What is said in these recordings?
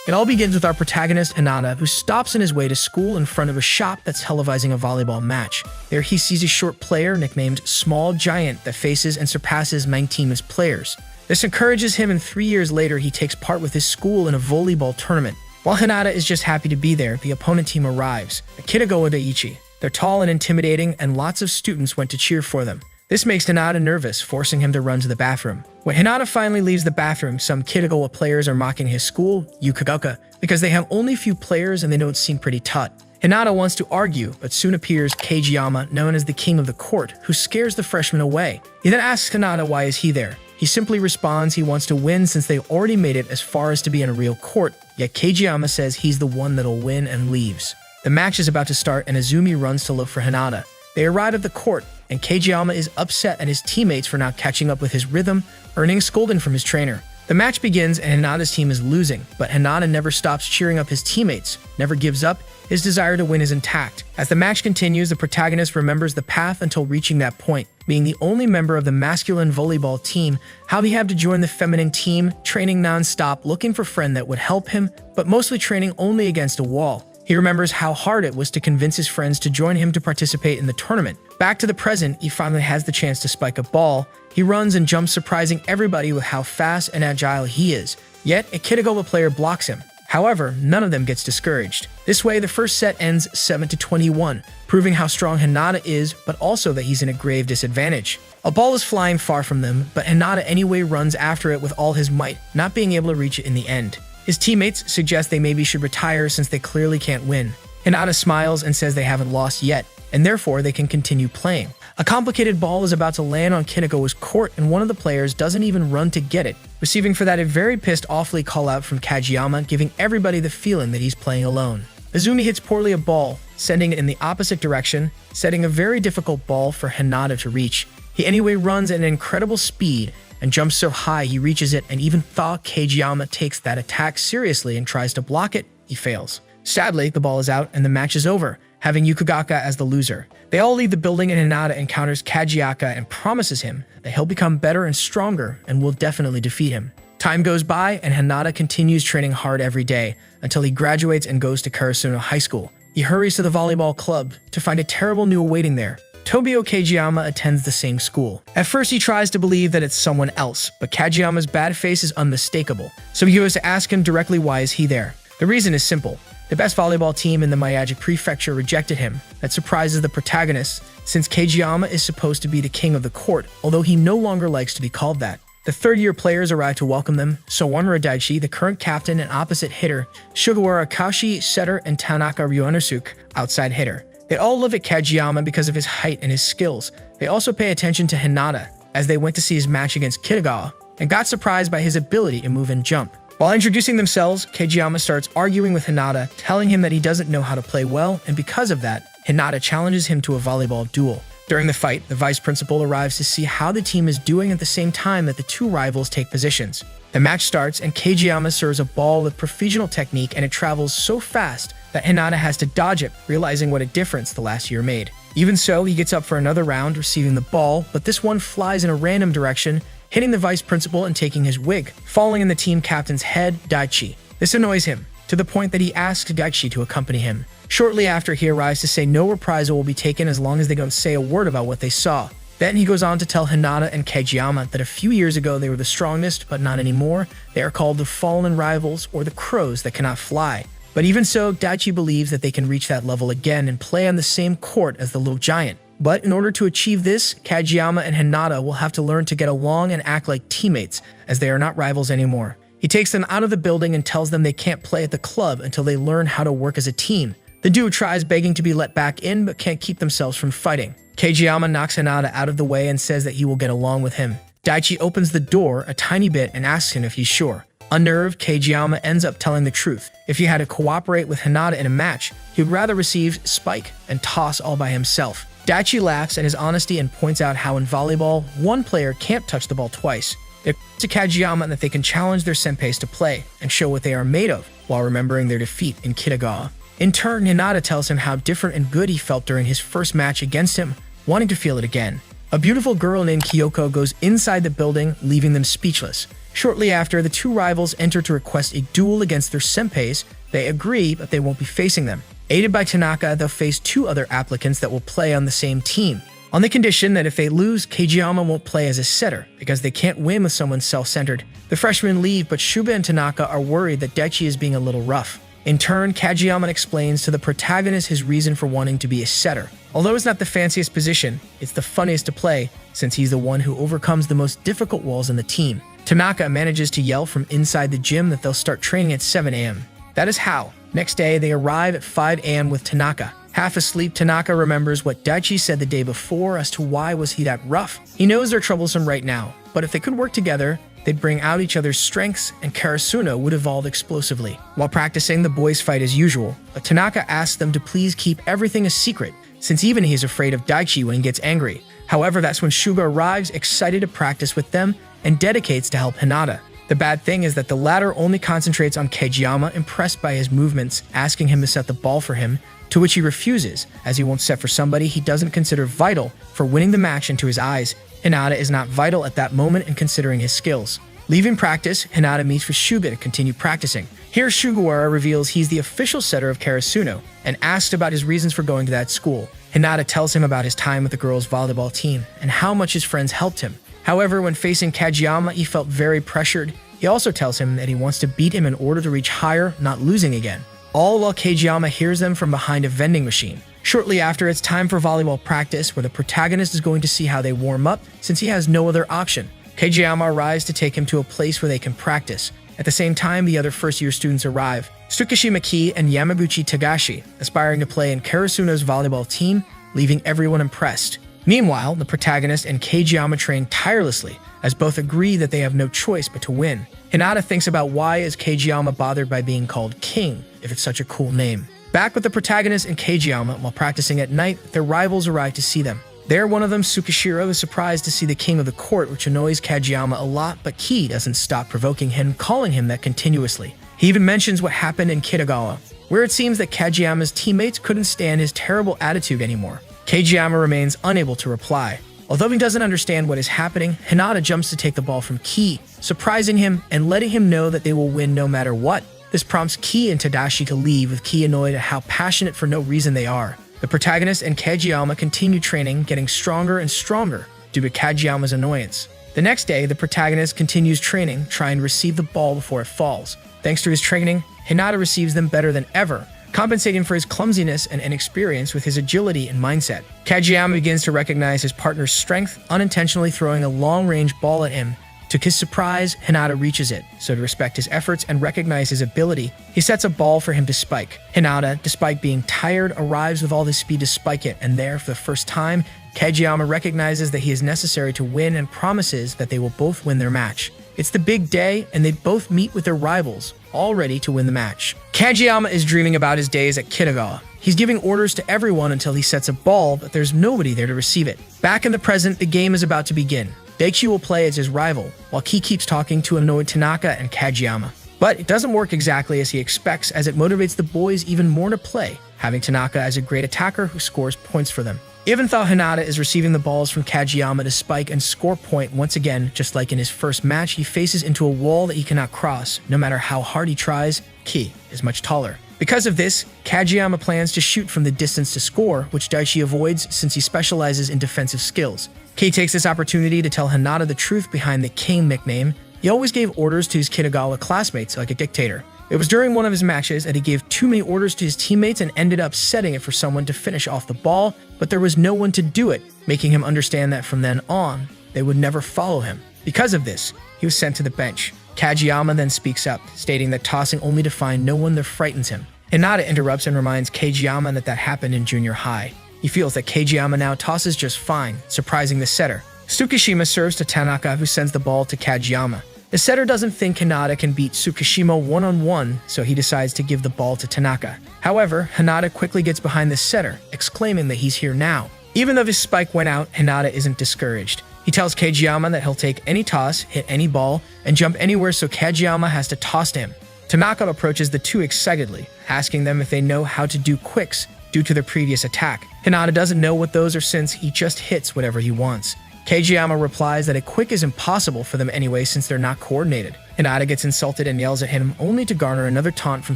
It all begins with our protagonist, Hinata, who stops in his way to school in front of a shop that's televising a volleyball match. There he sees a short player nicknamed Small Giant that faces and surpasses main team's players. This encourages him, and 3 years later he takes part with his school in a volleyball tournament. While Hinata is just happy to be there, the opponent team arrives, Akitagawa Daiichi. They're tall and intimidating, and lots of students went to cheer for them. This makes Hinata nervous, forcing him to run to the bathroom. When Hinata finally leaves the bathroom, some Kitagawa players are mocking his school, Yukagaoka, because they have only a few players and they don't seem pretty taught. Hinata wants to argue, but soon appears Kageyama, known as the king of the court, who scares the freshman away. He then asks Hinata why is he there. He simply responds he wants to win since they already made it as far as to be in a real court, yet Kageyama says he's the one that'll win and leaves. The match is about to start and Azumi runs to look for Hinata. They arrive at the court, and Kageyama is upset at his teammates for not catching up with his rhythm, earning a scolding from his trainer. The match begins and Hinata's team is losing, but Hinata never stops cheering up his teammates, never gives up. His desire to win is intact. As the match continues, the protagonist remembers the path until reaching that point. Being the only member of the masculine volleyball team, how he had to join the feminine team, training non-stop, looking for a friend that would help him, but mostly training only against a wall. He remembers how hard it was to convince his friends to join him to participate in the tournament. Back to the present, he finally has the chance to spike a ball. He runs and jumps, surprising everybody with how fast and agile he is. Yet, a Kitagawa player blocks him. However, none of them gets discouraged. This way, the first set ends 7-21, proving how strong Hinata is, but also that he's in a grave disadvantage. A ball is flying far from them, but Hinata anyway runs after it with all his might, not being able to reach it in the end. His teammates suggest they maybe should retire since they clearly can't win. Hinata smiles and says they haven't lost yet, and therefore they can continue playing. A complicated ball is about to land on Kitagawa's court, and one of the players doesn't even run to get it, receiving for that a very pissed offly call out from Kageyama, giving everybody the feeling that he's playing alone. Azumi hits poorly a ball, sending it in the opposite direction, setting a very difficult ball for Hinata to reach. He anyway runs at an incredible speed, and jumps so high he reaches it, and even though Kageyama takes that attack seriously and tries to block it, he fails. Sadly, the ball is out and the match is over, having Yukagaoka as the loser. They all leave the building and Hinata encounters Kageyama and promises him that he'll become better and stronger and will definitely defeat him. Time goes by and Hinata continues training hard every day until he graduates and goes to Karasuno High School. He hurries to the volleyball club to find a terrible new awaiting there. Tobio Kageyama attends the same school. At first he tries to believe that it's someone else, but Kageyama's bad face is unmistakable, so he goes to ask him directly why is he there. The reason is simple. The best volleyball team in the Miyagi Prefecture rejected him. That surprises the protagonist, since Kageyama is supposed to be the king of the court, although he no longer likes to be called that. The third-year players arrive to welcome them, Sawamura Daichi, the current captain and opposite hitter, Sugawara Kashi, setter, and Tanaka Ryunosuke, outside hitter. They all love at Kageyama because of his height and his skills. They also pay attention to Hinata, as they went to see his match against Kitagawa, and got surprised by his ability to move and jump. While introducing themselves, Kageyama starts arguing with Hinata, telling him that he doesn't know how to play well, and because of that, Hinata challenges him to a volleyball duel. During the fight, the vice principal arrives to see how the team is doing at the same time that the two rivals take positions. The match starts, and Kageyama serves a ball with professional technique, and it travels so fast that Hinata has to dodge it, realizing what a difference the last year made. Even so, he gets up for another round, receiving the ball, but this one flies in a random direction, hitting the vice principal and taking his wig, falling in the team captain's head, Daichi. This annoys him, to the point that he asks Daichi to accompany him. Shortly after, he arrives to say no reprisal will be taken as long as they don't say a word about what they saw. Then he goes on to tell Hinata and Kageyama that a few years ago they were the strongest, but not anymore. They are called the fallen rivals, or the crows that cannot fly. But even so, Daichi believes that they can reach that level again and play on the same court as the little giant. But in order to achieve this, Kageyama and Hinata will have to learn to get along and act like teammates, as they are not rivals anymore. He takes them out of the building and tells them they can't play at the club until they learn how to work as a team. The duo tries begging to be let back in, but can't keep themselves from fighting. Kageyama knocks Hinata out of the way and says that he will get along with him. Daichi opens the door a tiny bit and asks him if he's sure. Unnerved, Kageyama ends up telling the truth. If he had to cooperate with Hinata in a match, he would rather receive spike and toss all by himself. Daichi laughs at his honesty and points out how in volleyball, one player can't touch the ball twice. It to Kageyama that they can challenge their senpais to play and show what they are made of, while remembering their defeat in Kitagawa. In turn, Hinata tells him how different and good he felt during his first match against him, wanting to feel it again. A beautiful girl named Kyoko goes inside the building, leaving them speechless. Shortly after, the two rivals enter to request a duel against their senpais. They agree, but they won't be facing them. Aided by Tanaka, they'll face two other applicants that will play on the same team, on the condition that if they lose, Kageyama won't play as a setter, because they can't win with someone self-centered. The freshmen leave, but Shuba and Tanaka are worried that Daichi is being a little rough. In turn, Kageyama explains to the protagonist his reason for wanting to be a setter. Although it's not the fanciest position, it's the funniest to play, since he's the one who overcomes the most difficult walls in the team. Tanaka manages to yell from inside the gym that they'll start training at 7 a.m. That is how. Next day, they arrive at 5 a.m. with Tanaka. Half asleep, Tanaka remembers what Daichi said the day before as to why was he that rough. He knows they're troublesome right now, but if they could work together, they'd bring out each other's strengths and Karasuno would evolve explosively. While practicing, the boys fight as usual, but Tanaka asks them to please keep everything a secret, since even he's afraid of Daichi when he gets angry. However, that's when Shuga arrives, excited to practice with them, and dedicates to help Hinata. The bad thing is that the latter only concentrates on Kageyama, impressed by his movements, asking him to set the ball for him, to which he refuses, as he won't set for somebody he doesn't consider vital for winning the match into his eyes. Hinata is not vital at that moment in considering his skills. Leaving practice, Hinata meets with Shuga to continue practicing. Here, Sugawara reveals he's the official setter of Karasuno and asks about his reasons for going to that school. Hinata tells him about his time with the girls' volleyball team and how much his friends helped him. However, when facing Kageyama, he felt very pressured. He also tells him that he wants to beat him in order to reach higher, not losing again. All while Kageyama hears them from behind a vending machine. Shortly after, it's time for volleyball practice, where the protagonist is going to see how they warm up since he has no other option. Kageyama arrives to take him to a place where they can practice. At the same time, the other first-year students arrive. Tsukishima Ki and Yamaguchi Tagashi, aspiring to play in Karasuno's volleyball team, leaving everyone impressed. Meanwhile, the protagonist and Kageyama train tirelessly, as both agree that they have no choice but to win. Hinata thinks about why is Kageyama bothered by being called King, if it's such a cool name. Back with the protagonist and Kageyama, while practicing at night, their rivals arrive to see them. There, one of them, Tsukishiro, is surprised to see the king of the court, which annoys Kageyama a lot, but Ki doesn't stop provoking him, calling him that continuously. He even mentions what happened in Kitagawa, where it seems that Kageyama's teammates couldn't stand his terrible attitude anymore. Kageyama remains unable to reply. Although he doesn't understand what is happening, Hinata jumps to take the ball from Ki, surprising him and letting him know that they will win no matter what. This prompts Ki and Tadashi to leave, with Ki annoyed at how passionate for no reason they are. The protagonist and Kageyama continue training, getting stronger and stronger due to Kageyama's annoyance. The next day, the protagonist continues training, trying to receive the ball before it falls. Thanks to his training, Hinata receives them better than ever, compensating for his clumsiness and inexperience with his agility and mindset. Kageyama begins to recognize his partner's strength, unintentionally throwing a long-range ball at him. To his surprise, Hinata reaches it, so to respect his efforts and recognize his ability, he sets a ball for him to spike. Hinata, despite being tired, arrives with all his speed to spike it, and there, for the first time, Kageyama recognizes that he is necessary to win and promises that they will both win their match. It's the big day, and they both meet with their rivals, all ready to win the match. Kageyama is dreaming about his days at Kitagawa. He's giving orders to everyone until he sets a ball, but there's nobody there to receive it. Back in the present, the game is about to begin. Daichi will play as his rival, while Ki keeps talking to annoyed Tanaka and Kageyama. But it doesn't work exactly as he expects, as it motivates the boys even more to play, having Tanaka as a great attacker who scores points for them. Even though Hinata is receiving the balls from Kageyama to spike and score point once again, just like in his first match, he faces into a wall that he cannot cross. No matter how hard he tries, Ki is much taller. Because of this, Kageyama plans to shoot from the distance to score, which Daichi avoids since he specializes in defensive skills. Ki takes this opportunity to tell Hinata the truth behind the King nickname. He always gave orders to his Kitagawa classmates like a dictator. It was during one of his matches that he gave too many orders to his teammates and ended up setting it for someone to finish off the ball, but there was no one to do it, making him understand that from then on, they would never follow him. Because of this, he was sent to the bench. Kageyama then speaks up, stating that tossing only to find no one there frightens him. Hinata interrupts and reminds Kageyama that happened in junior high. He feels that Kageyama now tosses just fine, surprising the setter. Tsukishima serves to Tanaka, who sends the ball to Kageyama. The setter doesn't think Hinata can beat Tsukishima one-on-one, so he decides to give the ball to Tanaka. However, Hinata quickly gets behind the setter, exclaiming that he's here now. Even though his spike went out, Hinata isn't discouraged. He tells Kageyama that he'll take any toss, hit any ball, and jump anywhere, so Kageyama has to toss to him. Tanaka approaches the two excitedly, asking them if they know how to do quicks due to their previous attack. Hinata doesn't know what those are since he just hits whatever he wants. Kageyama replies that a quick is impossible for them anyway since they're not coordinated. Hinata gets insulted and yells at him only to garner another taunt from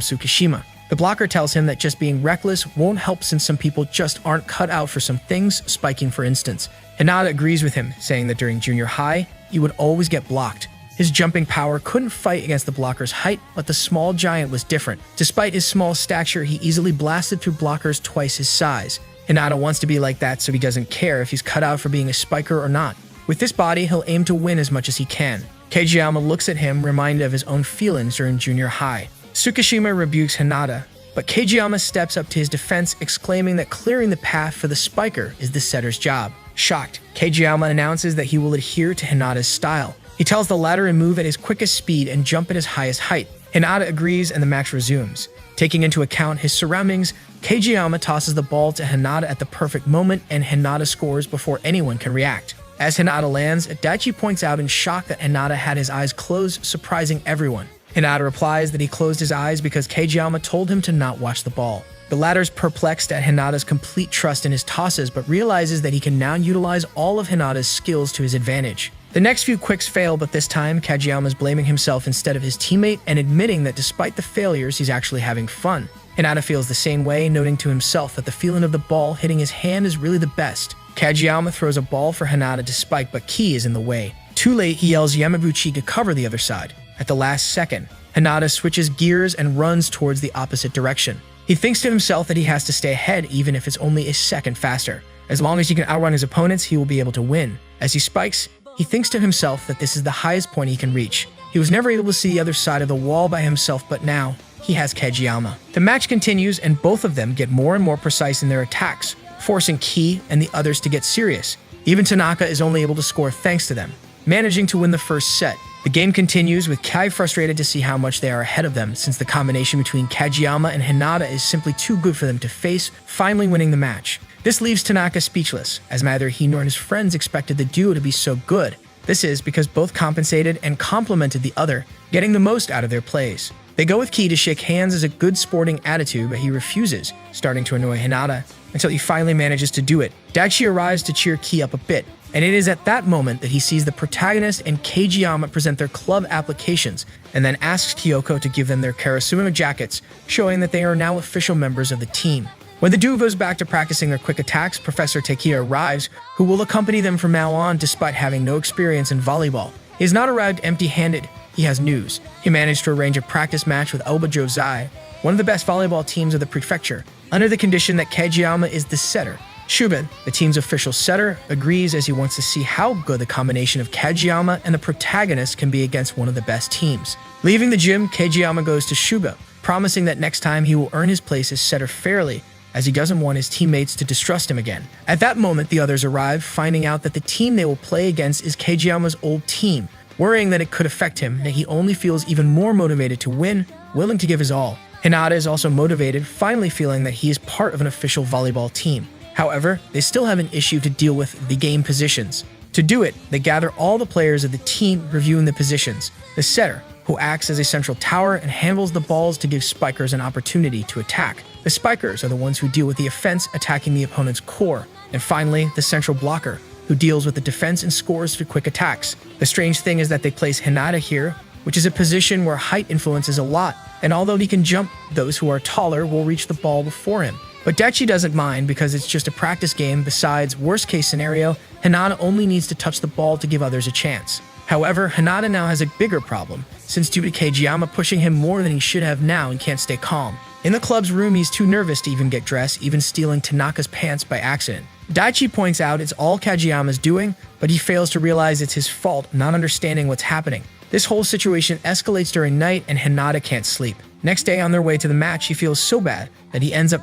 Tsukishima. The blocker tells him that just being reckless won't help since some people just aren't cut out for some things, spiking for instance. Hinata agrees with him, saying that during junior high, he would always get blocked. His jumping power couldn't fight against the blocker's height, but the small giant was different. Despite his small stature, he easily blasted through blockers twice his size. Hinata wants to be like that, so he doesn't care if he's cut out for being a spiker or not. With this body, he'll aim to win as much as he can. Kageyama looks at him, reminded of his own feelings during junior high. Tsukishima rebukes Hinata, but Kageyama steps up to his defense, exclaiming that clearing the path for the spiker is the setter's job. Shocked, Kageyama announces that he will adhere to Hinata's style. He tells the latter to move at his quickest speed and jump at his highest height. Hinata agrees and the match resumes. Taking into account his surroundings, Kageyama tosses the ball to Hinata at the perfect moment and Hinata scores before anyone can react. As Hinata lands, Daichi points out in shock that Hinata had his eyes closed, surprising everyone. Hinata replies that he closed his eyes because Kageyama told him to not watch the ball. The latter's perplexed at Hinata's complete trust in his tosses, but realizes that he can now utilize all of Hinata's skills to his advantage. The next few quicks fail, but this time, Kageyama is blaming himself instead of his teammate and admitting that despite the failures, he's actually having fun. Hinata feels the same way, noting to himself that the feeling of the ball hitting his hand is really the best. Kageyama throws a ball for Hinata to spike, but Ki is in the way. Too late, he yells Yamabuchi to cover the other side. At the last second, Hinata switches gears and runs towards the opposite direction. He thinks to himself that he has to stay ahead even if it's only a second faster. As long as he can outrun his opponents, he will be able to win. As he spikes, he thinks to himself that this is the highest point he can reach. He was never able to see the other side of the wall by himself, but now, he has Kageyama. The match continues and both of them get more and more precise in their attacks, forcing Ki and the others to get serious. Even Tanaka is only able to score thanks to them, managing to win the first set. The game continues with Kai frustrated to see how much they are ahead of them since the combination between Kageyama and Hinata is simply too good for them to face, finally winning the match. This leaves Tanaka speechless, as neither he nor his friends expected the duo to be so good. This is because both compensated and complemented the other, getting the most out of their plays. They go with Ki to shake hands as a good sporting attitude, but he refuses, starting to annoy Hinata, until he finally manages to do it. Daichi arrives to cheer Ki up a bit, and it is at that moment that he sees the protagonist and Kageyama present their club applications, and then asks Kyoko to give them their Karasuno jackets, showing that they are now official members of the team. When the duo goes back to practicing their quick attacks, Professor Tekiya arrives, who will accompany them from now on despite having no experience in volleyball. He has not arrived empty-handed. He has news. He managed to arrange a practice match with Oba Josai, one of the best volleyball teams of the prefecture, under the condition that Kageyama is the setter. Shubin, the team's official setter, agrees as he wants to see how good the combination of Kageyama and the protagonist can be against one of the best teams. Leaving the gym, Kageyama goes to Shuba, promising that next time he will earn his place as setter fairly, as he doesn't want his teammates to distrust him again. At that moment, the others arrive, finding out that the team they will play against is Kageyama's old team, worrying that it could affect him, that he only feels even more motivated to win, willing to give his all. Hinata is also motivated, finally feeling that he is part of an official volleyball team. However, they still have an issue to deal with: the game positions. To do it, they gather all the players of the team, reviewing the positions. The setter, who acts as a central tower and handles the balls to give spikers an opportunity to attack. The spikers are the ones who deal with the offense, attacking the opponent's core. And finally, the central blocker, who deals with the defense and scores for quick attacks. The strange thing is that they place Hinata here, which is a position where height influences a lot, and although he can jump, those who are taller will reach the ball before him. But Daichi doesn't mind because it's just a practice game. Besides, worst case scenario, Hinata only needs to touch the ball to give others a chance. However, Hinata now has a bigger problem, since due to Kageyama pushing him more than he should have now and can't stay calm. In the club's room, he's too nervous to even get dressed, even stealing Tanaka's pants by accident. Daichi points out it's all Kageyama's doing, but he fails to realize it's his fault, not understanding what's happening. This whole situation escalates during night and Hinata can't sleep. Next day on their way to the match, he feels so bad that he ends up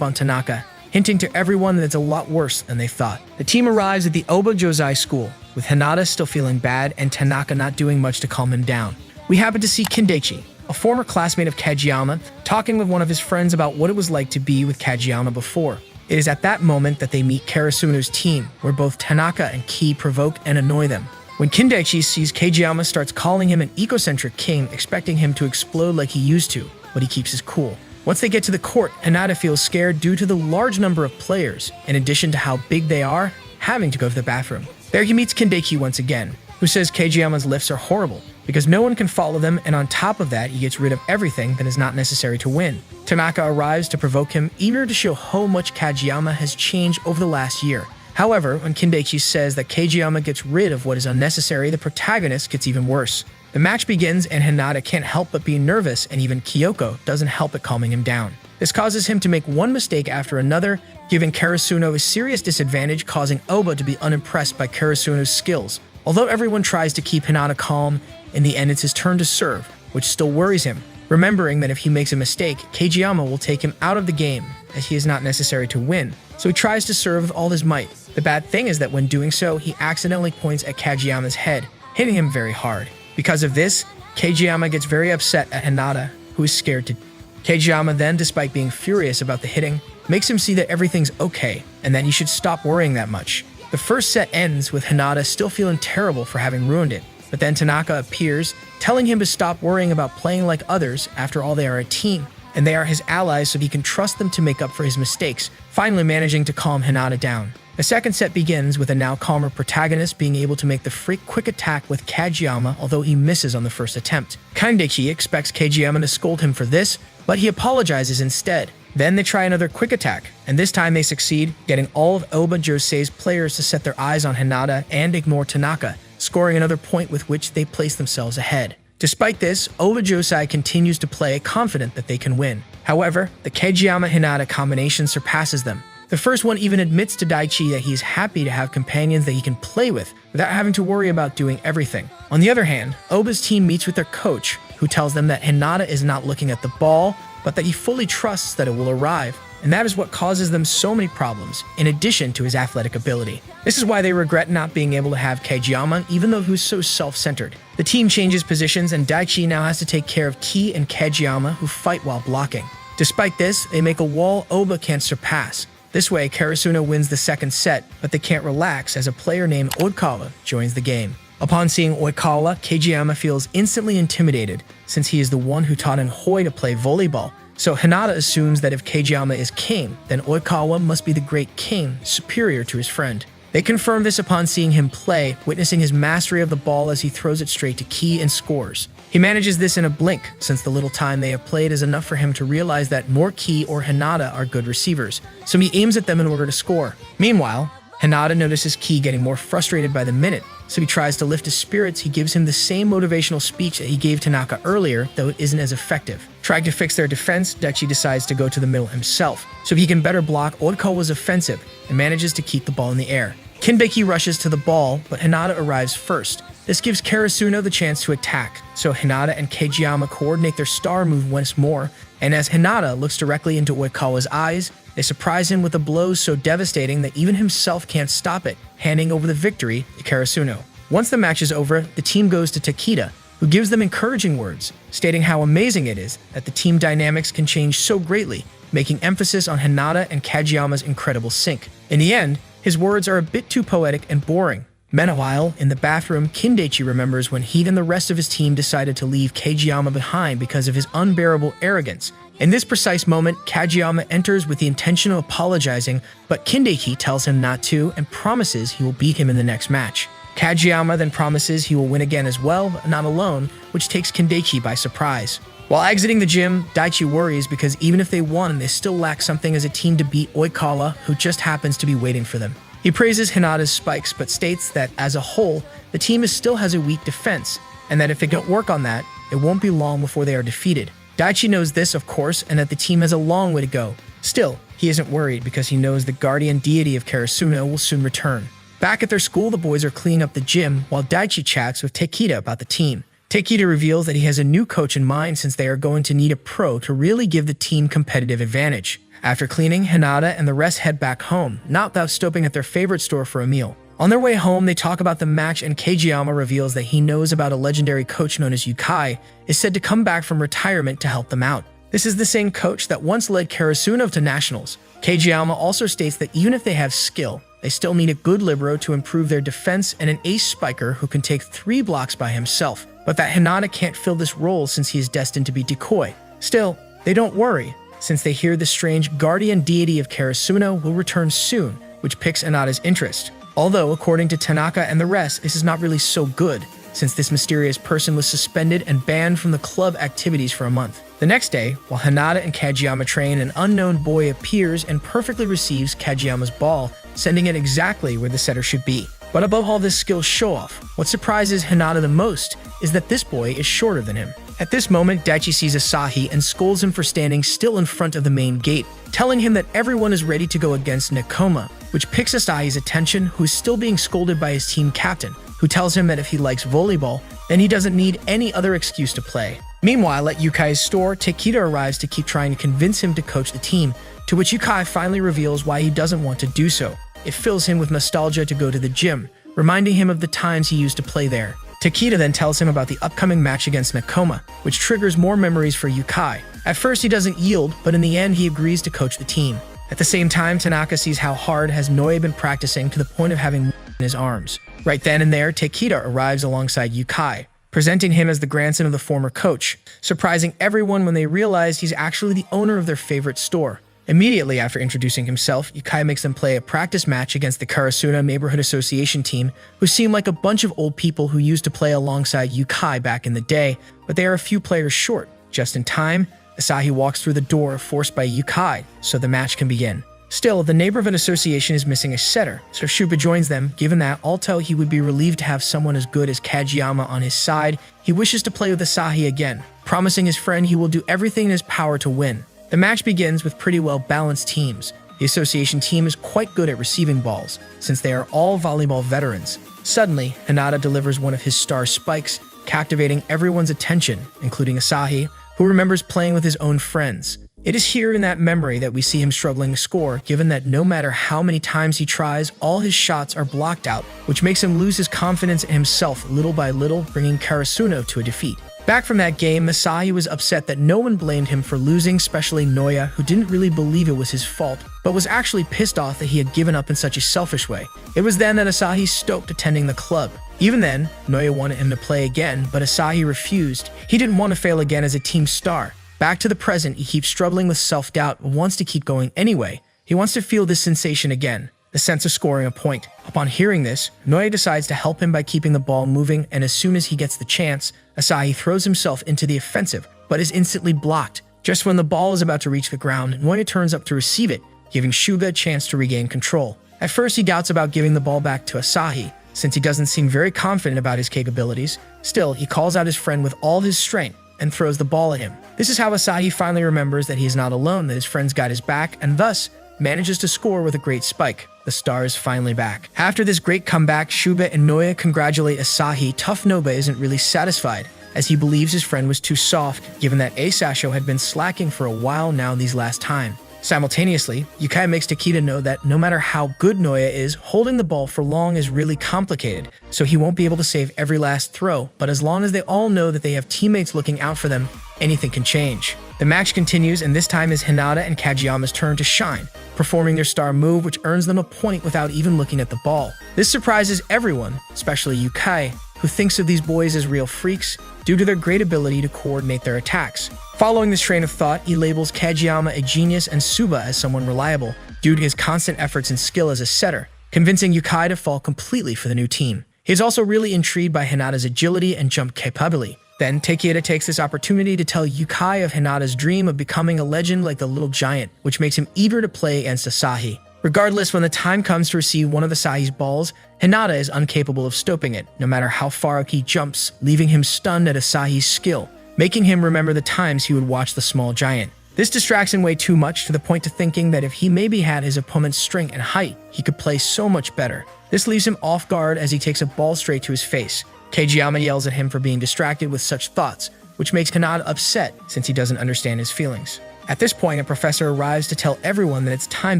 on Tanaka, hinting to everyone that it's a lot worse than they thought. The team arrives at the Oba Josai school, with Hinata still feeling bad and Tanaka not doing much to calm him down. We happen to see Kindechi, a former classmate of Kageyama, talking with one of his friends about what it was like to be with Kageyama before. It is at that moment that they meet Karasuno's team, where both Tanaka and Ki provoke and annoy them. When Kindechi sees Kageyama, starts calling him an egocentric king, expecting him to explode like he used to, but he keeps his cool. Once they get to the court, Hinata feels scared due to the large number of players, in addition to how big they are, having to go to the bathroom. There he meets Kindeki once again, who says Kageyama's lifts are horrible because no one can follow them, and on top of that, he gets rid of everything that is not necessary to win. Tanaka arrives to provoke him, eager to show how much Kageyama has changed over the last year. However, when Kindeki says that Kageyama gets rid of what is unnecessary, the protagonist gets even worse. The match begins and Hinata can't help but be nervous, and even Kyoko doesn't help at calming him down. This causes him to make one mistake after another, giving Karasuno a serious disadvantage, causing Oba to be unimpressed by Karasuno's skills. Although everyone tries to keep Hinata calm, in the end it's his turn to serve, which still worries him, remembering that if he makes a mistake, Kageyama will take him out of the game, as he is not necessary to win. So he tries to serve with all his might. The bad thing is that when doing so, he accidentally points at Kageyama's head, hitting him very hard. Because of this, Kageyama gets very upset at Hinata, who is scared to. Kageyama then, despite being furious about the hitting, makes him see that everything's okay, and that he should stop worrying that much. The first set ends with Hinata still feeling terrible for having ruined it, but then Tanaka appears, telling him to stop worrying about playing like others. After all, they are a team, and they are his allies, so he can trust them to make up for his mistakes, finally managing to calm Hinata down. The second set begins with a now calmer protagonist being able to make the freak quick attack with Kageyama, although he misses on the first attempt. Kindeki expects Kageyama to scold him for this, but he apologizes instead. Then they try another quick attack, and this time they succeed, getting all of Oba Josei's players to set their eyes on Hinata and ignore Tanaka, scoring another point with which they place themselves ahead. Despite this, Oba Josei continues to play, confident that they can win. However, the Kageyama-Hinata combination surpasses them. The first one even admits to Daichi that he is happy to have companions that he can play with without having to worry about doing everything. On the other hand, Oba's team meets with their coach, who tells them that Hinata is not looking at the ball, but that he fully trusts that it will arrive, and that is what causes them so many problems, in addition to his athletic ability. This is why they regret not being able to have Kageyama, even though he was so self-centered. The team changes positions, and Daichi now has to take care of Ki and Kageyama, who fight while blocking. Despite this, they make a wall Oba can't surpass. This way, Karasuno wins the second set, but they can't relax as a player named Oikawa joins the game. Upon seeing Oikawa, Kageyama feels instantly intimidated, since he is the one who taught Hoi to play volleyball. So Hinata assumes that if Kageyama is king, then Oikawa must be the great king, superior to his friend. They confirm this upon seeing him play, witnessing his mastery of the ball as he throws it straight to Ki and scores. He manages this in a blink, since the little time they have played is enough for him to realize that nor Ki or Hinata are good receivers, so he aims at them in order to score. Meanwhile, Hinata notices Ki getting more frustrated by the minute, so he tries to lift his spirits. He gives him the same motivational speech that he gave Tanaka earlier, though it isn't as effective. Trying to fix their defense, Daichi decides to go to the middle himself, so he can better block Oikawa's offensive and manages to keep the ball in the air. Kindeki rushes to the ball, but Hinata arrives first. This gives Karasuno the chance to attack, so Hinata and Kageyama coordinate their star move once more, and as Hinata looks directly into Oikawa's eyes, they surprise him with a blow so devastating that even himself can't stop it, handing over the victory to Karasuno. Once the match is over, the team goes to Takeda, who gives them encouraging words, stating how amazing it is that the team dynamics can change so greatly, making emphasis on Hinata and Kageyama's incredible sync. In the end, his words are a bit too poetic and boring. Meanwhile, in the bathroom, Kindeki remembers when he and the rest of his team decided to leave Kageyama behind because of his unbearable arrogance. In this precise moment, Kageyama enters with the intention of apologizing, but Kindeki tells him not to and promises he will beat him in the next match. Kageyama then promises he will win again as well, but not alone, which takes Kindeki by surprise. While exiting the gym, Daichi worries because even if they won, they still lack something as a team to beat Oikawa, who just happens to be waiting for them. He praises Hinata's spikes, but states that as a whole, the team still has a weak defense, and that if they don't work on that, it won't be long before they are defeated. Daichi knows this, of course, and that the team has a long way to go. Still, he isn't worried because he knows the guardian deity of Karasuno will soon return. Back at their school, the boys are cleaning up the gym while Daichi chats with Takeda about the team. Takeda reveals that he has a new coach in mind since they are going to need a pro to really give the team competitive advantage. After cleaning, Hinata and the rest head back home, not without stopping at their favorite store for a meal. On their way home, they talk about the match, and Kageyama reveals that he knows about a legendary coach known as Yukai, is said to come back from retirement to help them out. This is the same coach that once led Karasuno to nationals. Kageyama also states that even if they have skill, they still need a good libero to improve their defense and an ace spiker who can take 3 blocks by himself, but that Hinata can't fill this role since he is destined to be decoy. Still, they don't worry, since they hear the strange guardian deity of Karasuno will return soon, which piques Hinata's interest. Although, according to Tanaka and the rest, this is not really so good, since this mysterious person was suspended and banned from the club activities for a month. The next day, while Hinata and Kageyama train, an unknown boy appears and perfectly receives Kageyama's ball, sending it exactly where the setter should be. But above all this skill show-off, what surprises Hinata the most is that this boy is shorter than him. At this moment, Daichi sees Asahi and scolds him for standing still in front of the main gate, telling him that everyone is ready to go against Nekoma, which picks Asahi's attention, who is still being scolded by his team captain, who tells him that if he likes volleyball, then he doesn't need any other excuse to play. Meanwhile, at Yukai's store, Takeda arrives to keep trying to convince him to coach the team, to which Yukai finally reveals why he doesn't want to do so. It fills him with nostalgia to go to the gym, reminding him of the times he used to play there. Takeda then tells him about the upcoming match against Nekoma, which triggers more memories for Yukai. At first he doesn't yield, but in the end he agrees to coach the team. At the same time, Tanaka sees how hard has Noe been practicing to the point of having in his arms. Right then and there, Takeda arrives alongside Yukai, presenting him as the grandson of the former coach, surprising everyone when they realize he's actually the owner of their favorite store. Immediately after introducing himself, Yukai makes them play a practice match against the Karasuno Neighborhood Association team, who seem like a bunch of old people who used to play alongside Yukai back in the day, but they are a few players short. Just in time, Asahi walks through the door forced by Yukai, so the match can begin. Still, the Neighborhood Association is missing a setter, so Shuba joins them. Given that, although he would be relieved to have someone as good as Kageyama on his side, he wishes to play with Asahi again, promising his friend he will do everything in his power to win. The match begins with pretty well-balanced teams. The association team is quite good at receiving balls, since they are all volleyball veterans. Suddenly, Hinata delivers one of his star spikes, captivating everyone's attention, including Asahi, who remembers playing with his own friends. It is here in that memory that we see him struggling to score, given that no matter how many times he tries, all his shots are blocked out, which makes him lose his confidence in himself little by little, bringing Karasuno to a defeat. Back from that game, Asahi was upset that no one blamed him for losing, especially Noya, who didn't really believe it was his fault, but was actually pissed off that he had given up in such a selfish way. It was then that Asahi stoked attending the club. Even then, Noya wanted him to play again, but Asahi refused. He didn't want to fail again as a team star. Back to the present, he keeps struggling with self-doubt but wants to keep going anyway. He wants to feel this sensation again, the sense of scoring a point. Upon hearing this, Noya decides to help him by keeping the ball moving, and as soon as he gets the chance, Asahi throws himself into the offensive, but is instantly blocked. Just when the ball is about to reach the ground, Noya turns up to receive it, giving Shuga a chance to regain control. At first, he doubts about giving the ball back to Asahi, since he doesn't seem very confident about his capabilities. Still, he calls out his friend with all his strength and throws the ball at him. This is how Asahi finally remembers that he is not alone, that his friends got his back, and thus manages to score with a great spike. The star is finally back. After this great comeback, Shuba and Noya congratulate Asahi. Tough Noba isn't really satisfied, as he believes his friend was too soft, given that Asasho had been slacking for a while now these last time. Simultaneously, Yukai makes Takeda know that no matter how good Noya is, holding the ball for long is really complicated, so he won't be able to save every last throw, but as long as they all know that they have teammates looking out for them, anything can change. The match continues, and this time is Hinata and Kageyama's turn to shine, performing their star move, which earns them a point without even looking at the ball. This surprises everyone, especially Yukai, who thinks of these boys as real freaks due to their great ability to coordinate their attacks. Following this train of thought, he labels Kageyama a genius and Suba as someone reliable due to his constant efforts and skill as a setter, convincing Yukai to fall completely for the new team. He is also really intrigued by Hinata's agility and jump capability. Then, Takeda takes this opportunity to tell Yukai of Hinata's dream of becoming a legend like the little giant, which makes him eager to play against Asahi. Regardless, when the time comes to receive one of Asahi's balls, Hinata is incapable of stopping it, no matter how far up he jumps, leaving him stunned at Asahi's skill, making him remember the times he would watch the small giant. This distracts him way too much, to the point to thinking that if he maybe had his opponent's strength and height, he could play so much better. This leaves him off guard as he takes a ball straight to his face. Kageyama yells at him for being distracted with such thoughts, which makes Hinata upset since he doesn't understand his feelings. At this point, a professor arrives to tell everyone that it's time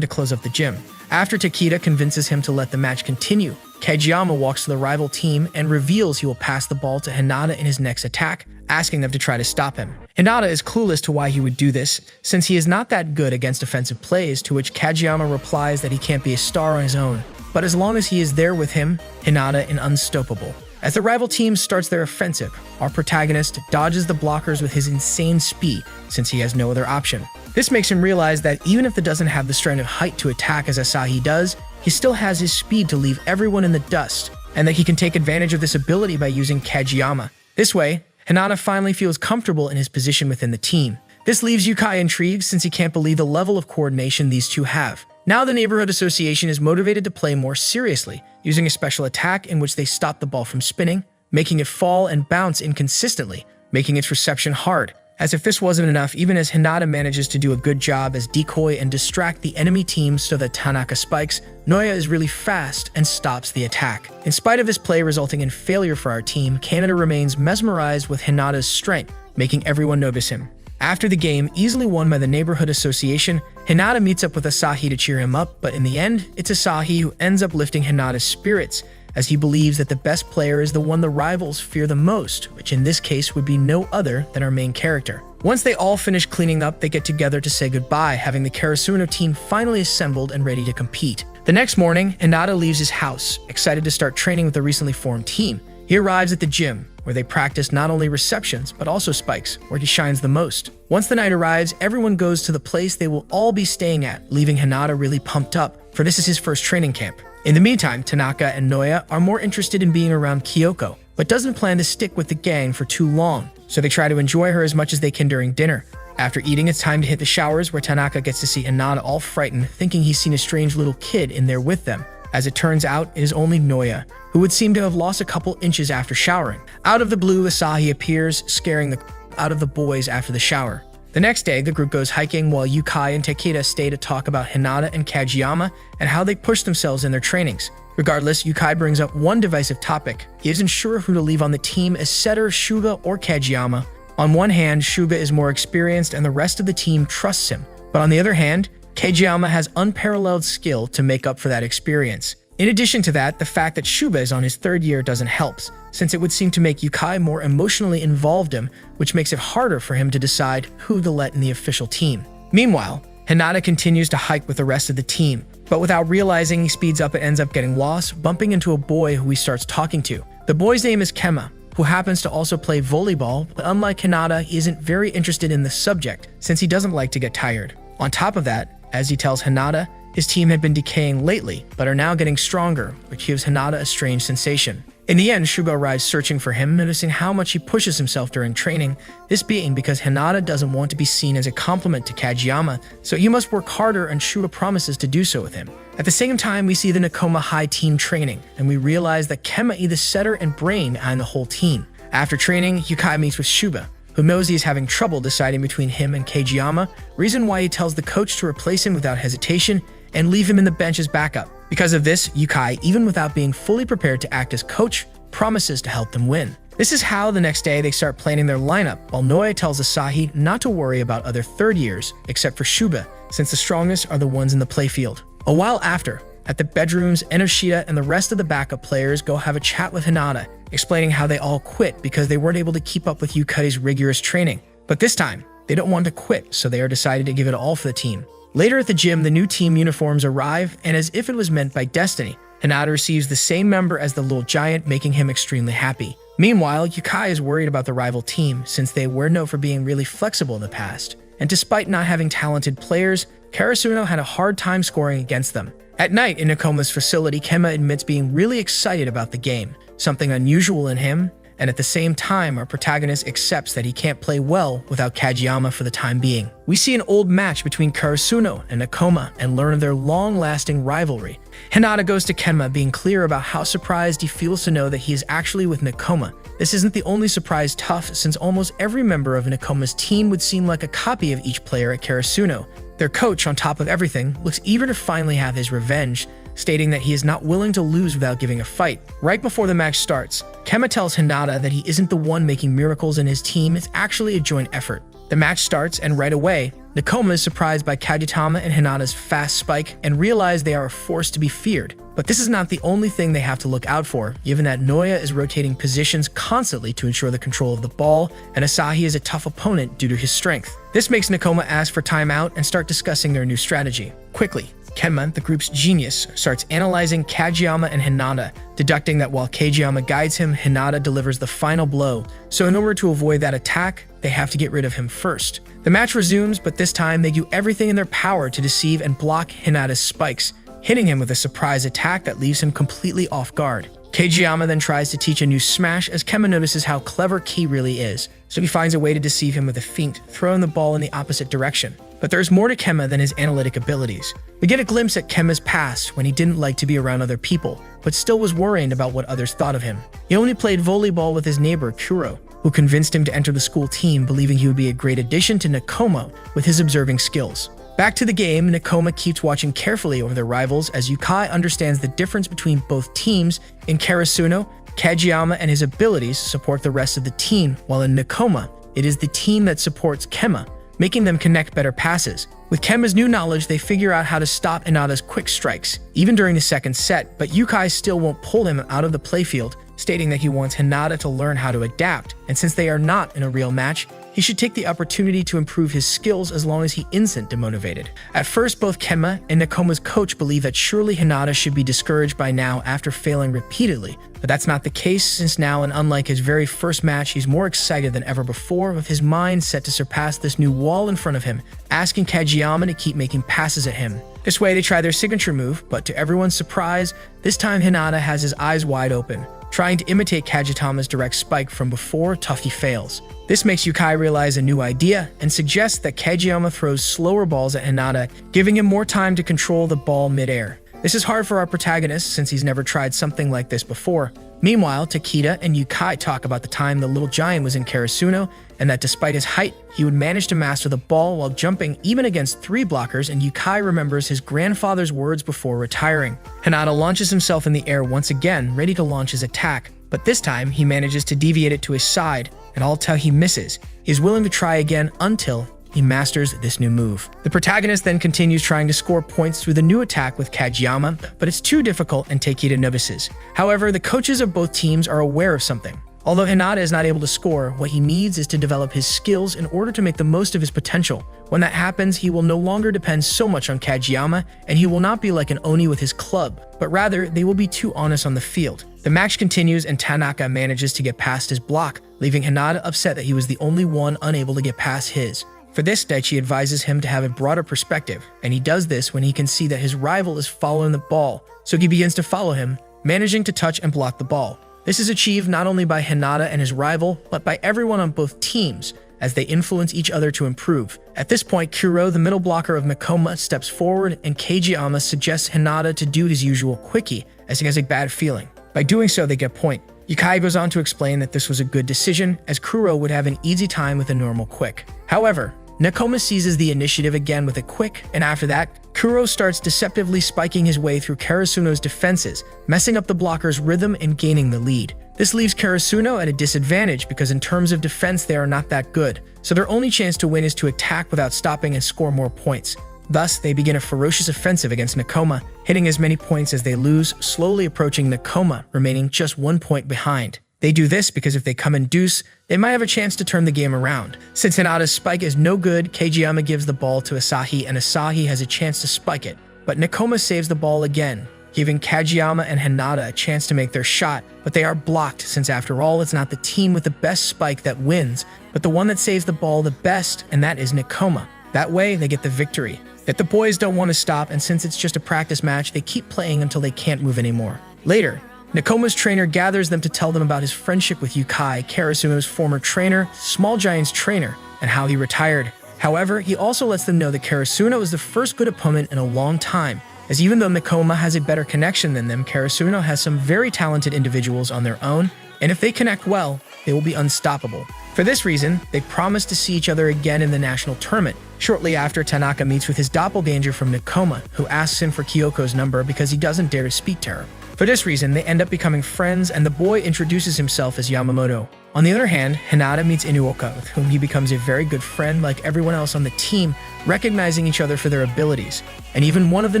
to close up the gym. After Takeda convinces him to let the match continue, Kageyama walks to the rival team and reveals he will pass the ball to Hinata in his next attack, asking them to try to stop him. Hinata is clueless to why he would do this, since he is not that good against offensive plays, to which Kageyama replies that he can't be a star on his own, but as long as he is there with him, Hinata is unstoppable. As the rival team starts their offensive, our protagonist dodges the blockers with his insane speed since he has no other option. This makes him realize that even if he doesn't have the strength of height to attack as Asahi does, he still has his speed to leave everyone in the dust, and that he can take advantage of this ability by using Kageyama. This way, Hinata finally feels comfortable in his position within the team. This leaves Yukai intrigued since he can't believe the level of coordination these two have. Now the Neighborhood Association is motivated to play more seriously, using a special attack in which they stop the ball from spinning, making it fall and bounce inconsistently, making its reception hard. As if this wasn't enough, even as Hinata manages to do a good job as decoy and distract the enemy team so that Tanaka spikes, Noya is really fast and stops the attack. In spite of this play resulting in failure for our team, Canada remains mesmerized with Hinata's strength, making everyone notice him. After the game, easily won by the Neighborhood Association, Hinata meets up with Asahi to cheer him up, but in the end, it's Asahi who ends up lifting Hinata's spirits, as he believes that the best player is the one the rivals fear the most, which in this case would be no other than our main character. Once they all finish cleaning up, they get together to say goodbye, having the Karasuno team finally assembled and ready to compete. The next morning, Hinata leaves his house, excited to start training with the recently formed team. He arrives at the gym, where they practice not only receptions, but also spikes, where he shines the most. Once the night arrives, everyone goes to the place they will all be staying at, leaving Hinata really pumped up, for this is his first training camp. In the meantime, Tanaka and Noya are more interested in being around Kyoko, but doesn't plan to stick with the gang for too long, so they try to enjoy her as much as they can during dinner. After eating, it's time to hit the showers, where Tanaka gets to see Hinata all frightened, thinking he's seen a strange little kid in there with them. As it turns out, it is only Noya, who would seem to have lost a couple inches after showering. Out of the blue, Asahi appears, scaring the out of the boys after the shower. The next day, the group goes hiking while Yukai and Takeda stay to talk about Hinata and Kageyama and how they push themselves in their trainings. Regardless, Yukai brings up one divisive topic. He isn't sure who to leave on the team as setter Shuga or Kageyama. On one hand, Shuga is more experienced and the rest of the team trusts him. But on the other hand, Kageyama has unparalleled skill to make up for that experience. In addition to that, the fact that Shuba is on his third year doesn't help, since it would seem to make Yukai more emotionally involved him, which makes it harder for him to decide who to let in the official team. Meanwhile, Hinata continues to hike with the rest of the team, but without realizing, he speeds up and ends up getting lost, bumping into a boy who he starts talking to. The boy's name is Kema, who happens to also play volleyball, but unlike Hinata, he isn't very interested in the subject, since he doesn't like to get tired. On top of that, as he tells Hinata, his team had been decaying lately, but are now getting stronger, which gives Hinata a strange sensation. In the end, Shuga arrives searching for him, noticing how much he pushes himself during training, this being because Hinata doesn't want to be seen as a compliment to Kageyama, so he must work harder and Shuga promises to do so with him. At the same time, we see the Nakoma High team training, and we realize that Kema is the setter and brain behind the whole team. After training, Yukai meets with Shuba, who knows he is having trouble deciding between him and Kageyama, reason why he tells the coach to replace him without hesitation and leave him in the bench as backup. Because of this, Yukai, even without being fully prepared to act as coach, promises to help them win. This is how the next day they start planning their lineup, while Noya tells Asahi not to worry about other third years, except for Shuba, since the strongest are the ones in the playfield. A while after, at the bedrooms, Enoshita and the rest of the backup players go have a chat with Hinata, explaining how they all quit because they weren't able to keep up with Yukai's rigorous training. But this time, they don't want to quit, so they are decided to give it all for the team. Later at the gym, the new team uniforms arrive, and as if it was meant by destiny, Hinata receives the same member as the little giant, making him extremely happy. Meanwhile, Yukai is worried about the rival team, since they were known for being really flexible in the past. And despite not having talented players, Karasuno had a hard time scoring against them. At night, in Nakoma's facility, Kema admits being really excited about the game, something unusual in him, and at the same time, our protagonist accepts that he can't play well without Kageyama for the time being. We see an old match between Karasuno and Nakoma and learn of their long-lasting rivalry. Hinata goes to Kema, being clear about how surprised he feels to know that he is actually with Nakoma. This isn't the only surprise tough, since almost every member of Nakoma's team would seem like a copy of each player at Karasuno. Their coach, on top of everything, looks eager to finally have his revenge, stating that he is not willing to lose without giving a fight. Right before the match starts, Kema tells Hinata that he isn't the one making miracles in his team, it's actually a joint effort. The match starts, and right away, Nakoma is surprised by Kageyama and Hinata's fast spike and realize they are a force to be feared. But this is not the only thing they have to look out for, given that Noya is rotating positions constantly to ensure the control of the ball, and Asahi is a tough opponent due to his strength. This makes Nakoma ask for timeout and start discussing their new strategy. Quickly, Kenma, the group's genius, starts analyzing Kageyama and Hinata, deducting that while Kageyama guides him, Hinata delivers the final blow, so in order to avoid that attack, they have to get rid of him first. The match resumes, but this time they do everything in their power to deceive and block Hinata's spikes, hitting him with a surprise attack that leaves him completely off guard. Kageyama then tries to teach a new smash as Kenma notices how clever Ki really is, so he finds a way to deceive him with a feint, throwing the ball in the opposite direction. But there's more to Kenma than his analytic abilities. We get a glimpse at Kenma's past when he didn't like to be around other people, but still was worrying about what others thought of him. He only played volleyball with his neighbor, Kuro, who convinced him to enter the school team, believing he would be a great addition to Nekoma with his observing skills. Back to the game, Nekoma keeps watching carefully over their rivals as Yukai understands the difference between both teams. In Karasuno, Kageyama and his abilities support the rest of the team, while in Nekoma, it is the team that supports Kenma, making them connect better passes. With Kenma's new knowledge, they figure out how to stop Hinata's quick strikes, even during the second set, but Yukai still won't pull him out of the playfield, stating that he wants Hinata to learn how to adapt, and since they are not in a real match, he should take the opportunity to improve his skills as long as he isn't demotivated. At first, both Kenma and Nekoma's coach believe that surely Hinata should be discouraged by now after failing repeatedly, but that's not the case since now, and unlike his very first match, he's more excited than ever before, with his mind set to surpass this new wall in front of him, asking Kageyama to keep making passes at him. This way, they try their signature move, but to everyone's surprise, this time Hinata has his eyes wide open, trying to imitate Kageyama's direct spike from before. Tuffy fails. This makes Yukai realize a new idea and suggests that Kageyama throws slower balls at Hinata, giving him more time to control the ball mid-air. This is hard for our protagonist since he's never tried something like this before. Meanwhile, Takeda and Yukai talk about the time the little giant was in Karasuno, and that despite his height, he would manage to master the ball while jumping even against 3 blockers, and Yukai remembers his grandfather's words before retiring. Hinata launches himself in the air once again, ready to launch his attack, but this time he manages to deviate it to his side, and all tell he misses. He's willing to try again until he masters this new move. The protagonist then continues trying to score points through the new attack with Kageyama, but it's too difficult and Takeda notices. However, the coaches of both teams are aware of something. Although Hinata is not able to score, what he needs is to develop his skills in order to make the most of his potential. When that happens, he will no longer depend so much on Kageyama, and he will not be like an Oni with his club, but rather they will be too honest on the field. The match continues and Tanaka manages to get past his block, leaving Hinata upset that he was the only one unable to get past his. For this, Daichi advises him to have a broader perspective, and he does this when he can see that his rival is following the ball, so he begins to follow him, managing to touch and block the ball. This is achieved not only by Hinata and his rival, but by everyone on both teams, as they influence each other to improve. At this point, Kuro, the middle blocker of Nekoma, steps forward, and Kageyama suggests Hinata to do his usual quickie, as he has a bad feeling. By doing so, they get point. Yukai goes on to explain that this was a good decision, as Kuro would have an easy time with a normal quick. However, Nekoma seizes the initiative again with a quick, and after that, Kuro starts deceptively spiking his way through Karasuno's defenses, messing up the blocker's rhythm and gaining the lead. This leaves Karasuno at a disadvantage because in terms of defense they are not that good, so their only chance to win is to attack without stopping and score more points. Thus, they begin a ferocious offensive against Nekoma, hitting as many points as they lose, slowly approaching Nekoma, remaining just 1 point behind. They do this because if they come in deuce, they might have a chance to turn the game around. Since Hinata's spike is no good, Kageyama gives the ball to Asahi and Asahi has a chance to spike it. But Nekoma saves the ball again, giving Kageyama and Hinata a chance to make their shot, but they are blocked since after all it's not the team with the best spike that wins, but the one that saves the ball the best, and that is Nekoma. That way, they get the victory. Yet the boys don't want to stop, and since it's just a practice match, they keep playing until they can't move anymore. Later, Nekoma's trainer gathers them to tell them about his friendship with Yukai, Karasuno's former trainer, Small Giant's trainer, and how he retired. However, he also lets them know that Karasuno is the first good opponent in a long time, as even though Nekoma has a better connection than them, Karasuno has some very talented individuals on their own, and if they connect well, they will be unstoppable. For this reason, they promise to see each other again in the national tournament. Shortly after, Tanaka meets with his doppelganger from Nekoma, who asks him for Kyoko's number because he doesn't dare to speak to her. For this reason, they end up becoming friends, and the boy introduces himself as Yamamoto. On the other hand, Hinata meets Inuoka, with whom he becomes a very good friend like everyone else on the team, recognizing each other for their abilities. And even one of the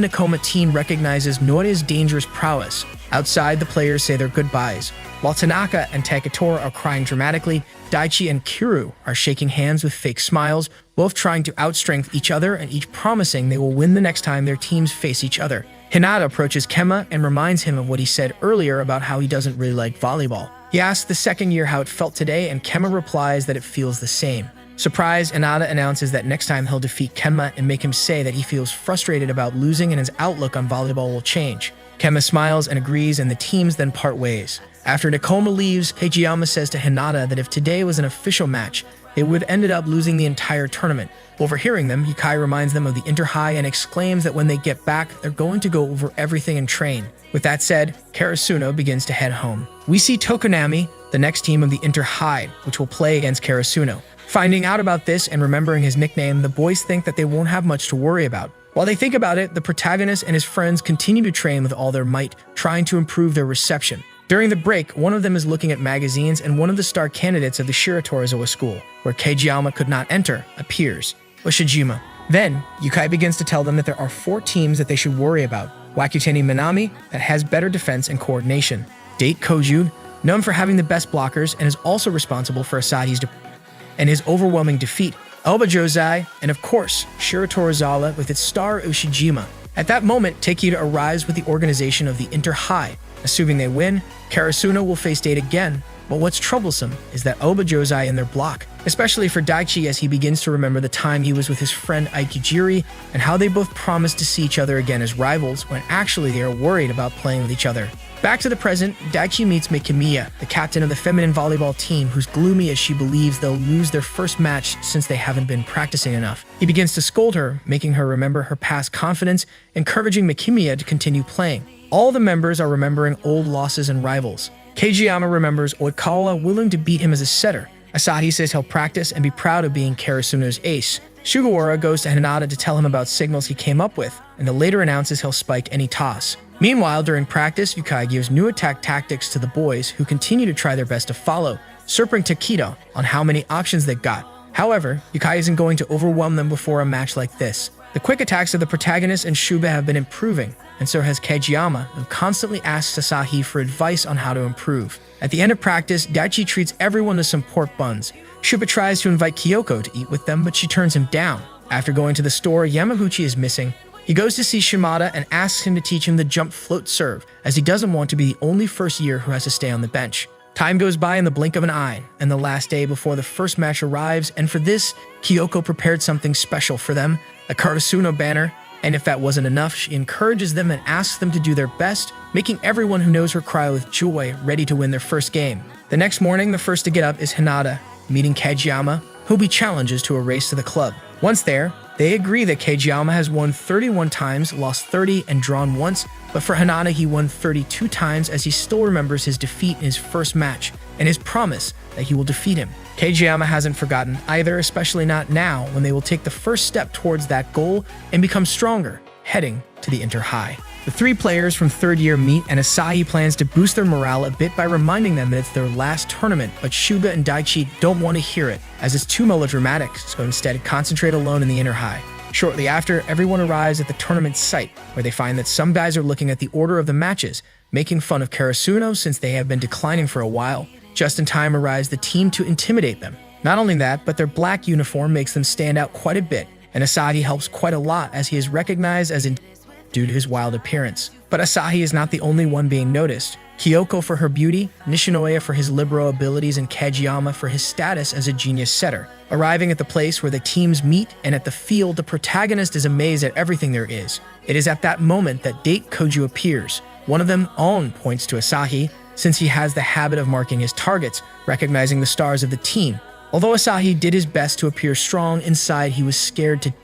Nekoma team recognizes Nore's dangerous prowess. Outside, the players say their goodbyes. While Tanaka and Takatora are crying dramatically, Daichi and Kiryu are shaking hands with fake smiles, both trying to outstrength each other and each promising they will win the next time their teams face each other. Hinata approaches Kemma and reminds him of what he said earlier about how he doesn't really like volleyball. He asks the second year how it felt today, and Kemma replies that it feels the same. Surprised, Hinata announces that next time he'll defeat Kemma and make him say that he feels frustrated about losing and his outlook on volleyball will change. Kemma smiles and agrees, and the teams then part ways. After Nakoma leaves, Kageyama says to Hinata that if today was an official match, they would ended up losing the entire tournament. Overhearing them, Yukai reminds them of the Inter-High and exclaims that when they get back, they're going to go over everything and train. With that said, Karasuno begins to head home. We see Tokonami, the next team of the Inter-High, which will play against Karasuno. Finding out about this and remembering his nickname, the boys think that they won't have much to worry about. While they think about it, the protagonist and his friends continue to train with all their might, trying to improve their reception. During the break, one of them is looking at magazines, and one of the star candidates of the Shiratorizawa school, where Kageyama could not enter, appears. Ushijima. Then, Yukai begins to tell them that there are 4 teams that they should worry about. Wakuteni Minami, that has better defense and coordination. Date Koju, known for having the best blockers and is also responsible for Asahi's and his overwhelming defeat. Oba Josei, and of course, Shiratorizawa with its star Ushijima. At that moment, Takeda arrives with the organization of the Inter-High. Assuming they win, Karasuno will face Date again, but what's troublesome is that Oba Josei in their block, especially for Daichi as he begins to remember the time he was with his friend Aikijiri and how they both promised to see each other again as rivals when actually they are worried about playing with each other. Back to the present, Daichi meets Mikimiya, the captain of the feminine volleyball team, who's gloomy as she believes they'll lose their first match since they haven't been practicing enough. He begins to scold her, making her remember her past confidence, encouraging Mikimiya to continue playing. All the members are remembering old losses and rivals. Kageyama remembers Oikawa willing to beat him as a setter. Asahi says he'll practice and be proud of being Karasuno's ace. Sugawara goes to Hinata to tell him about signals he came up with, and then later announces he'll spike any toss. Meanwhile, during practice, Yukai gives new attack tactics to the boys, who continue to try their best to follow, surping Takeda on how many options they got. However, Yukai isn't going to overwhelm them before a match like this. The quick attacks of the protagonist and Shuba have been improving, and so has Kageyama, who constantly asks Asahi for advice on how to improve. At the end of practice, Daichi treats everyone to some pork buns. Shuba tries to invite Kyoko to eat with them, but she turns him down. After going to the store, Yamaguchi is missing. He goes to see Shimada and asks him to teach him the jump float serve, as he doesn't want to be the only first year who has to stay on the bench. Time goes by in the blink of an eye, and the last day before the first match arrives, and for this, Kyoko prepared something special for them, a Karasuno banner, and if that wasn't enough, she encourages them and asks them to do their best, making everyone who knows her cry with joy, ready to win their first game. The next morning, the first to get up is Hinata, meeting Kageyama, who'll be challenges to a race to the club. Once there, they agree that Kageyama has won 31 times, lost 30, and drawn once, but for Hinata he won 32 times as he still remembers his defeat in his first match, and his promise that he will defeat him. Kageyama hasn't forgotten either, especially not now when they will take the first step towards that goal and become stronger, heading to the Inter-High. The 3 players from third year meet, and Asahi plans to boost their morale a bit by reminding them that it's their last tournament, but Shuba and Daichi don't want to hear it, as it's too melodramatic, so instead concentrate alone in the Inter-High. Shortly after, everyone arrives at the tournament site, where they find that some guys are looking at the order of the matches, making fun of Karasuno since they have been declining for a while. Just in time arrives the team to intimidate them. Not only that, but their black uniform makes them stand out quite a bit, and Asahi helps quite a lot as he is recognized as due to his wild appearance. But Asahi is not the only one being noticed. Kyoko for her beauty, Nishinoya for his libero abilities, and Kageyama for his status as a genius setter. Arriving at the place where the teams meet and at the field, the protagonist is amazed at everything there is. It is at that moment that Date Koju appears. One of them, On, points to Asahi, since he has the habit of marking his targets, recognizing the stars of the team. Although Asahi did his best to appear strong, inside he was scared to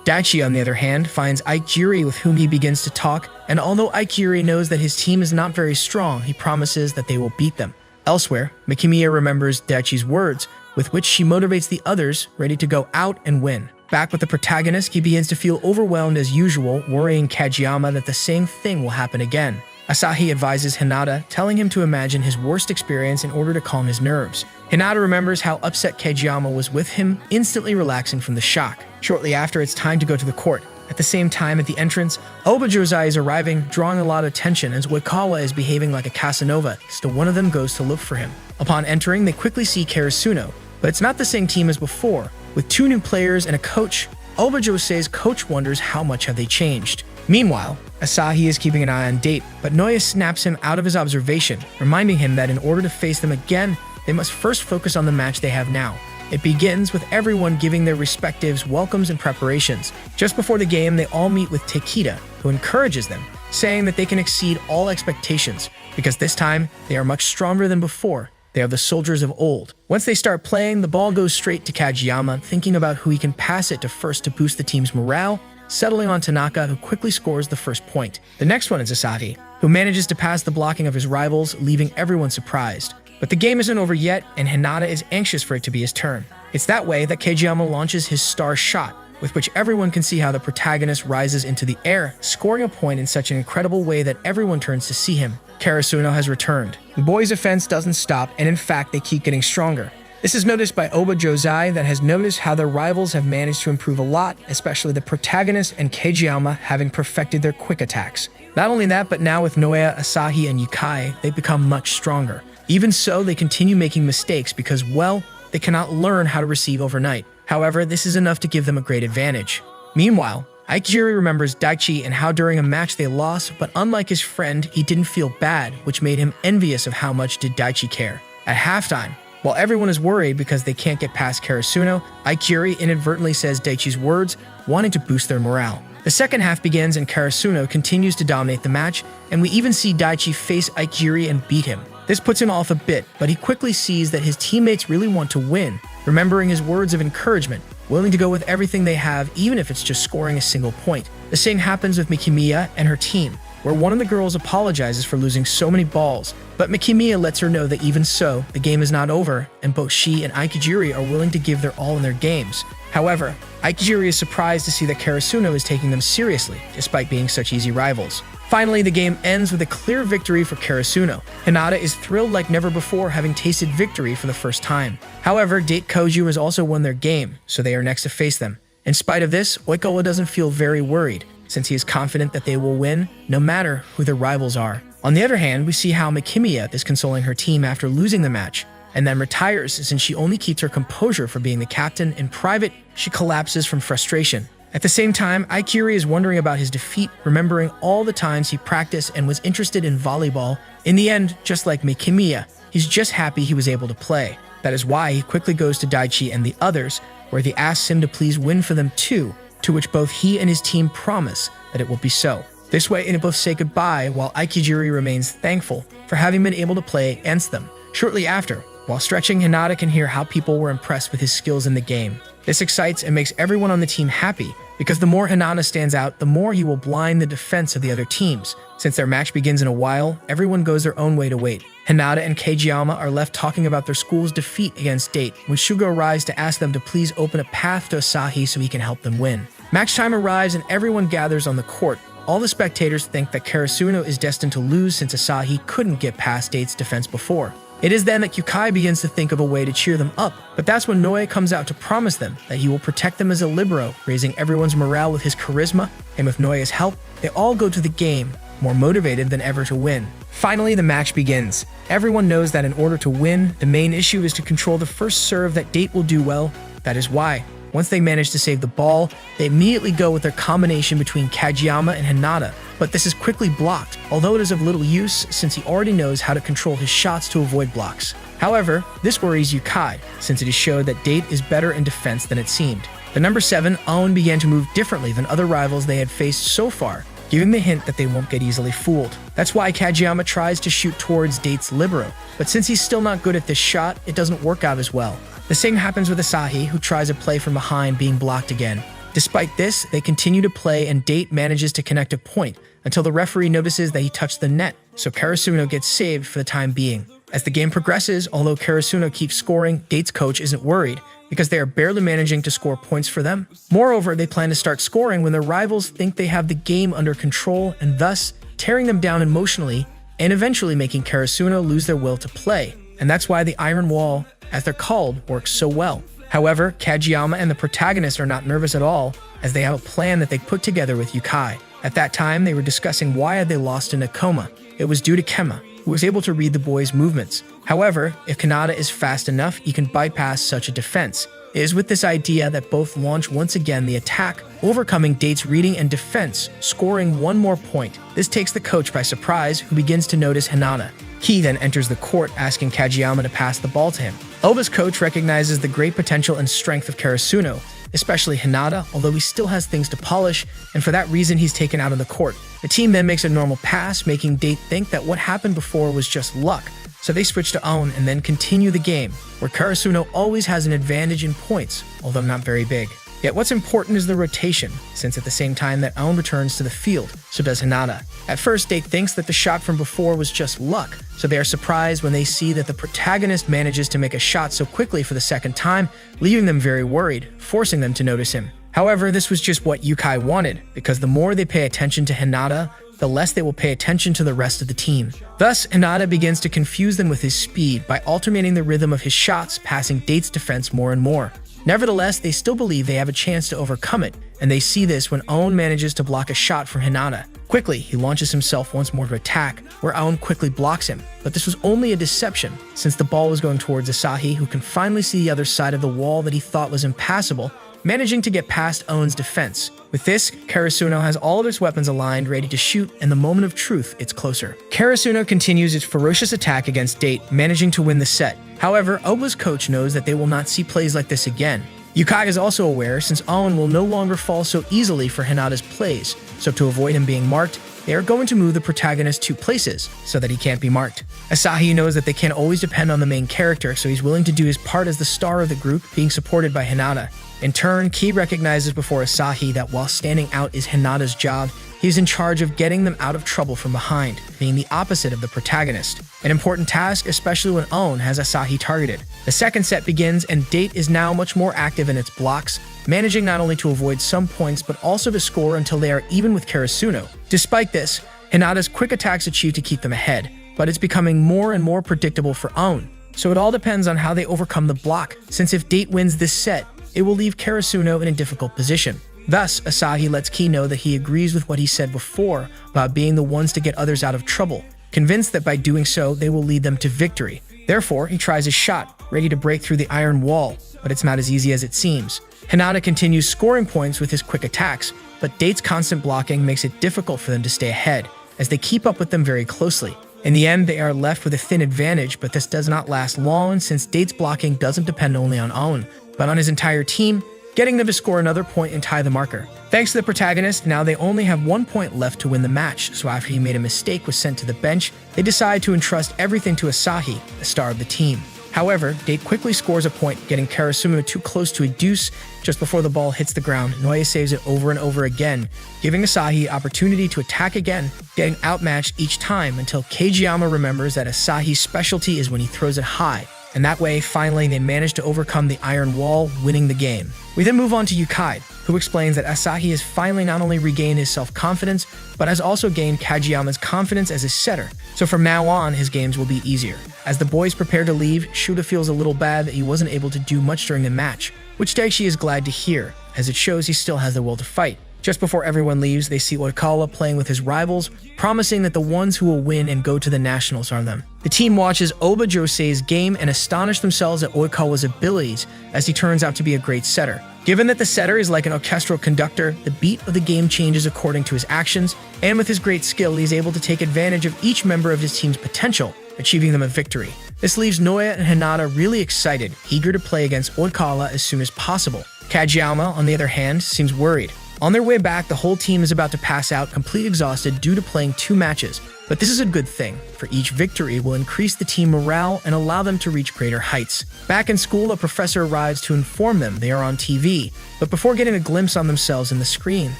Daichi, on the other hand, finds Aikiri, with whom he begins to talk, and although Aikiri knows that his team is not very strong, he promises that they will beat them. Elsewhere, Mikimiya remembers Daichi's words, with which she motivates the others, ready to go out and win. Back with the protagonist, he begins to feel overwhelmed as usual, worrying Kageyama that the same thing will happen again. Asahi advises Hinata, telling him to imagine his worst experience in order to calm his nerves. Hinata remembers how upset Kageyama was with him, instantly relaxing from the shock. Shortly after, it's time to go to the court. At the same time, at the entrance, Obajozai is arriving, drawing a lot of attention as Oikawa is behaving like a Casanova, so one of them goes to look for him. Upon entering, they quickly see Karasuno, but it's not the same team as before. With 2 new players and a coach, Obajozai's coach wonders how much have they changed. Meanwhile, Asahi is keeping an eye on Date, but Noya snaps him out of his observation, reminding him that in order to face them again, they must first focus on the match they have now. It begins with everyone giving their respectives welcomes and preparations. Just before the game, they all meet with Takeda, who encourages them, saying that they can exceed all expectations, because this time, they are much stronger than before. They are the soldiers of old. Once they start playing, the ball goes straight to Kageyama, thinking about who he can pass it to first to boost the team's morale, settling on Tanaka, who quickly scores the first point. The next one is Asahi, who manages to pass the blocking of his rivals, leaving everyone surprised. But the game isn't over yet, and Hinata is anxious for it to be his turn. It's that way that Kageyama launches his star shot, with which everyone can see how the protagonist rises into the air, scoring a point in such an incredible way that everyone turns to see him. Karasuno has returned. The boys' offense doesn't stop, and in fact, they keep getting stronger. This is noticed by Obajozai, that has noticed how their rivals have managed to improve a lot, especially the protagonist and Kageyama having perfected their quick attacks. Not only that, but now with Noya, Asahi, and Yukai, they've become much stronger. Even so, they continue making mistakes because, well, they cannot learn how to receive overnight. However, this is enough to give them a great advantage. Meanwhile, Aikijiri remembers Daichi and how during a match they lost, but unlike his friend, he didn't feel bad, which made him envious of how much did Daichi care. At halftime, while everyone is worried because they can't get past Karasuno, Aikijiri inadvertently says Daichi's words, wanting to boost their morale. The second half begins and Karasuno continues to dominate the match, and we even see Daichi face Aikijiri and beat him. This puts him off a bit, but he quickly sees that his teammates really want to win, remembering his words of encouragement, willing to go with everything they have even if it's just scoring a single point. The same happens with Mikimiya and her team, where one of the girls apologizes for losing so many balls, but Mikimiya lets her know that even so, the game is not over, and both she and Aikijiri are willing to give their all in their games. However, Aikijiri is surprised to see that Karasuno is taking them seriously, despite being such easy rivals. Finally, the game ends with a clear victory for Karasuno. Hinata is thrilled like never before, having tasted victory for the first time. However, Date Koju has also won their game, so they are next to face them. In spite of this, Oikawa doesn't feel very worried, since he is confident that they will win, no matter who their rivals are. On the other hand, we see how Mikimiya is consoling her team after losing the match, and then retires since she only keeps her composure for being the captain. In private, she collapses from frustration. At the same time, Aikiri is wondering about his defeat, remembering all the times he practiced and was interested in volleyball. In the end, just like Mikimiya, he's just happy he was able to play. That is why he quickly goes to Daichi and the others, where he asks him to please win for them too, to which both he and his team promise that it will be so. This way, they both say goodbye, while Aikijiri remains thankful for having been able to play against them. Shortly after, while stretching, Hinata can hear how people were impressed with his skills in the game. This excites and makes everyone on the team happy, because the more Hinata stands out, the more he will blind the defense of the other teams. Since their match begins in a while, everyone goes their own way to wait. Hinata and Kageyama are left talking about their school's defeat against Date, when Shugo arrives to ask them to please open a path to Asahi so he can help them win. Match time arrives and everyone gathers on the court. All the spectators think that Karasuno is destined to lose since Asahi couldn't get past Date's defense before. It is then that Yukai begins to think of a way to cheer them up, but that's when Noe comes out to promise them that he will protect them as a libero, raising everyone's morale with his charisma, and with Noe's help, they all go to the game, more motivated than ever to win. Finally, the match begins. Everyone knows that in order to win, the main issue is to control the first serve that Date will do well. That is why, once they manage to save the ball, they immediately go with their combination between Kageyama and Hinata, but this is quickly blocked, although it is of little use since he already knows how to control his shots to avoid blocks. However, this worries Yukai, since it is showed that Date is better in defense than it seemed. The number 7, Aon, began to move differently than other rivals they had faced so far, giving the hint that they won't get easily fooled. That's why Kageyama tries to shoot towards Date's libero, but since he's still not good at this shot, it doesn't work out as well. The same happens with Asahi, who tries a play from behind, being blocked again. Despite this, they continue to play and Date manages to connect a point until the referee notices that he touched the net, so Karasuno gets saved for the time being. As the game progresses, although Karasuno keeps scoring, Date's coach isn't worried because they are barely managing to score points for them. Moreover, they plan to start scoring when their rivals think they have the game under control and thus tearing them down emotionally and eventually making Karasuno lose their will to play. And that's why the Iron Wall, as they're called, works so well. However, Kageyama and the protagonist are not nervous at all, as they have a plan that they put together with Yukai. At that time, they were discussing why had they lost to Nakoma. It was due to Kema, who was able to read the boys' movements. However, if Kanata is fast enough, he can bypass such a defense. It is with this idea that both launch once again the attack, overcoming Date's reading and defense, scoring one more point. This takes the coach by surprise, who begins to notice Hinata. He then enters the court, asking Kageyama to pass the ball to him. Oba's coach recognizes the great potential and strength of Karasuno, especially Hinata, although he still has things to polish, and for that reason he's taken out of the court. The team then makes a normal pass, making Date think that what happened before was just luck. So they switch to Own and then continue the game, where Karasuno always has an advantage in points, although not very big. Yet what's important is the rotation, since at the same time that Own returns to the field, so does Hinata. At first, Date thinks that the shot from before was just luck, so they are surprised when they see that the protagonist manages to make a shot so quickly for the second time, leaving them very worried, forcing them to notice him. However, this was just what Yukai wanted, because the more they pay attention to Hinata, the less they will pay attention to the rest of the team. Thus, Hinata begins to confuse them with his speed by alternating the rhythm of his shots, passing Date's defense more and more. Nevertheless, they still believe they have a chance to overcome it, and they see this when Own manages to block a shot from Hinata. Quickly, he launches himself once more to attack, where Own quickly blocks him. But this was only a deception, since the ball was going towards Asahi, who can finally see the other side of the wall that he thought was impassable, managing to get past Owen's defense. With this, Karasuno has all of its weapons aligned, ready to shoot, and the moment of truth, it's closer. Karasuno continues its ferocious attack against Date, managing to win the set. However, Oba's coach knows that they will not see plays like this again. Yukai is also aware, since Owen will no longer fall so easily for Hinata's plays, so to avoid him being marked, they are going to move the protagonist 2 places, so that he can't be marked. Asahi knows that they can't always depend on the main character, so he's willing to do his part as the star of the group, being supported by Hinata. In turn, Ki recognizes before Asahi that while standing out is Hinata's job, he is in charge of getting them out of trouble from behind, being the opposite of the protagonist. An important task, especially when Own has Asahi targeted. The second set begins, and Date is now much more active in its blocks, managing not only to avoid some points, but also to score until they are even with Karasuno. Despite this, Hinata's quick attacks achieve to keep them ahead, but it's becoming more and more predictable for Own. So it all depends on how they overcome the block, since if Date wins this set, it will leave Karasuno in a difficult position. Thus, Asahi lets Ki know that he agrees with what he said before about being the ones to get others out of trouble, convinced that by doing so, they will lead them to victory. Therefore, he tries his shot, ready to break through the iron wall, but it's not as easy as it seems. Hinata continues scoring points with his quick attacks, but Date's constant blocking makes it difficult for them to stay ahead, as they keep up with them very closely. In the end, they are left with a thin advantage, but this does not last long since Date's blocking doesn't depend only on Own, but on his entire team, getting them to score another point and tie the marker. Thanks to the protagonist, now they only have 1 point left to win the match, so after he made a mistake was sent to the bench, they decide to entrust everything to Asahi, the star of the team. However, Date quickly scores a point, getting Karasuno too close to a deuce. Just before the ball hits the ground, Noya saves it over and over again, giving Asahi opportunity to attack again, getting outmatched each time until Kageyama remembers that Asahi's specialty is when he throws it high. And that way, finally, they manage to overcome the iron wall, winning the game. We then move on to Yukai, who explains that Asahi has finally not only regained his self-confidence, but has also gained Kageyama's confidence as his setter. So from now on, his games will be easier. As the boys prepare to leave, Shuda feels a little bad that he wasn't able to do much during the match, which Daichi is glad to hear, as it shows he still has the will to fight. Just before everyone leaves, they see Oikawa playing with his rivals, promising that the ones who will win and go to the nationals are them. The team watches Oba Josei's game and astonish themselves at Oikawa's abilities, as he turns out to be a great setter. Given that the setter is like an orchestral conductor, the beat of the game changes according to his actions, and with his great skill, he is able to take advantage of each member of his team's potential, achieving them a victory. This leaves Noya and Hinata really excited, eager to play against Oikawa as soon as possible. Kageyama, on the other hand, seems worried. On their way back, the whole team is about to pass out, completely exhausted due to playing 2 matches. But this is a good thing, for each victory will increase the team morale and allow them to reach greater heights. Back in school, a professor arrives to inform them they are on TV, but before getting a glimpse on themselves in the screen,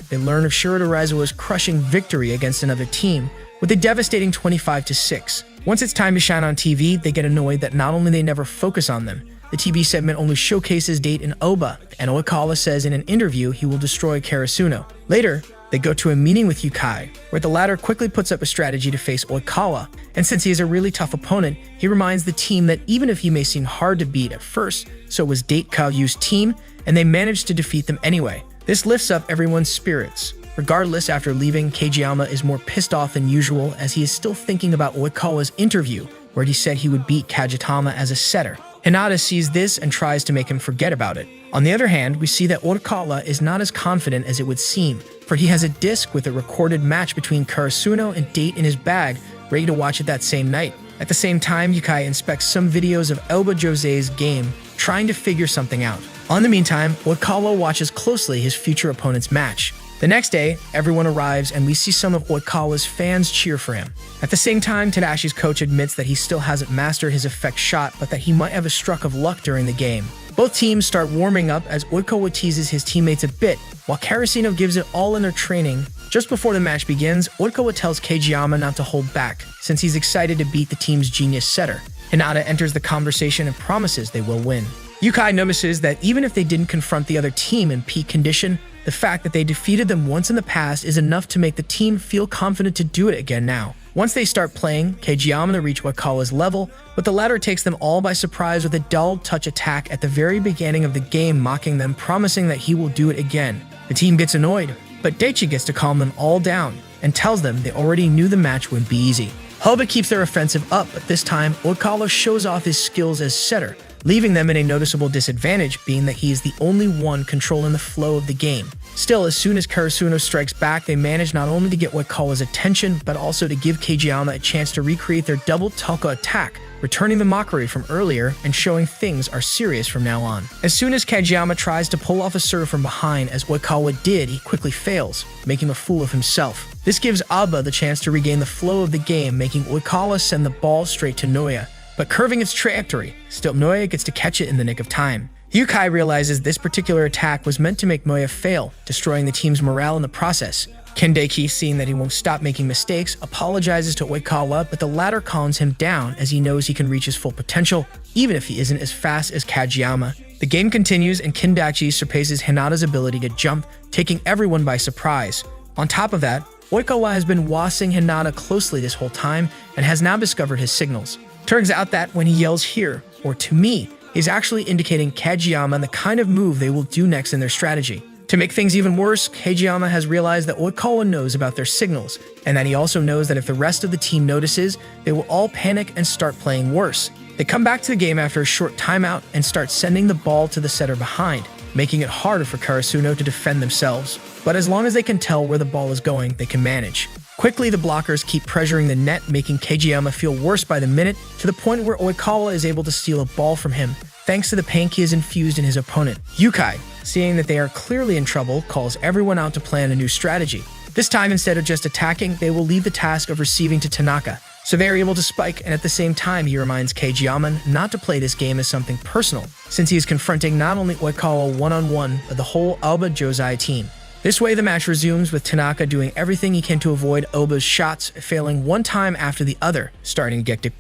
they learn of Shirota Raizawa's crushing victory against another team, with a devastating 25-6. Once it's time to shine on TV, they get annoyed that not only they never focus on them, the TV segment only showcases Date and Oba, and Oikawa says in an interview he will destroy Karasuno. Later, they go to a meeting with Yukai, where the latter quickly puts up a strategy to face Oikawa, and since he is a really tough opponent, he reminds the team that even if he may seem hard to beat at first, so was Date Kaoyu's team, and they managed to defeat them anyway. This lifts up everyone's spirits. Regardless, after leaving, Kageyama is more pissed off than usual as he is still thinking about Oikawa's interview, where he said he would beat Kajitama as a setter. Hinata sees this and tries to make him forget about it. On the other hand, we see that Oikawa is not as confident as it would seem, for he has a disc with a recorded match between Karasuno and Date in his bag, ready to watch it that same night. At the same time, Yukai inspects some videos of Elba Jose's game, trying to figure something out. In the meantime, Oikawa watches closely his future opponent's match. The next day, everyone arrives and we see some of Oikawa's fans cheer for him. At the same time, Tadashi's coach admits that he still hasn't mastered his effect shot, but that he might have a stroke of luck during the game. Both teams start warming up as Oikawa teases his teammates a bit, while Karasuno gives it all in their training. Just before the match begins, Oikawa tells Kageyama not to hold back, since he's excited to beat the team's genius setter. Hinata enters the conversation and promises they will win. Yukai notices that even if they didn't confront the other team in peak condition, the fact that they defeated them once in the past is enough to make the team feel confident to do it again now. Once they start playing, Kageyama reach Oikawa's level, but the latter takes them all by surprise with a dull touch attack at the very beginning of the game, mocking them, promising that he will do it again. The team gets annoyed, but Daichi gets to calm them all down and tells them they already knew the match wouldn't be easy. Hoba keeps their offensive up, but this time Oikawa shows off his skills as setter, leaving them in a noticeable disadvantage, being that he is the only one controlling the flow of the game. Still, as soon as Karasuno strikes back, they manage not only to get Oikawa's attention, but also to give Kageyama a chance to recreate their double Talca attack, returning the mockery from earlier and showing things are serious from now on. As soon as Kageyama tries to pull off a serve from behind, as Oikawa did, he quickly fails, making a fool of himself. This gives Aba the chance to regain the flow of the game, making Oikawa send the ball straight to Noya, but curving its trajectory. Still, Noya gets to catch it in the nick of time. Yukai realizes this particular attack was meant to make Noya fail, destroying the team's morale in the process. Kendeki, seeing that he won't stop making mistakes, apologizes to Oikawa, but the latter calms him down as he knows he can reach his full potential, even if he isn't as fast as Kageyama. The game continues and Kendachi surpasses Hinata's ability to jump, taking everyone by surprise. On top of that, Oikawa has been watching Hinata closely this whole time and has now discovered his signals. Turns out that when he yells here, or to me, he's actually indicating Kageyama and the kind of move they will do next in their strategy. To make things even worse, Kageyama has realized that Oikawa knows about their signals, and that he also knows that if the rest of the team notices, they will all panic and start playing worse. They come back to the game after a short timeout and start sending the ball to the setter behind, making it harder for Karasuno to defend themselves. But as long as they can tell where the ball is going, they can manage. Quickly, the blockers keep pressuring the net, making Kageyama feel worse by the minute, to the point where Oikawa is able to steal a ball from him, thanks to the pain he has infused in his opponent. Yukai, seeing that they are clearly in trouble, calls everyone out to plan a new strategy. This time, instead of just attacking, they will leave the task of receiving to Tanaka, so they are able to spike, and at the same time he reminds Kageyama not to play this game as something personal, since he is confronting not only Oikawa one-on-one, but the whole Alba Josei team. This way, the match resumes with Tanaka doing everything he can to avoid Oba's shots, failing one time after the other, starting to get to.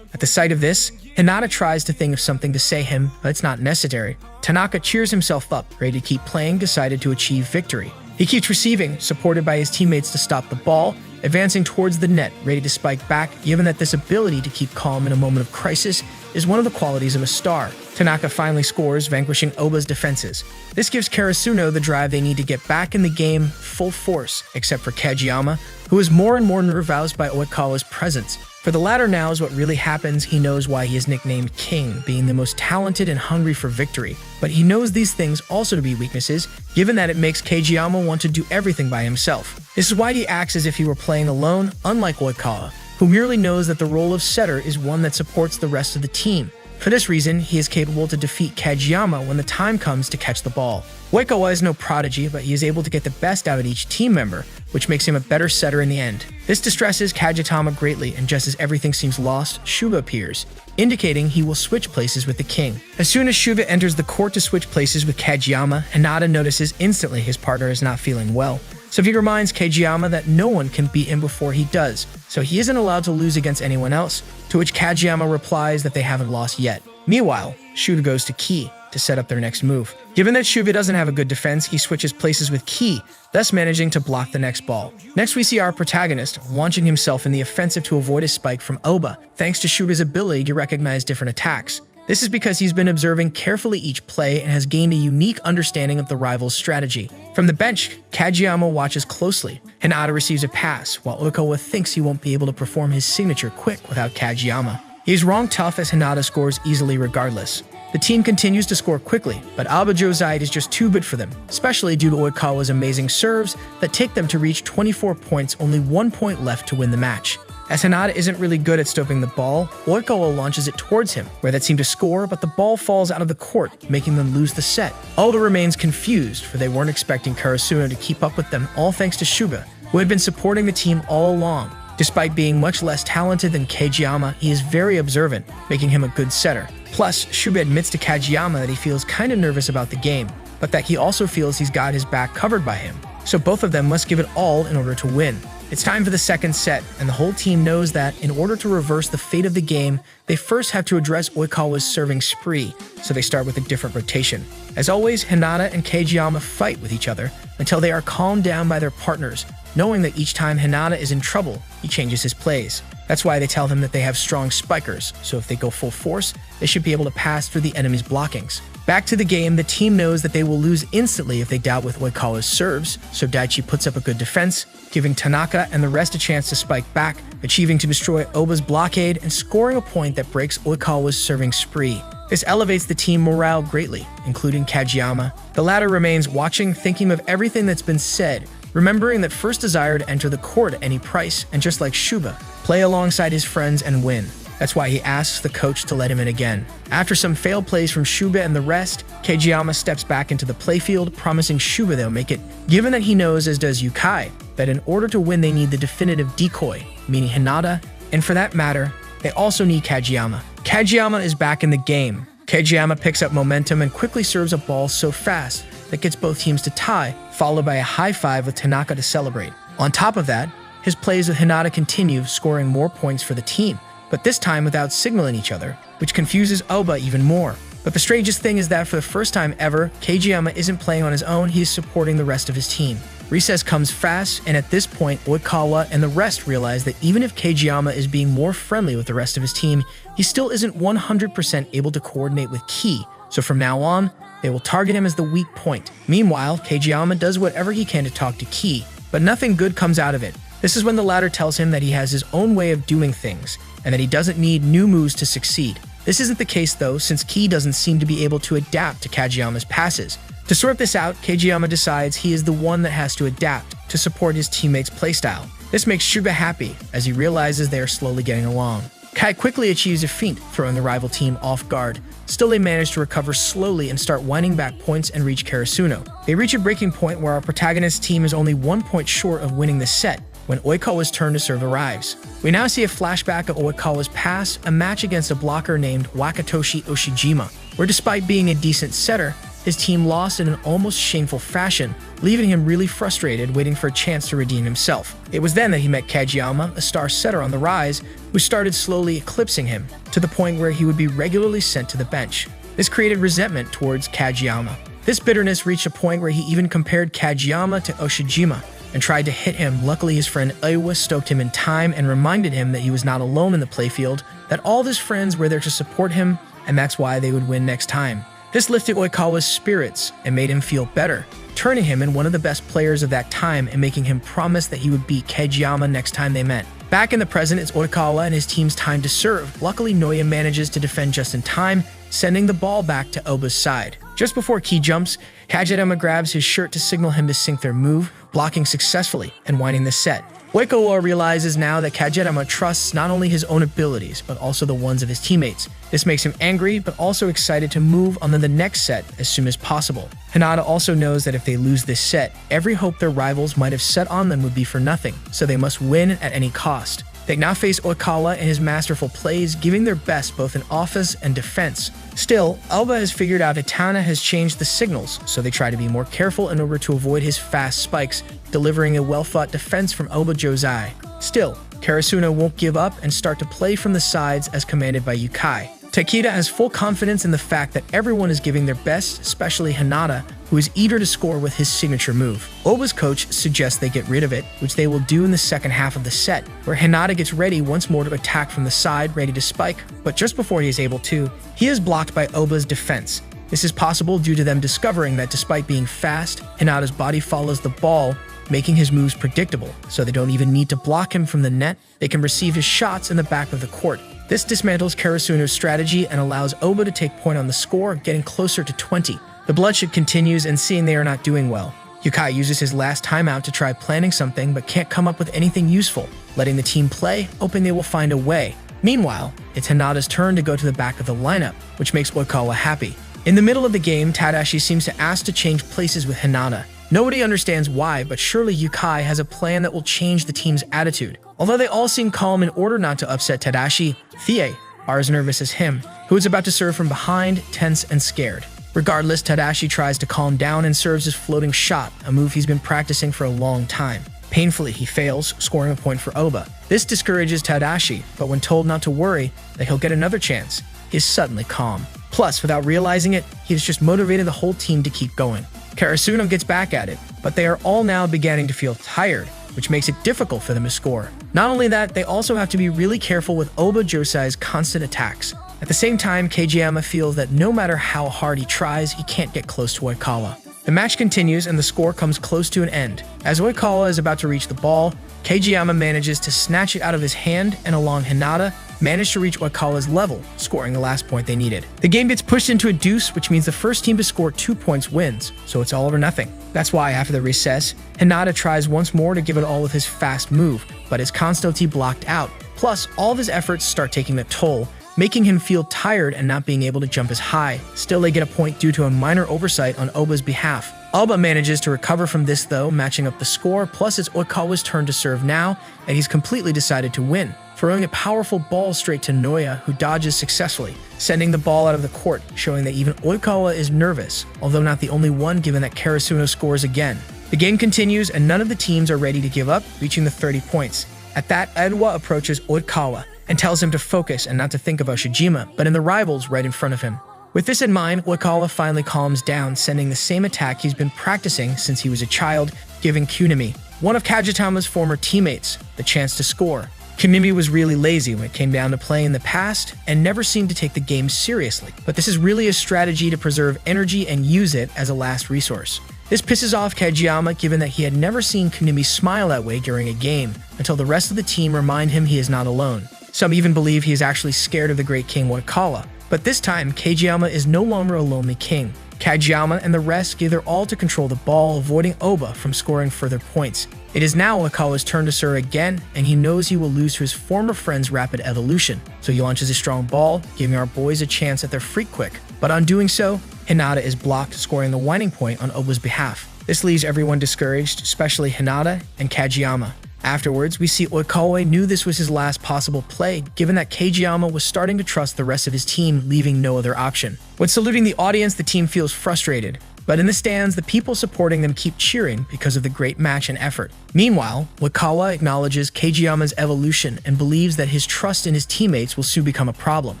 At the sight of this, Hinata tries to think of something to say him, but it's not necessary. Tanaka cheers himself up, ready to keep playing, decided to achieve victory. He keeps receiving, supported by his teammates to stop the ball, advancing towards the net, ready to spike back, given that this ability to keep calm in a moment of crisis is one of the qualities of a star. Tanaka finally scores, vanquishing Oba's defenses. This gives Karasuno the drive they need to get back in the game full force, except for Kageyama, who is more and more nervous by Oikawa's presence. For the latter knows what really happens, he knows why he is nicknamed King, being the most talented and hungry for victory. But he knows these things also to be weaknesses, given that it makes Kageyama want to do everything by himself. This is why he acts as if he were playing alone, unlike Oikawa, who merely knows that the role of setter is one that supports the rest of the team. For this reason, he is capable to defeat Kageyama when the time comes to catch the ball. Oikawa is no prodigy, but he is able to get the best out of each team member, which makes him a better setter in the end. This distresses Kageyama greatly, and just as everything seems lost, Shuba appears, indicating he will switch places with the king. As soon as Shuba enters the court to switch places with Kageyama, Hinata notices instantly his partner is not feeling well. So he reminds Kageyama that no one can beat him before he does, so he isn't allowed to lose against anyone else, to which Kageyama replies that they haven't lost yet. Meanwhile, Shuba goes to Ki to set up their next move. Given that Shuba doesn't have a good defense, he switches places with Ki, thus managing to block the next ball. Next, we see our protagonist launching himself in the offensive to avoid a spike from Oba, thanks to Shuba's ability to recognize different attacks. This is because he's been observing carefully each play and has gained a unique understanding of the rival's strategy. From the bench, Kageyama watches closely. Hinata receives a pass, while Oikawa thinks he won't be able to perform his signature quick without Kageyama. He's wrong tough as Hinata scores easily regardless. The team continues to score quickly, but Aoba Josei is just too good for them, especially due to Oikawa's amazing serves that take them to reach 24 points, only 1 point left to win the match. As Hinata isn't really good at stopping the ball, Oikawa launches it towards him, where that seemed to score, but the ball falls out of the court, making them lose the set. Aoba remains confused, for they weren't expecting Karasuno to keep up with them, all thanks to Shuba, who had been supporting the team all along. Despite being much less talented than Kageyama, he is very observant, making him a good setter. Plus, Shuba admits to Kageyama that he feels kinda nervous about the game, but that he also feels he's got his back covered by him. So both of them must give it all in order to win. It's time for the second set, and the whole team knows that in order to reverse the fate of the game, they first have to address Oikawa's serving spree, so they start with a different rotation. As always, Hinata and Kageyama fight with each other until they are calmed down by their partners, knowing that each time Hinata is in trouble, he changes his plays. That's why they tell him that they have strong spikers, so if they go full force, they should be able to pass through the enemy's blockings. Back to the game, the team knows that they will lose instantly if they doubt with Oikawa's serves, so Daichi puts up a good defense, giving Tanaka and the rest a chance to spike back, achieving to destroy Oba's blockade and scoring a point that breaks Oikawa's serving spree. This elevates the team morale greatly, including Kageyama. The latter remains watching, thinking of everything that's been said, remembering that first desire to enter the court at any price, and just like Shuba, play alongside his friends and win. That's why he asks the coach to let him in again. After some failed plays from Shuba and the rest, Kageyama steps back into the playfield, promising Shuba they'll make it, given that he knows, as does Yukai, that in order to win they need the definitive decoy, meaning Hinata, and for that matter, they also need Kageyama. Kageyama is back in the game. Kageyama picks up momentum and quickly serves a ball so fast that gets both teams to tie, followed by a high five with Tanaka to celebrate. On top of that, his plays with Hinata continue, scoring more points for the team, but this time without signaling each other, which confuses Aoba even more. But the strangest thing is that for the first time ever, Kageyama isn't playing on his own, he is supporting the rest of his team. Recess comes fast, and at this point, Oikawa and the rest realize that even if Kageyama is being more friendly with the rest of his team, he still isn't 100% able to coordinate with Ki, so from now on, they will target him as the weak point. Meanwhile, Kageyama does whatever he can to talk to Ki, but nothing good comes out of it. This is when the latter tells him that he has his own way of doing things, and that he doesn't need new moves to succeed. This isn't the case though, since Ki doesn't seem to be able to adapt to Kageyama's passes. To sort this out, Kageyama decides he is the one that has to adapt to support his teammates' playstyle. This makes Shuba happy, as he realizes they are slowly getting along. Kai quickly achieves a feint, throwing the rival team off guard. Still, they manage to recover slowly and start winding back points and reach Karasuno. They reach a breaking point where our protagonist's team is only 1 point short of winning the set, when Oikawa's turn to serve arrives. We now see a flashback of Oikawa's pass, a match against a blocker named Wakatoshi Oshijima, where despite being a decent setter, his team lost in an almost shameful fashion, leaving him really frustrated, waiting for a chance to redeem himself. It was then that he met Kageyama, a star setter on the rise, who started slowly eclipsing him, to the point where he would be regularly sent to the bench. This created resentment towards Kageyama. This bitterness reached a point where he even compared Kageyama to Oshijima, and tried to hit him. Luckily, his friend Aiwa stoked him in time and reminded him that he was not alone in the playfield, that all of his friends were there to support him, and that's why they would win next time. This lifted Oikawa's spirits and made him feel better, turning him in one of the best players of that time and making him promise that he would beat Kageyama next time they met. Back in the present, it's Oikawa and his team's time to serve. Luckily, Noya manages to defend just in time, sending the ball back to Oba's side. Just before Ki jumps, Kageyama grabs his shirt to signal him to sync their move, blocking successfully and winding the set. Oikawa realizes now that Kageyama trusts not only his own abilities, but also the ones of his teammates. This makes him angry, but also excited to move on to the next set as soon as possible. Hinata also knows that if they lose this set, every hope their rivals might have set on them would be for nothing, so they must win at any cost. They now face Oikawa and his masterful plays, giving their best both in offense and defense. Still, Aoba has figured out Itana has changed the signals, so they try to be more careful in order to avoid his fast spikes, delivering a well-fought defense from Aoba Josei. Still, Karasuno won't give up and start to play from the sides as commanded by Yukai. Takeda has full confidence in the fact that everyone is giving their best, especially Hinata, who is eager to score with his signature move. Oba's coach suggests they get rid of it, which they will do in the second half of the set, where Hinata gets ready once more to attack from the side, ready to spike, but just before he is able to, he is blocked by Oba's defense. This is possible due to them discovering that despite being fast, Hinata's body follows the ball, making his moves predictable, so they don't even need to block him from the net. They can receive his shots in the back of the court. This dismantles Karasuno's strategy and allows Oba to take point on the score, getting closer to 20. The bloodshed continues, and seeing they are not doing well, Yukai uses his last timeout to try planning something but can't come up with anything useful, letting the team play, hoping they will find a way. Meanwhile, it's Hinata's turn to go to the back of the lineup, which makes Oikawa happy. In the middle of the game, Tadashi seems to ask to change places with Hinata. Nobody understands why, but surely Yukai has a plan that will change the team's attitude. Although they all seem calm in order not to upset Tadashi, Thie are as nervous as him, who is about to serve from behind, tense and scared. Regardless, Tadashi tries to calm down and serves his floating shot, a move he's been practicing for a long time. Painfully, he fails, scoring a point for Oba. This discourages Tadashi, but when told not to worry, that he'll get another chance, he is suddenly calm. Plus, without realizing it, he has just motivated the whole team to keep going. Karasuno gets back at it, but they are all now beginning to feel tired, which makes it difficult for them to score. Not only that, they also have to be really careful with Oba Josai's constant attacks. At the same time, Kageyama feels that no matter how hard he tries, he can't get close to Oikawa. The match continues and the score comes close to an end. As Oikawa is about to reach the ball, Kageyama manages to snatch it out of his hand and along Hinata, managed to reach Oikawa's level, scoring the last point they needed. The game gets pushed into a deuce, which means the first team to score 2 points wins, so it's all or nothing. That's why, after the recess, Hinata tries once more to give it all with his fast move, but is constantly blocked out. Plus, all of his efforts start taking a toll, making him feel tired and not being able to jump as high. Still, they get a point due to a minor oversight on Oba's behalf. Oba manages to recover from this though, matching up the score, plus it's Oikawa's turn to serve now, and he's completely decided to win, throwing a powerful ball straight to Noya, who dodges successfully, sending the ball out of the court, showing that even Oikawa is nervous, although not the only one given that Karasuno scores again. The game continues and none of the teams are ready to give up, reaching the 30 points. At that, Edwa approaches Oikawa and tells him to focus and not to think of Oshijima, but in the rivals right in front of him. With this in mind, Oikawa finally calms down, sending the same attack he's been practicing since he was a child, giving Kunimi, one of Kajitama's former teammates, the chance to score. Kunimi was really lazy when it came down to playing in the past and never seemed to take the game seriously, but this is really a strategy to preserve energy and use it as a last resource. This pisses off Kageyama given that he had never seen Kunimi smile that way during a game, until the rest of the team remind him he is not alone. Some even believe he is actually scared of the great king Oikawa. But this time, Kageyama is no longer a lonely king. Kageyama and the rest give their all to control the ball, avoiding Oba from scoring further points. It is now Oikawa's turn to serve again, and he knows he will lose to his former friend's rapid evolution. So he launches a strong ball, giving our boys a chance at their freak quick. But on doing so, Hinata is blocked, scoring the winning point on Oba's behalf. This leaves everyone discouraged, especially Hinata and Kageyama. Afterwards, we see Oikawa knew this was his last possible play, given that Kageyama was starting to trust the rest of his team, leaving no other option. When saluting the audience, the team feels frustrated, but in the stands, the people supporting them keep cheering because of the great match and effort. Meanwhile, Oikawa acknowledges Kageyama's evolution and believes that his trust in his teammates will soon become a problem.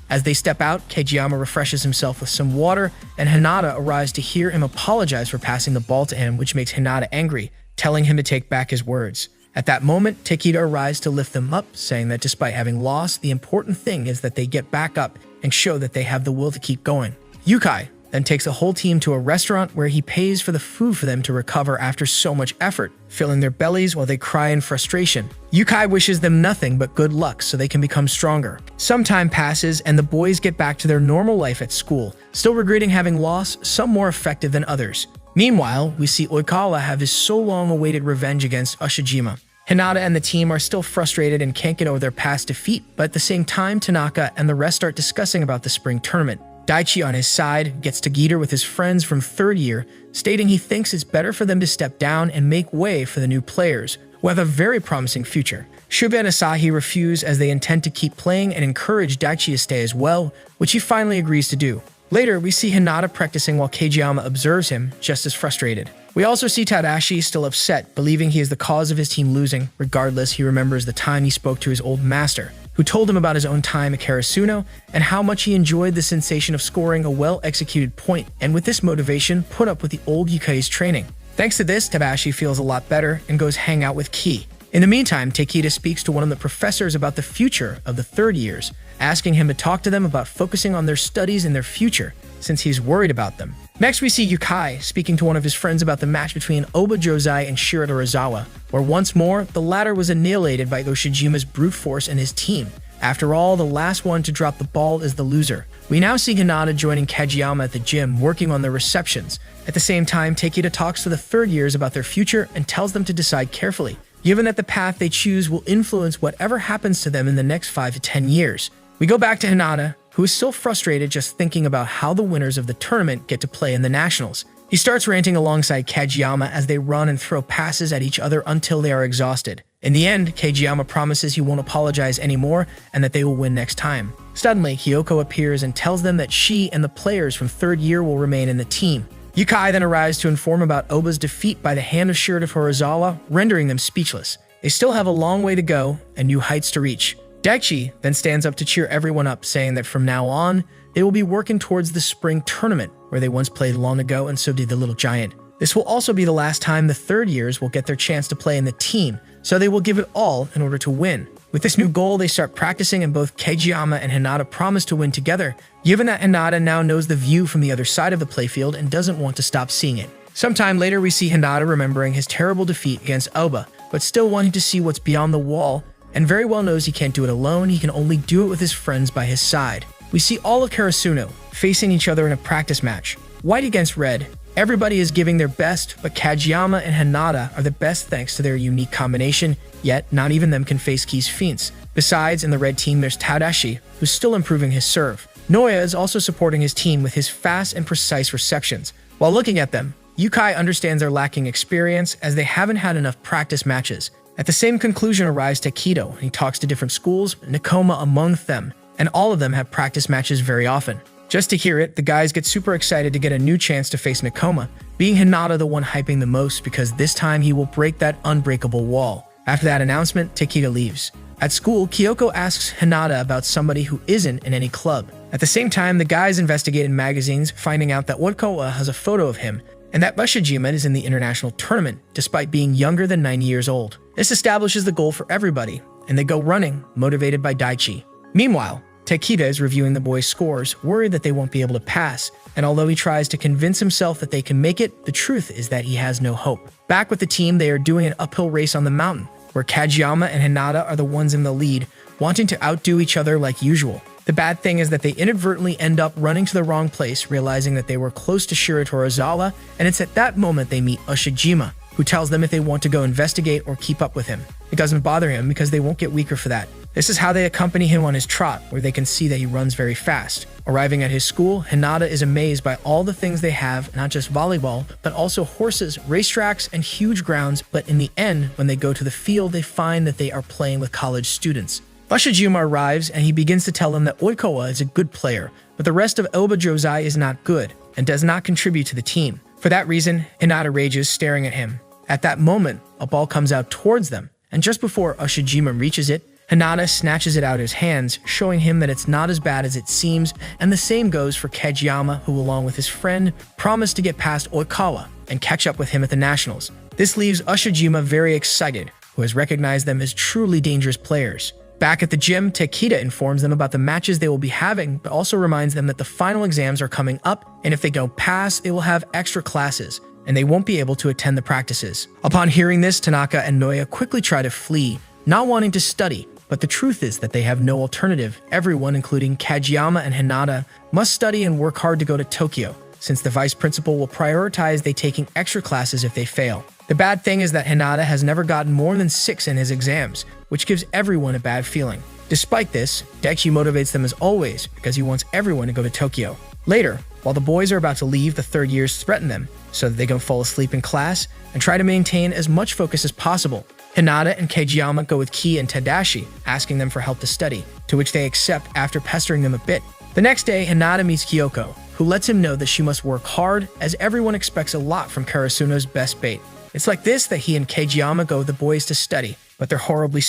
As they step out, Kageyama refreshes himself with some water, and Hinata arrives to hear him apologize for passing the ball to him, which makes Hinata angry, telling him to take back his words. At that moment, Takeda arrives to lift them up, saying that despite having lost, the important thing is that they get back up and show that they have the will to keep going. Yukai then takes the whole team to a restaurant where he pays for the food for them to recover after so much effort, filling their bellies while they cry in frustration. Yukai wishes them nothing but good luck so they can become stronger. Some time passes and the boys get back to their normal life at school, still regretting having lost, some more effective than others. Meanwhile, we see Oikawa have his so long-awaited revenge against Oshijima. Hinata and the team are still frustrated and can't get over their past defeat, but at the same time, Tanaka and the rest start discussing about the spring tournament. Daichi, on his side, gets together with his friends from third year, stating he thinks it's better for them to step down and make way for the new players, who have a very promising future. Shuba and Asahi refuse as they intend to keep playing and encourage Daichi to stay as well, which he finally agrees to do. Later, we see Hinata practicing while Kageyama observes him, just as frustrated. We also see Tadashi still upset, believing he is the cause of his team losing. Regardless, he remembers the time he spoke to his old master, who told him about his own time at Karasuno and how much he enjoyed the sensation of scoring a well-executed point, and with this motivation, put up with the old Yukai's training. Thanks to this, Tabashi feels a lot better and goes hang out with Ki. In the meantime, Takeda speaks to one of the professors about the future of the third years, asking him to talk to them about focusing on their studies and their future, since he's worried about them. Next, we see Yukai speaking to one of his friends about the match between Oba Josei and Shirota Ozawa, where once more, the latter was annihilated by Oshijima's brute force and his team. After all, the last one to drop the ball is the loser. We now see Hinata joining Kageyama at the gym, working on their receptions. At the same time, Takeda talks to the third years about their future and tells them to decide carefully, given that the path they choose will influence whatever happens to them in the next 5 to 10 years. We go back to Hinata, who is still frustrated just thinking about how the winners of the tournament get to play in the Nationals. He starts ranting alongside Kageyama as they run and throw passes at each other until they are exhausted. In the end, Kageyama promises he won't apologize anymore and that they will win next time. Suddenly, Kyoko appears and tells them that she and the players from third year will remain in the team. Yukai then arrives to inform about Oba's defeat by the hand of Shirota Furuzawa, rendering them speechless. They still have a long way to go and new heights to reach. Daichi then stands up to cheer everyone up, saying that from now on, they will be working towards the spring tournament, where they once played long ago and so did the Little Giant. This will also be the last time the third years will get their chance to play in the team, so they will give it all in order to win. With this new goal, they start practicing and both Kageyama and Hinata promise to win together, given that Hinata now knows the view from the other side of the playfield and doesn't want to stop seeing it. Sometime later, we see Hinata remembering his terrible defeat against Oba, but still wanting to see what's beyond the wall, and very well knows he can't do it alone, he can only do it with his friends by his side. We see all of Karasuno facing each other in a practice match. White against red, everybody is giving their best, but Kageyama and Hinata are the best thanks to their unique combination, yet not even them can face Ki's feints. Besides, in the red team there's Tadashi, who's still improving his serve. Noya is also supporting his team with his fast and precise receptions. While looking at them, Yukai understands they're lacking experience as they haven't had enough practice matches. At the same conclusion arrives Takedo, and he talks to different schools, Nakoma among them, and all of them have practice matches very often. Just to hear it, the guys get super excited to get a new chance to face Nakoma, being Hinata the one hyping the most because this time he will break that unbreakable wall. After that announcement, Takeda leaves. At school, Kyoko asks Hinata about somebody who isn't in any club. At the same time, the guys investigate in magazines, finding out that Oikawa has a photo of him, and that Ushijima is in the international tournament, despite being younger than 90 years old. This establishes the goal for everybody, and they go running, motivated by Daichi. Meanwhile, Takeda is reviewing the boys' scores, worried that they won't be able to pass, and although he tries to convince himself that they can make it, the truth is that he has no hope. Back with the team, they are doing an uphill race on the mountain, where Kageyama and Hinata are the ones in the lead, wanting to outdo each other like usual. The bad thing is that they inadvertently end up running to the wrong place, realizing that they were close to Shirota Ozawa, and it's at that moment they meet Ushijima, who tells them if they want to go investigate or keep up with him. It doesn't bother him because they won't get weaker for that. This is how they accompany him on his trot, where they can see that he runs very fast. Arriving at his school, Hinata is amazed by all the things they have, not just volleyball, but also horses, racetracks, and huge grounds, but in the end, when they go to the field, they find that they are playing with college students. Ushijima arrives and he begins to tell them that Oikawa is a good player, but the rest of Oba Josei is not good and does not contribute to the team. For that reason, Hinata rages, staring at him. At that moment, a ball comes out towards them, and just before Ushijima reaches it, Hinata snatches it out of his hands, showing him that it's not as bad as it seems, and the same goes for Kageyama, who along with his friend, promised to get past Oikawa and catch up with him at the Nationals. This leaves Ushijima very excited, who has recognized them as truly dangerous players. Back at the gym, Takeda informs them about the matches they will be having, but also reminds them that the final exams are coming up, and if they don't pass, they will have extra classes, and they won't be able to attend the practices. Upon hearing this, Tanaka and Noya quickly try to flee, not wanting to study, but the truth is that they have no alternative. Everyone, including Kageyama and Hinata, must study and work hard to go to Tokyo, since the vice principal will prioritize they taking extra classes if they fail. The bad thing is that Hinata has never gotten more than 6 in his exams, which gives everyone a bad feeling. Despite this, Daichi motivates them as always because he wants everyone to go to Tokyo. Later, while the boys are about to leave, the third years threaten them so that they can fall asleep in class and try to maintain as much focus as possible. Hinata and Kageyama go with Ki and Tadashi, asking them for help to study, to which they accept after pestering them a bit. The next day, Hinata meets Kyoko, who lets him know that she must work hard as everyone expects a lot from Karasuno's best bait. It's like this that he and Kageyama go with the boys to study, but they're horribly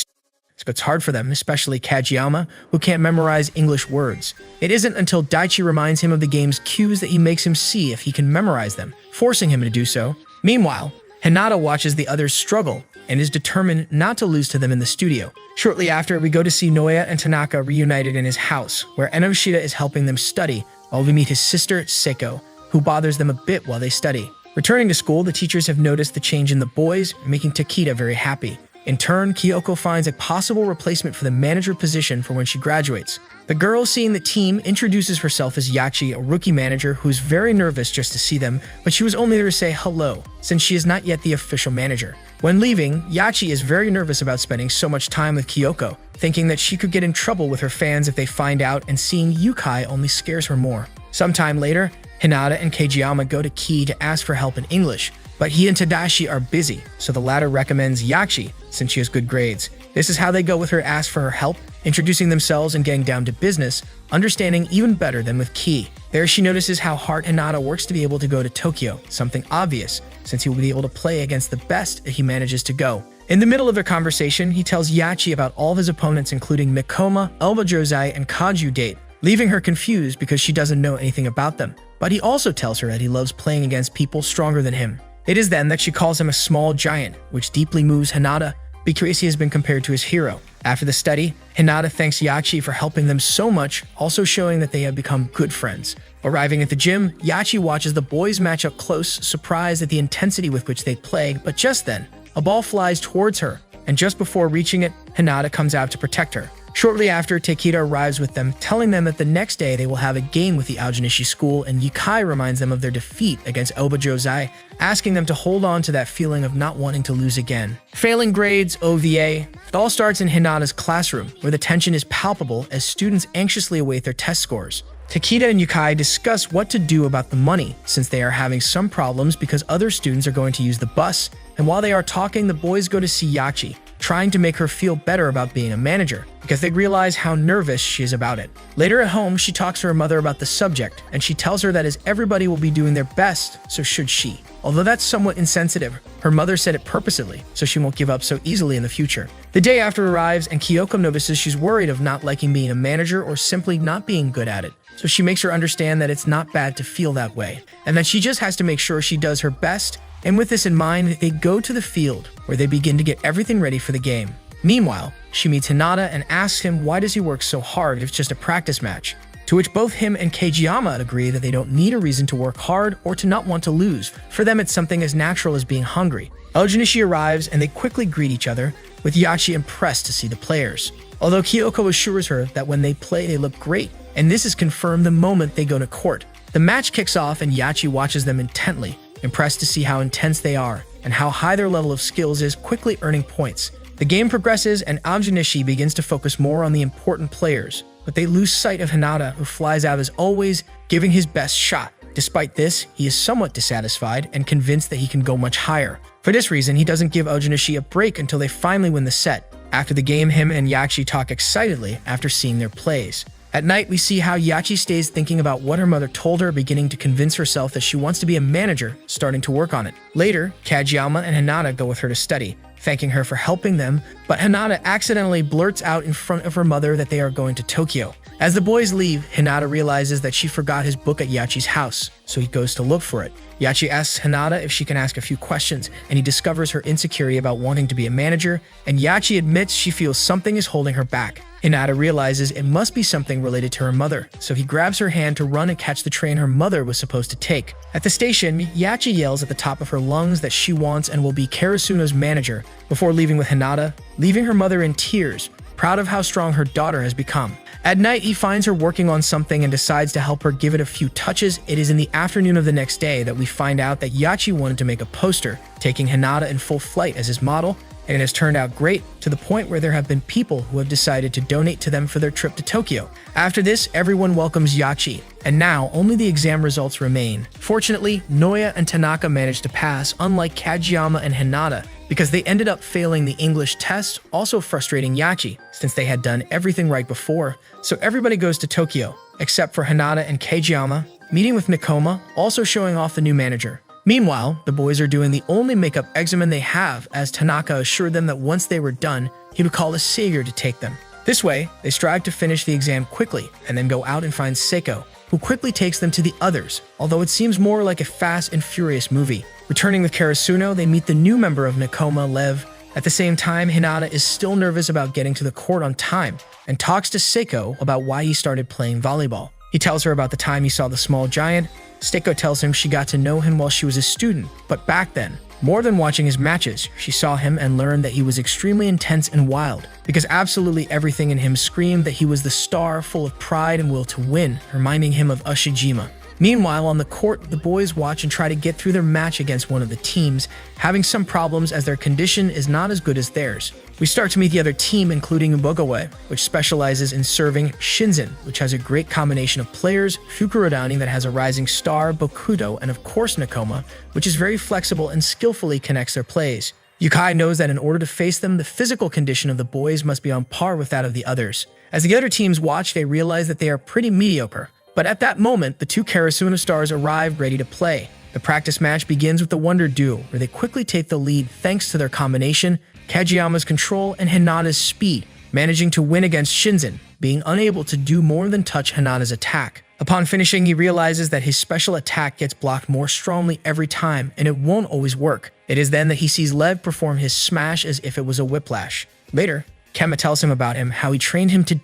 so it's hard for them, especially Kageyama, who can't memorize English words. It isn't until Daichi reminds him of the game's cues that he makes him see if he can memorize them, forcing him to do so. Meanwhile, Hinata watches the others struggle and is determined not to lose to them in the studio. Shortly after, we go to see Noya and Tanaka reunited in his house, where Enoshita is helping them study, while we meet his sister, Seiko, who bothers them a bit while they study. Returning to school, the teachers have noticed the change in the boys, making Takeda very happy. In turn, Kyoko finds a possible replacement for the manager position for when she graduates. The girl, seeing the team, introduces herself as Yachi, a rookie manager who's very nervous just to see them, but she was only there to say hello, since she is not yet the official manager. When leaving, Yachi is very nervous about spending so much time with Kyoko, thinking that she could get in trouble with her fans if they find out, and seeing Yukai only scares her more. Sometime later, Hinata and Kageyama go to Ki to ask for help in English, but he and Tadashi are busy, so the latter recommends Yachi since she has good grades. This is how they go with her ask for her help, introducing themselves and getting down to business, understanding even better than with Ki. There she notices how hard Hinata works to be able to go to Tokyo, something obvious since he will be able to play against the best if he manages to go. In the middle of their conversation, he tells Yachi about all of his opponents including Mikoma, Elba Josei, and Kaju Date, leaving her confused because she doesn't know anything about them. But he also tells her that he loves playing against people stronger than him. It is then that she calls him a small giant, which deeply moves Hinata because he has been compared to his hero. After the study, Hinata thanks Yachi for helping them so much, also showing that they have become good friends. Arriving at the gym, Yachi watches the boys match up close, surprised at the intensity with which they play, but just then, a ball flies towards her, and just before reaching it, Hinata comes out to protect her. Shortly after, Takeda arrives with them, telling them that the next day they will have a game with the Aojinishi school, and Yukai reminds them of their defeat against Elba Josei, asking them to hold on to that feeling of not wanting to lose again. Failing grades, OVA, it all starts in Hinata's classroom, where the tension is palpable as students anxiously await their test scores. Takeda and Yukai discuss what to do about the money, since they are having some problems because other students are going to use the bus, and while they are talking, the boys go to see Yachi, trying to make her feel better about being a manager, because they realize how nervous she is about it. Later at home, she talks to her mother about the subject, and she tells her that as everybody will be doing their best, so should she. Although that's somewhat insensitive, her mother said it purposely, so she won't give up so easily in the future. The day after arrives, and Kyoko notices she's worried of not liking being a manager or simply not being good at it. So she makes her understand that it's not bad to feel that way, and that she just has to make sure she does her best. And with this in mind, they go to the field, where they begin to get everything ready for the game. Meanwhile, she meets Hinata and asks him why does he work so hard if it's just a practice match, to which both him and Kageyama agree that they don't need a reason to work hard or to not want to lose. For them, it's something as natural as being hungry. Aojinishi arrives and they quickly greet each other, with Yachi impressed to see the players. Although Kyoko assures her that when they play, they look great, and this is confirmed the moment they go to court. The match kicks off and Yachi watches them intently, impressed to see how intense they are and how high their level of skills is, quickly earning points. The game progresses and Aojinishi begins to focus more on the important players, but they lose sight of Hinata, who flies out as always, giving his best shot. Despite this, he is somewhat dissatisfied and convinced that he can go much higher. For this reason, he doesn't give Aojinishi a break until they finally win the set. After the game, him and Yachi talk excitedly after seeing their plays. At night, we see how Yachi stays thinking about what her mother told her, beginning to convince herself that she wants to be a manager, starting to work on it. Later, Kageyama and Hinata go with her to study, thanking her for helping them, but Hinata accidentally blurts out in front of her mother that they are going to Tokyo. As the boys leave, Hinata realizes that she forgot his book at Yachi's house, so he goes to look for it. Yachi asks Hinata if she can ask a few questions, and he discovers her insecurity about wanting to be a manager, and Yachi admits she feels something is holding her back. Hinata realizes it must be something related to her mother, so he grabs her hand to run and catch the train her mother was supposed to take. At the station, Yachi yells at the top of her lungs that she wants and will be Karasuno's manager, before leaving with Hinata, leaving her mother in tears, proud of how strong her daughter has become. At night, he finds her working on something and decides to help her give it a few touches. It is in the afternoon of the next day that we find out that Yachi wanted to make a poster, taking Hinata in full flight as his model, and it has turned out great, to the point where there have been people who have decided to donate to them for their trip to Tokyo. After this, everyone welcomes Yachi, and now only the exam results remain. Fortunately, Noya and Tanaka managed to pass, unlike Kageyama and Hinata, because they ended up failing the English test, also frustrating Yachi, since they had done everything right before. So everybody goes to Tokyo, except for Hinata and Kageyama, meeting with Mikoma, also showing off the new manager. Meanwhile, the boys are doing the only makeup examen they have, as Tanaka assured them that once they were done, he would call a savior to take them. This way, they strive to finish the exam quickly and then go out and find Seiko, who quickly takes them to the others, although it seems more like a Fast and Furious movie. Returning with Karasuno, they meet the new member of Nekoma, Lev. At the same time, Hinata is still nervous about getting to the court on time and talks to Seiko about why he started playing volleyball. He tells her about the time he saw the small giant. Seiko tells him she got to know him while she was a student, but back then, more than watching his matches, she saw him and learned that he was extremely intense and wild, because absolutely everything in him screamed that he was the star full of pride and will to win, reminding him of Ushijima. Meanwhile, on the court, the boys watch and try to get through their match against one of the teams, having some problems as their condition is not as good as theirs. We start to meet the other team, including Ubogawe, which specializes in serving Shinzen, which has a great combination of players, Fukurodani that has a rising star, Bokudo, and of course Nekoma, which is very flexible and skillfully connects their plays. Yukai knows that in order to face them, the physical condition of the boys must be on par with that of the others. As the other teams watch, they realize that they are pretty mediocre. But at that moment, the two Karasuno stars arrive ready to play. The practice match begins with the Wonder Duo, where they quickly take the lead thanks to their combination, Kageyama's control, and Hinata's speed, managing to win against Shinzen, being unable to do more than touch Hinata's attack. Upon finishing, he realizes that his special attack gets blocked more strongly every time, and it won't always work. It is then that he sees Lev perform his smash as if it was a whiplash. Later, Kema tells him about him, how he trained him to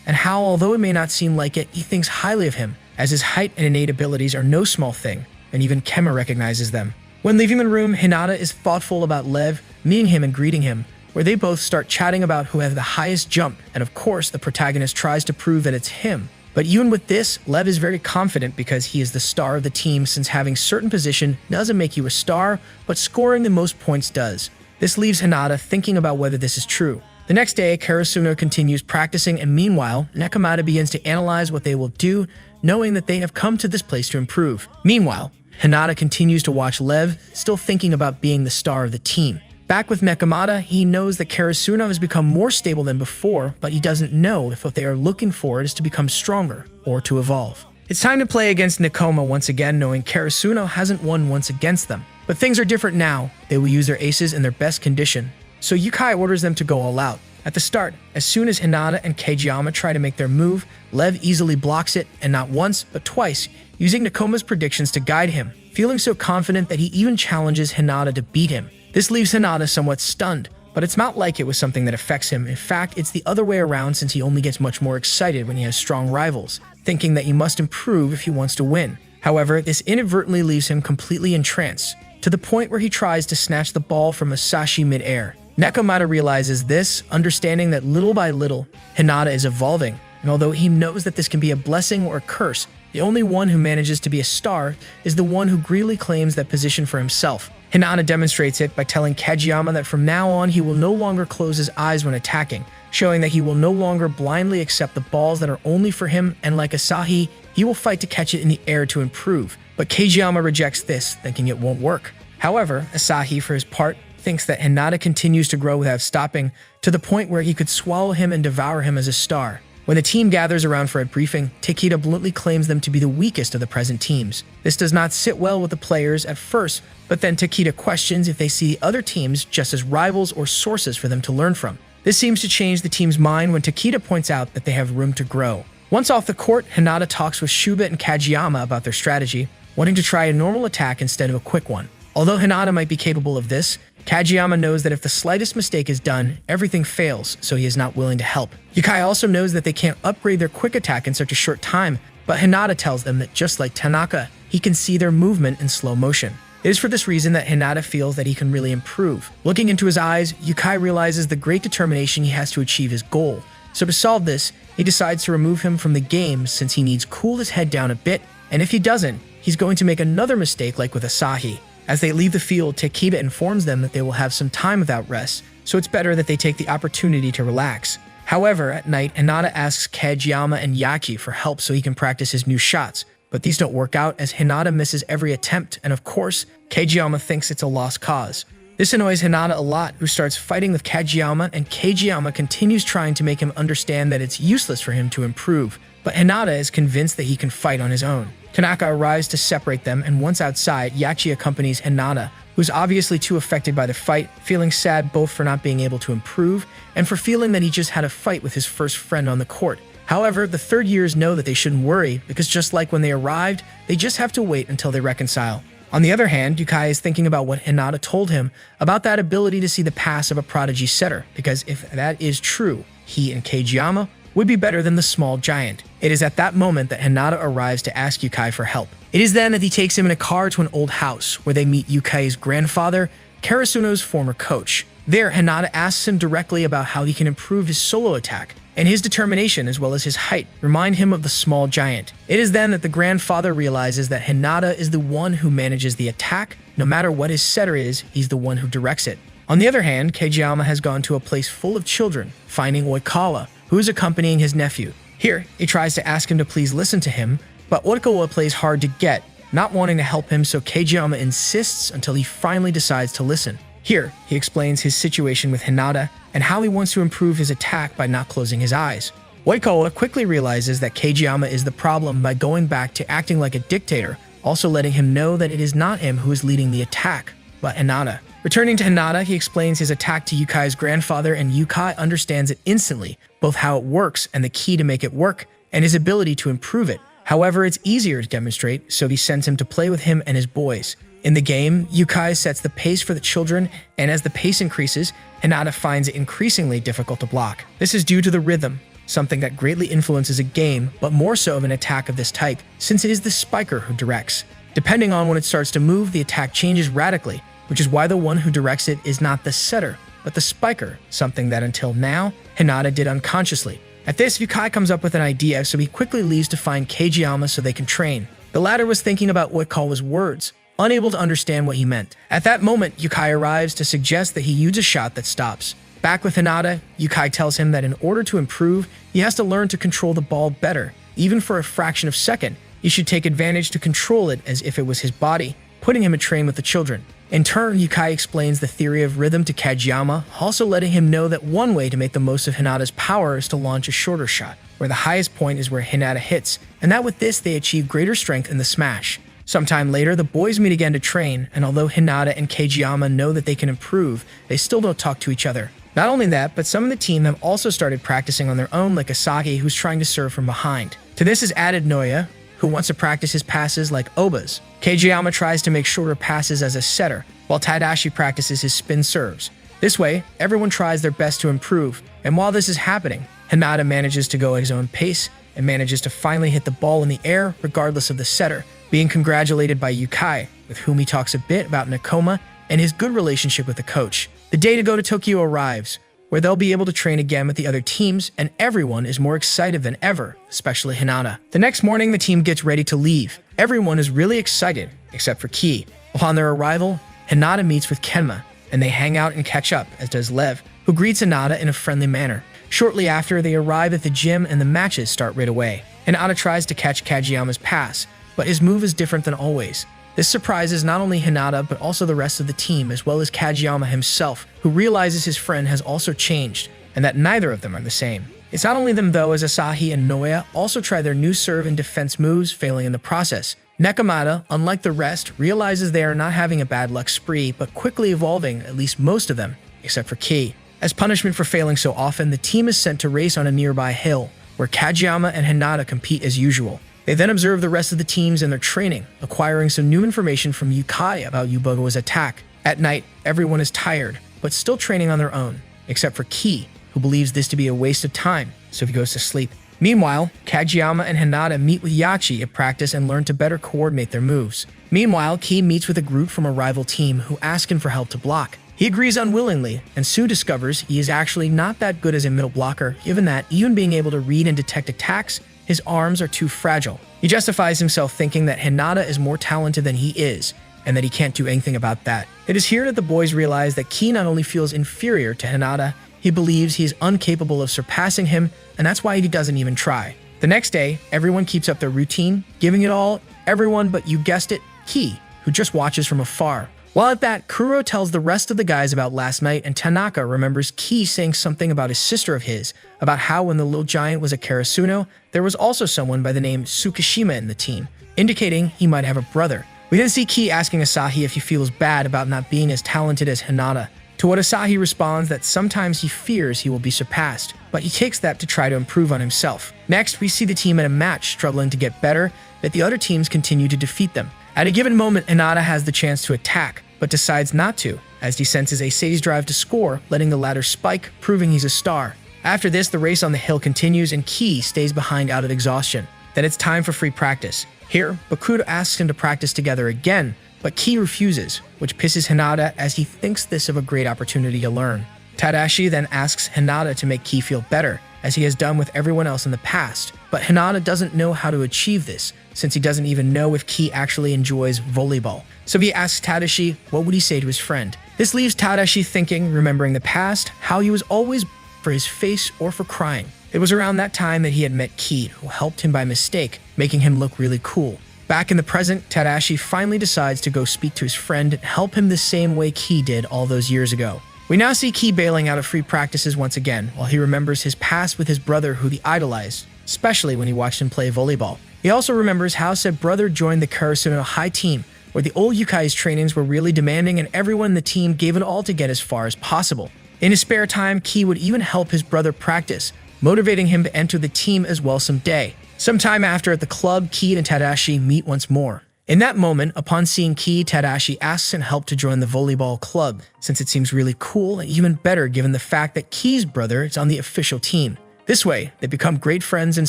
and how, although it may not seem like it, he thinks highly of him, as his height and innate abilities are no small thing, and even Kema recognizes them. When leaving the room, Hinata is thoughtful about Lev, meeting him and greeting him, where they both start chatting about who has the highest jump, and of course the protagonist tries to prove that it's him. But even with this, Lev is very confident because he is the star of the team, since having certain position doesn't make you a star, but scoring the most points does. This leaves Hinata thinking about whether this is true. The next day, Karasuno continues practicing, and meanwhile, Nekomata begins to analyze what they will do, knowing that they have come to this place to improve. Meanwhile, Hinata continues to watch Lev, still thinking about being the star of the team. Back with Nekomata, he knows that Karasuno has become more stable than before, but he doesn't know if what they are looking for is to become stronger or to evolve. It's time to play against Nekoma once again, knowing Karasuno hasn't won once against them. But things are different now. They will use their aces in their best condition. So Yukai orders them to go all out. At the start, as soon as Hinata and Kageyama try to make their move, Lev easily blocks it, and not once, but twice, using Nekoma's predictions to guide him, feeling so confident that he even challenges Hinata to beat him. This leaves Hinata somewhat stunned, but it's not like it was something that affects him. In fact, it's the other way around, since he only gets much more excited when he has strong rivals, thinking that he must improve if he wants to win. However, this inadvertently leaves him completely entranced, to the point where he tries to snatch the ball from Masashi mid-air. Nekomata realizes this, understanding that little by little, Hinata is evolving, and although he knows that this can be a blessing or a curse, the only one who manages to be a star is the one who greedily claims that position for himself. Hinata demonstrates it by telling Kageyama that from now on he will no longer close his eyes when attacking, showing that he will no longer blindly accept the balls that are only for him, and like Asahi, he will fight to catch it in the air to improve. But Kageyama rejects this, thinking it won't work. However, Asahi, for his part, thinks that Hinata continues to grow without stopping, to the point where he could swallow him and devour him as a star. When the team gathers around for a briefing, Takeda bluntly claims them to be the weakest of the present teams. This does not sit well with the players at first, but then Takeda questions if they see the other teams just as rivals or sources for them to learn from. This seems to change the team's mind when Takeda points out that they have room to grow. Once off the court, Hinata talks with Shuba and Kageyama about their strategy, wanting to try a normal attack instead of a quick one. Although Hinata might be capable of this, Kageyama knows that if the slightest mistake is done, everything fails, so he is not willing to help. Yukai also knows that they can't upgrade their quick attack in such a short time, but Hinata tells them that just like Tanaka, he can see their movement in slow motion. It is for this reason that Hinata feels that he can really improve. Looking into his eyes, Yukai realizes the great determination he has to achieve his goal. So to solve this, he decides to remove him from the game since he needs to cool his head down a bit, and if he doesn't, he's going to make another mistake like with Asahi. As they leave the field, Takeda informs them that they will have some time without rest, so it's better that they take the opportunity to relax. However, at night, Hinata asks Kageyama and Yaki for help so he can practice his new shots, but these don't work out as Hinata misses every attempt, and of course, Kageyama thinks it's a lost cause. This annoys Hinata a lot, who starts fighting with Kageyama, and Kageyama continues trying to make him understand that it's useless for him to improve, but Hinata is convinced that he can fight on his own. Tanaka arrives to separate them, and once outside, Yachi accompanies Hinata, who's obviously too affected by the fight, feeling sad both for not being able to improve and for feeling that he just had a fight with his first friend on the court. However, the third years know that they shouldn't worry because just like when they arrived, they just have to wait until they reconcile. On the other hand, Yukai is thinking about what Hinata told him about that ability to see the pass of a prodigy setter, because if that is true, he and Kageyama would be better than the small giant. It is at that moment that Hinata arrives to ask Yukai for help. It is then that he takes him in a car to an old house, where they meet Yukai's grandfather, Karasuno's former coach. There, Hinata asks him directly about how he can improve his solo attack, and his determination as well as his height remind him of the small giant. It is then that the grandfather realizes that Hinata is the one who manages the attack. No matter what his setter is, he's the one who directs it. On the other hand, Kageyama has gone to a place full of children, finding Oikawa, who is accompanying his nephew. Here, he tries to ask him to please listen to him, but Oikawa plays hard to get, not wanting to help him, so Kageyama insists until he finally decides to listen. Here, he explains his situation with Hinata and how he wants to improve his attack by not closing his eyes. Oikawa quickly realizes that Kageyama is the problem by going back to acting like a dictator, also letting him know that it is not him who is leading the attack, but Hinata. Returning to Hinata, he explains his attack to Yukai's grandfather, and Yukai understands it instantly, both how it works and the key to make it work, and his ability to improve it. However, it's easier to demonstrate, so he sends him to play with him and his boys. In the game, Yukai sets the pace for the children, and as the pace increases, Hinata finds it increasingly difficult to block. This is due to the rhythm, something that greatly influences a game, but more so of an attack of this type, since it is the spiker who directs. Depending on when it starts to move, the attack changes radically, which is why the one who directs it is not the setter, but the spiker, something that until now, Hinata did unconsciously. At this, Yukai comes up with an idea, so he quickly leaves to find Kageyama so they can train. The latter was thinking about Oikawa's words, unable to understand what he meant. At that moment, Yukai arrives to suggest that he use a shot that stops. Back with Hinata, Yukai tells him that in order to improve, he has to learn to control the ball better. Even for a fraction of a second, he should take advantage to control it as if it was his body, putting him in train with the children. In turn, Yukai explains the theory of rhythm to Kageyama, also letting him know that one way to make the most of Hinata's power is to launch a shorter shot, where the highest point is where Hinata hits, and that with this they achieve greater strength in the smash. Sometime later, the boys meet again to train, and although Hinata and Kageyama know that they can improve, they still don't talk to each other. Not only that, but some of the team have also started practicing on their own, like Asaki, who's trying to serve from behind. To this is added Noya, who wants to practice his passes like Oba's. Kageyama tries to make shorter passes as a setter, while Tadashi practices his spin serves. This way, everyone tries their best to improve, and while this is happening, Hinata manages to go at his own pace and manages to finally hit the ball in the air regardless of the setter, being congratulated by Yukai, with whom he talks a bit about Nakoma and his good relationship with the coach. The day to go to Tokyo arrives, where they'll be able to train again with the other teams, and everyone is more excited than ever, especially Hinata. The next morning, the team gets ready to leave. Everyone is really excited, except for Ki. Upon their arrival, Hinata meets with Kenma, and they hang out and catch up, as does Lev, who greets Hinata in a friendly manner. Shortly after, they arrive at the gym and the matches start right away. Hinata tries to catch Kageyama's pass, but his move is different than always. This surprises not only Hinata, but also the rest of the team, as well as Kageyama himself, who realizes his friend has also changed, and that neither of them are the same. It's not only them though, as Asahi and Noya also try their new serve and defense moves, failing in the process. Nekomata, unlike the rest, realizes they are not having a bad luck spree, but quickly evolving, at least most of them, except for Ki. As punishment for failing so often, the team is sent to race on a nearby hill, where Kageyama and Hinata compete as usual. They then observe the rest of the teams and their training, acquiring some new information from Yukai about Yubogawa's attack. At night, everyone is tired, but still training on their own, except for Ki, who believes this to be a waste of time, so he goes to sleep. Meanwhile, Kageyama and Hinata meet with Yachi at practice and learn to better coordinate their moves. Meanwhile, Ki meets with a group from a rival team who ask him for help to block. He agrees unwillingly, and soon discovers he is actually not that good as a middle blocker, given that, even being able to read and detect attacks, his arms are too fragile. He justifies himself thinking that Hinata is more talented than he is, and that he can't do anything about that. It is here that the boys realize that Ki not only feels inferior to Hinata, he believes he is incapable of surpassing him, and that's why he doesn't even try. The next day, everyone keeps up their routine, giving it all, everyone but, you guessed it, Ki, who just watches from afar. While at that, Kuro tells the rest of the guys about last night, and Tanaka remembers Ki saying something about his sister of his, about how when the little giant was a Karasuno, there was also someone by the name Tsukishima in the team. indicating he might have a brother. We then see Ki asking Asahi if he feels bad about not being as talented as Hinata, to what Asahi responds that sometimes he fears he will be surpassed, but he takes that to try to improve on himself. Next, we see the team at a match struggling to get better, but the other teams continue to defeat them. At a given moment, Hinata has the chance to attack, but decides not to, as he senses Asahi's drive to score, letting the latter spike, proving he's a star. After this, the race on the hill continues and Ki stays behind out of exhaustion. Then it's time for free practice. Here, Bakuto asks him to practice together again, but Ki refuses, which pisses Hinata as he thinks this of a great opportunity to learn. Tadashi then asks Hinata to make Ki feel better, as he has done with everyone else in the past, but Hinata doesn't know how to achieve this, since he doesn't even know if Ki actually enjoys volleyball. So he asks Tadashi what would he say to his friend. This leaves Tadashi thinking, remembering the past, how he was always for his face or for crying. It was around that time that he had met Ki, who helped him by mistake, making him look really cool. Back in the present, Tadashi finally decides to go speak to his friend and help him the same way Ki did all those years ago. We now see Ki bailing out of free practices once again, while he remembers his past with his brother who he idolized, especially when he watched him play volleyball. He also remembers how said brother joined the Karasuno High team, where the old Yukai's trainings were really demanding and everyone in the team gave it all to get as far as possible. In his spare time, Ki would even help his brother practice, motivating him to enter the team as well someday. Sometime after at the club, Ki and Tadashi meet once more. In that moment, upon seeing Ki, Tadashi asks him help to join the volleyball club, since it seems really cool and even better given the fact that Ki's brother is on the official team. This way, they become great friends and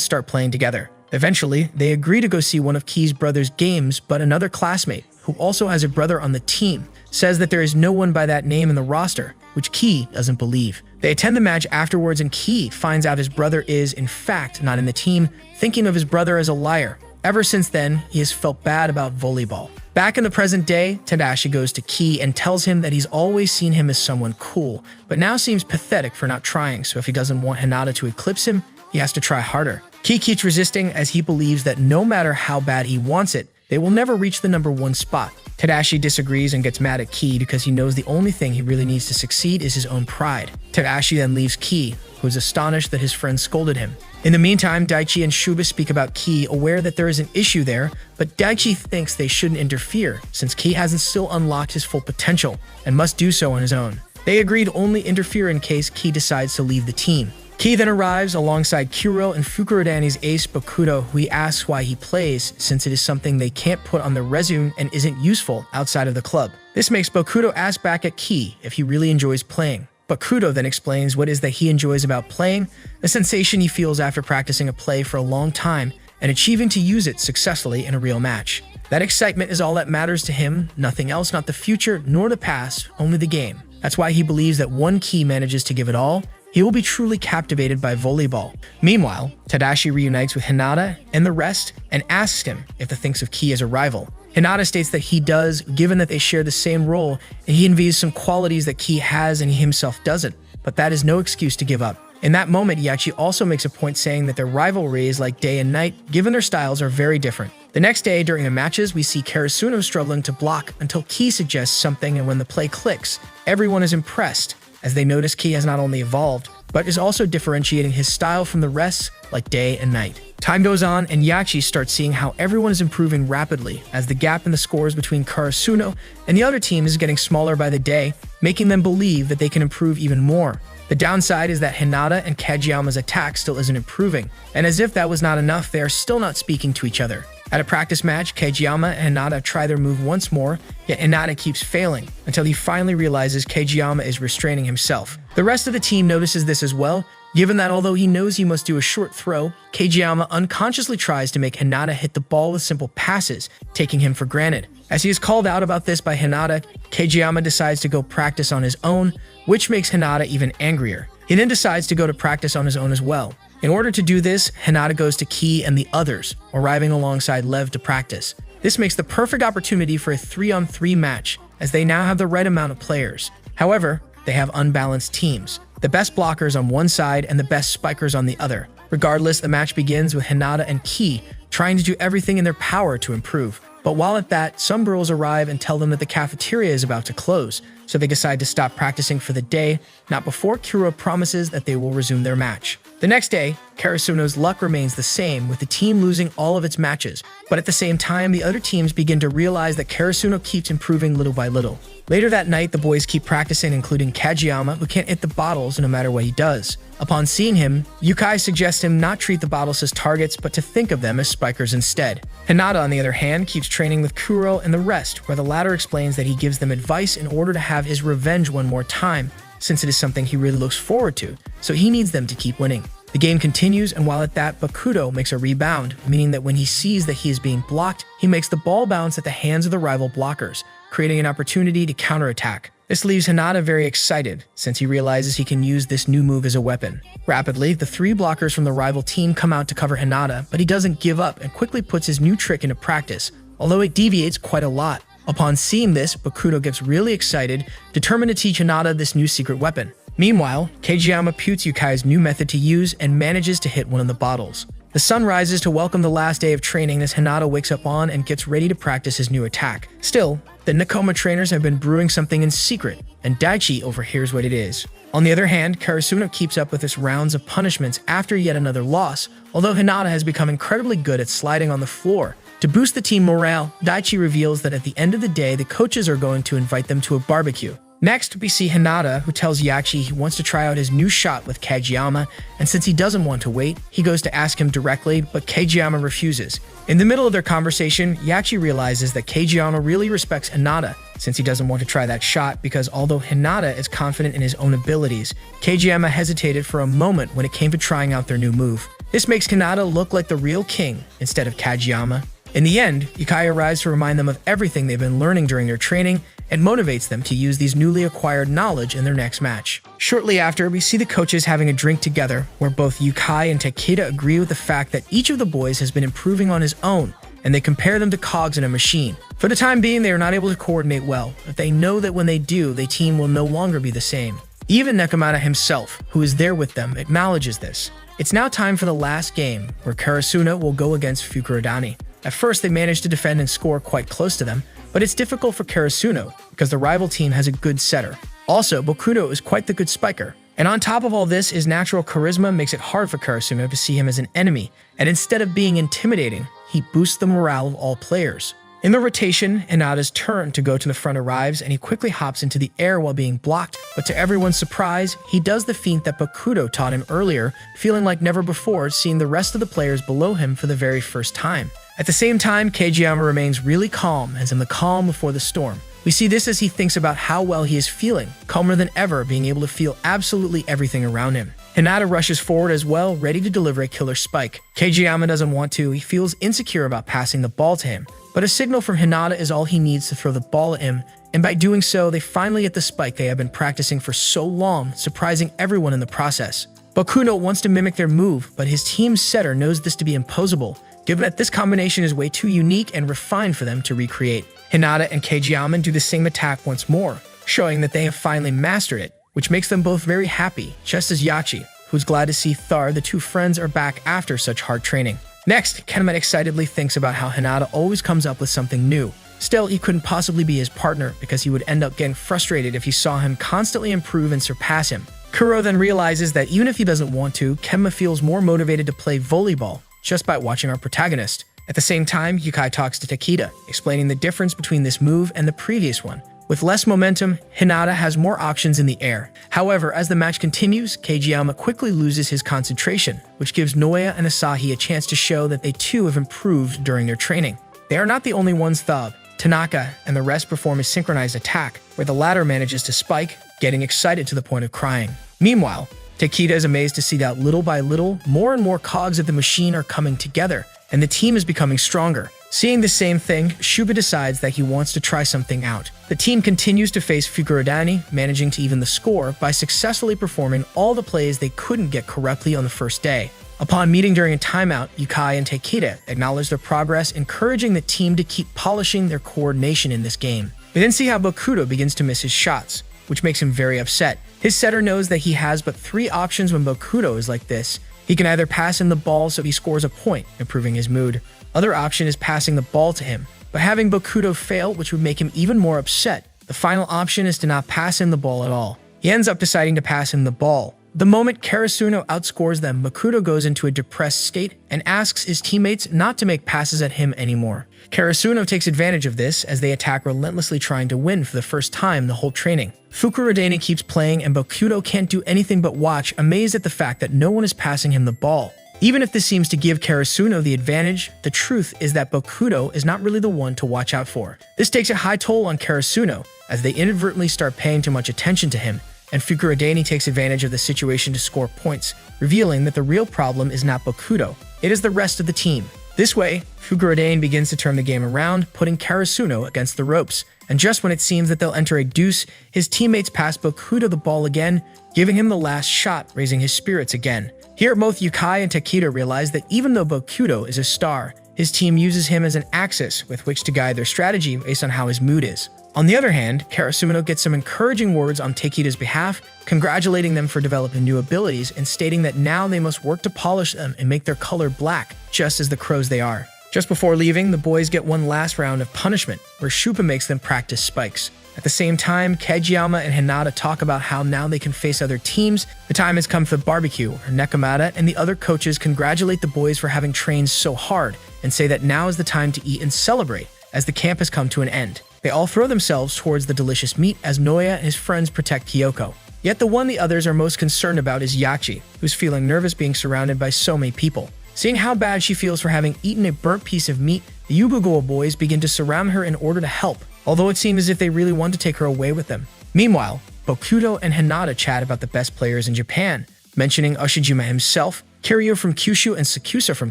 start playing together. Eventually, they agree to go see one of Ki's brother's games, but another classmate, who also has a brother on the team, says that there is no one by that name in the roster, which Ki doesn't believe. They attend the match afterwards and Ki finds out his brother is, in fact, not in the team, thinking of his brother as a liar. Ever since then, he has felt bad about volleyball. Back in the present day, Tadashi goes to Ki and tells him that he's always seen him as someone cool, but now seems pathetic for not trying, so if he doesn't want Hinata to eclipse him, he has to try harder. Ki keeps resisting as he believes that no matter how bad he wants it, they will never reach the #1 spot. Tadashi disagrees and gets mad at Ki because he knows the only thing he really needs to succeed is his own pride. Tadashi then leaves Ki, who is astonished that his friend scolded him. In the meantime, Daichi and Shuba speak about Ki, aware that there is an issue there, but Daichi thinks they shouldn't interfere since Ki hasn't still unlocked his full potential and must do so on his own. They agreed to only interfere in case Ki decides to leave the team. Ki then arrives alongside Kuro and Fukurodani's ace Bakuto, who he asks why he plays, since it is something they can't put on their resume and isn't useful outside of the club. This makes Bakuto ask back at Ki if he really enjoys playing. Bakuto then explains what is that he enjoys about playing, the sensation he feels after practicing a play for a long time and achieving to use it successfully in a real match. That excitement is all that matters to him, nothing else, not the future nor the past, only the game. That's why he believes that one Ki manages to give it all, he will be truly captivated by volleyball. Meanwhile, Tadashi reunites with Hinata and the rest and asks him if he thinks of Ki as a rival. Hinata states that he does, given that they share the same role, and he envies some qualities that Ki has and he himself doesn't, but that is no excuse to give up. In that moment, Yachi also makes a point saying that their rivalry is like day and night, given their styles are very different. The next day, during the matches, we see Karasuno struggling to block until Ki suggests something, and when the play clicks, everyone is impressed, as they notice Ki has not only evolved, but is also differentiating his style from the rest like day and night. Time goes on, and Yachi starts seeing how everyone is improving rapidly, as the gap in the scores between Karasuno and the other team is getting smaller by the day, making them believe that they can improve even more. The downside is that Hinata and Kageyama's attack still isn't improving, and as if that was not enough, they are still not speaking to each other. At a practice match, Kageyama and Hinata try their move once more, yet Hinata keeps failing, until he finally realizes Kageyama is restraining himself. The rest of the team notices this as well, given that although he knows he must do a short throw, Kageyama unconsciously tries to make Hinata hit the ball with simple passes, taking him for granted. As he is called out about this by Hinata, Kageyama decides to go practice on his own, which makes Hinata even angrier. He then decides to go to practice on his own as well. In order to do this, Hinata goes to Ki and the others, arriving alongside Lev to practice. This makes the perfect opportunity for a 3-on-3 match, as they now have the right amount of players. However, they have unbalanced teams, the best blockers on one side and the best spikers on the other. Regardless, the match begins with Hinata and Ki trying to do everything in their power to improve. But while at that, some girls arrive and tell them that the cafeteria is about to close, so they decide to stop practicing for the day, not before Kuro promises that they will resume their match. The next day, Karasuno's luck remains the same, with the team losing all of its matches. But at the same time, the other teams begin to realize that Karasuno keeps improving little by little. Later that night, the boys keep practicing, including Kageyama, who can't hit the bottles no matter what he does. Upon seeing him, Yukai suggests him not treat the bottles as targets, but to think of them as spikers instead. Hinata, on the other hand, keeps training with Kuro and the rest, where the latter explains that he gives them advice in order to have his revenge one more time, since it is something he really looks forward to, so he needs them to keep winning. The game continues, and while at that, Bakudo makes a rebound, meaning that when he sees that he is being blocked, he makes the ball bounce at the hands of the rival blockers, creating an opportunity to counterattack. This leaves Hinata very excited, since he realizes he can use this new move as a weapon. Rapidly, the 3 blockers from the rival team come out to cover Hinata, but he doesn't give up and quickly puts his new trick into practice, although it deviates quite a lot. Upon seeing this, Bakudo gets really excited, determined to teach Hinata this new secret weapon. Meanwhile, Kageyama putes Yukai's new method to use and manages to hit one of the bottles. The sun rises to welcome the last day of training as Hinata wakes up on and gets ready to practice his new attack. Still, the Nakoma trainers have been brewing something in secret, and Daichi overhears what it is. On the other hand, Karasuno keeps up with his rounds of punishments after yet another loss, although Hinata has become incredibly good at sliding on the floor. To boost the team morale, Daichi reveals that at the end of the day, the coaches are going to invite them to a barbecue. Next, we see Hinata, who tells Yachi he wants to try out his new shot with Kageyama, and since he doesn't want to wait, he goes to ask him directly, but Kageyama refuses. In the middle of their conversation, Yachi realizes that Kageyama really respects Hinata, since he doesn't want to try that shot because although Hinata is confident in his own abilities, Kageyama hesitated for a moment when it came to trying out their new move. This makes Hinata look like the real king instead of Kageyama. In the end, Yukai arrives to remind them of everything they've been learning during their training and motivates them to use these newly acquired knowledge in their next match. Shortly after, we see the coaches having a drink together, where both Yukai and Takeda agree with the fact that each of the boys has been improving on his own, and they compare them to cogs in a machine. For the time being, they are not able to coordinate well, but they know that when they do, the team will no longer be the same. Even Nekomata himself, who is there with them, acknowledges this. It's now time for the last game, where Karasuno will go against Fukurodani. At first, they manage to defend and score quite close to them, but it's difficult for Karasuno because the rival team has a good setter. Also, Bakudo is quite the good spiker. And on top of all this, his natural charisma makes it hard for Karasuno to see him as an enemy, and instead of being intimidating, he boosts the morale of all players. In the rotation, Hinata's turn to go to the front arrives, and he quickly hops into the air while being blocked, but to everyone's surprise, he does the feint that Bakudo taught him earlier, feeling like never before seeing the rest of the players below him for the very first time. At the same time, Kageyama remains really calm, as in the calm before the storm. We see this as he thinks about how well he is feeling, calmer than ever, being able to feel absolutely everything around him. Hinata rushes forward as well, ready to deliver a killer spike. Kageyama doesn't want to, he feels insecure about passing the ball to him, but a signal from Hinata is all he needs to throw the ball at him, and by doing so, they finally get the spike they have been practicing for so long, surprising everyone in the process. Bakudo wants to mimic their move, but his team's setter knows this to be impossible, given that this combination is way too unique and refined for them to recreate. Hinata and Kageyama do the same attack once more, showing that they have finally mastered it, which makes them both very happy, just as Yachi, who's glad to see Thar, the two friends are back after such hard training. Next, Kenemet excitedly thinks about how Hinata always comes up with something new. Still, he couldn't possibly be his partner because he would end up getting frustrated if he saw him constantly improve and surpass him. Kuro then realizes that even if he doesn't want to, Kenemet feels more motivated to play volleyball just by watching our protagonist. At the same time, Yukai talks to Takeda, explaining the difference between this move and the previous one. With less momentum, Hinata has more options in the air. However, as the match continues, Kageyama quickly loses his concentration, which gives Noya and Asahi a chance to show that they too have improved during their training. They are not the only ones though. Tanaka and the rest perform a synchronized attack, where the latter manages to spike, getting excited to the point of crying. Meanwhile, Takeda is amazed to see that little by little, more and more cogs of the machine are coming together, and the team is becoming stronger. Seeing the same thing, Shuba decides that he wants to try something out. The team continues to face Fukurodani, managing to even the score by successfully performing all the plays they couldn't get correctly on the first day. Upon meeting during a timeout, Yukai and Takeda acknowledge their progress, encouraging the team to keep polishing their coordination in this game. We then see how Bakudo begins to miss his shots, which makes him very upset. His setter knows that he has but 3 options when Bakudo is like this. He can either pass him the ball so he scores a point, improving his mood. Other option is passing the ball to him, but having Bakudo fail, which would make him even more upset. The final option is to not pass him the ball at all. He ends up deciding to pass him the ball, The moment Karasuno outscores them, Bakuto goes into a depressed state and asks his teammates not to make passes at him anymore. Karasuno takes advantage of this as they attack relentlessly, trying to win for the first time the whole training. Fukurodani keeps playing and Bakuto can't do anything but watch, amazed at the fact that no one is passing him the ball. Even if this seems to give Karasuno the advantage, the truth is that Bakuto is not really the one to watch out for. This takes a high toll on Karasuno as they inadvertently start paying too much attention to him, and Fukurodani takes advantage of the situation to score points, revealing that the real problem is not Bakuto, it is the rest of the team. This way, Fukurodani begins to turn the game around, putting Karasuno against the ropes, and just when it seems that they'll enter a deuce, his teammates pass Bakuto the ball again, giving him the last shot, raising his spirits again. Here, both Yukai and Takeda realize that even though Bakuto is a star, his team uses him as an axis with which to guide their strategy based on how his mood is. On the other hand, Karasuno gets some encouraging words on Takeda's behalf, congratulating them for developing new abilities and stating that now they must work to polish them and make their color black, just as the crows they are. Just before leaving, the boys get one last round of punishment, where Shupa makes them practice spikes. At the same time, Kageyama and Hinata talk about how now they can face other teams. The time has come for the barbecue, where Nekomata and the other coaches congratulate the boys for having trained so hard and say that now is the time to eat and celebrate, as the camp has come to an end. They all throw themselves towards the delicious meat as Noya and his friends protect Kyoko. Yet the one the others are most concerned about is Yachi, who's feeling nervous being surrounded by so many people. Seeing how bad she feels for having eaten a burnt piece of meat, the Yubugoa boys begin to surround her in order to help, although it seems as if they really want to take her away with them. Meanwhile, Bakuto and Hinata chat about the best players in Japan, mentioning Ushijima himself, Kiryu from Kyushu, and Sakusa from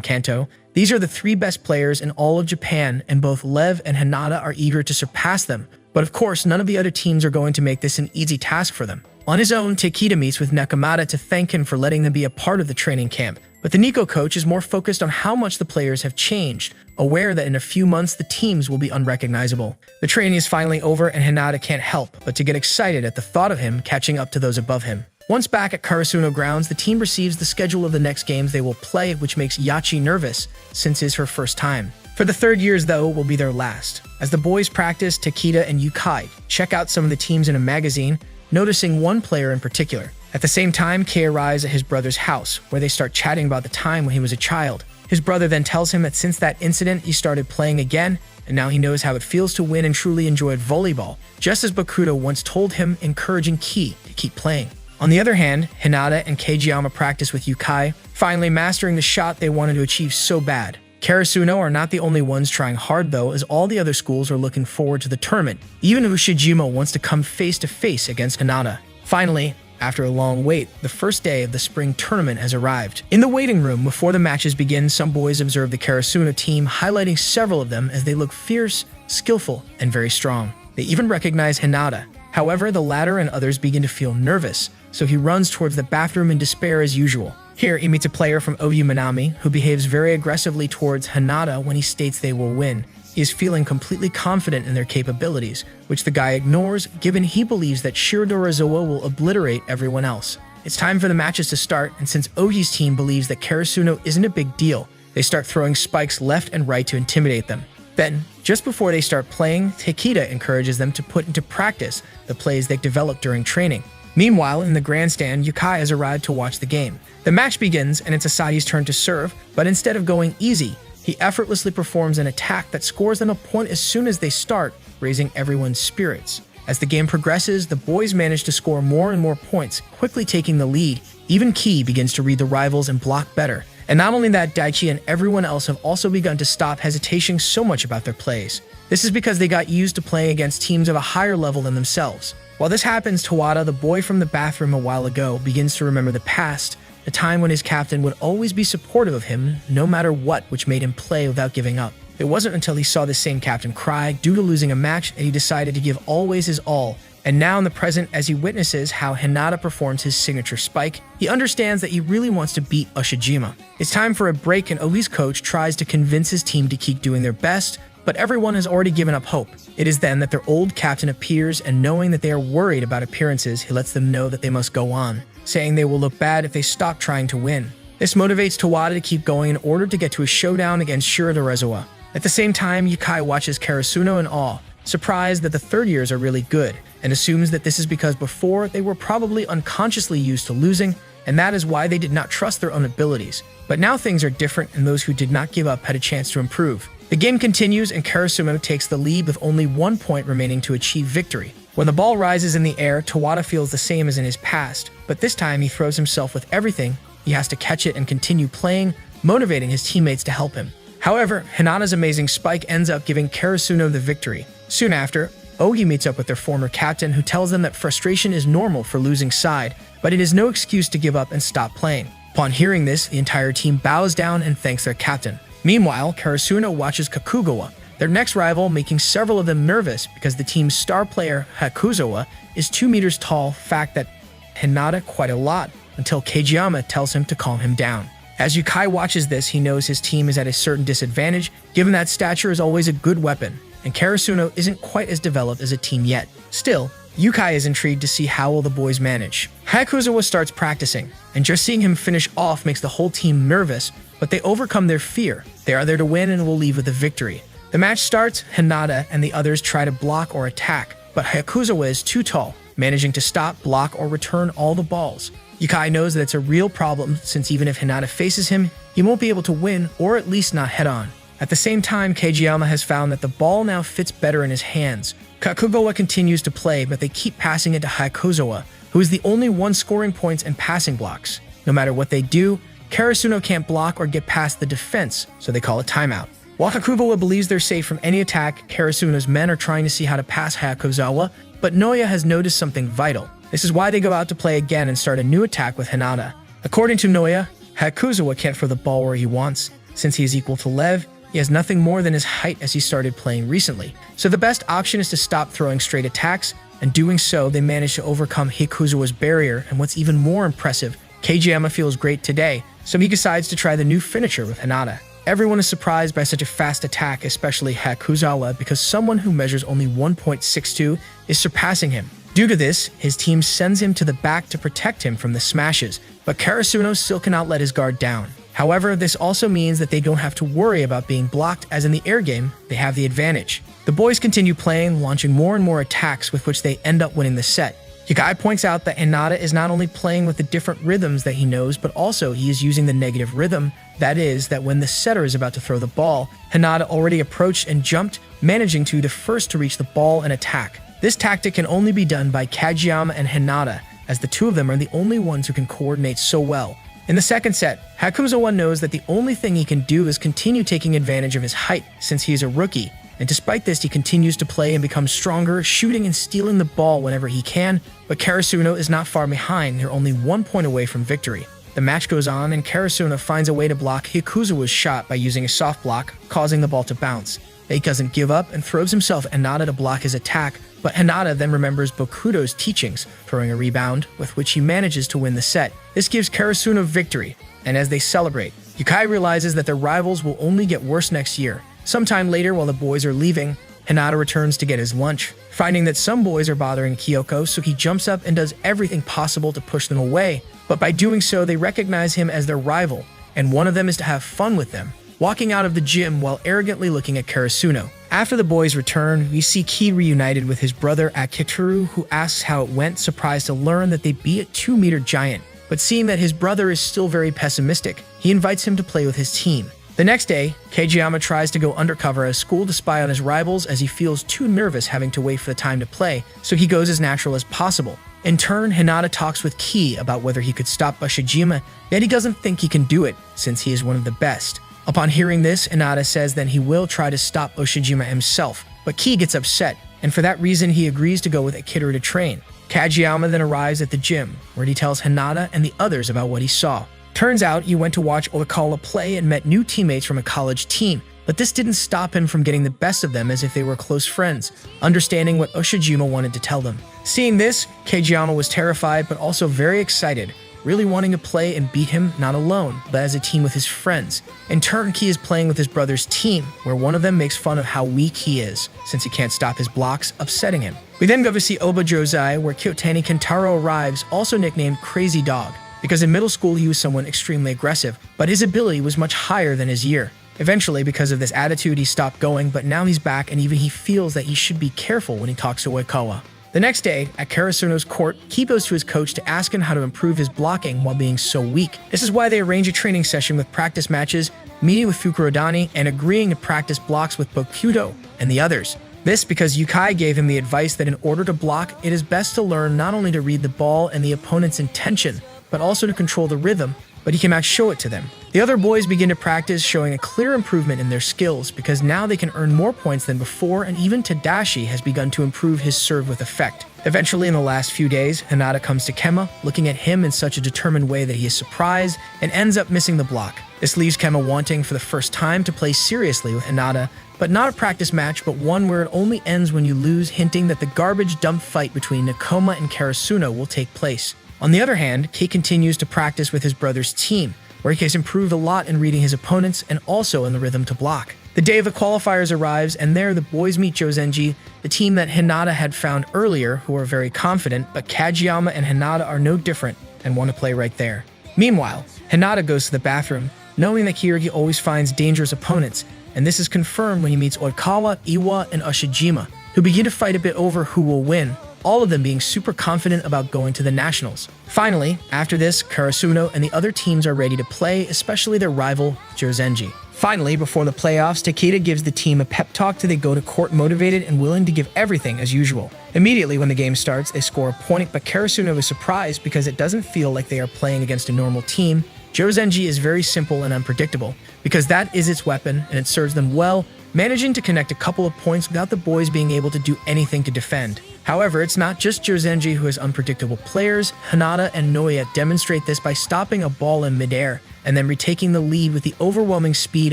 Kanto. These are the three best players in all of Japan, and both Lev and Hinata are eager to surpass them. But of course, none of the other teams are going to make this an easy task for them. On his own, Takeda meets with Nekomata to thank him for letting them be a part of the training camp. But the Nico coach is more focused on how much the players have changed, aware that in a few months the teams will be unrecognizable. The training is finally over and Hinata can't help but to get excited at the thought of him catching up to those above him. Once back at Karasuno grounds, the team receives the schedule of the next games they will play, which makes Yachi nervous since it's her first time. For the third years, though, will be their last. As the boys practice, Takeda and Yukai check out some of the teams in a magazine, noticing one player in particular. At the same time, Kei arrives at his brother's house, where they start chatting about the time when he was a child. His brother then tells him that since that incident, he started playing again, and now he knows how it feels to win and truly enjoyed volleyball, just as Bakuto once told him, encouraging Kei to keep playing. On the other hand, Hinata and Kageyama practice with Yukai, finally mastering the shot they wanted to achieve so bad. Karasuno are not the only ones trying hard though, as all the other schools are looking forward to the tournament. Even Ushijima wants to come face to face against Hinata. Finally, after a long wait, the first day of the spring tournament has arrived. In the waiting room before the matches begin, some boys observe the Karasuno team, highlighting several of them as they look fierce, skillful, and very strong. They even recognize Hinata. However, the latter and others begin to feel nervous, so he runs towards the bathroom in despair as usual. Here, he meets a player from OU Minami who behaves very aggressively towards Hinata when he states they will win. He is feeling completely confident in their capabilities, which the guy ignores given he believes that Shirodorizawa will obliterate everyone else. It's time for the matches to start, and since Ogi's team believes that Karasuno isn't a big deal, they start throwing spikes left and right to intimidate them. Then, just before they start playing, Takeda encourages them to put into practice the plays they developed during training. Meanwhile, in the grandstand, Yukai has arrived to watch the game. The match begins, and it's Asahi's turn to serve, but instead of going easy, he effortlessly performs an attack that scores them a point as soon as they start, raising everyone's spirits. As the game progresses, the boys manage to score more and more points, quickly taking the lead. Even Kei begins to read the rivals and block better. And not only that, Daichi and everyone else have also begun to stop hesitating so much about their plays. This is because they got used to playing against teams of a higher level than themselves. While this happens, Tawada, the boy from the bathroom a while ago, begins to remember the past, the time when his captain would always be supportive of him, no matter what, which made him play without giving up. It wasn't until he saw the same captain cry due to losing a match that he decided to give always his all. And now in the present, as he witnesses how Hinata performs his signature spike, he understands that he really wants to beat Ushijima. It's time for a break, and Ogi's coach tries to convince his team to keep doing their best, but everyone has already given up hope. It is then that their old captain appears, and knowing that they are worried about appearances, he lets them know that they must go on, saying they will look bad if they stop trying to win. This motivates Tawada to keep going in order to get to a showdown against Shirodorizawa. At the same time, Yukai watches Karasuno in awe, surprised that the third years are really good, and assumes that this is because before they were probably unconsciously used to losing. and that is why they did not trust their own abilities. But now things are different, and those who did not give up had a chance to improve. The game continues, and Karasuno takes the lead with only 1 point remaining to achieve victory. When the ball rises in the air, Tawada feels the same as in his past, but this time he throws himself with everything. He has to catch it and continue playing, motivating his teammates to help him. However, Hinata's amazing spike ends up giving Karasuno the victory. Soon after, Ogi meets up with their former captain, who tells them that frustration is normal for losing side, but it is no excuse to give up and stop playing. Upon hearing this, the entire team bows down and thanks their captain. Meanwhile, Karasuno watches Kakugawa, their next rival, making several of them nervous because the team's star player, Hakuzawa, is 2 meters tall, fact that Hinata quite a lot, until Kageyama tells him to calm him down. As Yukai watches this, he knows his team is at a certain disadvantage, given that stature is always a good weapon, and Karasuno isn't quite as developed as a team yet. Still, Yukai is intrigued to see how will the boys manage. Hakuzawa starts practicing, and just seeing him finish off makes the whole team nervous, but they overcome their fear. They are there to win and will leave with a victory. The match starts, Hinata and the others try to block or attack, but Hakuzawa is too tall, managing to stop, block, or return all the balls. Yukai knows that it's a real problem, since even if Hinata faces him, he won't be able to win, or at least not head-on. At the same time, Kageyama has found that the ball now fits better in his hands. Kakugawa continues to play, but they keep passing it to Hakuzawa, who is the only one scoring points and passing blocks. No matter what they do, Karasuno can't block or get past the defense, so they call a timeout. While Kakugawa believes they're safe from any attack, Karasuno's men are trying to see how to pass Hakuzawa, but Noya has noticed something vital. This is why they go out to play again and start a new attack with Hinata. According to Noya, Hakuzawa can't throw the ball where he wants. Since he is equal to Lev, he has nothing more than his height as he started playing recently. So the best option is to stop throwing straight attacks, and doing so, they manage to overcome Hakuzawa's barrier, and what's even more impressive, Kageyama feels great today, so he decides to try the new finisher with Hinata. Everyone is surprised by such a fast attack, especially Hakuzawa, because someone who measures only 1.62 is surpassing him. Due to this, his team sends him to the back to protect him from the smashes, but Karasuno still cannot let his guard down. However, this also means that they don't have to worry about being blocked, as in the air game, they have the advantage. The boys continue playing, launching more and more attacks with which they end up winning the set. Yukai points out that Hinata is not only playing with the different rhythms that he knows, but also he is using the negative rhythm. That is, that when the setter is about to throw the ball, Hinata already approached and jumped, managing to be the first to reach the ball and attack. This tactic can only be done by Kageyama and Hinata, as the two of them are the only ones who can coordinate so well. In the second set, Hakuzawa knows that the only thing he can do is continue taking advantage of his height, since he is a rookie, and despite this, he continues to play and becomes stronger, shooting and stealing the ball whenever he can, but Karasuno is not far behind. They're only 1 point away from victory. The match goes on, and Karasuno finds a way to block Hakuzawa's shot by using a soft block, causing the ball to bounce. He doesn't give up and throws himself Hinata to block his attack, but Hinata then remembers Bokudo's teachings, throwing a rebound, with which he manages to win the set. This gives Karasuno victory, and as they celebrate, Yukai realizes that their rivals will only get worse next year. Sometime later, while the boys are leaving, Hinata returns to get his lunch, finding that some boys are bothering Kyoko, so he jumps up and does everything possible to push them away, but by doing so, they recognize him as their rival, and one of them is to have fun with them, walking out of the gym while arrogantly looking at Karasuno. After the boys return, we see Ki reunited with his brother Akitoru, who asks how it went, surprised to learn that they beat a 2-meter giant. But seeing that his brother is still very pessimistic, he invites him to play with his team. The next day, Kageyama tries to go undercover at school to spy on his rivals, as he feels too nervous having to wait for the time to play, so he goes as natural as possible. In turn, Hinata talks with Ki about whether he could stop Ushijima, yet he doesn't think he can do it, since he is one of the best. Upon hearing this, Hinata says that he will try to stop Ushijima himself, but Ki gets upset, and for that reason he agrees to go with Akitoru to train. Kageyama then arrives at the gym, where he tells Hinata and the others about what he saw. Turns out he went to watch Oikawa play and met new teammates from a college team, but this didn't stop him from getting the best of them as if they were close friends, understanding what Ushijima wanted to tell them. Seeing this, Kageyama was terrified but also very excited, really wanting to play and beat him not alone, but as a team with his friends. In turn, Ki is playing with his brother's team, where one of them makes fun of how weak he is, since he can't stop his blocks, upsetting him. We then go to see Oba Josei, where Kyotani Kentaro arrives, also nicknamed Crazy Dog, because in middle school he was someone extremely aggressive, but his ability was much higher than his year. Eventually, because of this attitude, he stopped going, but now he's back and even he feels that he should be careful when he talks to Oikawa. The next day, at Karasuno's court, he goes to his coach to ask him how to improve his blocking while being so weak. This is why they arrange a training session with practice matches, meeting with Fukurodani, and agreeing to practice blocks with Bokuto and the others. This because Yukai gave him the advice that in order to block, it is best to learn not only to read the ball and the opponent's intention, but also to control the rhythm, but he cannot show it to them. The other boys begin to practice, showing a clear improvement in their skills because now they can earn more points than before, and even Tadashi has begun to improve his serve with effect. Eventually, in the last few days, Hinata comes to Kema, looking at him in such a determined way that he is surprised and ends up missing the block. This leaves Kema wanting for the first time to play seriously with Hinata, but not a practice match, but one where it only ends when you lose, hinting that the garbage dump fight between Nakoma and Karasuno will take place. On the other hand, Kei continues to practice with his brother's team, where he has improved a lot in reading his opponents and also in the rhythm to block. The day of the qualifiers arrives, and there the boys meet Jozenji, the team that Hinata had found earlier, who are very confident, but Kageyama and Hinata are no different and want to play right there. Meanwhile, Hinata goes to the bathroom, knowing that Kirigi always finds dangerous opponents, and this is confirmed when he meets Oikawa, Iwa, and Ushijima, who begin to fight a bit over who will win, all of them being super confident about going to the nationals. Finally, after this, Karasuno and the other teams are ready to play, especially their rival, Jozenji. Finally, before the playoffs, Takeda gives the team a pep talk to they go to court motivated and willing to give everything as usual. Immediately when the game starts, they score a point, but Karasuno is surprised because it doesn't feel like they are playing against a normal team. Jozenji is very simple and unpredictable, because that is its weapon and it serves them well, managing to connect a couple of points without the boys being able to do anything to defend. However, it's not just Jozenji who has unpredictable players. Hinata and Noya demonstrate this by stopping a ball in midair and then retaking the lead with the overwhelming speed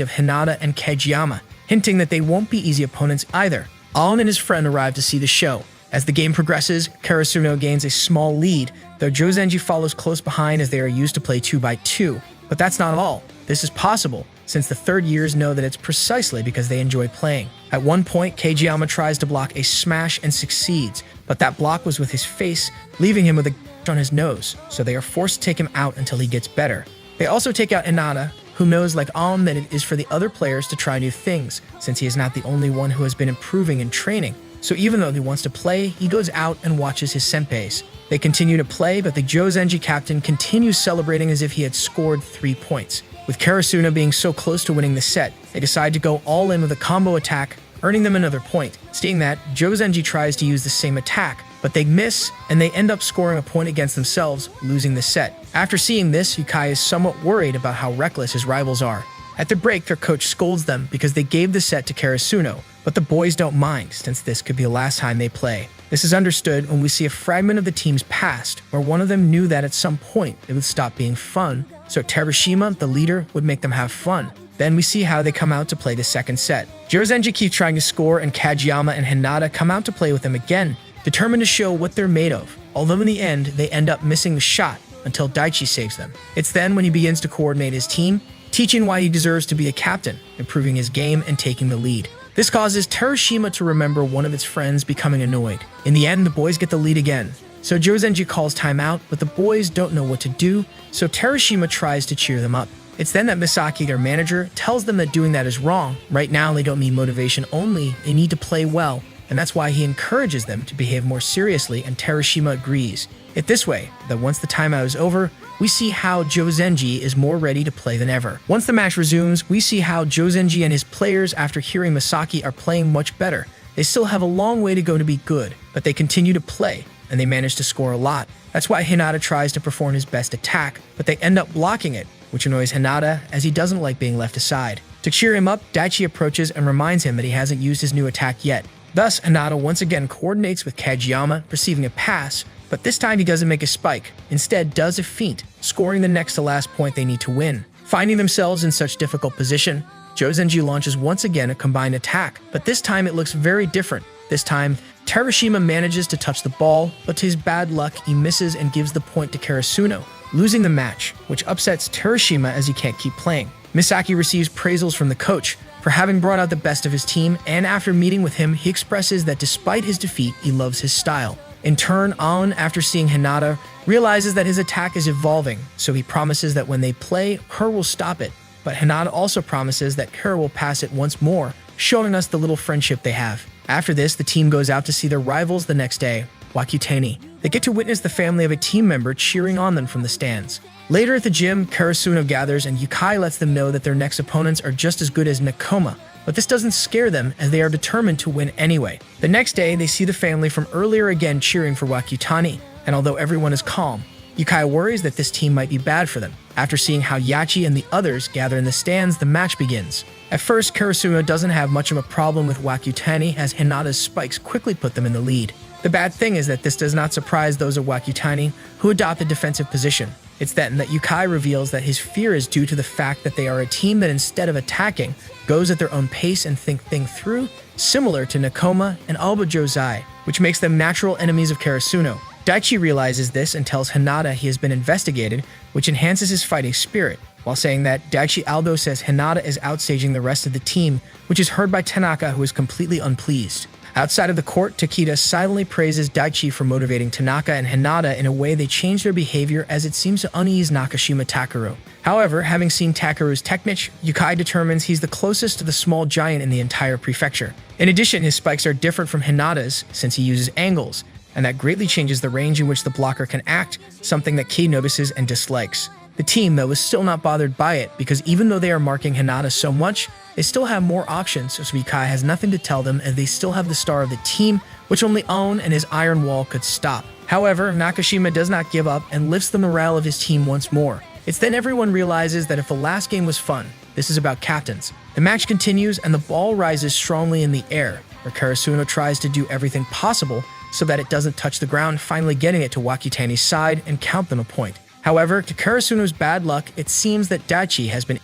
of Hinata and Kageyama, hinting that they won't be easy opponents either. Allen and his friend arrive to see the show. As the game progresses, Karasuno gains a small lead, though Jozenji follows close behind as they are used to play 2x2. But that's not all. This is possible, since the third years know that it's precisely because they enjoy playing. At one point, Kageyama tries to block a smash and succeeds, but that block was with his face, leaving him with a on his nose, so they are forced to take him out until he gets better. They also take out Inada, who knows like Alm that it is for the other players to try new things, since he is not the only one who has been improving in training. So even though he wants to play, he goes out and watches his senpais. They continue to play, but the Jozenji captain continues celebrating as if he had scored 3 points. With Karasuno being so close to winning the set, they decide to go all in with a combo attack, earning them another point. Seeing that, Jozenji tries to use the same attack, but they miss, and they end up scoring a point against themselves, losing the set. After seeing this, Yukai is somewhat worried about how reckless his rivals are. At the break, their coach scolds them because they gave the set to Karasuno, but the boys don't mind, since this could be the last time they play. This is understood when we see a fragment of the team's past, where one of them knew that at some point it would stop being fun, so Terushima, the leader, would make them have fun. Then we see how they come out to play the second set. Jozenji keeps trying to score, and Kageyama and Hinata come out to play with them again, determined to show what they're made of, although in the end, they end up missing the shot until Daichi saves them. It's then when he begins to coordinate his team, teaching why he deserves to be a captain, improving his game, and taking the lead. This causes Terushima to remember one of its friends becoming annoyed. In the end, the boys get the lead again. So Jozenji calls timeout, but the boys don't know what to do, so Terushima tries to cheer them up. It's then that Misaki, their manager, tells them that doing that is wrong. Right now, they don't need motivation only, they need to play well, and that's why he encourages them to behave more seriously, and Terushima agrees. It's this way that once the timeout is over, we see how Jozenji is more ready to play than ever. Once the match resumes, we see how Jozenji and his players, after hearing Misaki, are playing much better. They still have a long way to go to be good, but they continue to play, and they manage to score a lot. That's why Hinata tries to perform his best attack, but they end up blocking it, which annoys Hinata as he doesn't like being left aside. To cheer him up, Daichi approaches and reminds him that he hasn't used his new attack yet. Thus, Hinata once again coordinates with Kageyama, receiving a pass, but this time he doesn't make a spike, instead does a feint, scoring the next to last point they need to win. Finding themselves in such difficult position, Jozenji launches once again a combined attack, but this time it looks very different. This time, Terushima manages to touch the ball, but to his bad luck, he misses and gives the point to Karasuno, losing the match, which upsets Terushima as he can't keep playing. Misaki receives praisals from the coach for having brought out the best of his team, and after meeting with him, he expresses that despite his defeat, he loves his style. In turn, Allen, after seeing Hinata, realizes that his attack is evolving, so he promises that when they play, her will stop it. But Hinata also promises that her will pass it once more, showing us the little friendship they have. After this, the team goes out to see their rivals the next day. Wakutani. They get to witness the family of a team member cheering on them from the stands. Later at the gym, Karasuno gathers and Yukai lets them know that their next opponents are just as good as Nakoma, but this doesn't scare them as they are determined to win anyway. The next day, they see the family from earlier again cheering for Wakutani, and although everyone is calm, Yukai worries that this team might be bad for them. After seeing how Yachi and the others gather in the stands, the match begins. At first, Karasuno doesn't have much of a problem with Wakutani as Hinata's spikes quickly put them in the lead. The bad thing is that this does not surprise those of Wakutani who adopt a defensive position. It's then that Yukai reveals that his fear is due to the fact that they are a team that instead of attacking, goes at their own pace and think things through, similar to Nakoma and Alba Josai, which makes them natural enemies of Karasuno. Daichi realizes this and tells Hinata he has been investigated, which enhances his fighting spirit, while saying that Daichi Aldo says Hinata is outstaging the rest of the team, which is heard by Tanaka, who is completely unpleased. Outside of the court, Takeda silently praises Daichi for motivating Tanaka and Hinata in a way they change their behavior as it seems to unease Nakashima Takeru. However, having seen Takeru's technique, Yukai determines he's the closest to the small giant in the entire prefecture. In addition, his spikes are different from Hinata's since he uses angles, and that greatly changes the range in which the blocker can act, something that Kei notices and dislikes. The team, though, is still not bothered by it because even though they are marking Hinata so much, they still have more options, so Yukai has nothing to tell them as they still have the star of the team, which only Own and his Iron Wall could stop. However, Nakashima does not give up and lifts the morale of his team once more. It's then everyone realizes that if the last game was fun, this is about captains. The match continues and the ball rises strongly in the air, where Karasuno tries to do everything possible so that it doesn't touch the ground, finally getting it to Wakutani's side and count them a point. However, to Karasuno's bad luck, it seems that Daichi has been.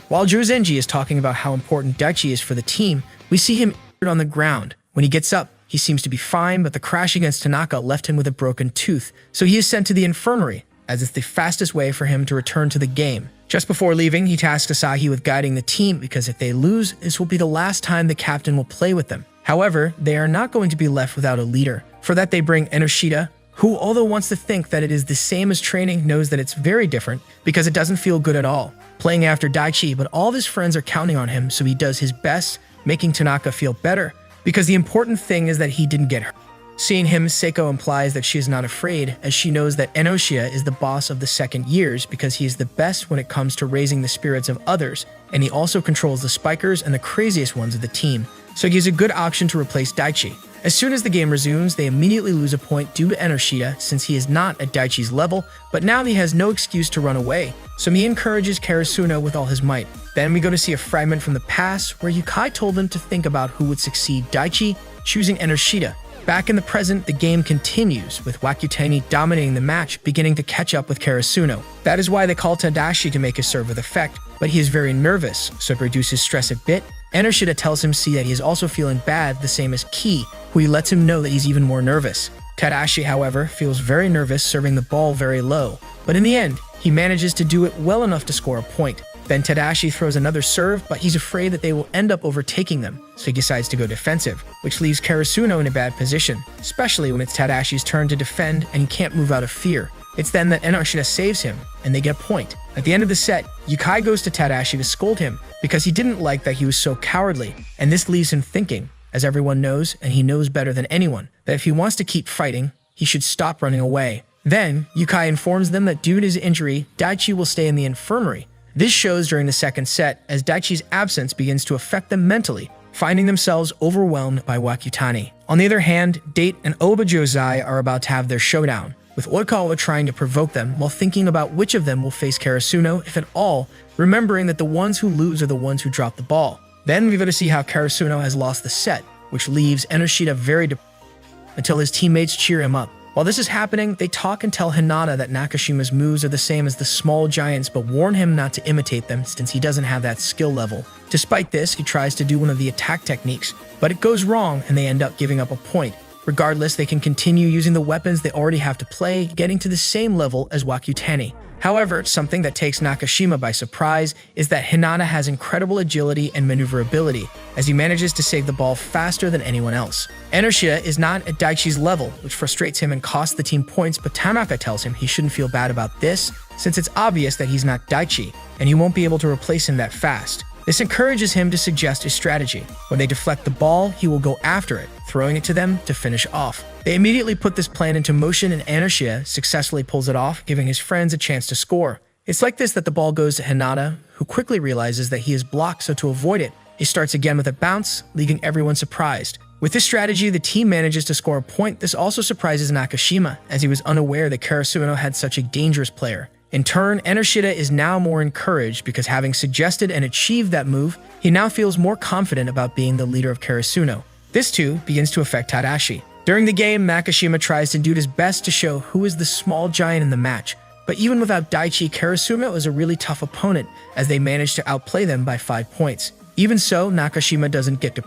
While Jozenji is talking about how important Daichi is for the team, we see him injured on the ground. When he gets up, he seems to be fine, but the crash against Tanaka left him with a broken tooth, so he is sent to the infirmary, as it's the fastest way for him to return to the game. Just before leaving, he tasks Asahi with guiding the team because if they lose, this will be the last time the captain will play with them. However, they are not going to be left without a leader. For that, they bring Enoshita, who, although wants to think that it is the same as training, knows that it's very different because it doesn't feel good at all, playing after Daichi, but all of his friends are counting on him, so he does his best, making Tanaka feel better, because the important thing is that he didn't get hurt. Seeing him, Seiko implies that she is not afraid, as she knows that Enoshita is the boss of the second years because he is the best when it comes to raising the spirits of others, and he also controls the spikers and the craziest ones of the team, so he is a good option to replace Daichi. As soon as the game resumes, they immediately lose a point due to Enoshita since he is not at Daichi's level, but now he has no excuse to run away, so he encourages Karasuno with all his might. Then we go to see a fragment from the past where Yukai told them to think about who would succeed Daichi, choosing Enoshita. Back in the present, the game continues, with Wakutani dominating the match, beginning to catch up with Karasuno. That is why they call Tadashi to make his serve with effect, but he is very nervous, so to reduce his stress a bit, Enoshita tells him that he is also feeling bad, the same as Ki, who he lets him know that he's even more nervous. Tadashi, however, feels very nervous serving the ball very low, but in the end, he manages to do it well enough to score a point. Then Tadashi throws another serve, but he's afraid that they will end up overtaking them, so he decides to go defensive, which leaves Karasuno in a bad position, especially when it's Tadashi's turn to defend and he can't move out of fear. It's then that Enoshita saves him, and they get a point. At the end of the set, Yukai goes to Tadashi to scold him because he didn't like that he was so cowardly, and this leaves him thinking, as everyone knows, and he knows better than anyone, that if he wants to keep fighting, he should stop running away. Then, Yukai informs them that due to his injury, Daichi will stay in the infirmary. This shows during the second set, as Daichi's absence begins to affect them mentally, finding themselves overwhelmed by Wakutani. On the other hand, Date and Oba Josai are about to have their showdown, with Oikawa trying to provoke them while thinking about which of them will face Karasuno, if at all, remembering that the ones who lose are the ones who drop the ball. Then we go to see how Karasuno has lost the set, which leaves Enoshita very depressed until his teammates cheer him up. While this is happening, they talk and tell Hinata that Nakashima's moves are the same as the small giants, but warn him not to imitate them since he doesn't have that skill level. Despite this, he tries to do one of the attack techniques, but it goes wrong and they end up giving up a point. Regardless, they can continue using the weapons they already have to play, getting to the same level as Wakutani. However, something that takes Nakashima by surprise is that Hinata has incredible agility and maneuverability, as he manages to save the ball faster than anyone else. Enoshita is not at Daichi's level, which frustrates him and costs the team points, but Tanaka tells him he shouldn't feel bad about this, since it's obvious that he's not Daichi, and he won't be able to replace him that fast. This encourages him to suggest a strategy. When they deflect the ball, he will go after it, throwing it to them to finish off. They immediately put this plan into motion and Enoshita successfully pulls it off, giving his friends a chance to score. It's like this that the ball goes to Hinata, who quickly realizes that he is blocked, so to avoid it, he starts again with a bounce, leaving everyone surprised. With this strategy, the team manages to score a point. This also surprises Nakashima, as he was unaware that Karasuno had such a dangerous player. In turn, Enoshita is now more encouraged because having suggested and achieved that move, he now feels more confident about being the leader of Karasuno. This too begins to affect Tadashi. During the game, Nakashima tries to do his best to show who is the small giant in the match, but even without Daichi, Karasuno is a really tough opponent as they manage to outplay them by 5 points. Even so, Nakashima doesn't get to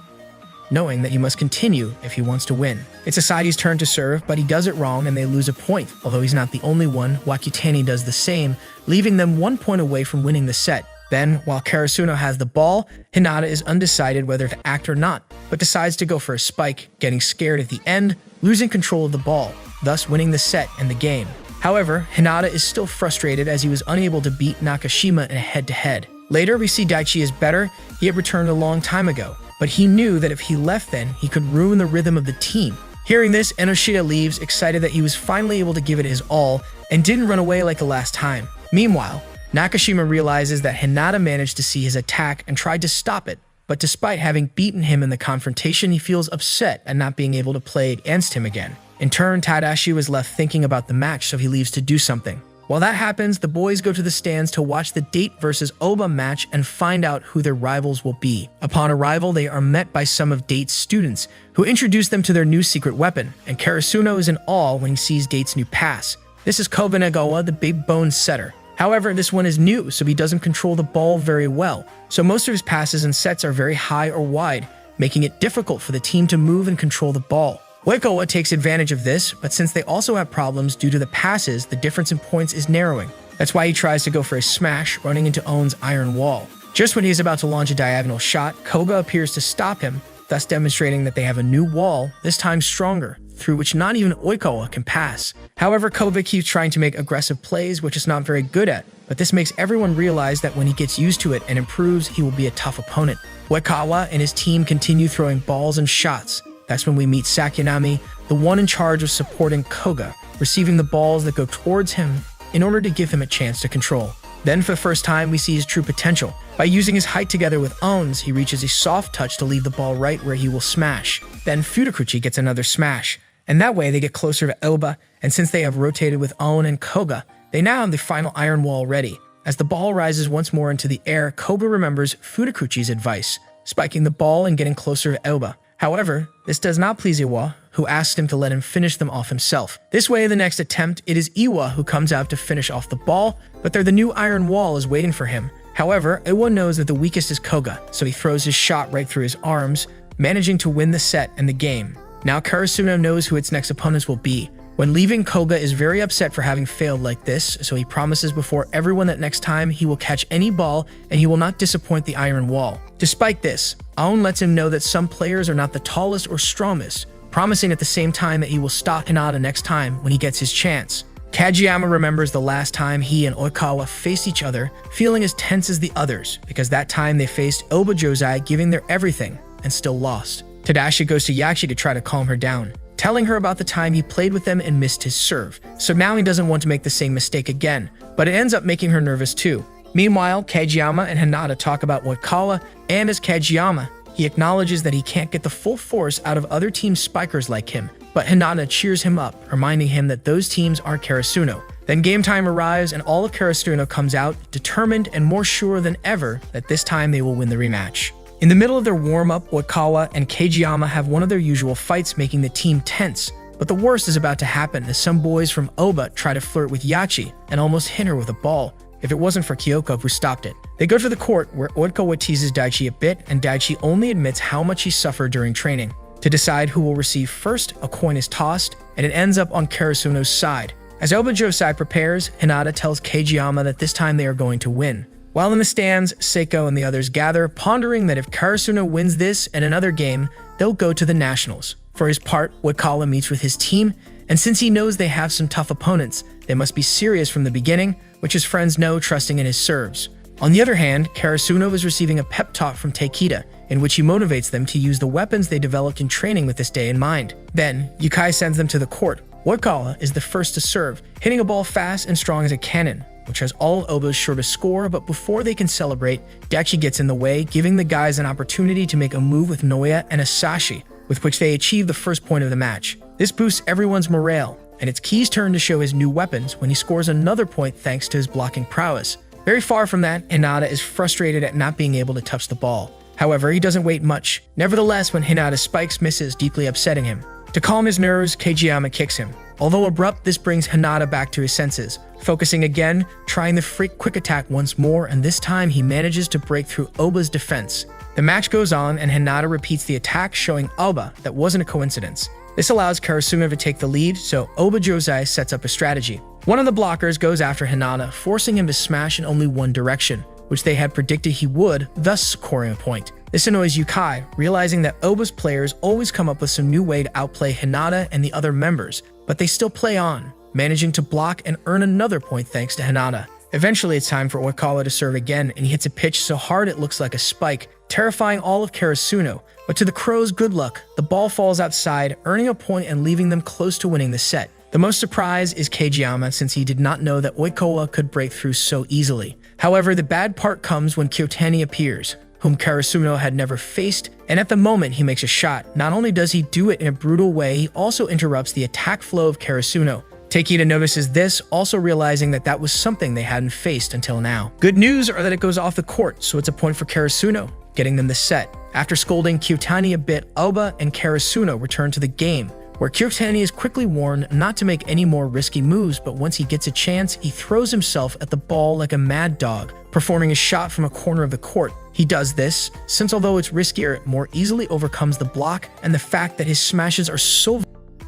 knowing that he must continue if he wants to win. It's Asahi's turn to serve, but he does it wrong and they lose a point. Although he's not the only one, Wakutani does the same, leaving them 1 point away from winning the set. Then, while Karasuno has the ball, Hinata is undecided whether to act or not, but decides to go for a spike, getting scared at the end, losing control of the ball, thus winning the set and the game. However, Hinata is still frustrated as he was unable to beat Nakashima in a head-to-head. Later, we see Daichi is better. He had returned a long time ago, but he knew that if he left then, he could ruin the rhythm of the team. Hearing this, Enoshita leaves, excited that he was finally able to give it his all and didn't run away like the last time. Meanwhile, Nakashima realizes that Hinata managed to see his attack and tried to stop it, but despite having beaten him in the confrontation, he feels upset at not being able to play against him again. In turn, Tadashi was left thinking about the match, so he leaves to do something. While that happens, the boys go to the stands to watch the Date versus Oba match and find out who their rivals will be. Upon arrival, they are met by some of Date's students, who introduce them to their new secret weapon, and Karasuno is in awe when he sees Date's new pass. This is Kobanagawa, the big bone setter. However, this one is new, so he doesn't control the ball very well, so most of his passes and sets are very high or wide, making it difficult for the team to move and control the ball. Oikawa takes advantage of this, but since they also have problems due to the passes, the difference in points is narrowing. That's why he tries to go for a smash, running into On's iron wall. Just when he is about to launch a diagonal shot, Koga appears to stop him, thus demonstrating that they have a new wall, this time stronger, through which not even Oikawa can pass. However, Koga keeps trying to make aggressive plays, which is not very good at, but this makes everyone realize that when he gets used to it and improves, he will be a tough opponent. Oikawa and his team continue throwing balls and shots. That's when we meet Sakinami, the one in charge of supporting Koga, receiving the balls that go towards him in order to give him a chance to control. Then for the first time, we see his true potential. By using his height together with On's, he reaches a soft touch to leave the ball right where he will smash. Then Fudakuchi gets another smash, and that way they get closer to Oba, and since they have rotated with On and Koga, they now have the final iron wall ready. As the ball rises once more into the air, Koba remembers Fudakuchi's advice, spiking the ball and getting closer to Oba. However, this does not please Iwa, who asks him to let him finish them off himself. This way, in the next attempt, it is Iwa who comes out to finish off the ball, but the new iron wall is waiting for him. However, Iwa knows that the weakest is Koga, so he throws his shot right through his arms, managing to win the set and the game. Now Karasuno knows who its next opponents will be. When leaving, Koga is very upset for having failed like this, so he promises before everyone that next time he will catch any ball and he will not disappoint the iron wall. Despite this, Aon lets him know that some players are not the tallest or strongest, promising at the same time that he will stop Hinata next time when he gets his chance. Kageyama remembers the last time he and Oikawa faced each other, feeling as tense as the others, because that time they faced Oba Josei giving their everything and still lost. Tadashi goes to Yachi to try to calm her down, telling her about the time he played with them and missed his serve, so now he doesn't want to make the same mistake again, but it ends up making her nervous too. Meanwhile, Kageyama and Hinata talk about Oikawa, and as Kageyama, he acknowledges that he can't get the full force out of other team spikers like him, but Hinata cheers him up, reminding him that those teams aren't Karasuno. Then game time arrives and all of Karasuno comes out, determined and more sure than ever that this time they will win the rematch. In the middle of their warm-up, Oikawa and Kageyama have one of their usual fights, making the team tense. But the worst is about to happen as some boys from Oba try to flirt with Yachi and almost hit her with a ball, if it wasn't for Kyoko who stopped it. They go to the court where Oikawa teases Daichi a bit, and Daichi only admits how much he suffered during training. To decide who will receive first, a coin is tossed, and it ends up on Karasuno's side. As Oba Josei prepares, Hinata tells Kageyama that this time they are going to win. While in the stands, Seiko and the others gather, pondering that if Karasuno wins this and another game, they'll go to the Nationals. For his part, Oikawa meets with his team, and since he knows they have some tough opponents, they must be serious from the beginning, which his friends know, trusting in his serves. On the other hand, Karasuno is receiving a pep talk from Takeda, in which he motivates them to use the weapons they developed in training with this day in mind. Then, Yukai sends them to the court. Oikawa is the first to serve, hitting a ball fast and strong as a cannon, which has all of Oba's shortest score, but before they can celebrate, Dachi gets in the way, giving the guys an opportunity to make a move with Noya and Asashi, with which they achieve the first point of the match. This boosts everyone's morale, and it's Key's turn to show his new weapons when he scores another point thanks to his blocking prowess. Very far from that, Hinata is frustrated at not being able to touch the ball. However, he doesn't wait much. Nevertheless, when Hinata spikes misses, deeply upsetting him. To calm his nerves, Kageyama kicks him. Although abrupt, this brings Hinata back to his senses. Focusing again, trying the freak quick attack once more, and this time he manages to break through Oba's defense. The match goes on, and Hinata repeats the attack, showing Oba that wasn't a coincidence. This allows Karasuno to take the lead, so Oba Josei sets up a strategy. One of the blockers goes after Hinata, forcing him to smash in only one direction, which they had predicted he would, thus scoring a point. This annoys Yukai, realizing that Oba's players always come up with some new way to outplay Hinata and the other members, but they still play on, managing to block and earn another point thanks to Hinata. Eventually, it's time for Oikawa to serve again, and he hits a pitch so hard it looks like a spike, terrifying all of Karasuno. But to the Crows' good luck, the ball falls outside, earning a point and leaving them close to winning the set. The most surprised is Kageyama, since he did not know that Oikawa could break through so easily. However, the bad part comes when Kyotani appears, whom Karasuno had never faced, and at the moment he makes a shot. Not only does he do it in a brutal way, he also interrupts the attack flow of Karasuno. Takeda notices this, also realizing that that was something they hadn't faced until now. Good news are that it goes off the court, so it's a point for Karasuno, getting them the set. After scolding Kyotani a bit, Oba and Karasuno return to the game, where Kyotani is quickly warned not to make any more risky moves, but once he gets a chance, he throws himself at the ball like a mad dog, performing a shot from a corner of the court. He does this, since although it's riskier, it more easily overcomes the block, and the fact that his smashes are so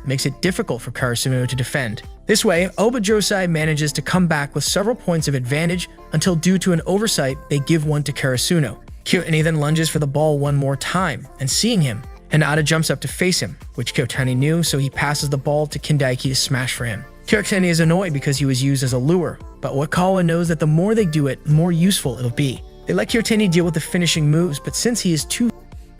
makes it difficult for Karasuno to defend. This way, Oba Josei manages to come back with several points of advantage until, due to an oversight, they give one to Karasuno. Kyotani then lunges for the ball one more time, and seeing him, Hinata jumps up to face him, which Kyotani knew, so he passes the ball to Kindaiki to smash for him. Kyotani is annoyed because he was used as a lure, but Oikawa knows that the more they do it, the more useful it'll be. They let Kyotani deal with the finishing moves, but since he is too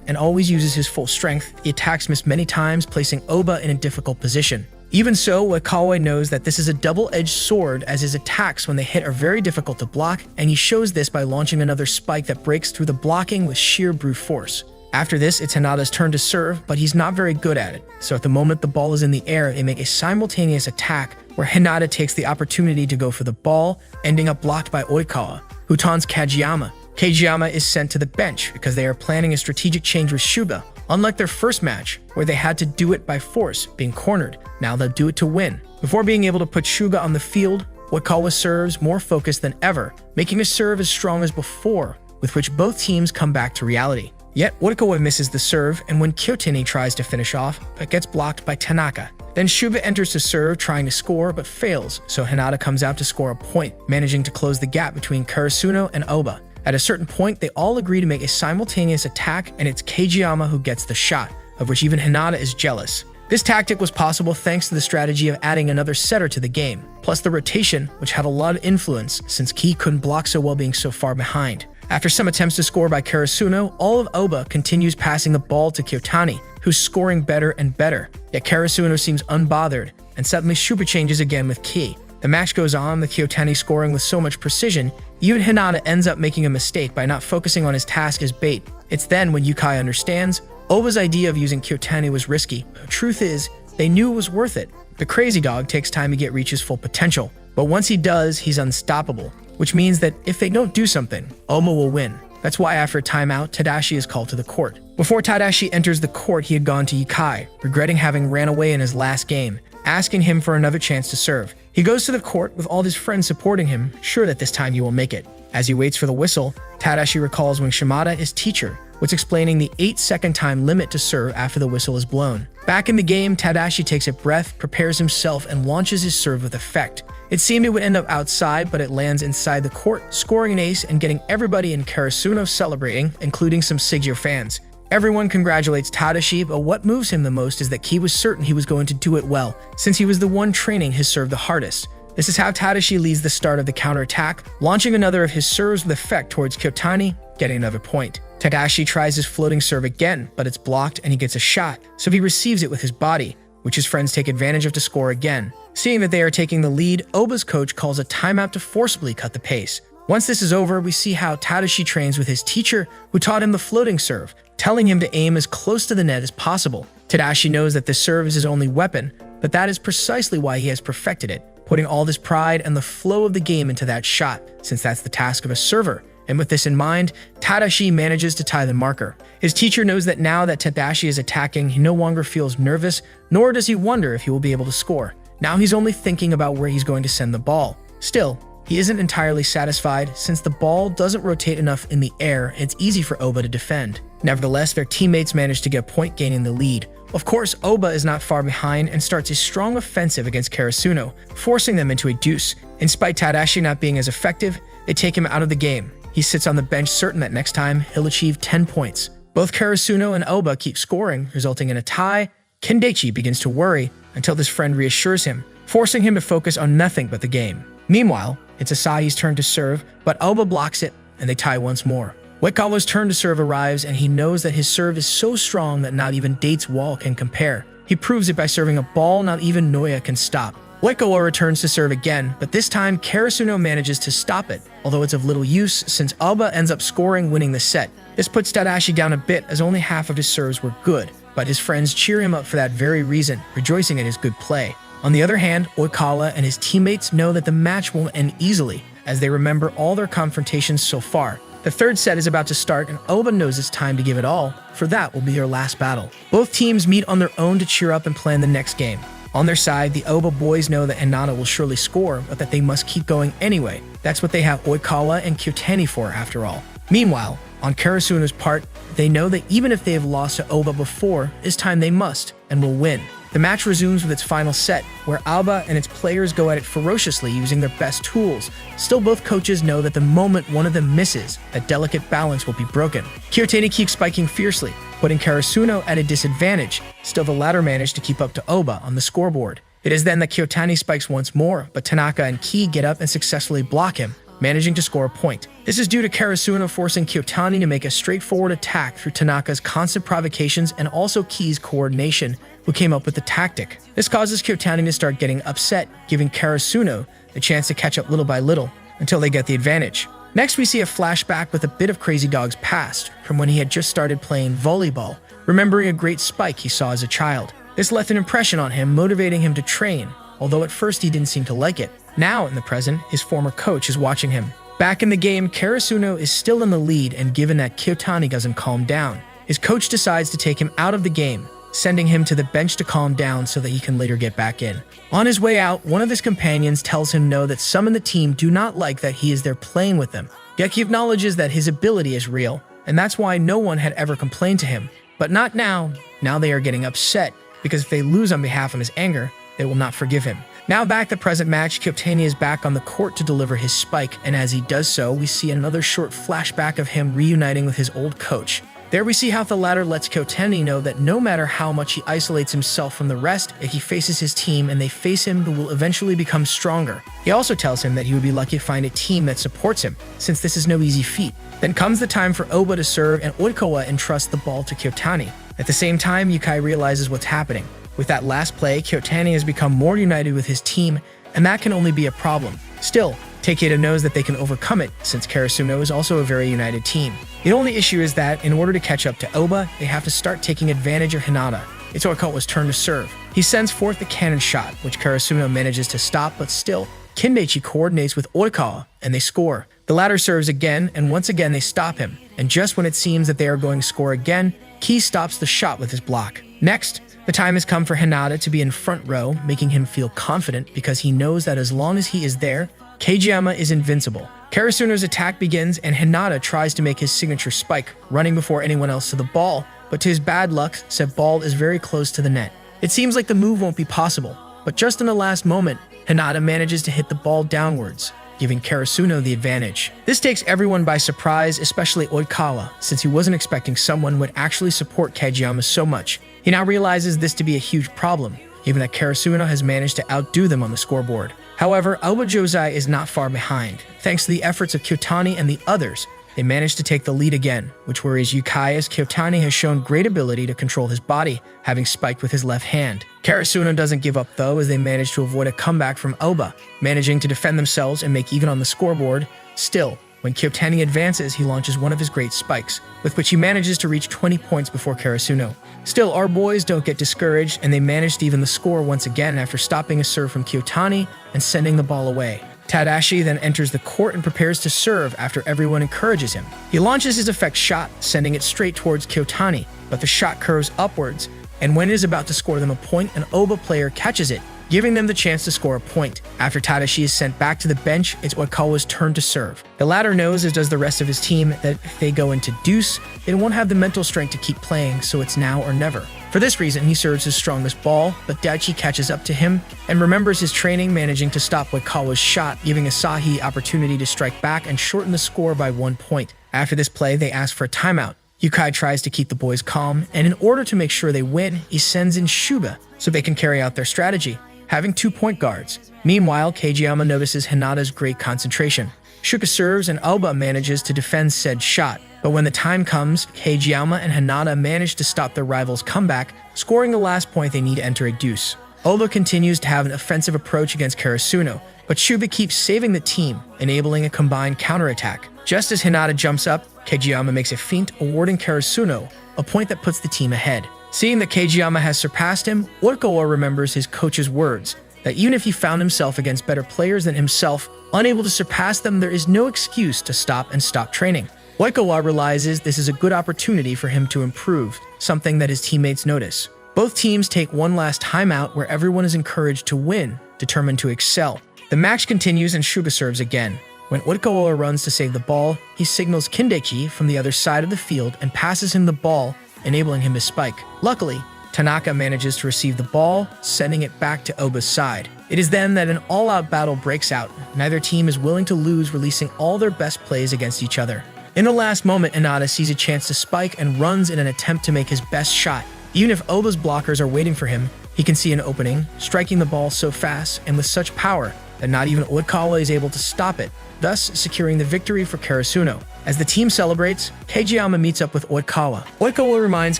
and always uses his full strength, the attacks miss many times, placing Oba in a difficult position. Even so, Oikawa knows that this is a double-edged sword, as his attacks when they hit are very difficult to block, and he shows this by launching another spike that breaks through the blocking with sheer brute force. After this, it's Hinata's turn to serve, but he's not very good at it, so at the moment the ball is in the air, they make a simultaneous attack where Hinata takes the opportunity to go for the ball, ending up blocked by Oikawa, who taunts Kageyama. Kageyama is sent to the bench because they are planning a strategic change with Shuga. Unlike their first match, where they had to do it by force, being cornered, now they'll do it to win. Before being able to put Shuga on the field, Oikawa serves more focused than ever, making a serve as strong as before, with which both teams come back to reality. Yet, Oikawa misses the serve, and when Kyotani tries to finish off, but gets blocked by Tanaka. Then Shuba enters to serve, trying to score, but fails, so Hinata comes out to score a point, managing to close the gap between Karasuno and Oba. At a certain point, they all agree to make a simultaneous attack, and it's Kageyama who gets the shot, of which even Hinata is jealous. This tactic was possible thanks to the strategy of adding another setter to the game, plus the rotation, which had a lot of influence since Ki couldn't block so well being so far behind. After some attempts to score by Karasuno, all of Oba continues passing the ball to Kyotani, who's scoring better and better. Yet Karasuno seems unbothered, and suddenly Shuba changes again with Ki. The match goes on, with Kyotani scoring with so much precision, even Hinata ends up making a mistake by not focusing on his task as bait. It's then when Yukai understands, Oba's idea of using Kyotani was risky. The truth is, they knew it was worth it. The crazy dog takes time to reach his full potential, but once he does, he's unstoppable, which means that if they don't do something, Oma will win. That's why after a timeout, Tadashi is called to the court. Before Tadashi enters the court, he had gone to Yukai, regretting having ran away in his last game, asking him for another chance to serve. He goes to the court with all his friends supporting him, sure that this time he will make it. As he waits for the whistle, Tadashi recalls when Shimada is teacher, which explaining the 8-second time limit to serve after the whistle is blown. Back in the game, Tadashi takes a breath, prepares himself, and launches his serve with effect. It seemed it would end up outside, but it lands inside the court, scoring an ace and getting everybody in Karasuno celebrating, including some Sigir fans. Everyone congratulates Tadashi, but what moves him the most is that Ki was certain he was going to do it well, since he was the one training his serve the hardest. This is how Tadashi leads the start of the counterattack, launching another of his serves with effect towards Kyotani, getting another point. Tadashi tries his floating serve again, but it's blocked and he gets a shot, so he receives it with his body, which his friends take advantage of to score again. Seeing that they are taking the lead, Oba's coach calls a timeout to forcibly cut the pace. Once this is over, we see how Tadashi trains with his teacher, who taught him the floating serve, telling him to aim as close to the net as possible. Tadashi knows that this serve is his only weapon, but that is precisely why he has perfected it, putting all this pride and the flow of the game into that shot, since that's the task of a server. And with this in mind, Tadashi manages to tie the marker. His teacher knows that now that Tadashi is attacking, he no longer feels nervous, nor does he wonder if he will be able to score. Now he's only thinking about where he's going to send the ball. Still, he isn't entirely satisfied since the ball doesn't rotate enough in the air and it's easy for Oba to defend. Nevertheless, their teammates manage to get a point, gaining the lead. Of course, Oba is not far behind and starts a strong offensive against Karasuno, forcing them into a deuce. In spite Tadashi not being as effective, they take him out of the game. He sits on the bench certain that next time he'll achieve 10 points. Both Karasuno and Oba keep scoring, resulting in a tie. Kendechi begins to worry until his friend reassures him, forcing him to focus on nothing but the game. Meanwhile, it's Asahi's turn to serve, but Oba blocks it and they tie once more. Uekawa's turn to serve arrives and he knows that his serve is so strong that not even Date's wall can compare. He proves it by serving a ball not even Noya can stop. Uekawa returns to serve again, but this time Karasuno manages to stop it, although it's of little use since Oba ends up scoring, winning the set. This puts Tadashi down a bit as only half of his serves were good, but his friends cheer him up for that very reason, rejoicing at his good play. On the other hand, Uekawa and his teammates know that the match won't end easily, as they remember all their confrontations so far. The third set is about to start and Oba knows it's time to give it all, for that will be their last battle. Both teams meet on their own to cheer up and plan the next game. On their side, the Oba boys know that Hinata will surely score, but that they must keep going anyway. That's what they have Uekawa and Kyotani for, after all. Meanwhile, on Karasuno's part, they know that even if they have lost to Oba before, this time they must, and will win. The match resumes with its final set, where Oba and its players go at it ferociously using their best tools. Still, both coaches know that the moment one of them misses, that delicate balance will be broken. Kyotani keeps spiking fiercely, putting Karasuno at a disadvantage. Still, the latter manage to keep up to Oba on the scoreboard. It is then that Kyotani spikes once more, but Tanaka and Ki get up and successfully block him, managing to score a point. This is due to Karasuno forcing Kyotani to make a straightforward attack through Tanaka's constant provocations and also Ki's coordination, who came up with the tactic. This causes Kyotani to start getting upset, giving Karasuno the chance to catch up little by little until they get the advantage. Next, we see a flashback with a bit of Crazy Dog's past, from when he had just started playing volleyball, remembering a great spike he saw as a child. This left an impression on him, motivating him to train, although at first he didn't seem to like it. Now, in the present, his former coach is watching him. Back in the game, Karasuno is still in the lead, and given that Kyotani doesn't calm down, his coach decides to take him out of the game, sending him to the bench to calm down so that he can later get back in. On his way out, one of his companions tells him no, that some in the team do not like that he is there playing with them. Yet he acknowledges that his ability is real, and that's why no one had ever complained to him. But not now. Now they are getting upset, because if they lose on behalf of his anger, they will not forgive him. Now back the present match, Kyotani is back on the court to deliver his spike, and as he does so, we see another short flashback of him reuniting with his old coach. There we see how the latter lets Kyotani know that no matter how much he isolates himself from the rest, if he faces his team and they face him, they will eventually become stronger. He also tells him that he would be lucky to find a team that supports him, since this is no easy feat. Then comes the time for Oba to serve, and Uekawa entrusts the ball to Kyotani. At the same time, Yukai realizes what's happening. With that last play, Kyotani has become more united with his team, and that can only be a problem. Still, Takeda knows that they can overcome it, since Karasuno is also a very united team. The only issue is that, in order to catch up to Oba, they have to start taking advantage of Hinata. It's Uekawa's turn to serve. He sends forth the cannon shot, which Karasuno manages to stop, but still, Kindechi coordinates with Uekawa, and they score. The latter serves again, and once again they stop him. And just when it seems that they are going to score again, Ki stops the shot with his block. Next, the time has come for Hinata to be in front row, making him feel confident because he knows that as long as he is there, Kageyama is invincible. Karasuno's attack begins, and Hinata tries to make his signature spike, running before anyone else to the ball, but to his bad luck, said ball is very close to the net. It seems like the move won't be possible, but just in the last moment, Hinata manages to hit the ball downwards, giving Karasuno the advantage. This takes everyone by surprise, especially Uekawa, since he wasn't expecting someone would actually support Kageyama so much. He now realizes this to be a huge problem. given that Karasuno has managed to outdo them on the scoreboard. However, Aoba Josei is not far behind. Thanks to the efforts of Kyotani and the others, they managed to take the lead again, which worries Yukai as Kyotani has shown great ability to control his body, having spiked with his left hand. Karasuno doesn't give up though, as they manage to avoid a comeback from Aoba, managing to defend themselves and make even on the scoreboard. Still, when Kyotani advances, he launches one of his great spikes, with which he manages to reach 20 points before Karasuno. Still, our boys don't get discouraged, and they manage to even the score once again after stopping a serve from Kyotani and sending the ball away. Tadashi then enters the court and prepares to serve after everyone encourages him. He launches his effect shot, sending it straight towards Kyotani, but the shot curves upwards, and when it is about to score them a point, an Aoba player catches it, giving them the chance to score a point. After Tadashi is sent back to the bench, it's Oikawa's turn to serve. The latter knows, as does the rest of his team, that if they go into deuce, they won't have the mental strength to keep playing, so it's now or never. For this reason, he serves his strongest ball, but Daichi catches up to him and remembers his training, managing to stop Oikawa's shot, giving Asahi opportunity to strike back and shorten the score by 1 point. After this play, they ask for a timeout. Yukai tries to keep the boys calm, and in order to make sure they win, he sends in Shuba so they can carry out their strategy, having 2 point guards. Meanwhile, Kageyama notices Hinata's great concentration. Shuka serves and Aoba manages to defend said shot, but when the time comes, Kageyama and Hinata manage to stop their rivals' comeback, scoring the last point they need to enter a deuce. Aoba continues to have an offensive approach against Karasuno, but Shuba keeps saving the team, enabling a combined counterattack. Just as Hinata jumps up, Kageyama makes a feint, awarding Karasuno a point that puts the team ahead. Seeing that Kageyama has surpassed him, Oikawa remembers his coach's words, that even if he found himself against better players than himself, unable to surpass them, there is no excuse to stop training. Oikawa realizes this is a good opportunity for him to improve, something that his teammates notice. Both teams take one last timeout where everyone is encouraged to win, determined to excel. The match continues and Shuga serves again. When Oikawa runs to save the ball, he signals Kindeki from the other side of the field and passes him the ball, enabling him to spike. Luckily, Tanaka manages to receive the ball, sending it back to Oba's side. It is then that an all-out battle breaks out. Neither team is willing to lose, releasing all their best plays against each other. In the last moment, Inada sees a chance to spike and runs in an attempt to make his best shot. Even if Oba's blockers are waiting for him, he can see an opening, striking the ball so fast and with such power that not even Oikawa is able to stop it, thus securing the victory for Karasuno. As the team celebrates, Kageyama meets up with Oikawa. Oikawa reminds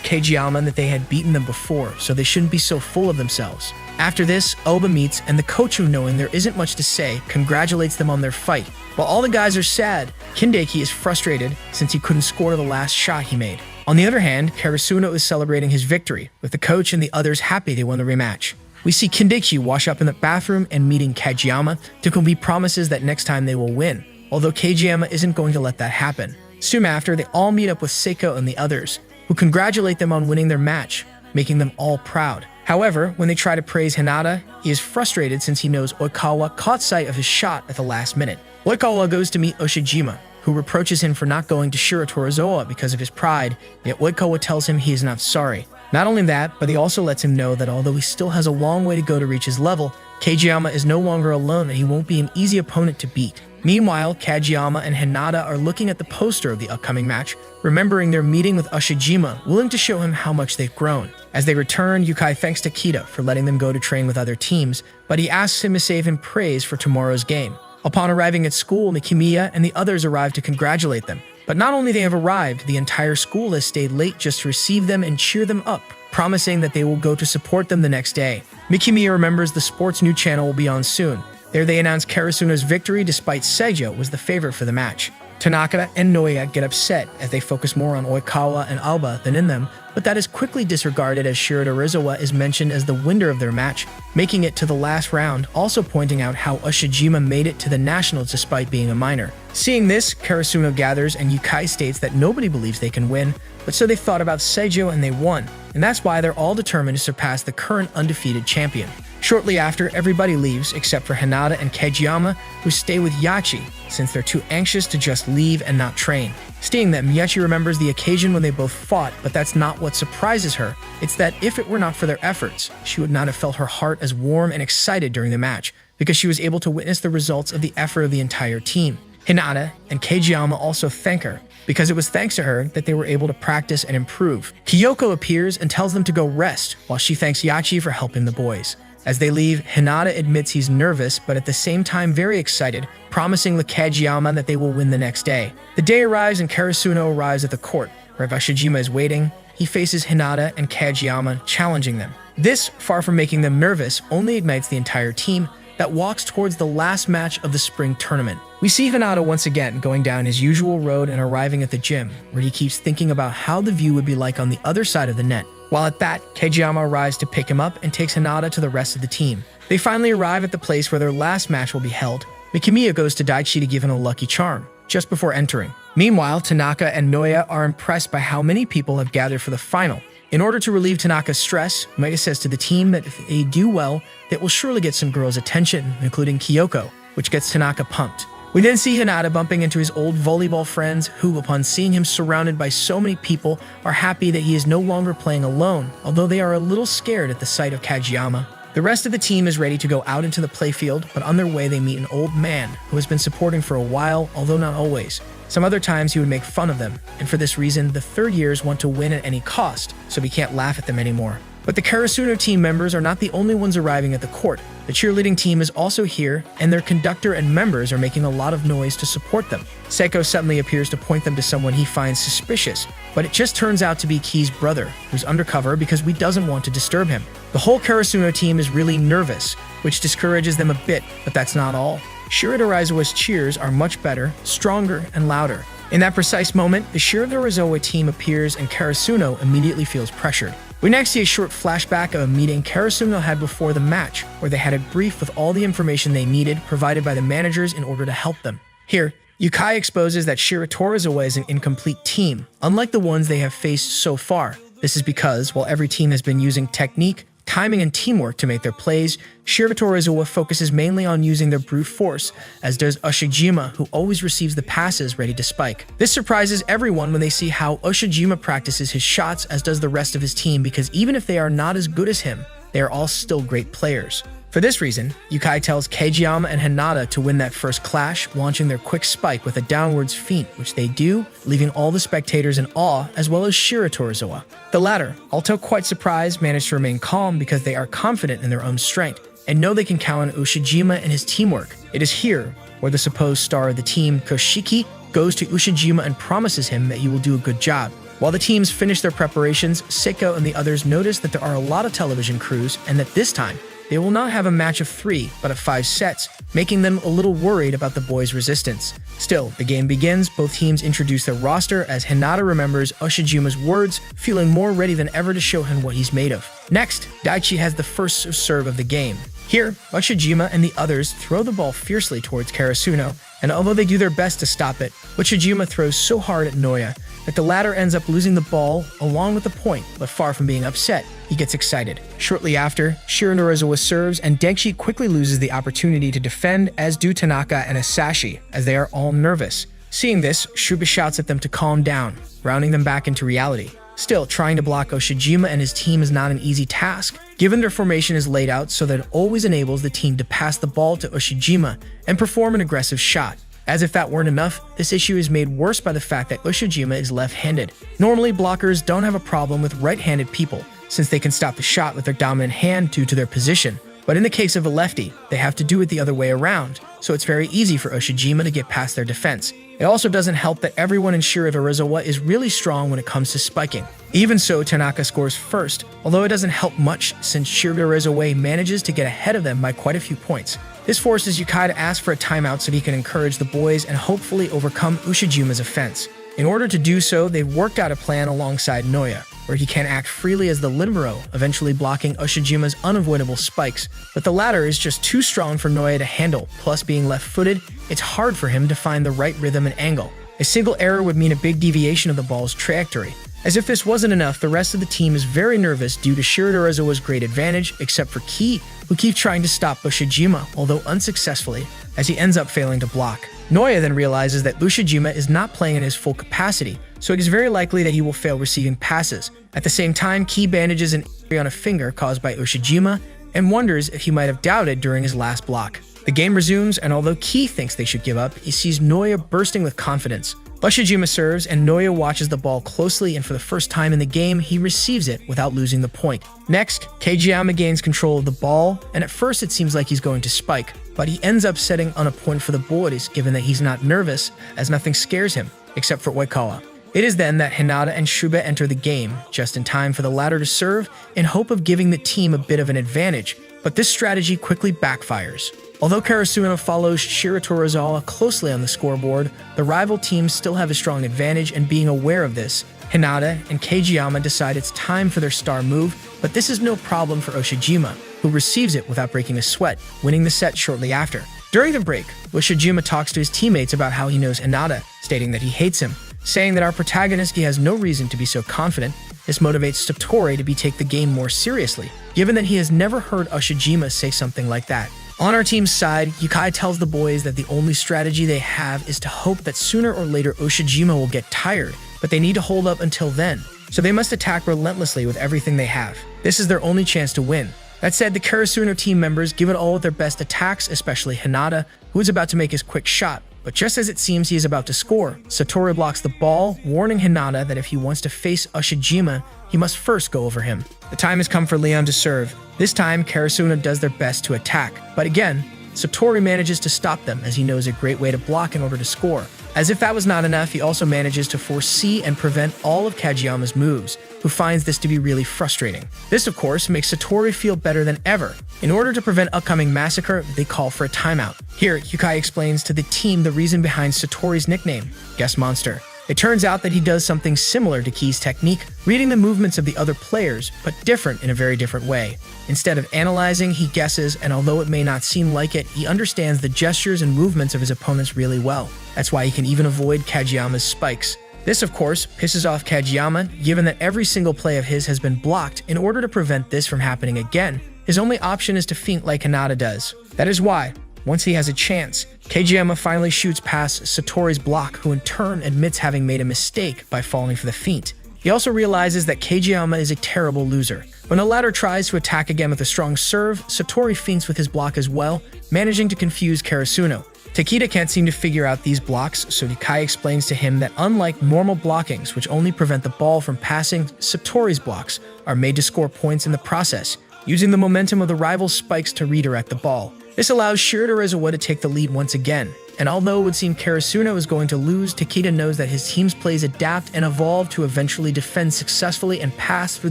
Kageyama that they had beaten them before, so they shouldn't be so full of themselves. After this, Oba meets, and the coach, knowing there isn't much to say, congratulates them on their fight. While all the guys are sad, Kindeki is frustrated since he couldn't score the last shot he made. On the other hand, Karasuno is celebrating his victory, with the coach and the others happy they won the rematch. We see Kindeki wash up in the bathroom and meeting Kageyama, to whom he promises that next time they will win, although Kageyama isn't going to let that happen. Soon after, they all meet up with Seiko and the others, who congratulate them on winning their match, making them all proud. However, when they try to praise Hinata, he is frustrated since he knows Oikawa caught sight of his shot at the last minute. Oikawa goes to meet Oshijima, who reproaches him for not going to Shiratorizawa because of his pride, yet Oikawa tells him he is not sorry. Not only that, but he also lets him know that although he still has a long way to go to reach his level, Kageyama is no longer alone and he won't be an easy opponent to beat. Meanwhile, Kageyama and Hinata are looking at the poster of the upcoming match, remembering their meeting with Oshijima, willing to show him how much they've grown. As they return, Yukai thanks Takeda for letting them go to train with other teams, but he asks him to save him praise for tomorrow's game. Upon arriving at school, Mikimiya and the others arrive to congratulate them. But not only they have arrived, the entire school has stayed late just to receive them and cheer them up, promising that they will go to support them the next day. Mikimiya remembers the sports news channel will be on soon. There they announce Karasuno's victory despite Seijo was the favorite for the match. Tanaka and Noya get upset as they focus more on Oikawa and Aoba than in them, but that is quickly disregarded as Shiratorizawa is mentioned as the winner of their match, making it to the last round, also pointing out how Oshijima made it to the nationals despite being a minor. Seeing this, Karasuno gathers and Yukai states that nobody believes they can win, but so they thought about Seijo and they won, and that's why they're all determined to surpass the current undefeated champion. Shortly after, everybody leaves except for Hinata and Kageyama, who stay with Yachi since they're too anxious to just leave and not train. Seeing that, Miyachi remembers the occasion when they both fought, but that's not what surprises her. It's that if it were not for their efforts, she would not have felt her heart as warm and excited during the match, because she was able to witness the results of the effort of the entire team. Hinata and Kageyama also thank her, because it was thanks to her that they were able to practice and improve. Kyoko appears and tells them to go rest, while she thanks Yachi for helping the boys. As they leave, Hinata admits he's nervous, but at the same time very excited, promising Kageyama that they will win the next day. The day arrives and Karasuno arrives at the court, where Ushijima is waiting. He faces Hinata and Kageyama, challenging them. This, far from making them nervous, only ignites the entire team that walks towards the last match of the spring tournament. We see Hinata once again going down his usual road and arriving at the gym, where he keeps thinking about how the view would be like on the other side of the net. While at that, Kageyama arrives to pick him up and takes Hinata to the rest of the team. They finally arrive at the place where their last match will be held. Mikimiya goes to Daichi to give him a lucky charm, just before entering. Meanwhile, Tanaka and Noya are impressed by how many people have gathered for the final. In order to relieve Tanaka's stress, Mega says to the team that if they do well, they will surely get some girls' attention, including Kyoko, which gets Tanaka pumped. We then see Hinata bumping into his old volleyball friends who, upon seeing him surrounded by so many people, are happy that he is no longer playing alone, although they are a little scared at the sight of Kageyama. The rest of the team is ready to go out into the playfield, but on their way they meet an old man who has been supporting for a while, although not always. Some other times he would make fun of them, and for this reason, the third years want to win at any cost, so he can't laugh at them anymore. But the Karasuno team members are not the only ones arriving at the court. The cheerleading team is also here, and their conductor and members are making a lot of noise to support them. Seiko suddenly appears to point them to someone he finds suspicious, but it just turns out to be Key's brother, who's undercover because we doesn't want to disturb him. The whole Karasuno team is really nervous, which discourages them a bit, but that's not all. Shiratorizawa's cheers are much better, stronger, and louder. In that precise moment, the Shiratorizawa team appears and Karasuno immediately feels pressured. We next see a short flashback of a meeting Karasuno had before the match, where they had a brief with all the information they needed provided by the managers in order to help them. Here, Yukai exposes that Shiratorizawa is an incomplete team, unlike the ones they have faced so far. This is because, while every team has been using technique, timing, and teamwork to make their plays, Shiratorizawa focuses mainly on using their brute force, as does Ushijima, who always receives the passes ready to spike. This surprises everyone when they see how Ushijima practices his shots, as does the rest of his team, because even if they are not as good as him, they are all still great players. For this reason, Yukai tells Kageyama and Hinata to win that first clash, launching their quick spike with a downwards feint, which they do, leaving all the spectators in awe, as well as Shiratorizawa. The latter, although quite surprised, manage to remain calm because they are confident in their own strength, and know they can count on Ushijima and his teamwork. It is here where the supposed star of the team, Koshiki, goes to Ushijima and promises him that he will do a good job. While the teams finish their preparations, Seiko and the others notice that there are a lot of television crews, and that this time, they will not have a match of 3, but of 5 sets, making them a little worried about the boys' resistance. Still, the game begins, both teams introduce their roster as Hinata remembers Ushijima's words, feeling more ready than ever to show him what he's made of. Next, Daichi has the first serve of the game. Here, Ushijima and the others throw the ball fiercely towards Karasuno, and although they do their best to stop it, Ushijima throws so hard at Noya that the latter ends up losing the ball along with the point, but far from being upset, he gets excited. Shortly after, Shiratorizawa serves and Denshi quickly loses the opportunity to defend, as do Tanaka and Asashi, as they are all nervous. Seeing this, Shuba shouts at them to calm down, rounding them back into reality. Still, trying to block Ushijima and his team is not an easy task, given their formation is laid out so that it always enables the team to pass the ball to Ushijima and perform an aggressive shot. As if that weren't enough, this issue is made worse by the fact that Ushijima is left-handed. Normally, blockers don't have a problem with right-handed people, since they can stop the shot with their dominant hand due to their position. But in the case of a lefty, they have to do it the other way around, so it's very easy for Ushijima to get past their defense. It also doesn't help that everyone in Shiratorizawa is really strong when it comes to spiking. Even so, Tanaka scores first, although it doesn't help much since Shiratorizawa manages to get ahead of them by quite a few points. This forces Yukai to ask for a timeout so he can encourage the boys and hopefully overcome Ushijima's offense. In order to do so, they've worked out a plan alongside Noya, where he can act freely as the libero, eventually blocking Ushijima's unavoidable spikes. But the latter is just too strong for Noya to handle, plus being left-footed, it's hard for him to find the right rhythm and angle. A single error would mean a big deviation of the ball's trajectory. As if this wasn't enough, the rest of the team is very nervous due to Shiratorizawa's great advantage, except for Ki, who keeps trying to stop Ushijima, although unsuccessfully, as he ends up failing to block. Noya then realizes that Ushijima is not playing at his full capacity, so it is very likely that he will fail receiving passes. At the same time, Ki bandages an injury on a finger caused by Ushijima and wonders if he might have doubted during his last block. The game resumes, and although Key thinks they should give up, he sees Noya bursting with confidence. Ushijima serves, and Noya watches the ball closely, and for the first time in the game, he receives it without losing the point. Next, Kageyama gains control of the ball, and at first it seems like he's going to spike, but he ends up setting on a point for the boys, given that he's not nervous, as nothing scares him, except for Oikawa. It is then that Hinata and Shube enter the game, just in time for the latter to serve, in hope of giving the team a bit of an advantage, but this strategy quickly backfires. Although Karasuno follows Shira Torizawa closely on the scoreboard, the rival teams still have a strong advantage, and being aware of this, Hinata and Kageyama decide it's time for their star move, but this is no problem for Ushijima, who receives it without breaking a sweat, winning the set shortly after. During the break, Ushijima talks to his teammates about how he knows Hinata, stating that he hates him, saying that our protagonist he has no reason to be so confident. This motivates Satori to take the game more seriously, given that he has never heard Ushijima say something like that. On our team's side, Yukai tells the boys that the only strategy they have is to hope that sooner or later Ushijima will get tired, but they need to hold up until then, so they must attack relentlessly with everything they have. This is their only chance to win. That said, the Karasuno team members give it all with their best attacks, especially Hinata, who is about to make his quick shot. But just as it seems he is about to score, Satori blocks the ball, warning Hinata that if he wants to face Ushijima, he must first go over him. The time has come for Leon to serve. This time, Karasuno does their best to attack, but again, Satori manages to stop them as he knows a great way to block in order to score. As if that was not enough, he also manages to foresee and prevent all of Kageyama's moves, who finds this to be really frustrating. This, of course, makes Satori feel better than ever. In order to prevent upcoming massacre, they call for a timeout. Here, Yukai explains to the team the reason behind Satori's nickname, Guess Monster. It turns out that he does something similar to Key's technique, reading the movements of the other players, but different in a very different way. Instead of analyzing, he guesses, and although it may not seem like it, he understands the gestures and movements of his opponents really well. That's why he can even avoid Kageyama's spikes. This, of course, pisses off Kageyama, given that every single play of his has been blocked. In order to prevent this from happening again, his only option is to feint like Hinata does. That is why, once he has a chance, Kageyama finally shoots past Satori's block, who in turn admits having made a mistake by falling for the feint. He also realizes that Kageyama is a terrible loser. When the latter tries to attack again with a strong serve, Satori feints with his block as well, managing to confuse Karasuno. Takeda can't seem to figure out these blocks, so Yukai explains to him that unlike normal blockings, which only prevent the ball from passing, Satori's blocks are made to score points in the process, using the momentum of the rival's spikes to redirect the ball. This allows Shiratorizawa to take the lead once again, and although it would seem Karasuno is going to lose, Takeda knows that his team's plays adapt and evolve to eventually defend successfully and pass through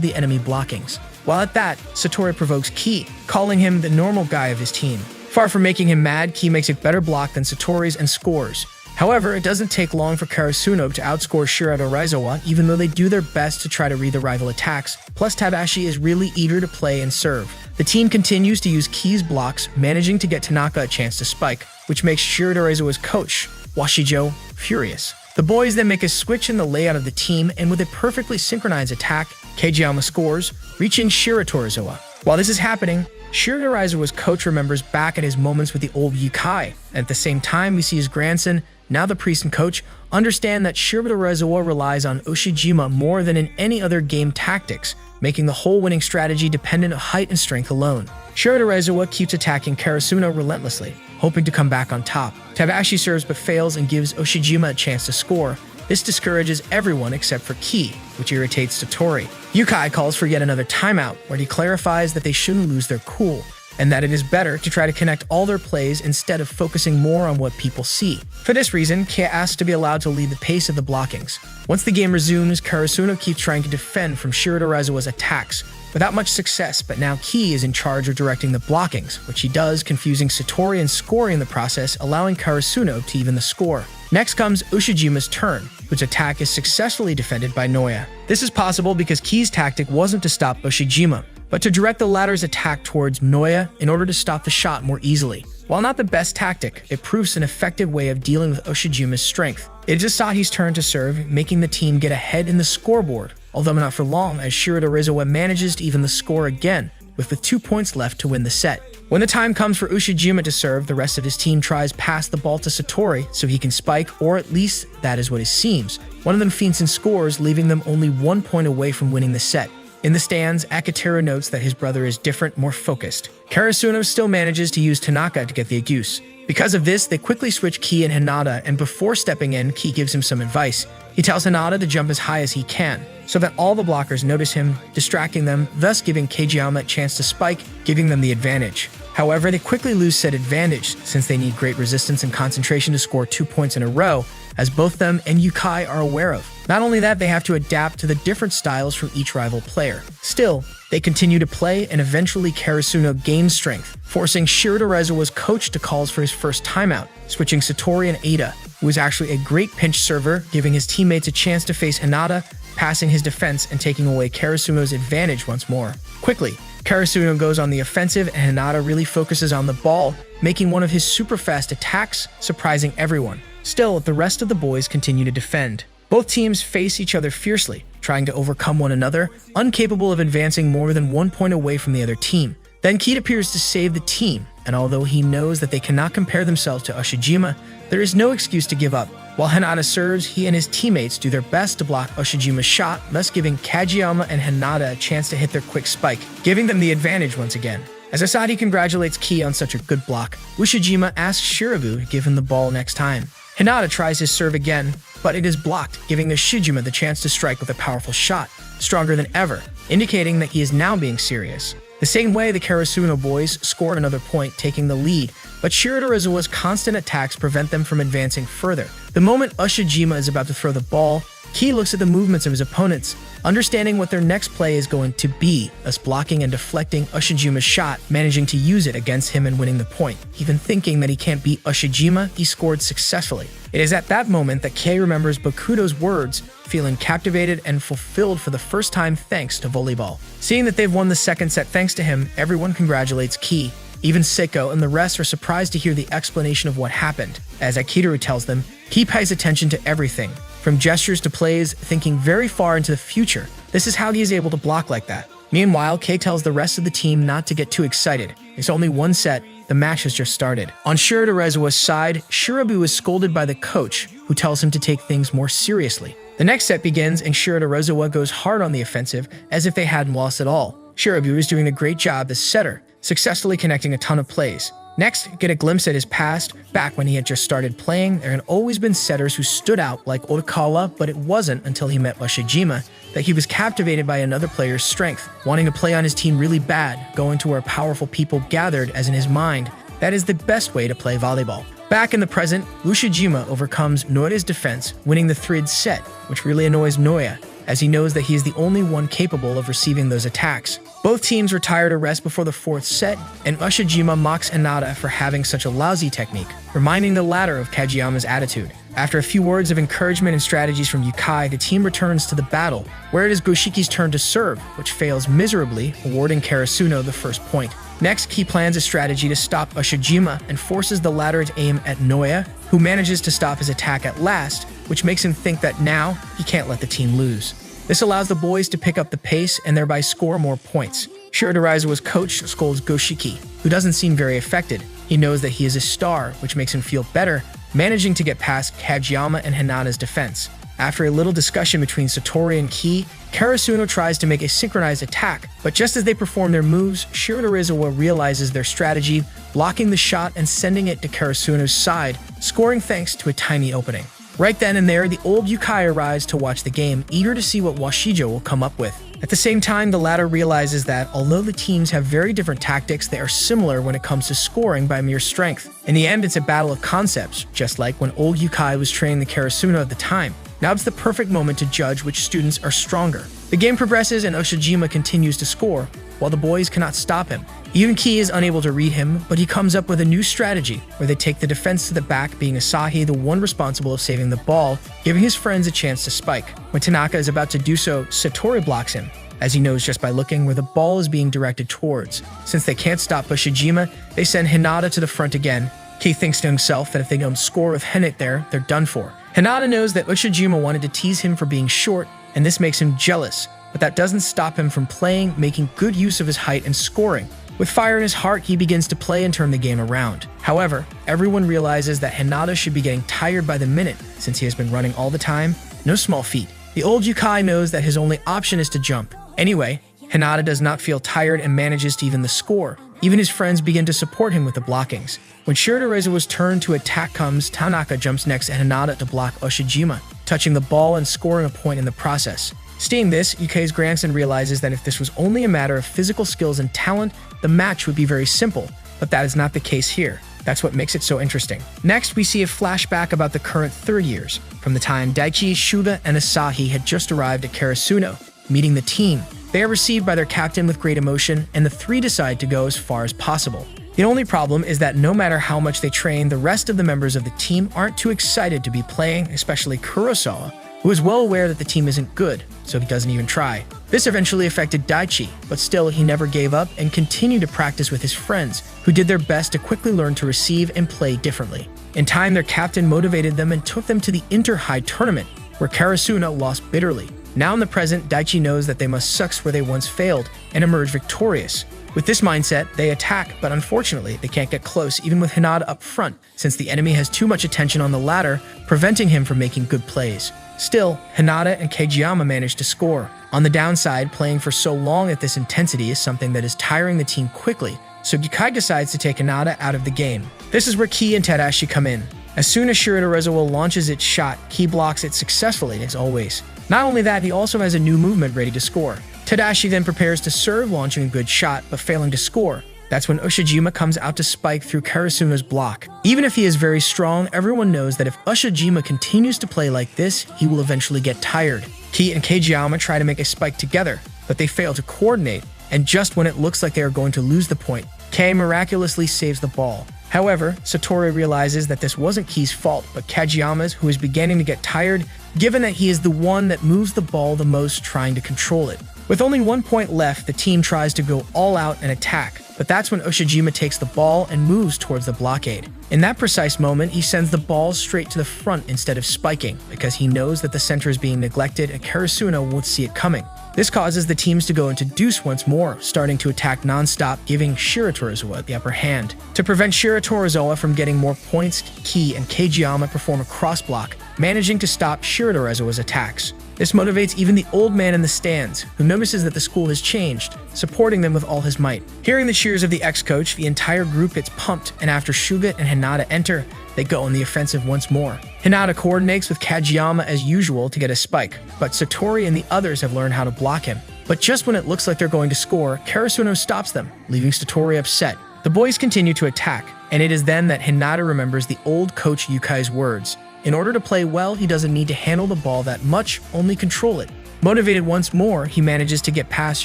the enemy blockings. While at that, Satori provokes Key, calling him the normal guy of his team. Far from making him mad, Key makes a better block than Satori's and scores. However, it doesn't take long for Karasuno to outscore Shiratorizawa, even though they do their best to try to read the rival attacks, plus Tabashi is really eager to play and serve. The team continues to use Key's blocks, managing to get Tanaka a chance to spike, which makes Shiratorizawa's coach, Washijo, furious. The boys then make a switch in the layout of the team, and with a perfectly synchronized attack, Kageyama scores, reaching Shiratorizawa. While this is happening, Shiratorizawa's coach remembers back at his moments with the old Yukai, and at the same time we see his grandson, now the priest and coach, understand that Shiratorizawa relies on Ushijima more than in any other game tactics, making the whole winning strategy dependent on height and strength alone. Shiratorizawa keeps attacking Karasuno relentlessly, hoping to come back on top. Tabashi serves but fails and gives Ushijima a chance to score. This discourages everyone except for Key, which irritates Satori. Yukai calls for yet another timeout, where he clarifies that they shouldn't lose their cool, and that it is better to try to connect all their plays instead of focusing more on what people see. For this reason, Kei asks to be allowed to lead the pace of the blockings. Once the game resumes, Karasuno keeps trying to defend from Shiratorizawa's attacks, without much success, but now Key is in charge of directing the blockings, which he does, confusing Satori and scoring in the process, allowing Karasuno to even the score. Next comes Ushijima's turn, whose attack is successfully defended by Noya. This is possible because Key's tactic wasn't to stop Ushijima, but to direct the latter's attack towards Noya in order to stop the shot more easily. While not the best tactic, it proves an effective way of dealing with Ushijima's strength. It is Asahi's turn to serve, making the team get ahead in the scoreboard, although not for long, as Shiratorizawa manages to even the score again, with 2 points left to win the set. When the time comes for Ushijima to serve, the rest of his team tries pass the ball to Satori so he can spike, or at least that is what it seems. One of them feints and scores, leaving them only 1 point away from winning the set. In the stands, Akiteru notes that his brother is different, more focused. Karasuno still manages to use Tanaka to get the goose. Because of this, they quickly switch Ki and Hinata, and before stepping in, Ki gives him some advice. He tells Hinata to jump as high as he can, so that all the blockers notice him, distracting them, thus giving Kageyama a chance to spike, giving them the advantage. However, they quickly lose said advantage, since they need great resistance and concentration to score 2 points in a row, as both them and Yukai are aware of. Not only that, they have to adapt to the different styles from each rival player. Still, they continue to play, and eventually Karasuno gains strength, forcing Shiratorizawa's coach to call for his first timeout, switching Satori and Ada, who was actually a great pinch server, giving his teammates a chance to face Hinata, passing his defense and taking away Karasuno's advantage once more. Quickly, Karasuno goes on the offensive, and Hinata really focuses on the ball, making one of his super fast attacks, surprising everyone. Still, the rest of the boys continue to defend. Both teams face each other fiercely, trying to overcome one another, incapable of advancing more than 1 point away from the other team. Then Keat appears to save the team, and although he knows that they cannot compare themselves to Ushijima, there is no excuse to give up. While Hinata serves, he and his teammates do their best to block Ushijima's shot, thus giving Kageyama and Hinata a chance to hit their quick spike, giving them the advantage once again. As Asadi congratulates Ki on such a good block, Ushijima asks Shirabu to give him the ball next time. Hinata tries his serve again, but it is blocked, giving Ushijima the chance to strike with a powerful shot, stronger than ever, indicating that he is now being serious. The same way, the Karasuno boys score another point, taking the lead, but Shiratorizawa's constant attacks prevent them from advancing further. The moment Ushijima is about to throw the ball, Ki looks at the movements of his opponents, understanding what their next play is going to be, thus blocking and deflecting Ushijima's shot, managing to use it against him and winning the point. Even thinking that he can't beat Ushijima, he scored successfully. It is at that moment that Kei remembers Bakudo's words, feeling captivated and fulfilled for the first time thanks to volleyball. Seeing that they've won the second set thanks to him, everyone congratulates Ki. Even Seiko and the rest are surprised to hear the explanation of what happened. As Akiteru tells them, Ki pays attention to everything, from gestures to plays, thinking very far into the future. This is how he is able to block like that. Meanwhile, Kei tells the rest of the team not to get too excited. It's only one set, the match has just started. On Shiratorizawa's side, Shirabu is scolded by the coach, who tells him to take things more seriously. The next set begins, and Shiratorizawa goes hard on the offensive, as if they hadn't lost at all. Shirabu is doing a great job as setter, successfully connecting a ton of plays. Next, get a glimpse at his past. Back when he had just started playing, there had always been setters who stood out like Otakawa, but it wasn't until he met Ushijima that he was captivated by another player's strength, wanting to play on his team really bad, going to where powerful people gathered, as in his mind, that is the best way to play volleyball. Back in the present, Ushijima overcomes Noya's defense, winning the third set, which really annoys Noya, as he knows that he is the only one capable of receiving those attacks. Both teams retire to rest before the fourth set, and Ushijima mocks Hinata for having such a lousy technique, reminding the latter of Kageyama's attitude. After a few words of encouragement and strategies from Yukai, the team returns to the battle, where it is Goshiki's turn to serve, which fails miserably, awarding Karasuno the first point. Next, Ki plans a strategy to stop Ushijima and forces the latter to aim at Noya, who manages to stop his attack at last, which makes him think that now he can't let the team lose. This allows the boys to pick up the pace and thereby score more points. Shiratorizawa's coach scolds Goshiki, who doesn't seem very affected. He knows that he is a star, which makes him feel better, managing to get past Kageyama and Hinata's defense. After a little discussion between Satori and Ki, Karasuno tries to make a synchronized attack, but just as they perform their moves, Shiratorizawa realizes their strategy, blocking the shot and sending it to Karasuno's side, scoring thanks to a tiny opening. Right then and there, the old Yukai arrives to watch the game, eager to see what Washijo will come up with. At the same time, the latter realizes that, although the teams have very different tactics, they are similar when it comes to scoring by mere strength. In the end, it's a battle of concepts, just like when old Yukai was training the Karasuno at the time. Now it's the perfect moment to judge which students are stronger. The game progresses and Ushijima continues to score, while the boys cannot stop him. Even Ki is unable to read him, but he comes up with a new strategy, where they take the defense to the back, being Asahi the one responsible of saving the ball, giving his friends a chance to spike. When Tanaka is about to do so, Satori blocks him, as he knows just by looking where the ball is being directed towards. Since they can't stop Ushijima, they send Hinata to the front again. Ki thinks to himself that if they don't score with Hennet there, they're done for. Hinata knows that Ushijima wanted to tease him for being short, and this makes him jealous, but that doesn't stop him from playing, making good use of his height and scoring. With fire in his heart, he begins to play and turn the game around. However, everyone realizes that Hinata should be getting tired by the minute, since he has been running all the time. No small feat. The old Yukai knows that his only option is to jump. Anyway, Hinata does not feel tired and manages to even the score. Even his friends begin to support him with the blockings. When Shiratorizawa's turn to attack comes, Tanaka jumps next at Hinata to block Ushijima, touching the ball and scoring a point in the process. Seeing this, Yukei's grandson realizes that if this was only a matter of physical skills and talent, the match would be very simple, but that is not the case here. That's what makes it so interesting. Next, we see a flashback about the current third years, from the time Daichi, Shuga, and Asahi had just arrived at Karasuno, meeting the team. They are received by their captain with great emotion, and the three decide to go as far as possible. The only problem is that no matter how much they train, the rest of the members of the team aren't too excited to be playing, especially Kurosawa, who is well aware that the team isn't good, so he doesn't even try. This eventually affected Daichi, but still he never gave up and continued to practice with his friends, who did their best to quickly learn to receive and play differently. In time, their captain motivated them and took them to the Inter-High tournament, where Karasuno lost bitterly. Now in the present, Daichi knows that they must succeed where they once failed and emerge victorious. With this mindset, they attack, but unfortunately, they can't get close even with Hinata up front, since the enemy has too much attention on the ladder, preventing him from making good plays. Still, Hinata and Kageyama manage to score. On the downside, playing for so long at this intensity is something that is tiring the team quickly, so Yukai decides to take Hinata out of the game. This is where Ki and Tadashi come in. As soon as Shiratorizawa launches its shot, Ki blocks it successfully as always. Not only that, he also has a new movement ready to score. Tadashi then prepares to serve, launching a good shot, but failing to score. That's when Ushijima comes out to spike through Karasuno's block. Even if he is very strong, everyone knows that if Ushijima continues to play like this, he will eventually get tired. Ki and Kageyama try to make a spike together, but they fail to coordinate, and just when it looks like they are going to lose the point, Kei miraculously saves the ball. However, Satori realizes that this wasn't Ki's fault, but Kageyama's, who is beginning to get tired, given that he is the one that moves the ball the most, trying to control it. With only 1 point left, the team tries to go all out and attack, but that's when Ushijima takes the ball and moves towards the blockade. In that precise moment, he sends the ball straight to the front instead of spiking, because he knows that the center is being neglected and Karasuno won't see it coming. This causes the teams to go into deuce once more, starting to attack non-stop, giving Shiratorizawa the upper hand. To prevent Shiratorizawa from getting more points, Ki and Kageyama perform a cross-block, managing to stop Shiratorizawa's attacks. This motivates even the old man in the stands, who notices that the school has changed, supporting them with all his might. Hearing the cheers of the ex-coach, the entire group gets pumped, and after Shuga and Hinata enter, they go on the offensive once more. Hinata coordinates with Kageyama as usual to get a spike, but Satori and the others have learned how to block him. But just when it looks like they're going to score, Karasuno stops them, leaving Satori upset. The boys continue to attack, and it is then that Hinata remembers the old coach Yukai's words. In order to play well, he doesn't need to handle the ball that much, only control it. Motivated once more, he manages to get past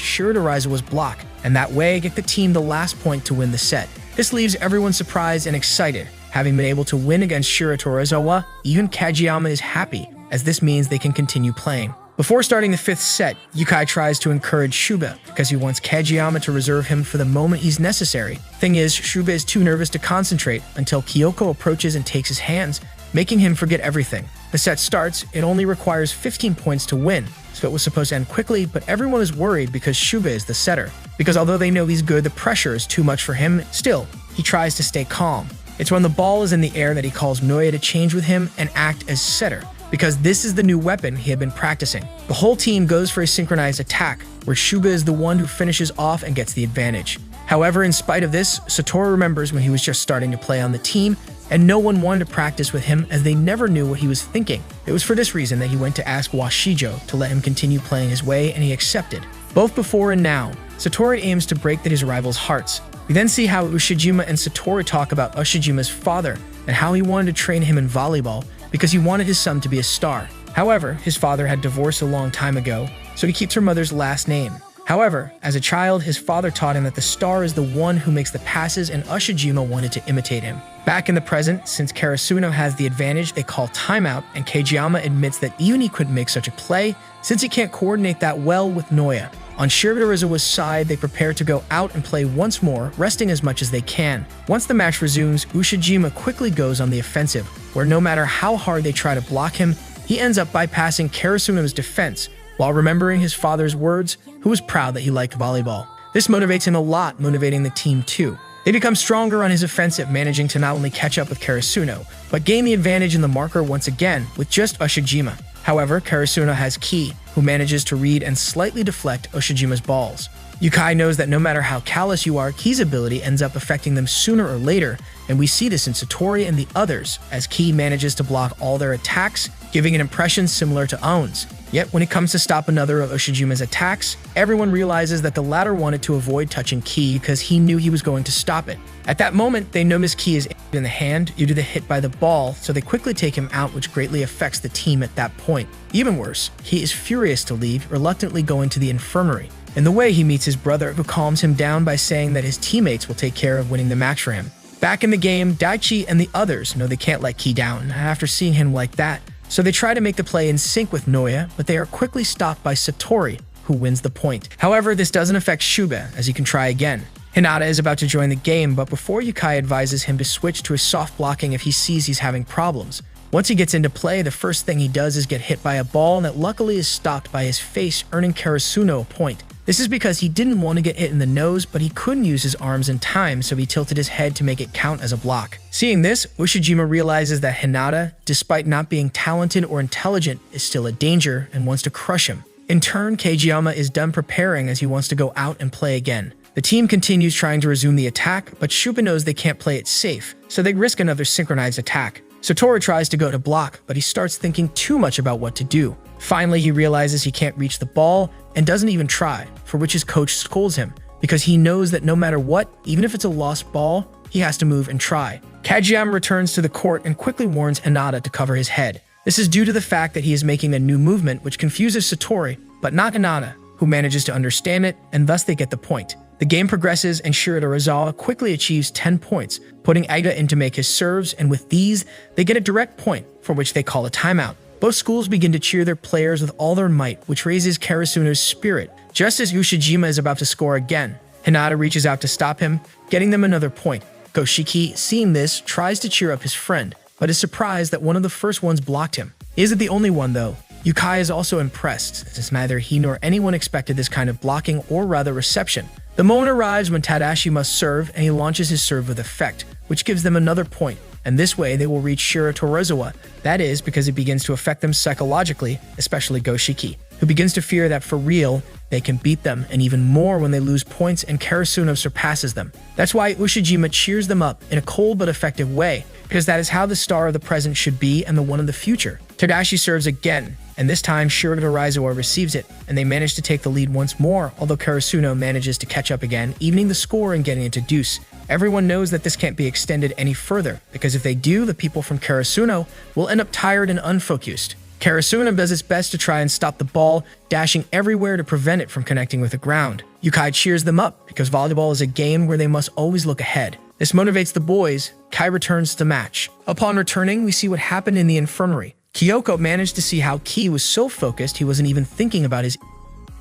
Shiratorizawa's block, and that way get the team the last point to win the set. This leaves everyone surprised and excited. Having been able to win against Shiratorizawa, even Kageyama is happy, as this means they can continue playing. Before starting the fifth set, Yukai tries to encourage Shuba, because he wants Kageyama to reserve him for the moment he's necessary. Thing is, Shuba is too nervous to concentrate until Kyoko approaches and takes his hands, making him forget everything. The set starts, it only requires 15 points to win, so it was supposed to end quickly, but everyone is worried because Shuba is the setter. Because although they know he's good, the pressure is too much for him, still, he tries to stay calm. It's when the ball is in the air that he calls Noya to change with him and act as setter, because this is the new weapon he had been practicing. The whole team goes for a synchronized attack, where Shuba is the one who finishes off and gets the advantage. However, in spite of this, Satori remembers when he was just starting to play on the team, and no one wanted to practice with him as they never knew what he was thinking. It was for this reason that he went to ask Washijo to let him continue playing his way, and he accepted. Both before and now, Satori aims to break his rivals' hearts. We then see how Ushijima and Satori talk about Ushijima's father and how he wanted to train him in volleyball because he wanted his son to be a star. However, his father had divorced a long time ago, so he keeps her mother's last name. However, as a child, his father taught him that the star is the one who makes the passes, and Ushijima wanted to imitate him. Back in the present, since Karasuno has the advantage, they call timeout, and Kageyama admits that even he couldn't make such a play since he can't coordinate that well with Noya. On Shiratorizawa's side, they prepare to go out and play once more, resting as much as they can. Once the match resumes, Ushijima quickly goes on the offensive, where no matter how hard they try to block him, he ends up bypassing Karasuno's defense, while remembering his father's words, who was proud that he liked volleyball. This motivates him a lot, motivating the team too. They become stronger on his offensive, managing to not only catch up with Karasuno, but gain the advantage in the marker once again with just Ushijima. However, Karasuno has Ki, who manages to read and slightly deflect Oshijima's balls. Yukai knows that no matter how callous you are, Ki's ability ends up affecting them sooner or later, and we see this in Satori and the others, as Ki manages to block all their attacks, giving an impression similar to Aon's. Yet, when it comes to stop another of Oshijima's attacks, everyone realizes that the latter wanted to avoid touching Ki because he knew he was going to stop it. At that moment, they notice Ki is in the hand due to the hit by the ball, so they quickly take him out, which greatly affects the team at that point. Even worse, he is furious to leave, reluctantly going to the infirmary. In the way, he meets his brother, who calms him down by saying that his teammates will take care of winning the match for him. Back in the game, Daichi and the others know they can't let Ki down after seeing him like that, so they try to make the play in sync with Noya, but they are quickly stopped by Satori, who wins the point. However, this doesn't affect Shuba, as he can try again. Hinata is about to join the game, but before Yukai advises him to switch to his soft blocking if he sees he's having problems. Once he gets into play, the first thing he does is get hit by a ball that luckily is stopped by his face, earning Karasuno a point. This is because he didn't want to get hit in the nose, but he couldn't use his arms in time, so he tilted his head to make it count as a block. Seeing this, Ushijima realizes that Hinata, despite not being talented or intelligent, is still a danger and wants to crush him. In turn, Kageyama is done preparing as he wants to go out and play again. The team continues trying to resume the attack, but Shuba knows they can't play it safe, so they risk another synchronized attack. Satori tries to go to block, but he starts thinking too much about what to do. Finally, he realizes he can't reach the ball and doesn't even try, for which his coach scolds him, because he knows that no matter what, even if it's a lost ball, he has to move and try. Kageyama returns to the court and quickly warns Hinata to cover his head. This is due to the fact that he is making a new movement which confuses Satori, but not Hinata, who manages to understand it, and thus they get the point. The game progresses and Shirota Razawa quickly achieves 10 points, putting Aida in to make his serves, and with these, they get a direct point, for which they call a timeout. Both schools begin to cheer their players with all their might, which raises Karasuno's spirit. Just as Ushijima is about to score again, Hinata reaches out to stop him, getting them another point. Goshiki, seeing this, tries to cheer up his friend, but is surprised that one of the first ones blocked him. He isn't the only one, though. Yukai is also impressed, since neither he nor anyone expected this kind of blocking or rather reception. The moment arrives when Tadashi must serve, and he launches his serve with effect, which gives them another point, and this way they will reach Shirota Razawa. That is because it begins to affect them psychologically, especially Goshiki, who begins to fear that for real, they can beat them, and even more when they lose points and Karasuno surpasses them. That's why Ushijima cheers them up in a cold but effective way, because that is how the star of the present should be and the one of the future. Tadashi serves again, and this time Shirota Razawa receives it, and they manage to take the lead once more, although Karasuno manages to catch up again, evening the score and getting into deuce. Everyone knows that this can't be extended any further, because if they do, the people from Karasuno will end up tired and unfocused. Karasuno does its best to try and stop the ball, dashing everywhere to prevent it from connecting with the ground. Yukai cheers them up, because volleyball is a game where they must always look ahead. This motivates the boys. Kai returns to the match. Upon returning, we see what happened in the infirmary. Kyoko managed to see how Ki was so focused he wasn't even thinking about his.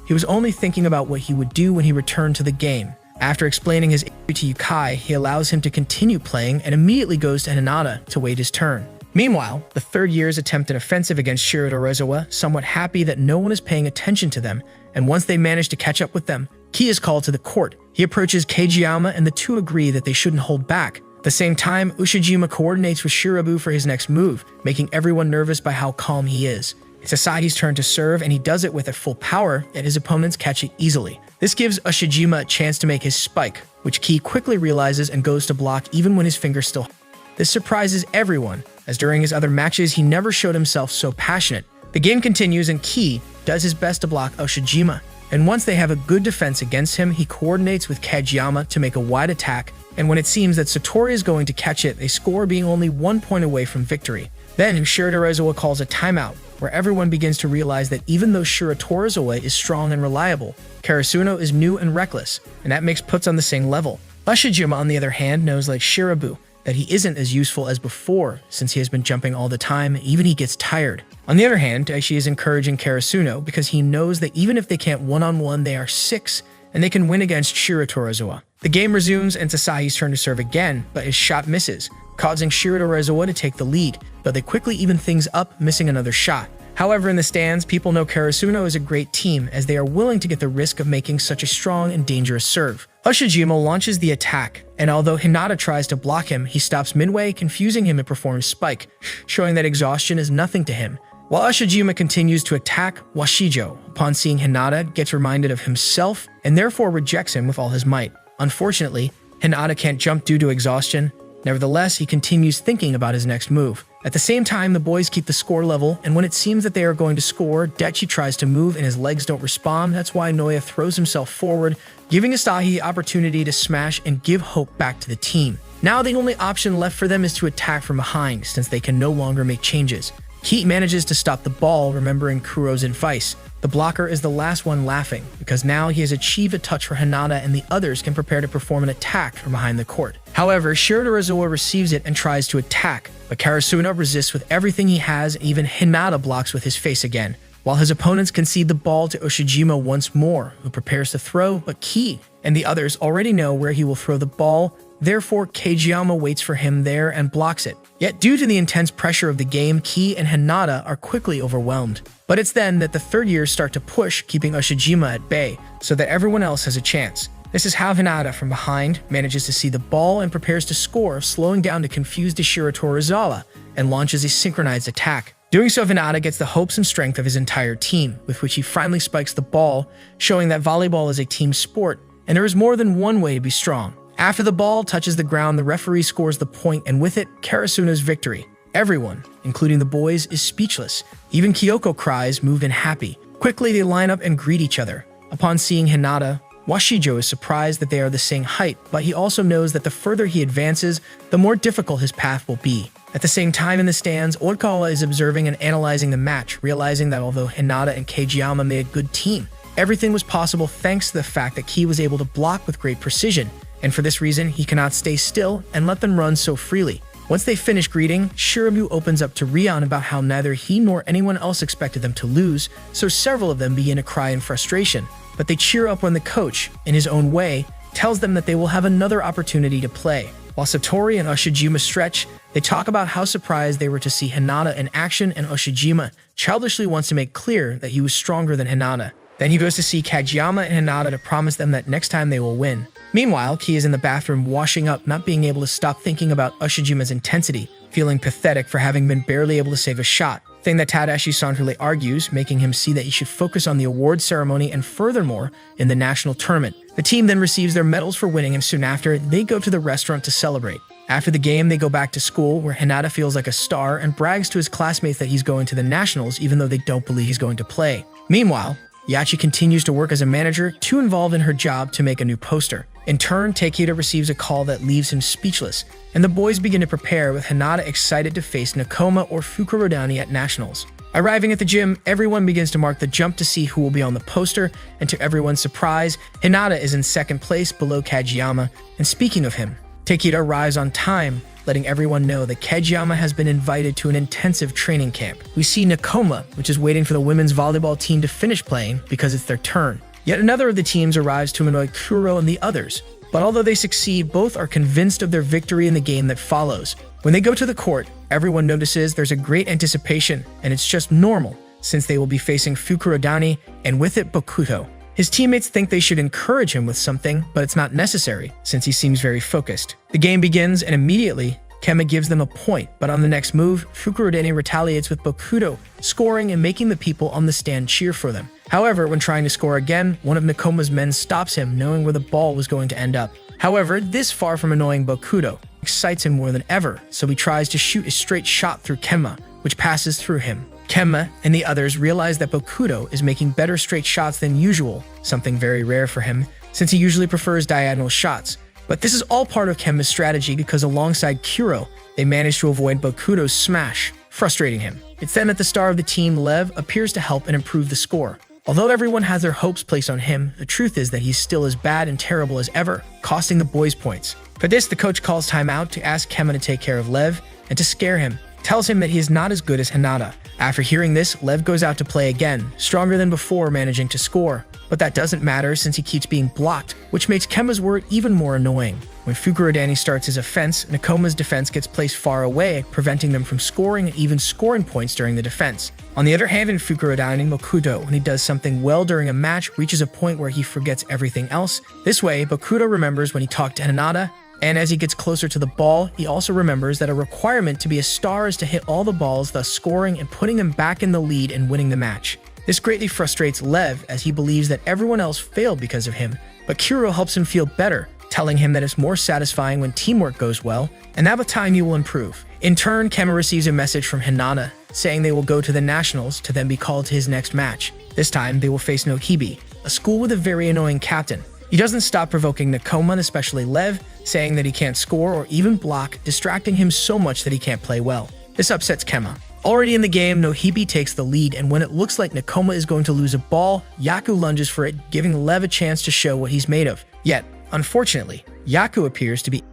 He was only thinking about what he would do when he returned to the game. After explaining his issue to Yukai, he allows him to continue playing and immediately goes to Hinata to wait his turn. Meanwhile, the third years attempt an offensive against Shirota Razawa, somewhat happy that no one is paying attention to them, and once they manage to catch up with them, Ki is called to the court. He approaches Kageyama and the two agree that they shouldn't hold back. At the same time, Ushijima coordinates with Shirabu for his next move, making everyone nervous by how calm he is. It's Asahi's turn to serve, and he does it with at full power, yet his opponents catch it easily. This gives Ushijima a chance to make his spike, which Ki quickly realizes and goes to block even when his fingers still. This surprises everyone, as during his other matches he never showed himself so passionate. The game continues and Ki does his best to block Ushijima, and once they have a good defense against him, he coordinates with Kageyama to make a wide attack, and when it seems that Satori is going to catch it, they score, being only 1 point away from victory. Then Shirota Razawa calls a timeout, where everyone begins to realize that even though Shirota Razawa is strong and reliable, Karasuno is new and reckless, and that makes puts on the same level. Ushijima, on the other hand, knows like Shirabu that he isn't as useful as before, since he has been jumping all the time, even he gets tired. On the other hand, Daichi is encouraging Karasuno because he knows that even if they can't one-on-one, they are 6, and they can win against Shirota Razawa. The game resumes and it's Asahi's turn to serve again, but his shot misses, causing Shirota Razawa to take the lead, but they quickly even things up, missing another shot. However, in the stands, people know Karasuno is a great team, as they are willing to get the risk of making such a strong and dangerous serve. Ushijima launches the attack, and although Hinata tries to block him, he stops midway, confusing him and performs spike, showing that exhaustion is nothing to him. While Ushijima continues to attack, Washijo, upon seeing Hinata, gets reminded of himself and therefore rejects him with all his might. Unfortunately, Hinata can't jump due to exhaustion. Nevertheless, he continues thinking about his next move. At the same time, the boys keep the score level, and when it seems that they are going to score, Dechi tries to move and his legs don't respond. That's why Noya throws himself forward, giving Asahi the opportunity to smash and give hope back to the team. Now the only option left for them is to attack from behind, since they can no longer make changes. Ki manages to stop the ball, remembering Kuro's advice. The blocker is the last one laughing, because now he has achieved a touch for Hinata and the others can prepare to perform an attack from behind the court. However, Shiratorizawa receives it and tries to attack, but Karasuna resists with everything he has, and even Hinata blocks with his face again, while his opponents concede the ball to Ushijima once more, who prepares to throw, but Ki and the others already know where he will throw the ball. Therefore, Kageyama waits for him there and blocks it. Yet due to the intense pressure of the game, Ki and Hinata are quickly overwhelmed. But it's then that the third years start to push, keeping Ushijima at bay, so that everyone else has a chance. This is how Hinata, from behind, manages to see the ball and prepares to score, slowing down to confuse Shiratorizawa, and launches a synchronized attack. Doing so, Hinata gets the hopes and strength of his entire team, with which he finally spikes the ball, showing that volleyball is a team sport, and there is more than one way to be strong. After the ball touches the ground, the referee scores the point, and with it, Karasuna's victory. Everyone, including the boys, is speechless. Even Kyoko cries, moved and happy. Quickly, they line up and greet each other. Upon seeing Hinata, Washijo is surprised that they are the same height, but he also knows that the further he advances, the more difficult his path will be. At the same time in the stands, Oikawa is observing and analyzing the match, realizing that although Hinata and Kageyama made a good team, everything was possible thanks to the fact that Ki was able to block with great precision, and for this reason, he cannot stay still and let them run so freely. Once they finish greeting, Shirabu opens up to Rion about how neither he nor anyone else expected them to lose, so several of them begin to cry in frustration. But they cheer up when the coach, in his own way, tells them that they will have another opportunity to play. While Satori and Ushijima stretch, they talk about how surprised they were to see Hinata in action, and Ushijima childishly wants to make clear that he was stronger than Hinata. Then he goes to see Kageyama and Hinata to promise them that next time they will win. Meanwhile, Ki is in the bathroom washing up, not being able to stop thinking about Ushijima's intensity, feeling pathetic for having been barely able to save a shot, thing that Tadashi Sanrule argues, making him see that he should focus on the award ceremony and furthermore, in the national tournament. The team then receives their medals for winning, and soon after, they go to the restaurant to celebrate. After the game, they go back to school, where Hinata feels like a star and brags to his classmates that he's going to the nationals, even though they don't believe he's going to play. Meanwhile, Yachi continues to work as a manager, too involved in her job to make a new poster. In turn, Takeda receives a call that leaves him speechless, and the boys begin to prepare, with Hinata excited to face Nakoma or Fukurodani at nationals. Arriving at the gym, everyone begins to mark the jump to see who will be on the poster, and to everyone's surprise, Hinata is in second place below Kageyama, and speaking of him, Takeda arrives on time, letting everyone know that Kageyama has been invited to an intensive training camp. We see Nakoma, which is waiting for the women's volleyball team to finish playing because it's their turn. Yet another of the teams arrives to annoy Kuro and the others, but although they succeed, both are convinced of their victory in the game that follows. When they go to the court, everyone notices there's a great anticipation, and it's just normal, since they will be facing Fukurodani, and with it Bokuto. His teammates think they should encourage him with something, but it's not necessary, since he seems very focused. The game begins, and immediately, Kema gives them a point, but on the next move, Fukurodani retaliates with Bokuto, scoring and making the people on the stand cheer for them. However, when trying to score again, one of Nakoma's men stops him, knowing where the ball was going to end up. However, this far from annoying Bokuto excites him more than ever, so he tries to shoot a straight shot through Kema, which passes through him. Kema and the others realize that Bokuto is making better straight shots than usual, something very rare for him, since he usually prefers diagonal shots. But this is all part of Kema's strategy, because alongside Kuro, they manage to avoid Bokuto's smash, frustrating him. It's then that the star of the team, Lev, appears to help and improve the score. Although everyone has their hopes placed on him, the truth is that he's still as bad and terrible as ever, costing the boys points. For this, the coach calls time out to ask Kema to take care of Lev, and to scare him, tells him that he is not as good as Hinata. After hearing this, Lev goes out to play again, stronger than before, managing to score. But that doesn't matter since he keeps being blocked, which makes Kema's word even more annoying. When Fukurodani starts his offense, Nakoma's defense gets placed far away, preventing them from scoring and even scoring points during the defense. On the other hand, in Fukurodani, Bokuto, when he does something well during a match, reaches a point where he forgets everything else. This way, Bokuto remembers when he talked to Hinata, And as he gets closer to the ball, he also remembers that a requirement to be a star is to hit all the balls, thus scoring and putting them back in the lead and winning the match. This greatly frustrates Lev, as he believes that everyone else failed because of him, but Kuro helps him feel better, telling him that it's more satisfying when teamwork goes well, and that with time he will improve. In turn, Kema receives a message from Hinata, saying they will go to the Nationals to then be called to his next match. This time, they will face Nohibi, a school with a very annoying captain. He doesn't stop provoking Nakoma and especially Lev, saying that he can't score or even block, distracting him so much that he can't play well. This upsets Kema. Already in the game, Nohibi takes the lead, and when it looks like Nakoma is going to lose a ball, Yaku lunges for it, giving Lev a chance to show what he's made of. Yet, unfortunately, Yaku appears to be...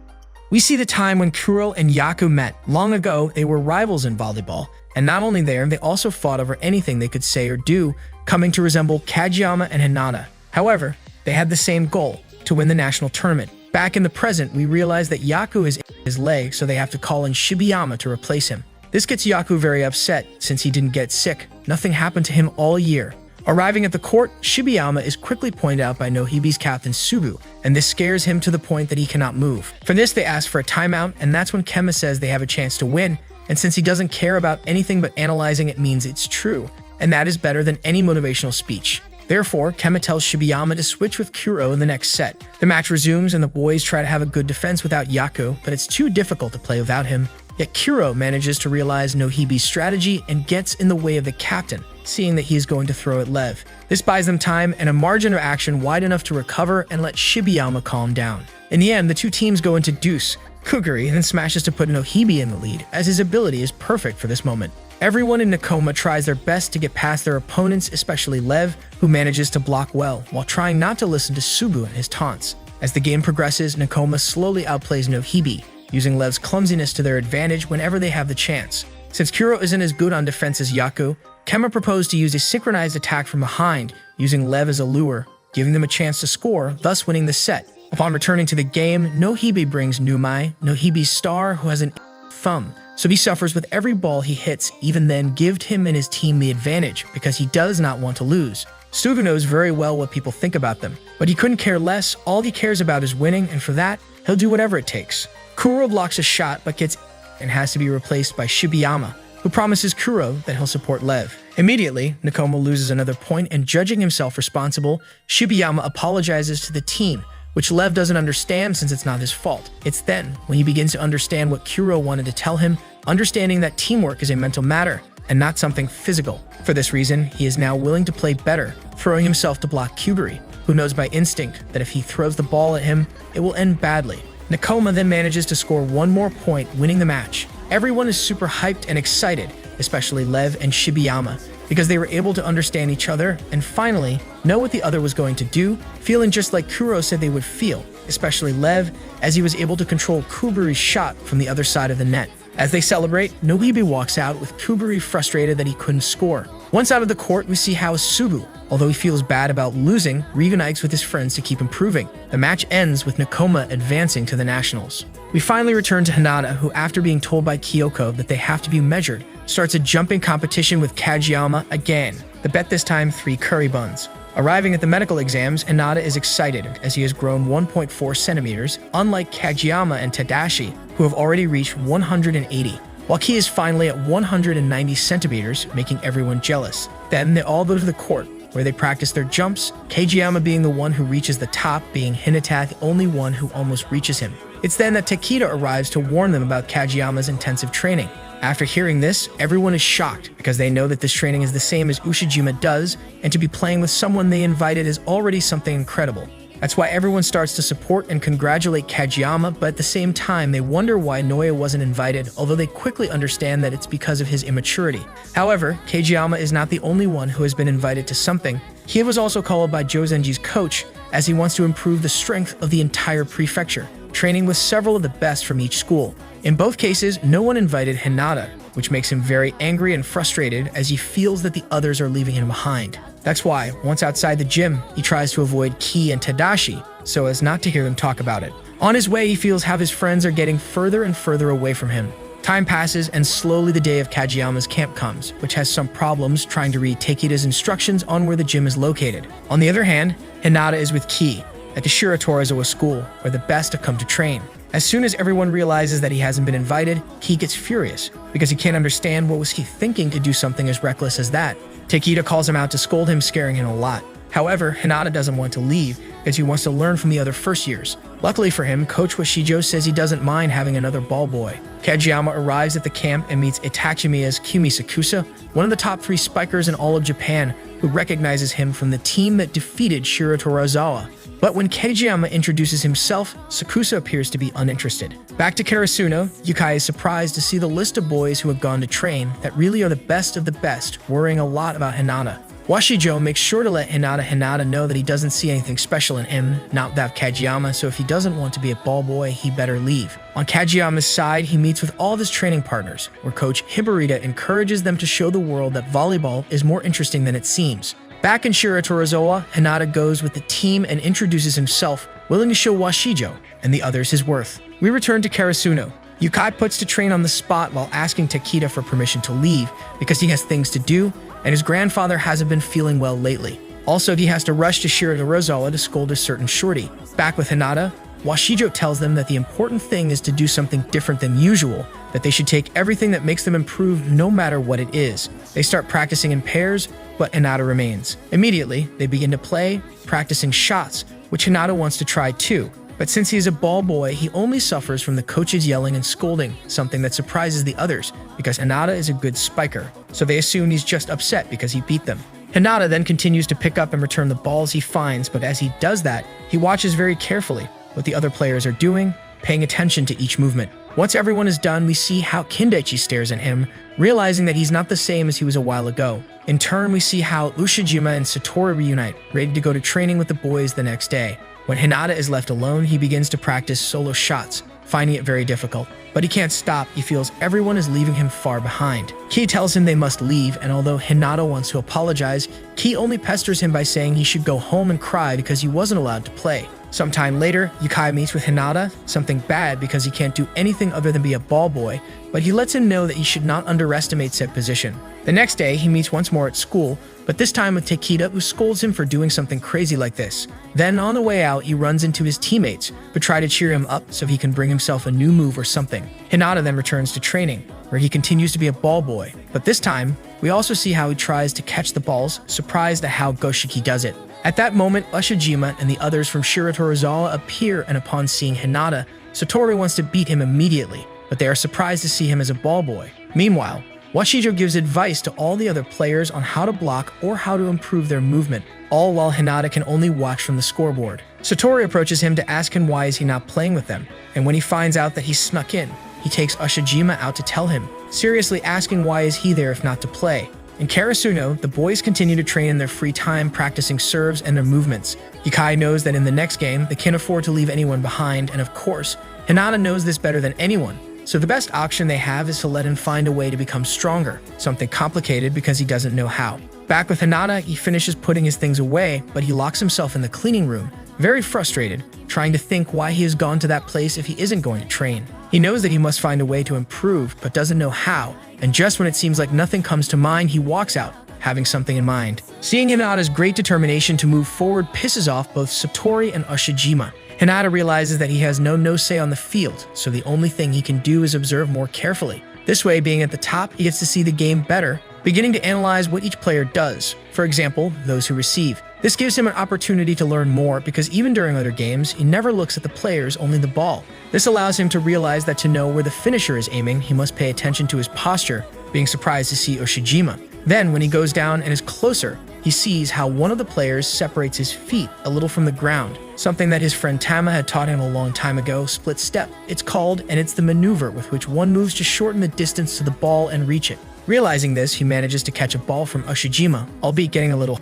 We see the time when Kuro and Yaku met. Long ago, they were rivals in volleyball, and not only there, they also fought over anything they could say or do, coming to resemble Kageyama and Hinata. However, they had the same goal, to win the national tournament. Back in the present, we realize that Yaku is in his leg, so they have to call in Shibayama to replace him. This gets Yaku very upset, since he didn't get sick. Nothing happened to him all year. Arriving at the court, Shibayama is quickly pointed out by Nohibi's captain Subu, and this scares him to the point that he cannot move. For this, they ask for a timeout, and that's when Kema says they have a chance to win, and since he doesn't care about anything but analyzing it means it's true, and that is better than any motivational speech. Therefore, Kema tells Shibayama to switch with Kuro in the next set. The match resumes, and the boys try to have a good defense without Yaku, but it's too difficult to play without him. Yet Kuro manages to realize Nohibi's strategy and gets in the way of the captain, seeing that he is going to throw at Lev. This buys them time and a margin of action wide enough to recover and let Shibayama calm down. In the end, the two teams go into deuce. Kuguri then smashes to put Nohibi in the lead, as his ability is perfect for this moment. Everyone in Nakoma tries their best to get past their opponents, especially Lev, who manages to block well, while trying not to listen to Subu and his taunts. As the game progresses, Nakoma slowly outplays Nohibi, using Lev's clumsiness to their advantage whenever they have the chance. Since Kuro isn't as good on defense as Yaku, Kema proposed to use a synchronized attack from behind, using Lev as a lure, giving them a chance to score, thus winning the set. Upon returning to the game, Nohibi brings Numai, Nohibi's star who has an thumb, so he suffers with every ball he hits, even then gived him and his team the advantage because he does not want to lose. Sugu knows very well what people think about them, but he couldn't care less. All he cares about is winning, and for that, he'll do whatever it takes. Kuro blocks a shot but gets and has to be replaced by Shibayama, who promises Kuro that he'll support Lev. Immediately, Nakoma loses another point, and judging himself responsible, Shibayama apologizes to the team, which Lev doesn't understand since it's not his fault. It's then when he begins to understand what Kuro wanted to tell him, understanding that teamwork is a mental matter and not something physical. For this reason, he is now willing to play better, throwing himself to block Kuguri, who knows by instinct that if he throws the ball at him, it will end badly. Nakoma then manages to score one more point, winning the match. Everyone is super hyped and excited, especially Lev and Shibayama, because they were able to understand each other and finally know what the other was going to do, feeling just like Kuro said they would feel, especially Lev, as he was able to control Kuguri's shot from the other side of the net. As they celebrate, Nohibi walks out with Kuguri frustrated that he couldn't score. Once out of the court, we see how Subu, although he feels bad about losing, reunites with his friends to keep improving. The match ends with Nakoma advancing to the Nationals. We finally return to Hinata, who after being told by Kyoko that they have to be measured, starts a jumping competition with Kageyama again. The bet this time 3 curry buns. Arriving at the medical exams, Hinata is excited as he has grown 1.4 centimeters, unlike Kageyama and Tadashi, who have already reached 180, while Ki is finally at 190 centimeters, making everyone jealous. Then they all go to the court, where they practice their jumps, Kageyama being the one who reaches the top, being Hinata the only one who almost reaches him. It's then that Takeda arrives to warn them about Kageyama's intensive training. After hearing this, everyone is shocked because they know that this training is the same as Ushijima does, and to be playing with someone they invited is already something incredible. That's why everyone starts to support and congratulate Kageyama, but at the same time, they wonder why Noya wasn't invited, although they quickly understand that it's because of his immaturity. However, Kageyama is not the only one who has been invited to something. He was also called by Jozenji's coach, as he wants to improve the strength of the entire prefecture, training with several of the best from each school. In both cases, no one invited Hinata, which makes him very angry and frustrated as he feels that the others are leaving him behind. That's why, once outside the gym, he tries to avoid Ki and Tadashi so as not to hear them talk about it. On his way, he feels how his friends are getting further and further away from him. Time passes, and slowly the day of Kageyama's camp comes, which has some problems trying to read Takeda's instructions on where the gym is located. On the other hand, Hinata is with Ki at the Shiratorizawa school, where the best have come to train. As soon as everyone realizes that he hasn't been invited, Ki gets furious because he can't understand what was he thinking to do something as reckless as that. Takeda calls him out to scold him, scaring him a lot. However, Hinata doesn't want to leave because he wants to learn from the other first years. Luckily for him, Coach Washijo says he doesn't mind having another ball boy. Kageyama arrives at the camp and meets Itachimeya's Kumisakusa, one of the top 3 spikers in all of Japan, who recognizes him from the team that defeated Shiratorizawa. But when Kageyama introduces himself, Sakusa appears to be uninterested. Back to Karasuno, Yukai is surprised to see the list of boys who have gone to train that really are the best of the best, worrying a lot about Hinata. Washijo makes sure to let Hinata know that he doesn't see anything special in him, not that Kageyama, so if he doesn't want to be a ball boy, he better leave. On Kageyama's side, he meets with all of his training partners, where Coach Hibarita encourages them to show the world that volleyball is more interesting than it seems. Back in Shiratorizawa, Hinata goes with the team and introduces himself, willing to show Washijo and the others his worth. We return to Karasuno. Yukai puts to train on the spot while asking Takeda for permission to leave because he has things to do, and his grandfather hasn't been feeling well lately. Also, he has to rush to Shiratorizawa to scold a certain shorty. Back with Hinata, Washijo tells them that the important thing is to do something different than usual, that they should take everything that makes them improve no matter what it is. They start practicing in pairs, but Hinata remains. Immediately, they begin to play, practicing shots, which Hinata wants to try too. But since he is a ball boy, he only suffers from the coaches yelling and scolding, something that surprises the others, because Hinata is a good spiker, so they assume he's just upset because he beat them. Hinata then continues to pick up and return the balls he finds, but as he does that, he watches very carefully what the other players are doing, paying attention to each movement. Once everyone is done, we see how Kindaichi stares at him, realizing that he's not the same as he was a while ago. In turn, we see how Ushijima and Satori reunite, ready to go to training with the boys the next day. When Hinata is left alone, he begins to practice solo shots, finding it very difficult. But he can't stop. He feels everyone is leaving him far behind. Ki tells him they must leave, and although Hinata wants to apologize, Ki only pesters him by saying he should go home and cry because he wasn't allowed to play. Sometime later, Yukai meets with Hinata, something bad because he can't do anything other than be a ball boy, but he lets him know that he should not underestimate said position. The next day, he meets once more at school, but this time with Takeda, who scolds him for doing something crazy like this. Then, on the way out, he runs into his teammates, who try to cheer him up so he can bring himself a new move or something. Hinata then returns to training, where he continues to be a ball boy, but this time, we also see how he tries to catch the balls, surprised at how Goshiki does it. At that moment, Ushijima and the others from Shiratorizawa appear, and upon seeing Hinata, Satori wants to beat him immediately, but they are surprised to see him as a ball boy. Meanwhile, Washijo gives advice to all the other players on how to block or how to improve their movement, all while Hinata can only watch from the scoreboard. Satori approaches him to ask him why is he not playing with them, and when he finds out that he snuck in, he takes Ushijima out to tell him, seriously asking why is he there if not to play. In Karasuno, the boys continue to train in their free time, practicing serves and their movements. Yukai knows that in the next game, they can't afford to leave anyone behind, and of course, Hinata knows this better than anyone. So the best option they have is to let him find a way to become stronger, something complicated because he doesn't know how. Back with Hinata, he finishes putting his things away, but he locks himself in the cleaning room, very frustrated, trying to think why he has gone to that place if he isn't going to train. He knows that he must find a way to improve, but doesn't know how, and just when it seems like nothing comes to mind, he walks out, having something in mind. Seeing Hinata's great determination to move forward pisses off both Satori and Ushijima. Hinata realizes that he has no say on the field, so the only thing he can do is observe more carefully. This way, being at the top, he gets to see the game better, beginning to analyze what each player does. For example, those who receive. This gives him an opportunity to learn more because even during other games, he never looks at the players, only the ball. This allows him to realize that to know where the finisher is aiming, he must pay attention to his posture, being surprised to see Ushijima. Then, when he goes down and is closer, he sees how one of the players separates his feet a little from the ground, something that his friend Tama had taught him a long time ago, split step. It's called, and it's the maneuver with which one moves to shorten the distance to the ball and reach it. Realizing this, he manages to catch a ball from Ushijima, albeit getting a little.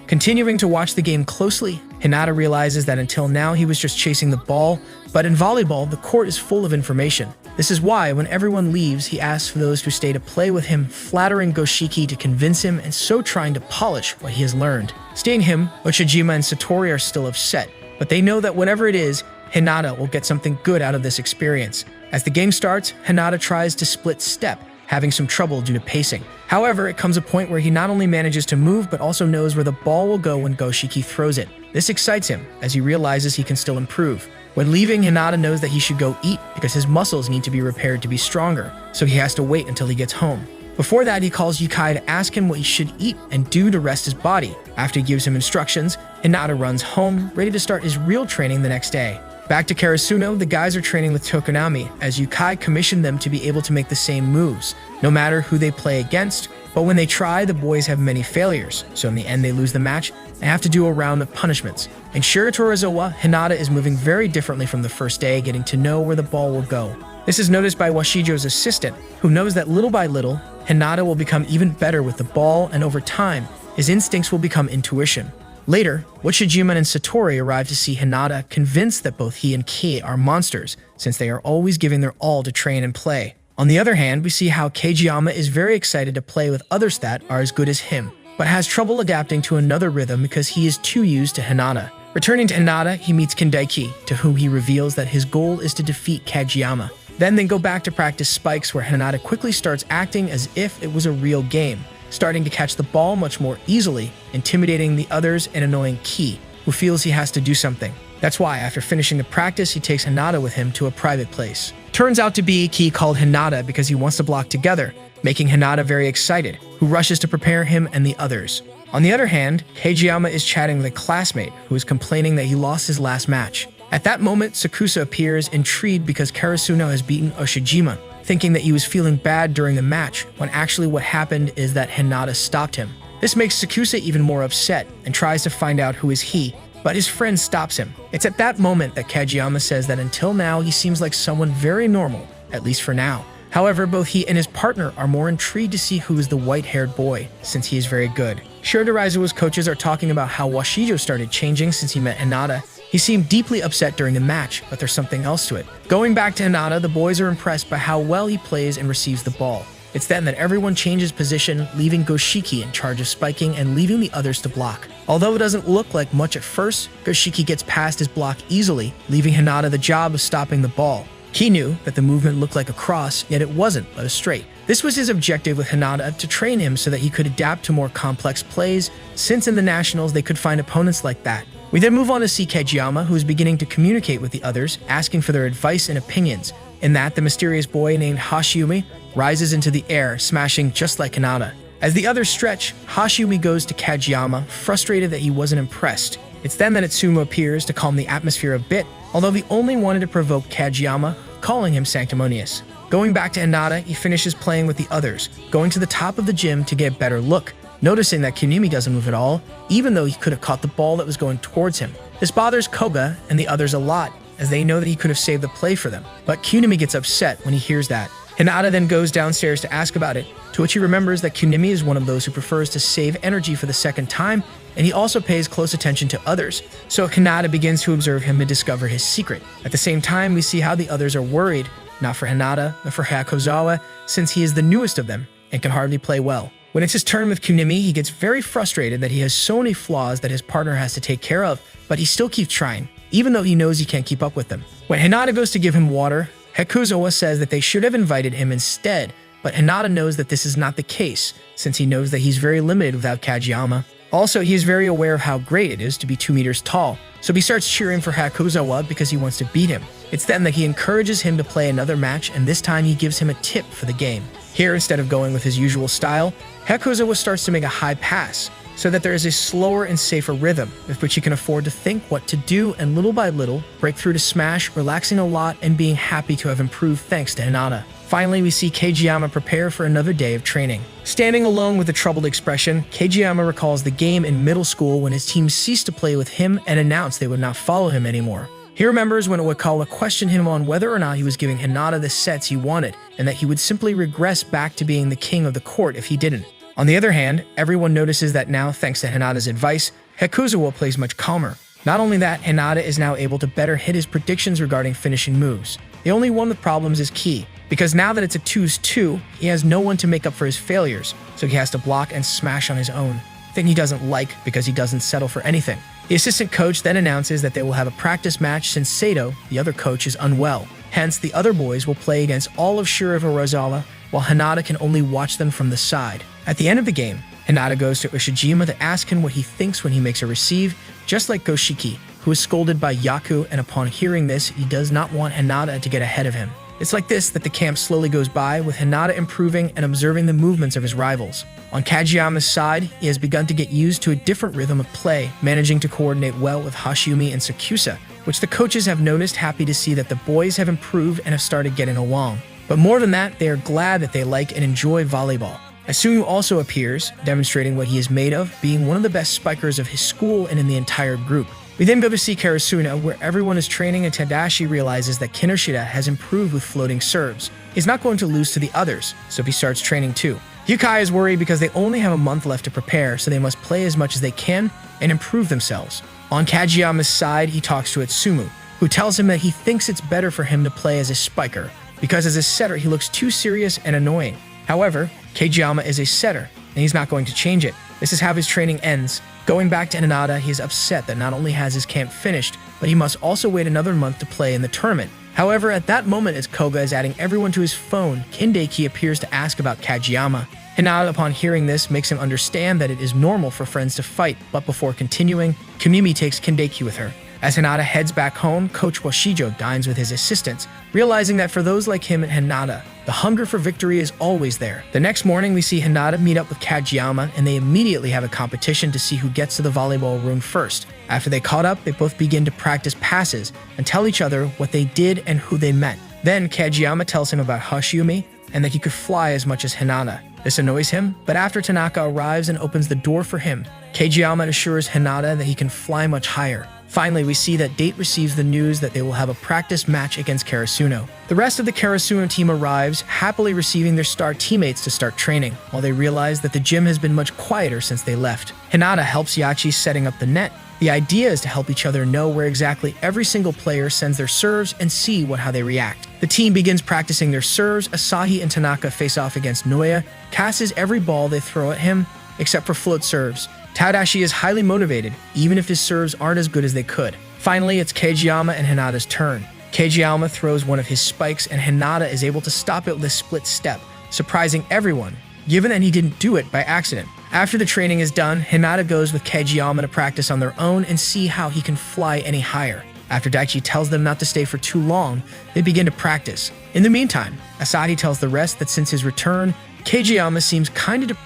Continuing to watch the game closely, Hinata realizes that until now he was just chasing the ball, but in volleyball, the court is full of information. This is why, when everyone leaves, he asks for those who stay to play with him, flattering Goshiki to convince him and so trying to polish what he has learned. Seeing him, Ushijima and Satori are still upset, but they know that whatever it is, Hinata will get something good out of this experience. As the game starts, Hinata tries to split step, having some trouble due to pacing. However, it comes a point where he not only manages to move, but also knows where the ball will go when Goshiki throws it. This excites him, as he realizes he can still improve. When leaving, Hinata knows that he should go eat because his muscles need to be repaired to be stronger, so he has to wait until he gets home. Before that, he calls Yukai to ask him what he should eat and do to rest his body. After he gives him instructions, Hinata runs home, ready to start his real training the next day. Back to Karasuno, the guys are training with Tokonami, as Yukai commissioned them to be able to make the same moves, no matter who they play against. But when they try, the boys have many failures, so in the end they lose the match and have to do a round of punishments. In Shiratorizawa, Hinata is moving very differently from the first day, getting to know where the ball will go. This is noticed by Washijo's assistant, who knows that little by little, Hinata will become even better with the ball, and over time, his instincts will become intuition. Later, Wachijima and Satori arrive to see Hinata, convinced that both he and Kei are monsters, since they are always giving their all to train and play. On the other hand, we see how Kageyama is very excited to play with others that are as good as him, but has trouble adapting to another rhythm because he is too used to Hinata. Returning to Hinata, he meets Kendaiki, to whom he reveals that his goal is to defeat Kageyama. Then they go back to practice spikes, where Hinata quickly starts acting as if it was a real game, starting to catch the ball much more easily, intimidating the others and annoying Kei, who feels he has to do something. That's why, after finishing the practice, he takes Hinata with him to a private place. Turns out to be Kei called Hinata because he wants to block together, making Hinata very excited, who rushes to prepare him and the others. On the other hand, Kageyama is chatting with a classmate who is complaining that he lost his last match. At that moment, Sakusa appears, intrigued because Karasuno has beaten Oshijima, thinking that he was feeling bad during the match, when actually what happened is that Hinata stopped him. This makes Sakusa even more upset and tries to find out who is he, but his friend stops him. It's at that moment that Kageyama says that until now he seems like someone very normal, at least for now. However, both he and his partner are more intrigued to see who is the white-haired boy, since he is very good. Shiratorizawa's coaches are talking about how Washijo started changing since he met Hinata. He seemed deeply upset during the match, but there's something else to it. Going back to Hinata, the boys are impressed by how well he plays and receives the ball. It's then that everyone changes position, leaving Goshiki in charge of spiking and leaving the others to block. Although it doesn't look like much at first, Goshiki gets past his block easily, leaving Hinata the job of stopping the ball. He knew that the movement looked like a cross, yet it wasn't, but a straight. This was his objective with Hinata, to train him so that he could adapt to more complex plays, since in the Nationals they could find opponents like that. We then move on to see Kageyama, who is beginning to communicate with the others, asking for their advice and opinions. In that, the mysterious boy named Hashiumi rises into the air, smashing just like Hinata. As the others stretch, Hashiumi goes to Kageyama, frustrated that he wasn't impressed. It's then that Itsumo appears to calm the atmosphere a bit, although he only wanted to provoke Kageyama, calling him sanctimonious. Going back to Hinata, he finishes playing with the others, going to the top of the gym to get a better look, noticing that Kunimi doesn't move at all, even though he could have caught the ball that was going towards him. This bothers Koga and the others a lot, as they know that he could have saved the play for them. But Kunimi gets upset when he hears that. Hinata then goes downstairs to ask about it, to which he remembers that Kunimi is one of those who prefers to save energy for the second time, and he also pays close attention to others. So Hinata begins to observe him and discover his secret. At the same time, we see how the others are worried, not for Hinata, but for Hakozawa, since he is the newest of them and can hardly play well. When it's his turn with Kunimi, he gets very frustrated that he has so many flaws that his partner has to take care of, but he still keeps trying, even though he knows he can't keep up with them. When Hinata goes to give him water, Hakuzawa says that they should have invited him instead, but Hinata knows that this is not the case, since he knows that he's very limited without Kageyama. Also, he is very aware of how great it is to be 2 meters tall, so he starts cheering for Hakuzawa because he wants to beat him. It's then that he encourages him to play another match, and this time he gives him a tip for the game. Here, instead of going with his usual style, Hakuzawa starts to make a high pass, so that there is a slower and safer rhythm with which he can afford to think what to do and little by little break through to smash, relaxing a lot and being happy to have improved thanks to Hinata. Finally, we see Kageyama prepare for another day of training. Standing alone with a troubled expression, Kageyama recalls the game in middle school when his team ceased to play with him and announced they would not follow him anymore. He remembers when Uekawa questioned him on whether or not he was giving Hinata the sets he wanted, and that he would simply regress back to being the king of the court if he didn't. On the other hand, everyone notices that now, thanks to Hinata's advice, Hakuzawa plays much calmer. Not only that, Hinata is now able to better hit his predictions regarding finishing moves. The only one with problems is Kei, because now that it's a 2-2, he has no one to make up for his failures, so he has to block and smash on his own, thing he doesn't like because he doesn't settle for anything. The assistant coach then announces that they will have a practice match since Sato, the other coach, is unwell. Hence, the other boys will play against all of Shiratorizawa, while Hinata can only watch them from the side. At the end of the game, Hinata goes to Ushijima to ask him what he thinks when he makes a receive, just like Goshiki, who is scolded by Yaku, and upon hearing this, he does not want Hinata to get ahead of him. It's like this that the camp slowly goes by, with Hinata improving and observing the movements of his rivals. On Kageyama's side, he has begun to get used to a different rhythm of play, managing to coordinate well with Hashiyumi and Sakusa, which the coaches have noticed, happy to see that the boys have improved and have started getting along. But more than that, they are glad that they like and enjoy volleyball. Asumu also appears, demonstrating what he is made of, being one of the best spikers of his school and in the entire group. We then go to see Karasuno, where everyone is training, and Tadashi realizes that Kinoshita has improved with floating serves. He's not going to lose to the others, so he starts training too. Yukai is worried because they only have a month left to prepare, so they must play as much as they can and improve themselves. On Kageyama's side, he talks to Itsumu, who tells him that he thinks it's better for him to play as a spiker, because as a setter he looks too serious and annoying. However, Kageyama is a setter, and he's not going to change it. This is how his training ends. Going back to Hinata, he is upset that not only has his camp finished, but he must also wait another month to play in the tournament. However, at that moment, as Koga is adding everyone to his phone, Kindeki appears to ask about Kageyama. Hinata, upon hearing this, makes him understand that it is normal for friends to fight, but before continuing, Kamimi takes Kindeki with her. As Hinata heads back home, Coach Washijo dines with his assistants, realizing that for those like him and Hinata, the hunger for victory is always there. The next morning, we see Hinata meet up with Kageyama, and they immediately have a competition to see who gets to the volleyball room first. After they caught up, they both begin to practice passes and tell each other what they did and who they met. Then Kageyama tells him about Hashiyumi and that he could fly as much as Hinata. This annoys him, but after Tanaka arrives and opens the door for him, Kageyama assures Hinata that he can fly much higher. Finally, we see that Date receives the news that they will have a practice match against Karasuno. The rest of the Karasuno team arrives, happily receiving their star teammates to start training, while they realize that the gym has been much quieter since they left. Hinata helps Yachi setting up the net. The idea is to help each other know where exactly every single player sends their serves and see how they react. The team begins practicing their serves. Asahi and Tanaka face off against Noya, casses every ball they throw at him, except for float serves. Tadashi is highly motivated, even if his serves aren't as good as they could. Finally, it's Kageyama and Hinata's turn. Kageyama throws one of his spikes, and Hinata is able to stop it with a split step, surprising everyone, given that he didn't do it by accident. After the training is done, Hinata goes with Kageyama to practice on their own and see how he can fly any higher. After Daichi tells them not to stay for too long, they begin to practice. In the meantime, Asahi tells the rest that since his return, Kageyama seems kinda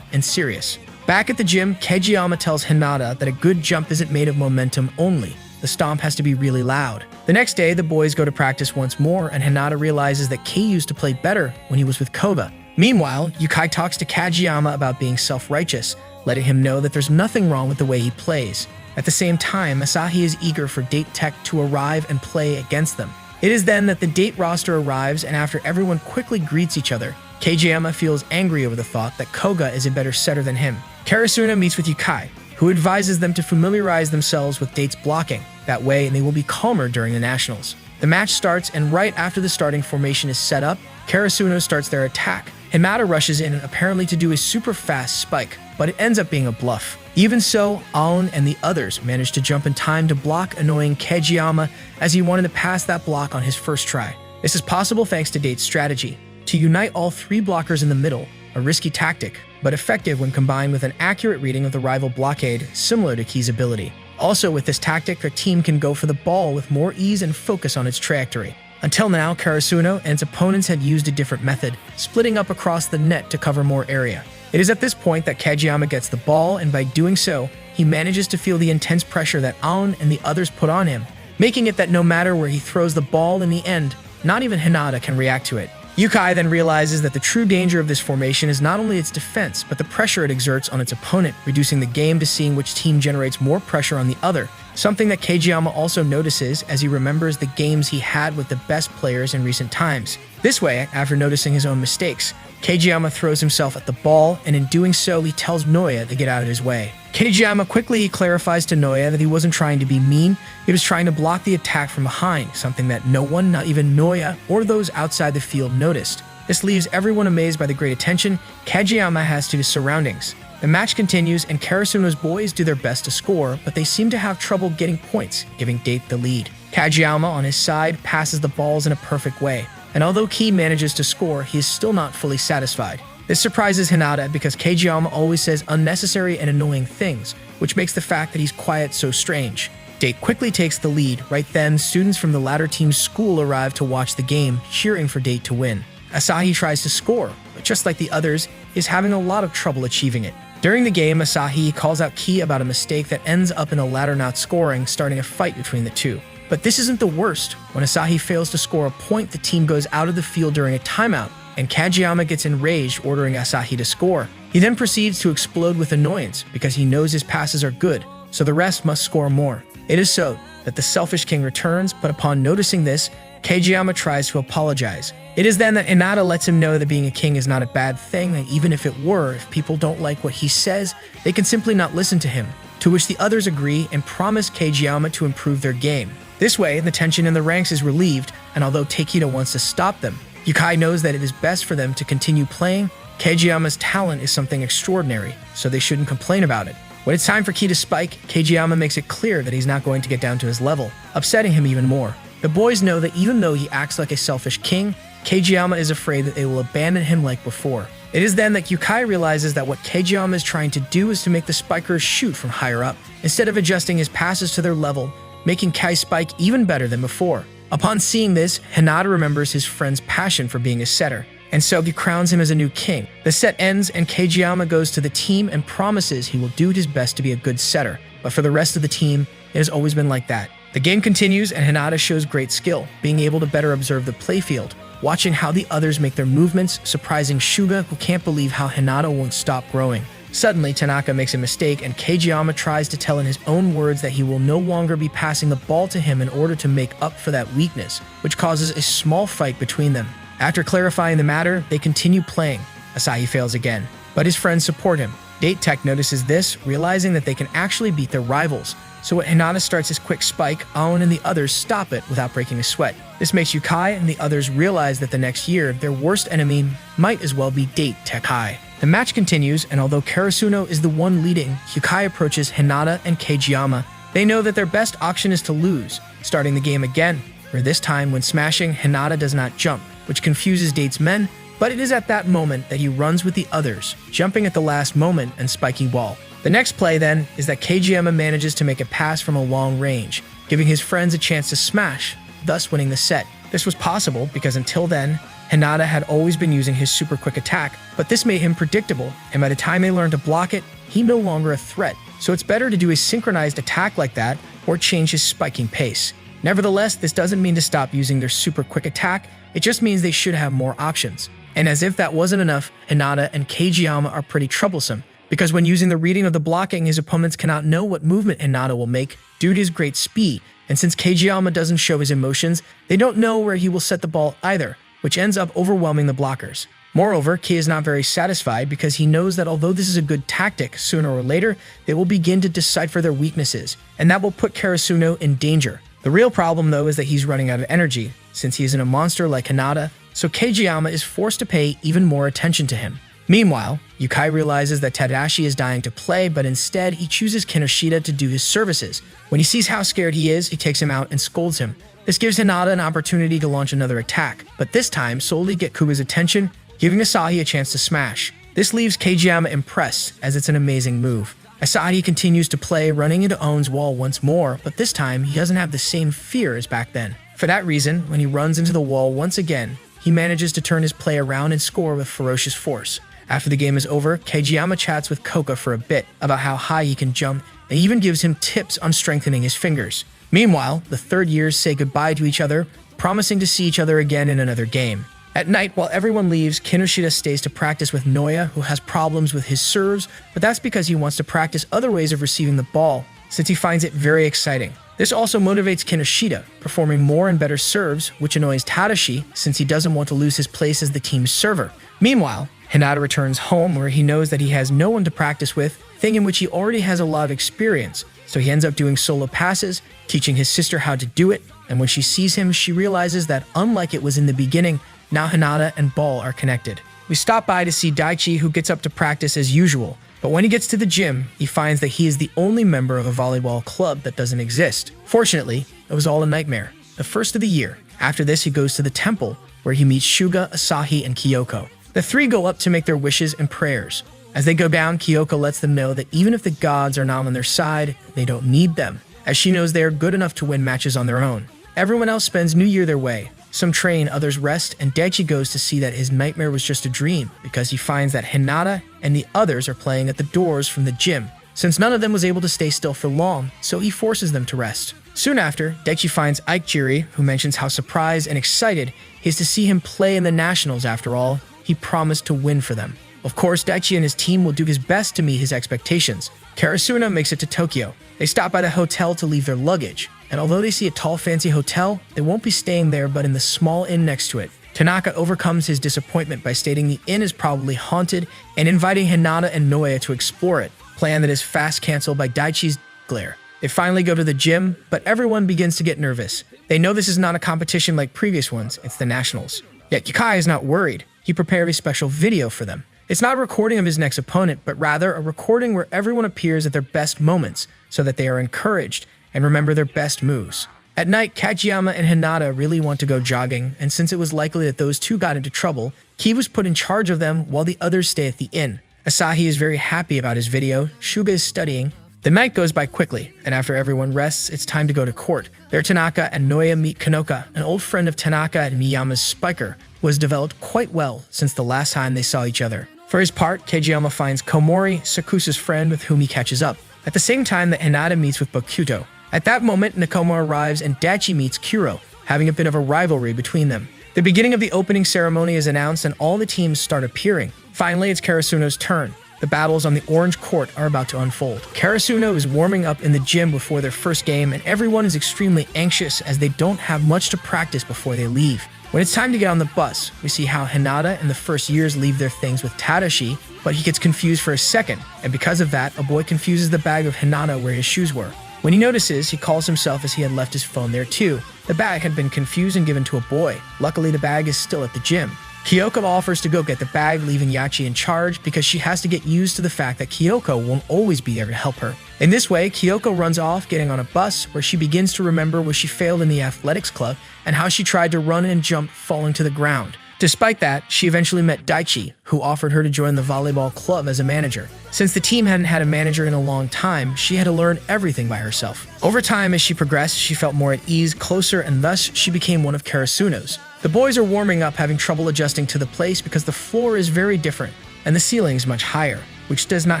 and serious. Back at the gym, Kageyama tells Hinata that a good jump isn't made of momentum only. The stomp has to be really loud. The next day, the boys go to practice once more, and Hinata realizes that Kei used to play better when he was with Koga. Meanwhile, Yukai talks to Kageyama about being self-righteous, letting him know that there's nothing wrong with the way he plays. At the same time, Asahi is eager for Date Tech to arrive and play against them. It is then that the Date roster arrives, and after everyone quickly greets each other, Kageyama feels angry over the thought that Koga is a better setter than him. Karasuno meets with Yukai, who advises them to familiarize themselves with Date's blocking. That way, they will be calmer during the Nationals. The match starts, and right after the starting formation is set up, Karasuno starts their attack. Hinata rushes in apparently to do a super fast spike, but it ends up being a bluff. Even so, Aon and the others manage to jump in time to block annoying Kageyama as he wanted to pass that block on his first try. This is possible thanks to Date's strategy to unite all three blockers in the middle, a risky tactic, but effective when combined with an accurate reading of the rival blockade, similar to Key's ability. Also, with this tactic, their team can go for the ball with more ease and focus on its trajectory. Until now, Karasuno and its opponents had used a different method, splitting up across the net to cover more area. It is at this point that Kageyama gets the ball, and by doing so, he manages to feel the intense pressure that Aon and the others put on him, making it that no matter where he throws the ball in the end, not even Hinata can react to it. Yukai then realizes that the true danger of this formation is not only its defense, but the pressure it exerts on its opponent, reducing the game to seeing which team generates more pressure on the other, something that Kageyama also notices as he remembers the games he had with the best players in recent times. This way, after noticing his own mistakes, Kageyama throws himself at the ball, and in doing so, he tells Noya to get out of his way. Kageyama quickly clarifies to Noya that he wasn't trying to be mean, he was trying to block the attack from behind, something that no one, not even Noya or those outside the field, noticed. This leaves everyone amazed by the great attention Kageyama has to his surroundings. The match continues, and Karasuno's boys do their best to score, but they seem to have trouble getting points, giving Date the lead. Kageyama, on his side, passes the balls in a perfect way, and although Key manages to score, he is still not fully satisfied. This surprises Hinata because Kageyama always says unnecessary and annoying things, which makes the fact that he's quiet so strange. Date quickly takes the lead. Right then, students from the latter team's school arrive to watch the game, cheering for Date to win. Asahi tries to score, but just like the others, is having a lot of trouble achieving it. During the game, Asahi calls out Ki about a mistake that ends up in the latter not scoring, starting a fight between the two. But this isn't the worst. When Asahi fails to score a point, the team goes out of the field during a timeout, and Kageyama gets enraged, ordering Asahi to score. He then proceeds to explode with annoyance because he knows his passes are good, so the rest must score more. It is so that the selfish king returns, but upon noticing this, Kageyama tries to apologize. It is then that Hinata lets him know that being a king is not a bad thing, and even if it were, if people don't like what he says, they can simply not listen to him, to which the others agree and promise Kageyama to improve their game. This way, the tension in the ranks is relieved, and although Takedo wants to stop them, Yukai knows that it is best for them to continue playing. Kageyama's talent is something extraordinary, so they shouldn't complain about it. When it's time for Ki to spike, Kageyama makes it clear that he's not going to get down to his level, upsetting him even more. The boys know that even though he acts like a selfish king, Kageyama is afraid that they will abandon him like before. It is then that Yukai realizes that what Kageyama is trying to do is to make the spikers shoot from higher up, instead of adjusting his passes to their level, making Kai spike even better than before. Upon seeing this, Hinata remembers his friend's passion for being a setter, and so he crowns him as a new king. The set ends, and Kageyama goes to the team and promises he will do his best to be a good setter. But for the rest of the team, it has always been like that. The game continues, and Hinata shows great skill, being able to better observe the playfield, watching how the others make their movements, surprising Shuga, who can't believe how Hinata won't stop growing. Suddenly, Tanaka makes a mistake, and Kageyama tries to tell in his own words that he will no longer be passing the ball to him in order to make up for that weakness, which causes a small fight between them. After clarifying the matter, they continue playing. Asahi fails again, but his friends support him. Date Tech notices this, realizing that they can actually beat their rivals. So when Hinata starts his quick spike, Aon and the others stop it without breaking a sweat. This makes Yukai and the others realize that the next year, their worst enemy might as well be Date Tech High. The match continues, and although Karasuno is the one leading, Yukai approaches Hinata and Kageyama. They know that their best option is to lose, starting the game again, where this time when smashing, Hinata does not jump, which confuses Date's men, but it is at that moment that he runs with the others, jumping at the last moment and spiking ball. The next play then is that Kageyama manages to make a pass from a long range, giving his friends a chance to smash, thus winning the set. This was possible because until then, Hinata had always been using his super quick attack, but this made him predictable, and by the time they learned to block it, he no longer a threat. So it's better to do a synchronized attack like that or change his spiking pace. Nevertheless, this doesn't mean to stop using their super quick attack, it just means they should have more options. And as if that wasn't enough, Hinata and Kageyama are pretty troublesome, because when using the reading of the blocking, his opponents cannot know what movement Hinata will make due to his great speed, and since Kageyama doesn't show his emotions, they don't know where he will set the ball either, which ends up overwhelming the blockers. Moreover, Ki is not very satisfied because he knows that although this is a good tactic, sooner or later, they will begin to decipher their weaknesses, and that will put Karasuno in danger. The real problem, though, is that he's running out of energy, since he isn't a monster like Hinata, so Kageyama is forced to pay even more attention to him. Meanwhile, Yukai realizes that Tadashi is dying to play, but instead he chooses Kinoshita to do his services. When he sees how scared he is, he takes him out and scolds him. This gives Hinata an opportunity to launch another attack, but this time solely get Kuba's attention, giving Asahi a chance to smash. This leaves Kageyama impressed, as it's an amazing move. Asahi continues to play, running into On's wall once more, but this time he doesn't have the same fear as back then. For that reason, when he runs into the wall once again, he manages to turn his play around and score with ferocious force. After the game is over, Kageyama chats with Koka for a bit about how high he can jump, and even gives him tips on strengthening his fingers. Meanwhile, the third years say goodbye to each other, promising to see each other again in another game. At night, while everyone leaves, Kinoshita stays to practice with Noya, who has problems with his serves, but that's because he wants to practice other ways of receiving the ball, since he finds it very exciting. This also motivates Kinoshita, performing more and better serves, which annoys Tadashi, since he doesn't want to lose his place as the team's server. Meanwhile, Hinata returns home where he knows that he has no one to practice with, thing in which he already has a lot of experience, so he ends up doing solo passes, teaching his sister how to do it, and when she sees him, she realizes that unlike it was in the beginning, now Hinata and Ball are connected. We stop by to see Daichi, who gets up to practice as usual, but when he gets to the gym, he finds that he is the only member of a volleyball club that doesn't exist. Fortunately, it was all a nightmare, the first of the year. After this, he goes to the temple, where he meets Shuga, Asahi, and Kyoko. The three go up to make their wishes and prayers. As they go down, Kyoko lets them know that even if the gods are not on their side, they don't need them. as she knows they are good enough to win matches on their own. Everyone else spends New Year their way. Some train, others rest, and Daichi goes to see that his nightmare was just a dream because he finds that Hinata and the others are playing at the doors from the gym. Since none of them was able to stay still for long, so he forces them to rest. Soon after, Daichi finds Aikjiri, who mentions how surprised and excited he is to see him play in the Nationals after all. He promised to win for them. Of course, Daichi and his team will do his best to meet his expectations. Karasuna makes it to Tokyo. They stop by the hotel to leave their luggage, and although they see a tall fancy hotel, they won't be staying there but in the small inn next to it. Tanaka overcomes his disappointment by stating the inn is probably haunted and inviting Hinata and Noya to explore it, plan that is fast canceled by Daichi's glare. They finally go to the gym, but everyone begins to get nervous. They know this is not a competition like previous ones, it's the Nationals. Yet Yukai is not worried. He prepared a special video for them. It's not a recording of his next opponent, but rather a recording where everyone appears at their best moments so that they are encouraged and remember their best moves. At night, Kajiyama and Hinata really want to go jogging, and since it was likely that those two got into trouble, Ki was put in charge of them while the others stay at the inn. Asahi is very happy about his video, Shuga is studying. The night goes by quickly, and after everyone rests, it's time to go to court. There Tanaka and Noya meet Kanoka, an old friend of Tanaka and Miyama's spiker, who has developed quite well since the last time they saw each other. For his part, Kajiyama finds Komori, Sakusa's friend with whom he catches up. At the same time that Hinata meets with Bokuto. At that moment, Nakoma arrives and Daichi meets Kuro, having a bit of a rivalry between them. The beginning of the opening ceremony is announced and all the teams start appearing. Finally, it's Karasuno's turn. The battles on the orange court are about to unfold. Karasuno is warming up in the gym before their first game and everyone is extremely anxious as they don't have much to practice before they leave. When it's time to get on the bus, we see how Hinata and the first years leave their things with Tadashi, but he gets confused for a second, and because of that, a boy confuses the bag of Hinata where his shoes were. When he notices, he calls himself as he had left his phone there too. The bag had been confused and given to a boy. Luckily, the bag is still at the gym. Kyoko offers to go get the bag, leaving Yachi in charge because she has to get used to the fact that Kyoko won't always be there to help her. In this way, Kyoko runs off, getting on a bus where she begins to remember where she failed in the athletics club and how she tried to run and jump falling to the ground. Despite that, she eventually met Daichi, who offered her to join the volleyball club as a manager. Since the team hadn't had a manager in a long time, she had to learn everything by herself. Over time, as she progressed, she felt more at ease, closer, and thus she became one of Karasuno's. The boys are warming up, having trouble adjusting to the place because the floor is very different and the ceiling is much higher, which does not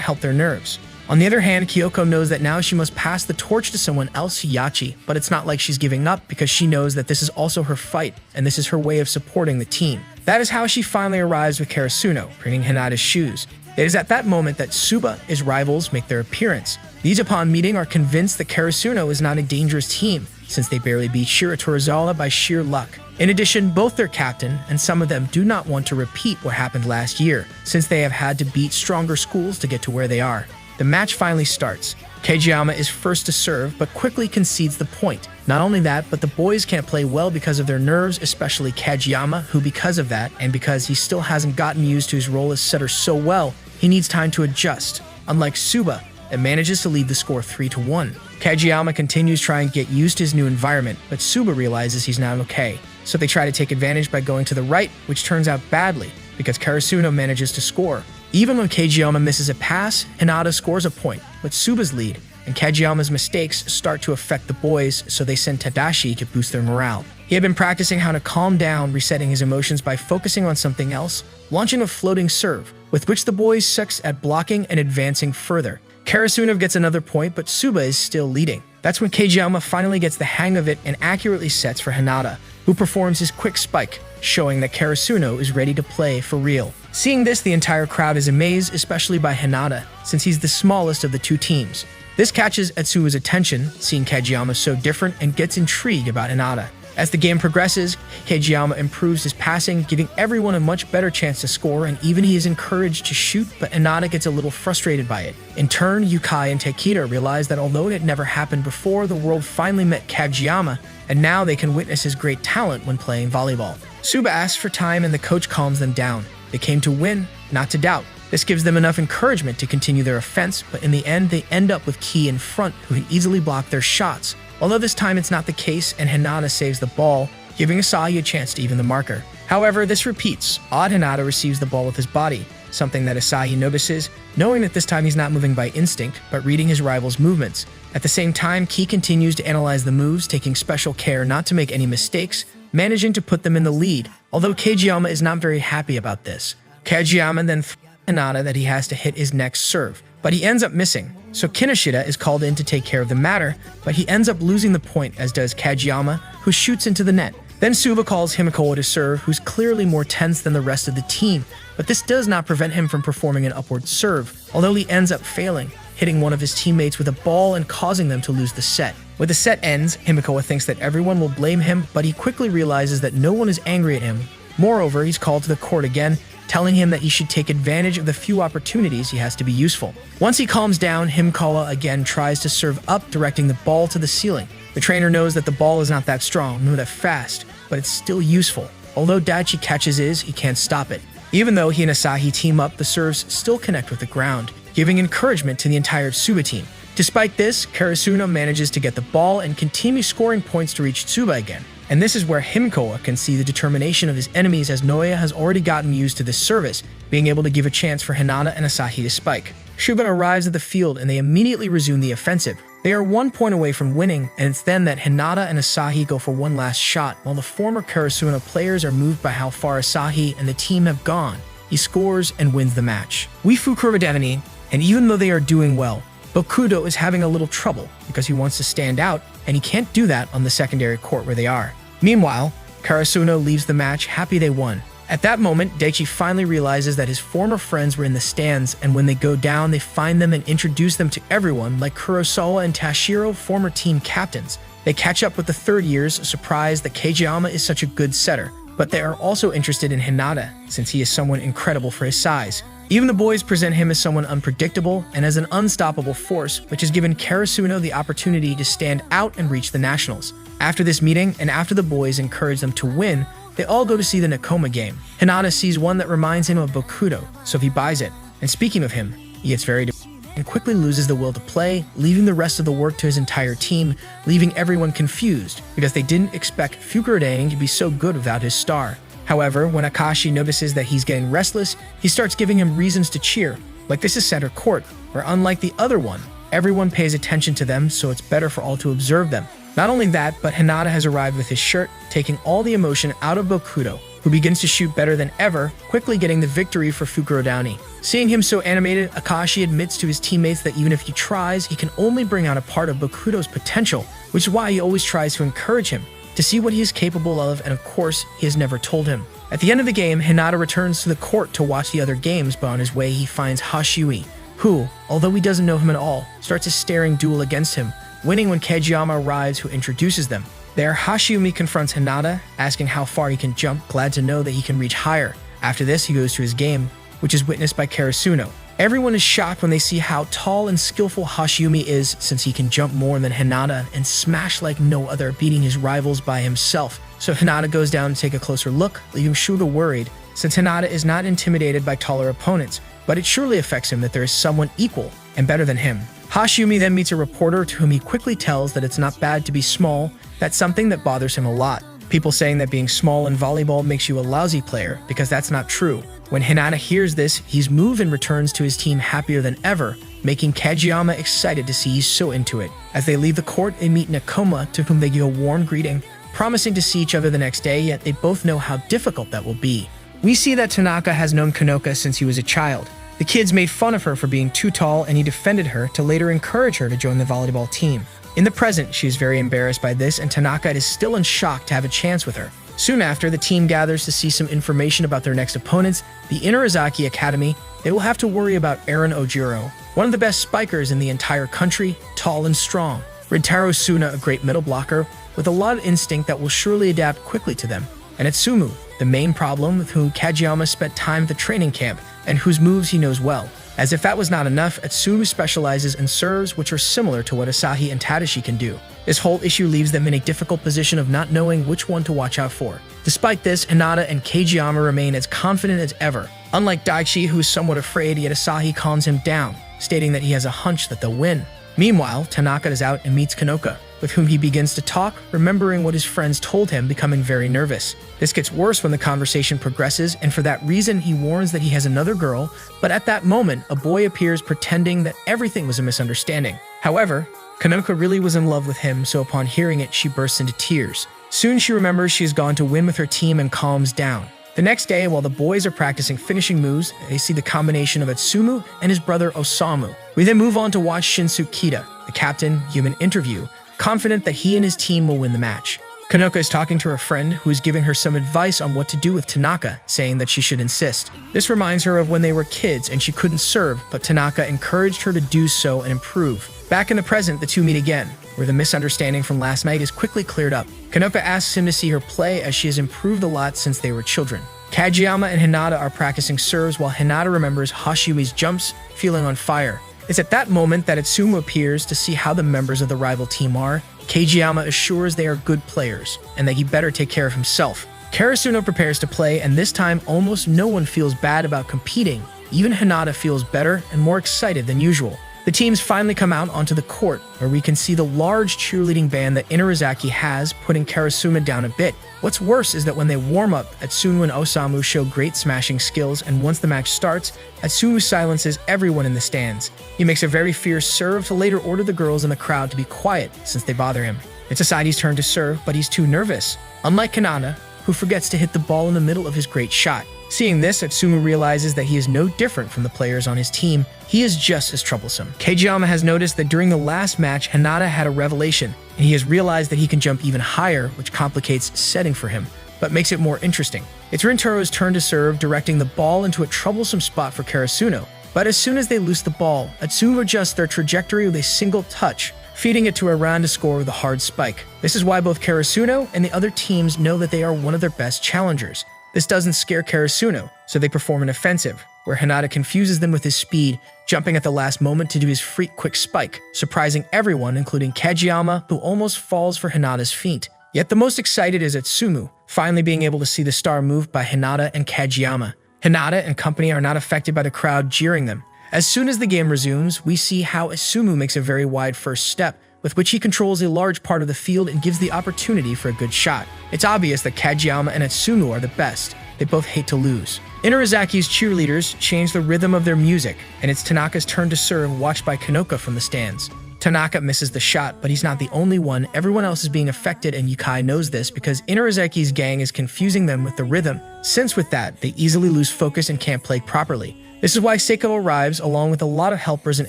help their nerves. On the other hand, Kyoko knows that now she must pass the torch to someone else, Yachi, but it's not like she's giving up because she knows that this is also her fight and this is her way of supporting the team. That is how she finally arrives with Karasuno, bringing Hinata's shoes. It is at that moment that Suba, rivals, make their appearance. These upon meeting are convinced that Karasuno is not a dangerous team, since they barely beat Shira Torizawa by sheer luck. In addition, both their captain and some of them do not want to repeat what happened last year, since they have had to beat stronger schools to get to where they are. The match finally starts. Kajiyama is first to serve, but quickly concedes the point. Not only that, but the boys can't play well because of their nerves, especially Kajiyama, who because of that, and because he still hasn't gotten used to his role as setter so well, he needs time to adjust. Unlike Suba, that manages to lead the score 3-1. Kajiyama continues trying to get used to his new environment, but Suba realizes he's not okay. So they try to take advantage by going to the right, which turns out badly, because Karasuno manages to score. Even when Kajiyama misses a pass, Hinata scores a point, but Suba's lead, and Kajiyama's mistakes start to affect the boys, so they send Tadashi to boost their morale. He had been practicing how to calm down, resetting his emotions by focusing on something else, launching a floating serve, with which the boys sucks at blocking and advancing further. Karasuno gets another point, but Suba is still leading. That's when Kajiyama finally gets the hang of it and accurately sets for Hinata, who performs his quick spike, showing that Karasuno is ready to play for real. Seeing this, the entire crowd is amazed, especially by Hinata, since he's the smallest of the two teams. This catches Etsuo's attention, seeing Kajiyama so different, and gets intrigued about Hinata. As the game progresses, Kajiyama improves his passing, giving everyone a much better chance to score, and even he is encouraged to shoot, but Hinata gets a little frustrated by it. In turn, Yukai and Takeda realize that although it had never happened before, the world finally met Kajiyama, and now they can witness his great talent when playing volleyball. Suba asks for time and the coach calms them down. They came to win, not to doubt. This gives them enough encouragement to continue their offense, but in the end, they end up with Ki in front, who can easily block their shots. Although this time it's not the case and Hinata saves the ball, giving Asahi a chance to even the marker. However, this repeats. Odd Hinata receives the ball with his body, something that Asahi notices, knowing that this time he's not moving by instinct, but reading his rival's movements. At the same time, Ki continues to analyze the moves, taking special care not to make any mistakes, managing to put them in the lead, although Kageyama is not very happy about this. Kageyama then threatens Hinata that he has to hit his next serve, but he ends up missing, so Kinoshita is called in to take care of the matter, but he ends up losing the point, as does Kageyama, who shoots into the net. Then Suba calls Himikoa to serve, who's clearly more tense than the rest of the team, but this does not prevent him from performing an upward serve, although he ends up failing, hitting one of his teammates with a ball and causing them to lose the set. When the set ends, Himikoa thinks that everyone will blame him, but he quickly realizes that no one is angry at him. Moreover, he's called to the court again, telling him that he should take advantage of the few opportunities he has to be useful. Once he calms down, Himikoa again tries to serve up, directing the ball to the ceiling. The trainer knows that the ball is not that strong, nor that fast, but it's still useful. Although Daichi catches his, he can't stop it. Even though he and Asahi team up, the serves still connect with the ground, giving encouragement to the entire Tsuba team. Despite this, Karasuno manages to get the ball and continue scoring points to reach Tsuba again. And this is where Himikoa can see the determination of his enemies, as Noya has already gotten used to this service, being able to give a chance for Hinata and Asahi to spike. Shuba arrives at the field and they immediately resume the offensive. They are 1 point away from winning, and it's then that Hinata and Asahi go for one last shot, while the former Karasuno players are moved by how far Asahi and the team have gone. He scores and wins the match. We Fukurovadevani, and even though they are doing well, Bokudo is having a little trouble because he wants to stand out, and he can't do that on the secondary court where they are. Meanwhile, Karasuno leaves the match happy they won. At that moment, Daichi finally realizes that his former friends were in the stands, and when they go down, they find them and introduce them to everyone, like Kurosawa and Tashiro, former team captains. They catch up with the third years, surprised that Kageyama is such a good setter, but they are also interested in Hinata, since he is someone incredible for his size. Even the boys present him as someone unpredictable and as an unstoppable force, which has given Karasuno the opportunity to stand out and reach the nationals. After this meeting, and after the boys encourage them to win, they all go to see the Nakoma game. Hinata sees one that reminds him of Bokudo, so he buys it. And speaking of him, he gets very and quickly loses the will to play, leaving the rest of the work to his entire team, leaving everyone confused because they didn't expect Fukurodang to be so good without his star. However, when Akashi notices that he's getting restless, he starts giving him reasons to cheer, like this is center court, where unlike the other one, everyone pays attention to them, so it's better for all to observe them. Not only that, but Hinata has arrived with his shirt, taking all the emotion out of Bokudo, who begins to shoot better than ever, quickly getting the victory for Fukurodani. Seeing him so animated, Akashi admits to his teammates that even if he tries, he can only bring out a part of Bokudo's potential, which is why he always tries to encourage him, to see what he is capable of, and of course, he has never told him. At the end of the game, Hinata returns to the court to watch the other games, but on his way he finds Hashiui, who, although he doesn't know him at all, starts a staring duel against him, winning when Kageyama arrives, who introduces them. There, Hashiumi confronts Hinata, asking how far he can jump, glad to know that he can reach higher. After this, he goes to his game, which is witnessed by Karasuno. Everyone is shocked when they see how tall and skillful Hashiumi is, since he can jump more than Hinata and smash like no other, beating his rivals by himself. So Hinata goes down to take a closer look, leaving Shuga worried, since Hinata is not intimidated by taller opponents, but it surely affects him that there is someone equal and better than him. Hashiumi then meets a reporter to whom he quickly tells that it's not bad to be small, that's something that bothers him a lot. People saying that being small in volleyball makes you a lousy player, because that's not true. When Hinata hears this, he's moved and returns to his team happier than ever, making Kageyama excited to see he's so into it. As they leave the court, they meet Nakoma, to whom they give a warm greeting, promising to see each other the next day, yet they both know how difficult that will be. We see that Tanaka has known Kanoka since he was a child. The kids made fun of her for being too tall, and he defended her to later encourage her to join the volleyball team. In the present, she is very embarrassed by this, and Tanaka is still in shock to have a chance with her. Soon after, the team gathers to see some information about their next opponents, the Inarizaki Academy. They will have to worry about Aaron Ojiro, one of the best spikers in the entire country, tall and strong. Rintaro Suna, a great middle blocker, with a lot of instinct that will surely adapt quickly to them. And Atsumu, the main problem with whom Kageyama spent time at the training camp, and whose moves he knows well. As if that was not enough, Atsumu specializes in serves which are similar to what Asahi and Tadashi can do. This whole issue leaves them in a difficult position of not knowing which one to watch out for. Despite this, Hinata and Kageyama remain as confident as ever. Unlike Daichi, who is somewhat afraid, yet Asahi calms him down, stating that he has a hunch that they'll win. Meanwhile, Tanaka is out and meets Kanoka, with whom he begins to talk, remembering what his friends told him, becoming very nervous. This gets worse when the conversation progresses, and for that reason he warns that he has another girl, but at that moment, a boy appears pretending that everything was a misunderstanding. However, Kanoka really was in love with him, so upon hearing it, she bursts into tears. Soon she remembers she has gone to win with her team and calms down. The next day, while the boys are practicing finishing moves, they see the combination of Atsumu and his brother Osamu. We then move on to watch Shinsu Kita, the captain, give an interview, confident that he and his team will win the match. Kanoka is talking to her friend, who is giving her some advice on what to do with Tanaka, saying that she should insist. This reminds her of when they were kids and she couldn't serve, but Tanaka encouraged her to do so and improve. Back in the present, the two meet again, where the misunderstanding from last night is quickly cleared up. Kanoka asks him to see her play as she has improved a lot since they were children. Kageyama and Hinata are practicing serves while Hinata remembers Hashiui's jumps, feeling on fire. It's at that moment that Atsumu appears to see how the members of the rival team are. Kageyama assures they are good players, and that he better take care of himself. Karasuno prepares to play, and this time almost no one feels bad about competing. Even Hinata feels better and more excited than usual. The teams finally come out onto the court, where we can see the large cheerleading band that Inarizaki has, putting Karasuno down a bit. What's worse is that when they warm up, Atsumu and Osamu show great smashing skills, and once the match starts, Atsumu silences everyone in the stands. He makes a very fierce serve to later order the girls in the crowd to be quiet since they bother him. It's Asahi's turn to serve, but he's too nervous. Unlike Kanana, who forgets to hit the ball in the middle of his great shot. Seeing this, Atsumu realizes that he is no different from the players on his team. He is just as troublesome. Kageyama has noticed that during the last match, Hinata had a revelation, and he has realized that he can jump even higher, which complicates setting for him, but makes it more interesting. It's Rintaro's turn to serve, directing the ball into a troublesome spot for Karasuno. But as soon as they loose the ball, Atsumu adjusts their trajectory with a single touch, feeding it to Iran to score with a hard spike. This is why both Karasuno and the other teams know that they are one of their best challengers. This doesn't scare Karasuno, so they perform an offensive, where Hinata confuses them with his speed, jumping at the last moment to do his freak quick spike, surprising everyone including Kageyama, who almost falls for Hinata's feint. Yet the most excited is Atsumu, finally being able to see the star moved by Hinata and Kageyama. Hinata and company are not affected by the crowd jeering them. As soon as the game resumes, we see how Atsumu makes a very wide first step, with which he controls a large part of the field and gives the opportunity for a good shot. It's obvious that Kageyama and Atsumu are the best. They both hate to lose. Inarizaki's cheerleaders change the rhythm of their music, and it's Tanaka's turn to serve, watched by Kanoka from the stands. Tanaka misses the shot, but he's not the only one. Everyone else is being affected, and Yukai knows this because Inarizaki's gang is confusing them with the rhythm. Since with that, they easily lose focus and can't play properly. This is why Seiko arrives along with a lot of helpers and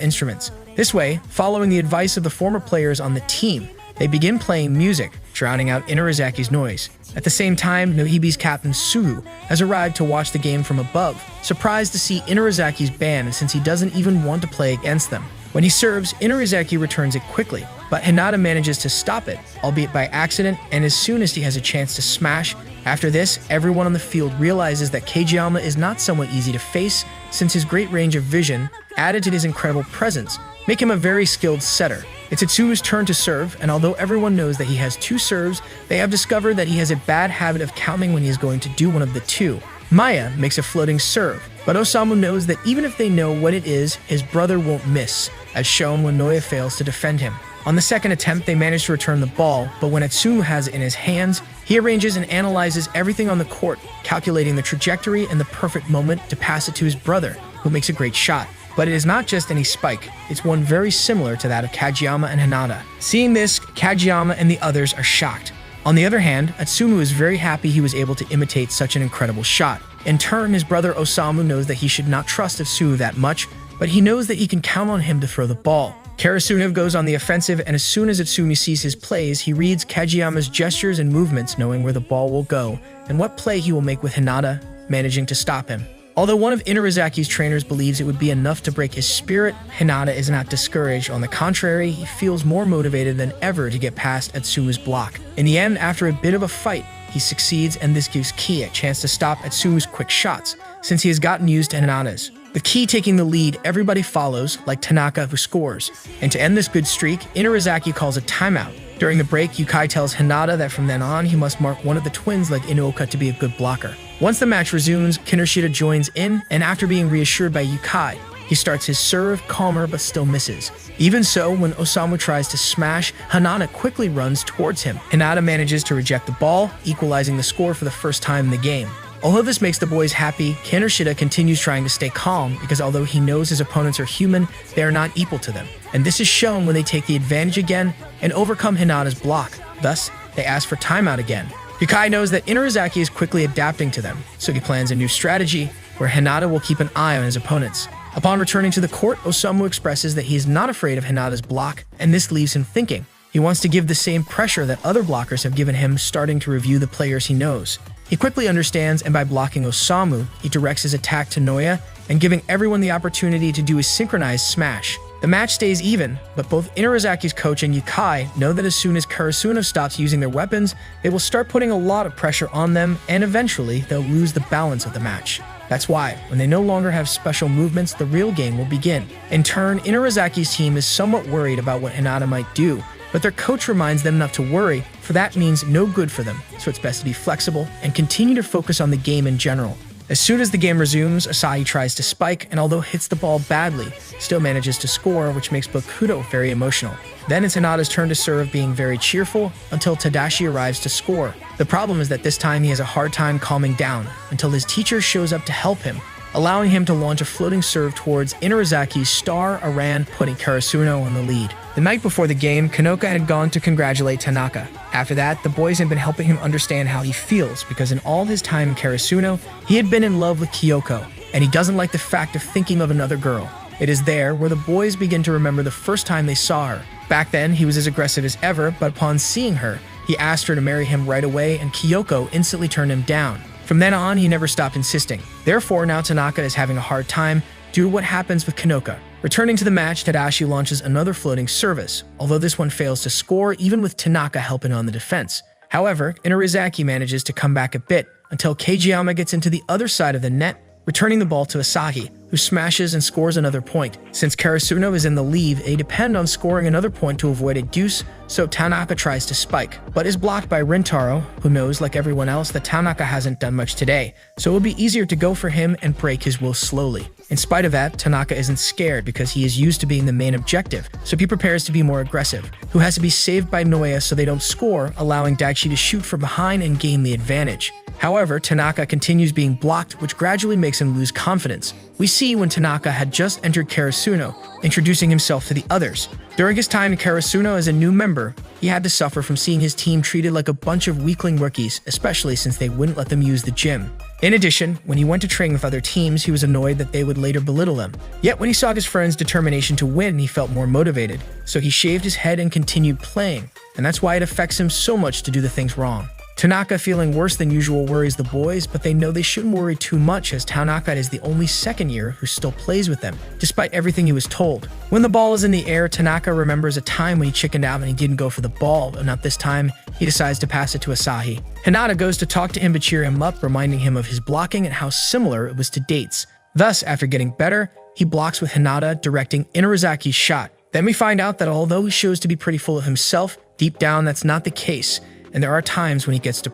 instruments. This way, following the advice of the former players on the team, they begin playing music, drowning out Inarizaki's noise. At the same time, Nohibi's captain Sugu has arrived to watch the game from above, surprised to see Inarizaki's band since he doesn't even want to play against them. When he serves, Inarizaki returns it quickly, but Hinata manages to stop it, albeit by accident, and as soon as he has a chance to smash. After this, everyone on the field realizes that Kageyama is not someone easy to face, since his great range of vision, added to his incredible presence, make him a very skilled setter. It's Atsuru's turn to serve, and although everyone knows that he has two serves, they have discovered that he has a bad habit of counting when he is going to do one of the two. Maya makes a floating serve, but Osamu knows that even if they know what it is, his brother won't miss, as shown when Noya fails to defend him. On the second attempt, they manage to return the ball, but when Atsumu has it in his hands, he arranges and analyzes everything on the court, calculating the trajectory and the perfect moment to pass it to his brother, who makes a great shot. But it is not just any spike, it's one very similar to that of Kageyama and Hinata. Seeing this, Kageyama and the others are shocked. On the other hand, Atsumu is very happy he was able to imitate such an incredible shot. In turn, his brother Osamu knows that he should not trust Atsumu that much, but he knows that he can count on him to throw the ball. Karasuno goes on the offensive, and as soon as Atsumu sees his plays, he reads Kageyama's gestures and movements, knowing where the ball will go and what play he will make with Hinata, managing to stop him. Although one of Inarizaki's trainers believes it would be enough to break his spirit, Hinata is not discouraged. On the contrary, he feels more motivated than ever to get past Atsumu's block. In the end, after a bit of a fight, he succeeds, and this gives Ki a chance to stop Atsumu's quick shots, since he has gotten used to Hinata's. With Ki taking the lead, everybody follows, like Tanaka, who scores. And to end this good streak, Inarizaki calls a timeout. During the break, Yukai tells Hinata that from then on, he must mark one of the twins like Inuoka to be a good blocker. Once the match resumes, Kinoshita joins in, and after being reassured by Yukai, he starts his serve, calmer but still misses. Even so, when Osamu tries to smash, Hinata quickly runs towards him. Hinata manages to reject the ball, equalizing the score for the first time in the game. Although this makes the boys happy, Kinoshita continues trying to stay calm because although he knows his opponents are human, they are not equal to them. And this is shown when they take the advantage again and overcome Hinata's block. Thus, they ask for timeout again. Yukai knows that Inurazaki is quickly adapting to them, so he plans a new strategy where Hinata will keep an eye on his opponents. Upon returning to the court, Osamu expresses that he is not afraid of Hinata's block, and this leaves him thinking. He wants to give the same pressure that other blockers have given him, starting to review the players he knows. He quickly understands, and by blocking Osamu, he directs his attack to Noya and giving everyone the opportunity to do his synchronized smash. The match stays even, but both Inurazaki's coach and Yukai know that as soon as Karasuno stops using their weapons, they will start putting a lot of pressure on them, and eventually they'll lose the balance of the match. That's why, when they no longer have special movements, the real game will begin. In turn, Inurazaki's team is somewhat worried about what Hinata might do, but their coach reminds them not to worry, for that means no good for them, so it's best to be flexible and continue to focus on the game in general. As soon as the game resumes, Asahi tries to spike, and although hits the ball badly, still manages to score, which makes Bokuto very emotional. Then it's Hinata's turn to serve, being very cheerful, until Tadashi arrives to score. The problem is that this time he has a hard time calming down, until his teacher shows up to help him, allowing him to launch a floating serve towards Inurazaki's star Aran, putting Karasuno on the lead. The night before the game, Kanoka had gone to congratulate Tanaka. After that, the boys had been helping him understand how he feels, because in all his time in Karasuno, he had been in love with Kyoko, and he doesn't like the fact of thinking of another girl. It is there where the boys begin to remember the first time they saw her. Back then, he was as aggressive as ever, but upon seeing her, he asked her to marry him right away, and Kyoko instantly turned him down. From then on, he never stopped insisting. Therefore, now Tanaka is having a hard time due to what happens with Kanoka. Returning to the match, Tadashi launches another floating service, although this one fails to score even with Tanaka helping on the defense. However, Inurazaki manages to come back a bit until Kageyama gets into the other side of the net, returning the ball to Asahi, who smashes and scores another point. Since Karasuno is in the lead, they depend on scoring another point to avoid a deuce, so Tanaka tries to spike, but is blocked by Rintaro, who knows, like everyone else, that Tanaka hasn't done much today, so it will be easier to go for him and break his will slowly. In spite of that, Tanaka isn't scared because he is used to being the main objective, so he prepares to be more aggressive, who has to be saved by Noya so they don't score, allowing Daichi to shoot from behind and gain the advantage. However, Tanaka continues being blocked, which gradually makes him lose confidence. We see when Tanaka had just entered Karasuno, introducing himself to the others. During his time in Karasuno as a new member, he had to suffer from seeing his team treated like a bunch of weakling rookies, especially since they wouldn't let them use the gym. In addition, when he went to train with other teams, he was annoyed that they would later belittle him. Yet when he saw his friend's determination to win, he felt more motivated, so he shaved his head and continued playing, and that's why it affects him so much to do the things wrong. Tanaka, feeling worse than usual, worries the boys, but they know they shouldn't worry too much as Tanaka is the only second year who still plays with them, despite everything he was told. When the ball is in the air, Tanaka remembers a time when he chickened out and he didn't go for the ball, but not this time. He decides to pass it to Asahi. Hinata goes to talk to him to cheer him up, reminding him of his blocking and how similar it was to Date's. Thus, after getting better, he blocks with Hinata, directing Inurazaki's shot. Then we find out that although he shows to be pretty full of himself, deep down that's not the case. And there are times when he gets to...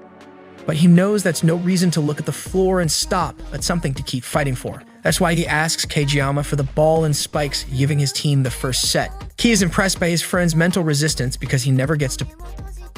But he knows that's no reason to look at the floor and stop, but something to keep fighting for. That's why he asks Kageyama for the ball and spikes, giving his team the first set. Ki is impressed by his friend's mental resistance because he never gets to...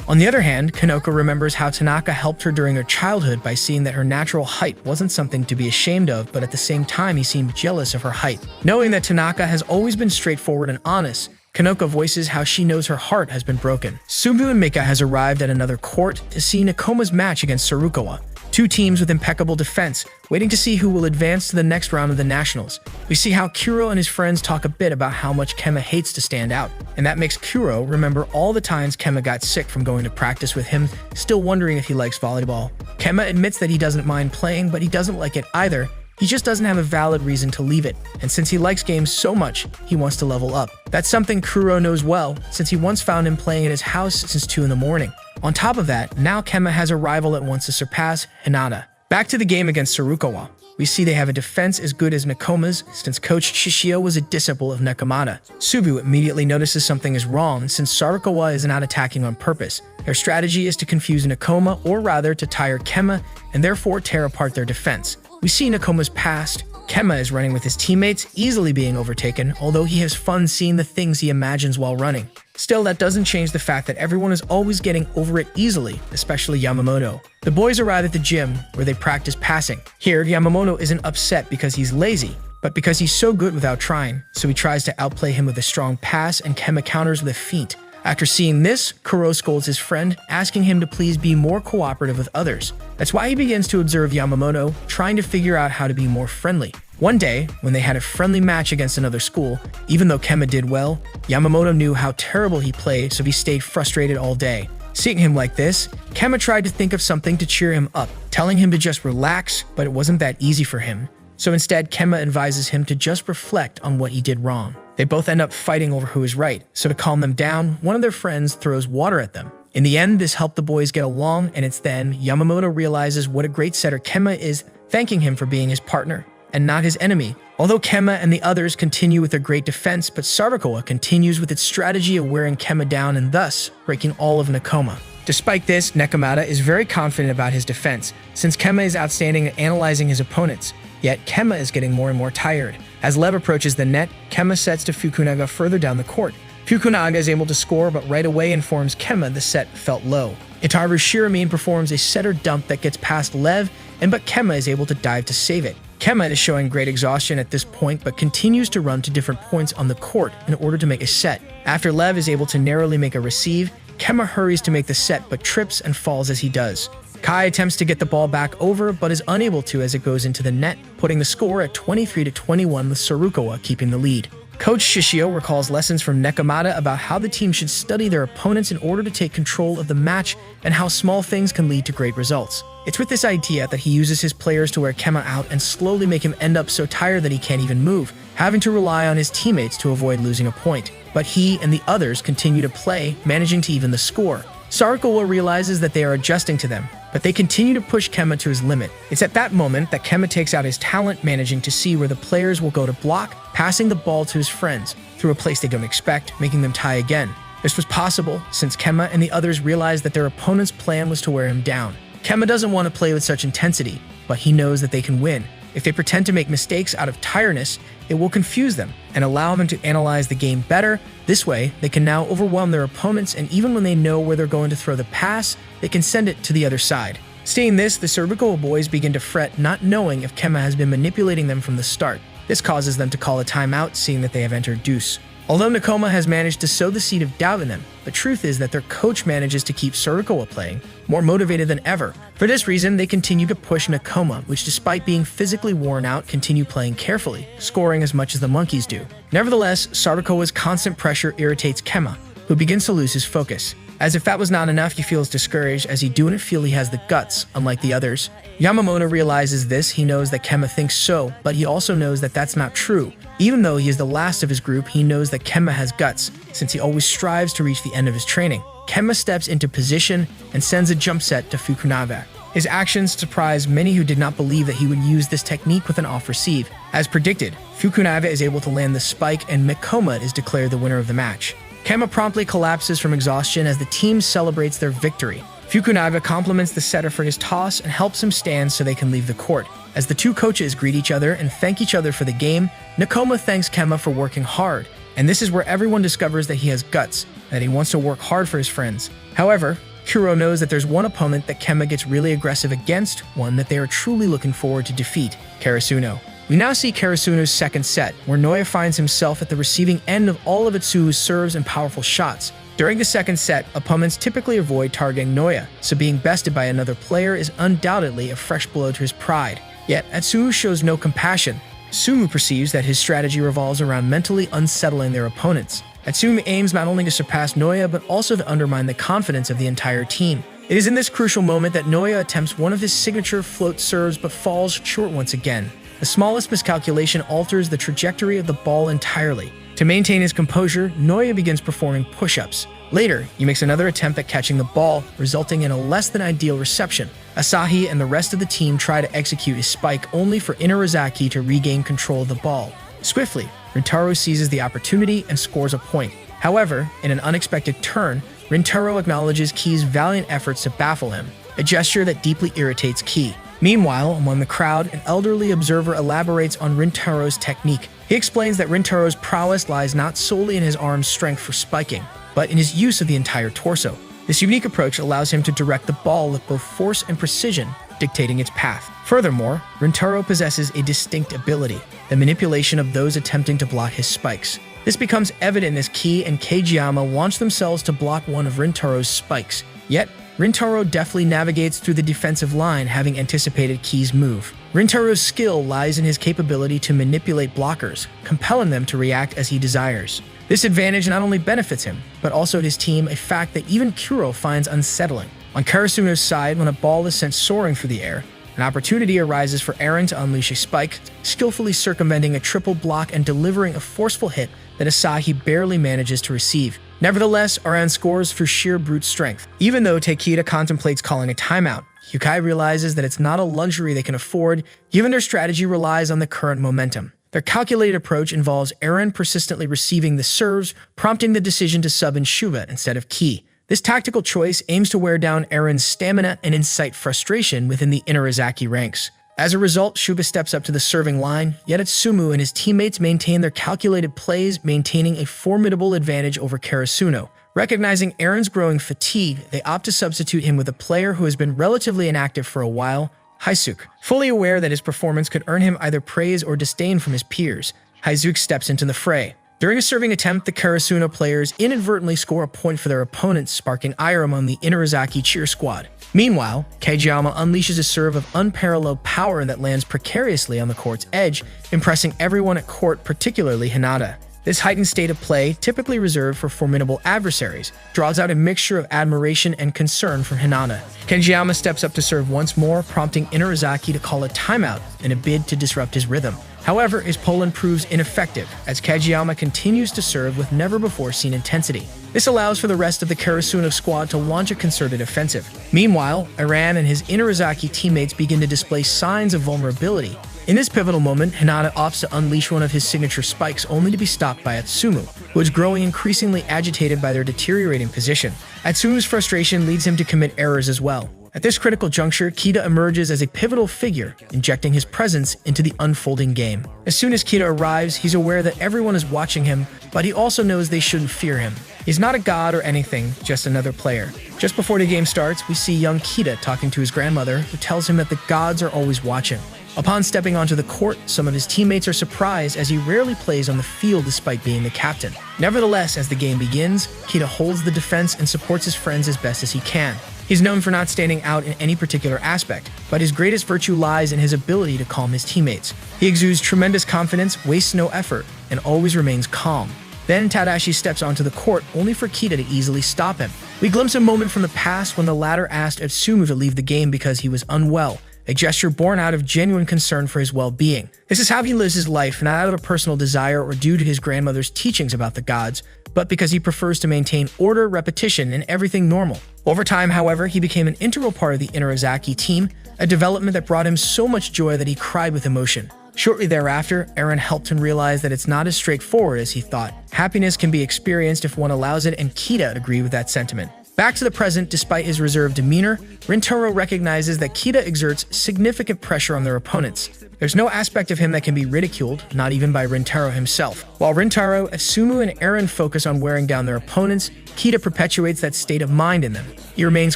On the other hand, Kanoka remembers how Tanaka helped her during her childhood by seeing that her natural height wasn't something to be ashamed of, but at the same time he seemed jealous of her height. Knowing that Tanaka has always been straightforward and honest, Kanoka voices how she knows her heart has been broken. Subu and Mika has arrived at another court to see Nakoma's match against Sarukawa. Two teams with impeccable defense, waiting to see who will advance to the next round of the Nationals. We see how Kuro and his friends talk a bit about how much Kema hates to stand out, and that makes Kuro remember all the times Kema got sick from going to practice with him, still wondering if he likes volleyball. Kema admits that he doesn't mind playing, but he doesn't like it either. He just doesn't have a valid reason to leave it, and since he likes games so much, he wants to level up. That's something Kuro knows well, since he once found him playing at his house since 2 in the morning. On top of that, now Kema has a rival that wants to surpass Hinata. Back to the game against Sarukawa. We see they have a defense as good as Nakoma's, since Coach Shishio was a disciple of Nakamata. Subu immediately notices something is wrong, since Sarukawa is not attacking on purpose. Their strategy is to confuse Nakoma, or rather to tire Kema, and therefore tear apart their defense. We see Nakoma's past. Kema is running with his teammates, easily being overtaken, although he has fun seeing the things he imagines while running. Still, that doesn't change the fact that everyone is always getting over it easily, especially Yamamoto. The boys arrive at the gym, where they practice passing. Here, Yamamoto isn't upset because he's lazy, but because he's so good without trying, so he tries to outplay him with a strong pass and Kema counters with a feint. After seeing this, Kuro scolds his friend, asking him to please be more cooperative with others. That's why he begins to observe Yamamoto, trying to figure out how to be more friendly. One day, when they had a friendly match against another school, even though Kema did well, Yamamoto knew how terrible he played, so he stayed frustrated all day. Seeing him like this, Kema tried to think of something to cheer him up, telling him to just relax, but it wasn't that easy for him. So instead, Kema advises him to just reflect on what he did wrong. They both end up fighting over who is right, so to calm them down, one of their friends throws water at them. In the end, this helped the boys get along, and it's then Yamamoto realizes what a great setter Kema is, thanking him for being his partner and not his enemy. Although Kema and the others continue with their great defense, but Sarvikoa continues with its strategy of wearing Kema down and thus breaking all of Nakoma. Despite this, Nekomata is very confident about his defense, since Kema is outstanding at analyzing his opponents. Yet Kema is getting more and more tired. As Lev approaches the net, Kema sets to Fukunaga further down the court. Fukunaga is able to score, but right away informs Kema the set felt low. Itaru Shiramin performs a setter dump that gets past Lev, but Kema is able to dive to save it. Kema is showing great exhaustion at this point, but continues to run to different points on the court in order to make a set. After Lev is able to narrowly make a receive, Kema hurries to make the set but trips and falls as he does. Kai attempts to get the ball back over, but is unable to as it goes into the net, putting the score at 23-21 with Sarukawa keeping the lead. Coach Shishio recalls lessons from Nekomata about how the team should study their opponents in order to take control of the match and how small things can lead to great results. It's with this idea that he uses his players to wear Kema out and slowly make him end up so tired that he can't even move, having to rely on his teammates to avoid losing a point. But he and the others continue to play, managing to even the score. Sarukawa realizes that they are adjusting to them, but they continue to push Kema to his limit. It's at that moment that Kema takes out his talent, managing to see where the players will go to block, passing the ball to his friends through a place they don't expect, making them tie again. This was possible since Kema and the others realized that their opponent's plan was to wear him down. Kema doesn't want to play with such intensity, but he knows that they can win. If they pretend to make mistakes out of tiredness, it will confuse them and allow them to analyze the game better. This way, they can now overwhelm their opponents, and even when they know where they're going to throw the pass, they can send it to the other side. Seeing this, the Sarukawa boys begin to fret, not knowing if Kema has been manipulating them from the start. This causes them to call a timeout, seeing that they have entered deuce. Although Nakoma has managed to sow the seed of doubt in them, the truth is that their coach manages to keep Sarukawa playing, more motivated than ever. For this reason, they continue to push Nakoma, which despite being physically worn out, continue playing carefully, scoring as much as the monkeys do. Nevertheless, Sarukawa's constant pressure irritates Kema, who begins to lose his focus. As if that was not enough, he feels discouraged as he doesn't feel he has the guts, unlike the others. Yamamoto realizes this. He knows that Kema thinks so, but he also knows that that's not true. Even though he is the last of his group, he knows that Kema has guts, since he always strives to reach the end of his training. Kema steps into position and sends a jump set to Fukunaga. His actions surprised many who did not believe that he would use this technique with an off-receive. As predicted, Fukunaga is able to land the spike and Mikoma is declared the winner of the match. Kema promptly collapses from exhaustion as the team celebrates their victory. Fukunaga compliments the setter for his toss and helps him stand so they can leave the court. As the two coaches greet each other and thank each other for the game, Nakoma thanks Kema for working hard. And this is where everyone discovers that he has guts, that he wants to work hard for his friends. However, Kuro knows that there's one opponent that Kema gets really aggressive against, one that they are truly looking forward to defeat, Karasuno. We now see Karasuno's second set, where Noya finds himself at the receiving end of all of Atsu's serves and powerful shots. During the second set, opponents typically avoid targeting Noya, so being bested by another player is undoubtedly a fresh blow to his pride. Yet, Atsu shows no compassion. Sumu perceives that his strategy revolves around mentally unsettling their opponents. Atsu aims not only to surpass Noya, but also to undermine the confidence of the entire team. It is in this crucial moment that Noya attempts one of his signature float serves but falls short once again. The smallest miscalculation alters the trajectory of the ball entirely. To maintain his composure, Noya begins performing push-ups. Later, he makes another attempt at catching the ball, resulting in a less than ideal reception. Asahi and the rest of the team try to execute his spike only for Inarizaki to regain control of the ball. Swiftly, Rintaro seizes the opportunity and scores a point. However, in an unexpected turn, Rintaro acknowledges Key's valiant efforts to baffle him, a gesture that deeply irritates Key. Meanwhile, among the crowd, an elderly observer elaborates on Rintaro's technique. He explains that Rintaro's prowess lies not solely in his arm's strength for spiking, but in his use of the entire torso. This unique approach allows him to direct the ball with both force and precision, dictating its path. Furthermore, Rintaro possesses a distinct ability, the manipulation of those attempting to block his spikes. This becomes evident as Ki and Kageyama launch themselves to block one of Rintaro's spikes. Yet, Rintaro deftly navigates through the defensive line, having anticipated Ki's move. Rintaro's skill lies in his capability to manipulate blockers, compelling them to react as he desires. This advantage not only benefits him, but also his team, a fact that even Kuro finds unsettling. On Karasuno's side, when a ball is sent soaring through the air, an opportunity arises for Eren to unleash a spike, skillfully circumventing a triple block and delivering a forceful hit that Asahi barely manages to receive. Nevertheless, Eren scores through sheer brute strength. Even though Takeda contemplates calling a timeout, Hyukai realizes that it's not a luxury they can afford, given their strategy relies on the current momentum. Their calculated approach involves Eren persistently receiving the serves, prompting the decision to sub in Shuba instead of Ki. This tactical choice aims to wear down Eren's stamina and incite frustration within the Inarizaki ranks. As a result, Shuba steps up to the serving line, yet Itsumu and his teammates maintain their calculated plays, maintaining a formidable advantage over Karasuno. Recognizing Eren's growing fatigue, they opt to substitute him with a player who has been relatively inactive for a while, Haizuk. Fully aware that his performance could earn him either praise or disdain from his peers, Haizuk steps into the fray. During a serving attempt, the Karasuno players inadvertently score a point for their opponents, sparking ire among the Inarizaki cheer squad. Meanwhile, Kageyama unleashes a serve of unparalleled power that lands precariously on the court's edge, impressing everyone at court, particularly Hinata. This heightened state of play, typically reserved for formidable adversaries, draws out a mixture of admiration and concern from Hinata. Kageyama steps up to serve once more, prompting Inarizaki to call a timeout in a bid to disrupt his rhythm. However, his Poland proves ineffective, as Kageyama continues to serve with never-before-seen intensity. This allows for the rest of the Karasuno squad to launch a concerted offensive. Meanwhile, Eren and his Inarizaki teammates begin to display signs of vulnerability. In this pivotal moment, Hinata opts to unleash one of his signature spikes, only to be stopped by Atsumu, who is growing increasingly agitated by their deteriorating position. Atsumu's frustration leads him to commit errors as well. At this critical juncture, Kida emerges as a pivotal figure, injecting his presence into the unfolding game. As soon as Kida arrives, he's aware that everyone is watching him, but he also knows they shouldn't fear him. He's not a god or anything, just another player. Just before the game starts, we see young Kida talking to his grandmother, who tells him that the gods are always watching. Upon stepping onto the court, some of his teammates are surprised as he rarely plays on the field despite being the captain. Nevertheless, as the game begins, Kida holds the defense and supports his friends as best as he can. He's known for not standing out in any particular aspect, but his greatest virtue lies in his ability to calm his teammates. He exudes tremendous confidence, wastes no effort, and always remains calm. Then Tadashi steps onto the court, only for Kida to easily stop him. We glimpse a moment from the past when the latter asked Atsumu to leave the game because he was unwell, a gesture born out of genuine concern for his well-being. This is how he lives his life, not out of a personal desire or due to his grandmother's teachings about the gods, but because he prefers to maintain order, repetition, and everything normal. Over time, however, he became an integral part of the Inarizaki team, a development that brought him so much joy that he cried with emotion. Shortly thereafter, Eren helped him realize that it's not as straightforward as he thought. Happiness can be experienced if one allows it, and Kida agreed with that sentiment. Back to the present, despite his reserved demeanor, Rintaro recognizes that Kida exerts significant pressure on their opponents. There's no aspect of him that can be ridiculed, not even by Rintaro himself. While Rintaro, Atsumu, and Eren focus on wearing down their opponents, Kida perpetuates that state of mind in them. He remains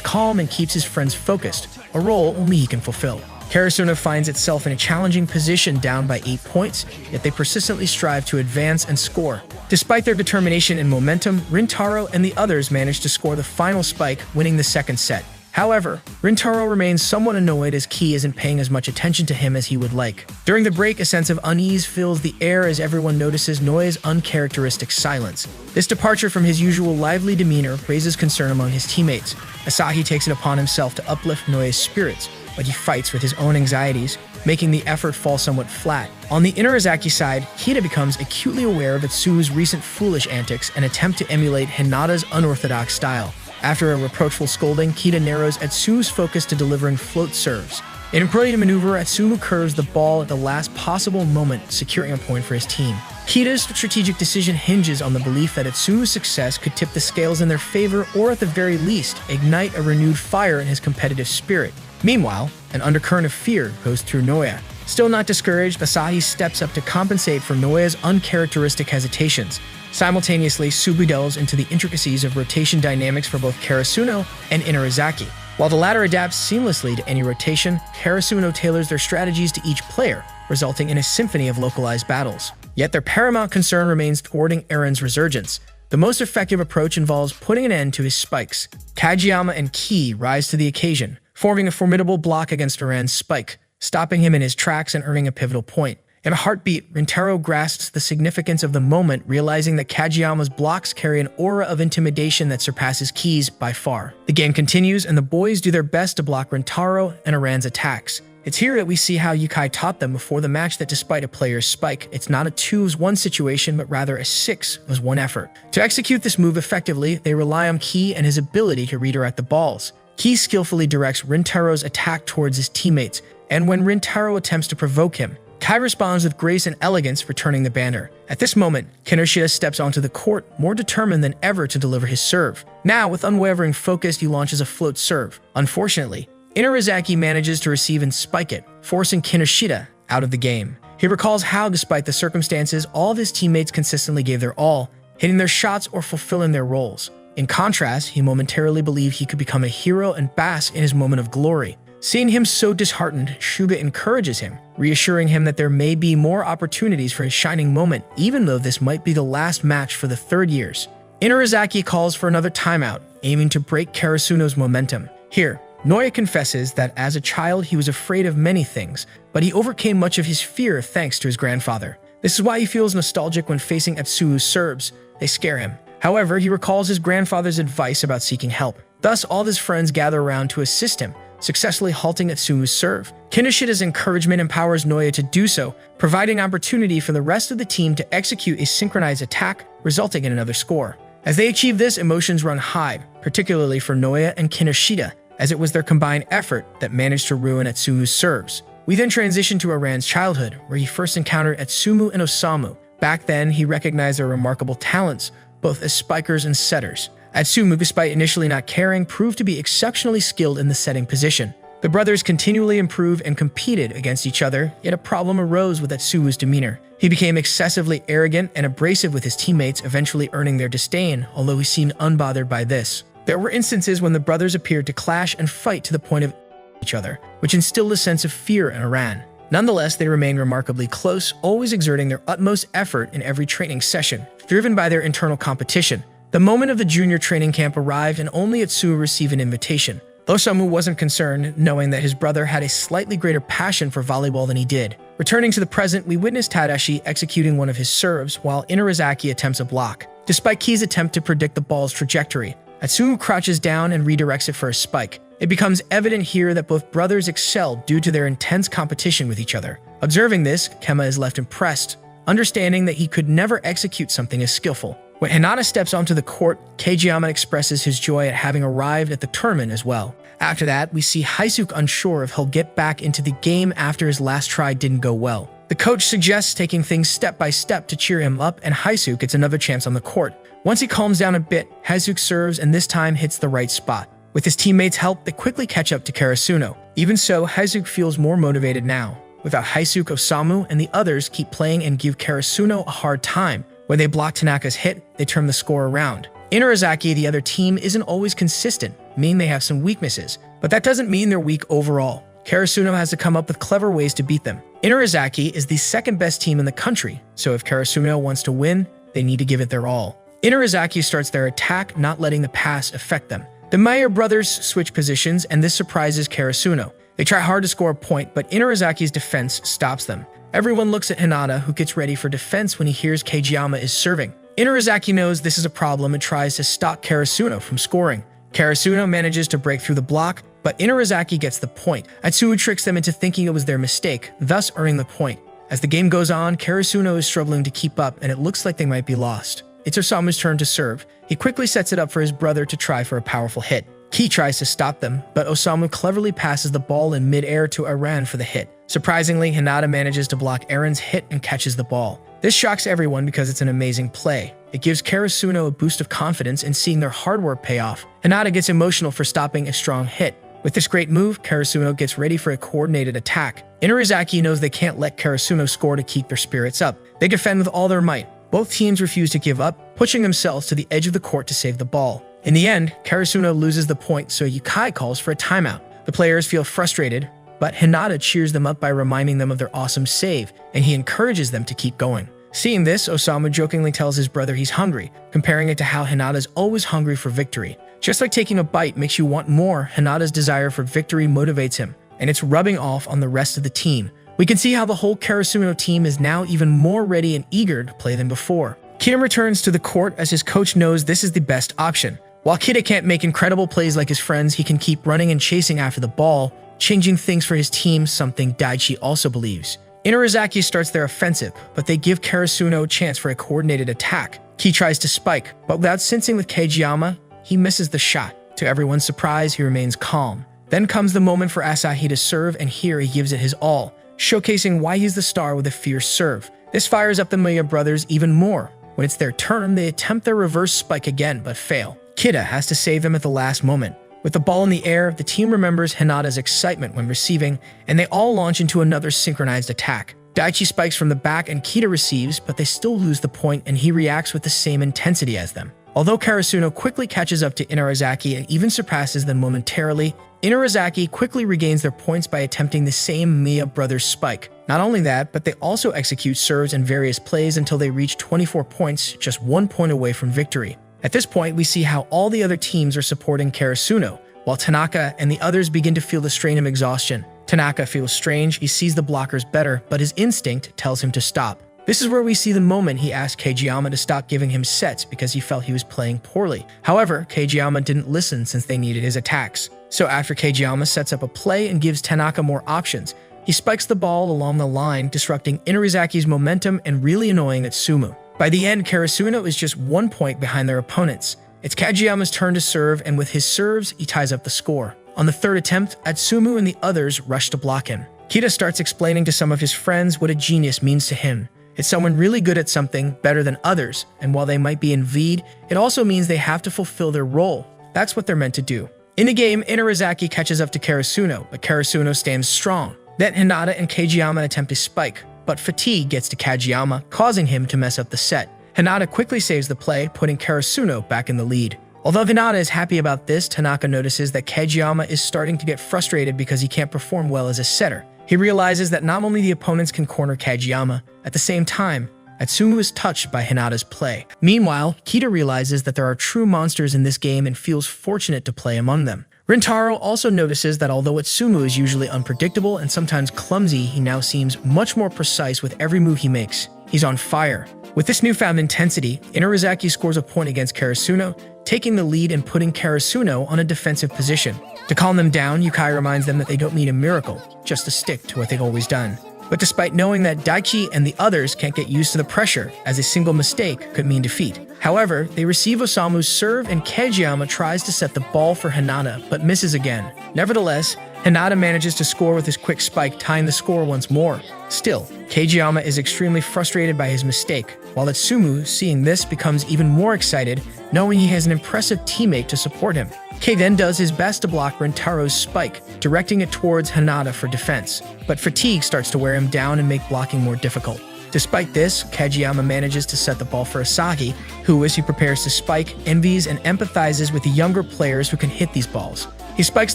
calm and keeps his friends focused, a role only he can fulfill. Karasuno finds itself in a challenging position, down by 8 points, yet they persistently strive to advance and score. Despite their determination and momentum, Rintaro and the others manage to score the final spike, winning the second set. However, Rintaro remains somewhat annoyed as Ki isn't paying as much attention to him as he would like. During the break, a sense of unease fills the air as everyone notices Noe's uncharacteristic silence. This departure from his usual lively demeanor raises concern among his teammates. Asahi takes it upon himself to uplift Noe's spirits, but he fights with his own anxieties, making the effort fall somewhat flat. On the Inarizaki side, Kida becomes acutely aware of Itsumu's recent foolish antics and attempt to emulate Hinata's unorthodox style. After a reproachful scolding, Kida narrows Itsumu's focus to delivering float serves. In a brilliant maneuver, Atsumu curves the ball at the last possible moment, securing a point for his team. Kida's strategic decision hinges on the belief that Itsumu's success could tip the scales in their favor, or at the very least, ignite a renewed fire in his competitive spirit. Meanwhile, an undercurrent of fear goes through Noe. Still not discouraged, Asahi steps up to compensate for Noe's uncharacteristic hesitations. Simultaneously, Subi delves into the intricacies of rotation dynamics for both Karasuno and Inarizaki. While the latter adapts seamlessly to any rotation, Karasuno tailors their strategies to each player, resulting in a symphony of localized battles. Yet their paramount concern remains thwarting Eren's resurgence. The most effective approach involves putting an end to his spikes. Kageyama and Ki rise to the occasion, forming a formidable block against Eren's spike, stopping him in his tracks and earning a pivotal point. In a heartbeat, Rintaro grasps the significance of the moment, realizing that Kageyama's blocks carry an aura of intimidation that surpasses Ki's by far. The game continues, and the boys do their best to block Rintaro and Eren's attacks. It's here that we see how Yukai taught them before the match that despite a player's spike, it's not a 2-1 situation, but rather a 6-1 effort. To execute this move effectively, they rely on Ki and his ability to redirect the balls. Ki skillfully directs Rintaro's attack towards his teammates, and when Rintaro attempts to provoke him, Kai responds with grace and elegance, returning the banner. At this moment, Kinoshita steps onto the court, more determined than ever to deliver his serve. Now, with unwavering focus, he launches a float serve. Unfortunately, Inarizaki manages to receive and spike it, forcing Kinoshita out of the game. He recalls how, despite the circumstances, all of his teammates consistently gave their all, hitting their shots or fulfilling their roles. In contrast, he momentarily believed he could become a hero and bask in his moment of glory. Seeing him so disheartened, Shuga encourages him, reassuring him that there may be more opportunities for his shining moment, even though this might be the last match for the third years. Inarizaki calls for another timeout, aiming to break Karasuno's momentum. Here, Noya confesses that as a child he was afraid of many things, but he overcame much of his fear thanks to his grandfather. This is why he feels nostalgic when facing Atsuu's serves. They scare him. However, he recalls his grandfather's advice about seeking help. Thus, all of his friends gather around to assist him, successfully halting Atsuu's serve. Kinoshita's encouragement empowers Noya to do so, providing opportunity for the rest of the team to execute a synchronized attack, resulting in another score. As they achieve this, emotions run high, particularly for Noya and Kinoshita, as it was their combined effort that managed to ruin Atsuu's serves. We then transition to Aran's childhood, where he first encountered Atsumu and Osamu. Back then, he recognized their remarkable talents, both as spikers and setters. Atsumu, despite initially not caring, proved to be exceptionally skilled in the setting position. The brothers continually improved and competed against each other, yet a problem arose with Atsuu's demeanor. He became excessively arrogant and abrasive with his teammates, eventually earning their disdain, although he seemed unbothered by this. There were instances when the brothers appeared to clash and fight to the point of each other, which instilled a sense of fear in Aran. Nonetheless, they remained remarkably close, always exerting their utmost effort in every training session, driven by their internal competition. The moment of the junior training camp arrived, and only Atsumu received an invitation. Osamu wasn't concerned, knowing that his brother had a slightly greater passion for volleyball than he did. Returning to the present, we witness Tadashi executing one of his serves, while Inarizaki attempts a block. Despite Ki's attempt to predict the ball's trajectory, Atsumu crouches down and redirects it for a spike. It becomes evident here that both brothers excel due to their intense competition with each other. Observing this, Kema is left impressed, understanding that he could never execute something as skillful. When Hinata steps onto the court, Kageyama expresses his joy at having arrived at the tournament as well. After that, we see Haisuke unsure if he'll get back into the game after his last try didn't go well. The coach suggests taking things step by step to cheer him up, and Haisuke gets another chance on the court. Once he calms down a bit, Haisuke serves and this time hits the right spot. With his teammates' help, they quickly catch up to Karasuno. Even so, Haisuke feels more motivated now. Without Haisuke, Osamu and the others keep playing and give Karasuno a hard time. When they block Tanaka's hit, they turn the score around. Inarizaki, the other team, isn't always consistent, meaning they have some weaknesses. But that doesn't mean they're weak overall. Karasuno has to come up with clever ways to beat them. Inarizaki is the second best team in the country, so if Karasuno wants to win, they need to give it their all. Inarizaki starts their attack, not letting the pass affect them. The Meyer brothers switch positions, and this surprises Karasuno. They try hard to score a point, but Inarizaki's defense stops them. Everyone looks at Hinata, who gets ready for defense when he hears Kageyama is serving. Inarizaki knows this is a problem and tries to stop Karasuno from scoring. Karasuno manages to break through the block, but Inarizaki gets the point. Atsumu tricks them into thinking it was their mistake, thus earning the point. As the game goes on, Karasuno is struggling to keep up, and it looks like they might be lost. It's Osamu's turn to serve. He quickly sets it up for his brother to try for a powerful hit. Ki tries to stop them, but Osamu cleverly passes the ball in mid-air to Aran for the hit. Surprisingly, Hinata manages to block Aran's hit and catches the ball. This shocks everyone because it's an amazing play. It gives Karasuno a boost of confidence in seeing their hard work pay off. Hinata gets emotional for stopping a strong hit. With this great move, Karasuno gets ready for a coordinated attack. Inarizaki knows they can't let Karasuno score to keep their spirits up. They defend with all their might. Both teams refuse to give up, pushing themselves to the edge of the court to save the ball. In the end, Karasuno loses the point, so Yukai calls for a timeout. The players feel frustrated, but Hinata cheers them up by reminding them of their awesome save, and he encourages them to keep going. Seeing this, Osamu jokingly tells his brother he's hungry, comparing it to how Hinata's always hungry for victory. Just like taking a bite makes you want more, Hinata's desire for victory motivates him, and it's rubbing off on the rest of the team. We can see how the whole Karasuno team is now even more ready and eager to play than before. Kida returns to the court as his coach knows this is the best option. While Kida can't make incredible plays like his friends, he can keep running and chasing after the ball, changing things for his team, something Daichi also believes. Inarizaki starts their offensive, but they give Karasuno a chance for a coordinated attack. Ki tries to spike, but without sensing with Kageyama, he misses the shot. To everyone's surprise, he remains calm. Then comes the moment for Asahi to serve, and here he gives it his all, showcasing why he's the star with a fierce serve. This fires up the Miya brothers even more. When it's their turn, they attempt their reverse spike again, but fail. Kida has to save them at the last moment. With the ball in the air, the team remembers Hinata's excitement when receiving, and they all launch into another synchronized attack. Daichi spikes from the back and Kida receives, but they still lose the point, and he reacts with the same intensity as them. Although Karasuno quickly catches up to Inarizaki and even surpasses them momentarily, Inarizaki quickly regains their points by attempting the same Miya brothers spike. Not only that, but they also execute serves and various plays until they reach 24 points, just 1 point away from victory. At this point, we see how all the other teams are supporting Karasuno, while Tanaka and the others begin to feel the strain of exhaustion. Tanaka feels strange, he sees the blockers better, but his instinct tells him to stop. This is where we see the moment he asked Kageyama to stop giving him sets because he felt he was playing poorly. However, Kageyama didn't listen since they needed his attacks. So after Kageyama sets up a play and gives Tanaka more options, he spikes the ball along the line, disrupting Inarizaki's momentum and really annoying Atsumu. By the end, Karasuno is just 1 point behind their opponents. It's Kageyama's turn to serve, and with his serves, he ties up the score. On the third attempt, Atsumu and the others rush to block him. Kida starts explaining to some of his friends what a genius means to him. It's someone really good at something better than others, and while they might be envied, it also means they have to fulfill their role. That's what they're meant to do. In the game, Inarizaki catches up to Karasuno, but Karasuno stands strong. Then Hinata and Kageyama attempt to spike, but fatigue gets to Kageyama, causing him to mess up the set. Hinata quickly saves the play, putting Karasuno back in the lead. Although Hinata is happy about this, Tanaka notices that Kageyama is starting to get frustrated because he can't perform well as a setter. He realizes that not only the opponents can corner Kageyama, at the same time, Atsumu is touched by Hinata's play. Meanwhile, Kida realizes that there are true monsters in this game and feels fortunate to play among them. Rintaro also notices that although Atsumu is usually unpredictable and sometimes clumsy, he now seems much more precise with every move he makes. He's on fire. With this newfound intensity, Inarizaki scores a point against Karasuno, taking the lead and putting Karasuno on a defensive position. To calm them down, Yukai reminds them that they don't need a miracle, just to stick to what they've always done. But despite knowing that Daichi and the others can't get used to the pressure, as a single mistake could mean defeat. However, they receive Osamu's serve and Kageyama tries to set the ball for Hinata, but misses again. Nevertheless, Hinata manages to score with his quick spike, tying the score once more. Still, Kageyama is extremely frustrated by his mistake, while Atsumu, seeing this, becomes even more excited, knowing he has an impressive teammate to support him. Kei then does his best to block Rintaro's spike, directing it towards Hinata for defense, but fatigue starts to wear him down and make blocking more difficult. Despite this, Kageyama manages to set the ball for Asahi, who, as he prepares to spike, envies and empathizes with the younger players who can hit these balls. He spikes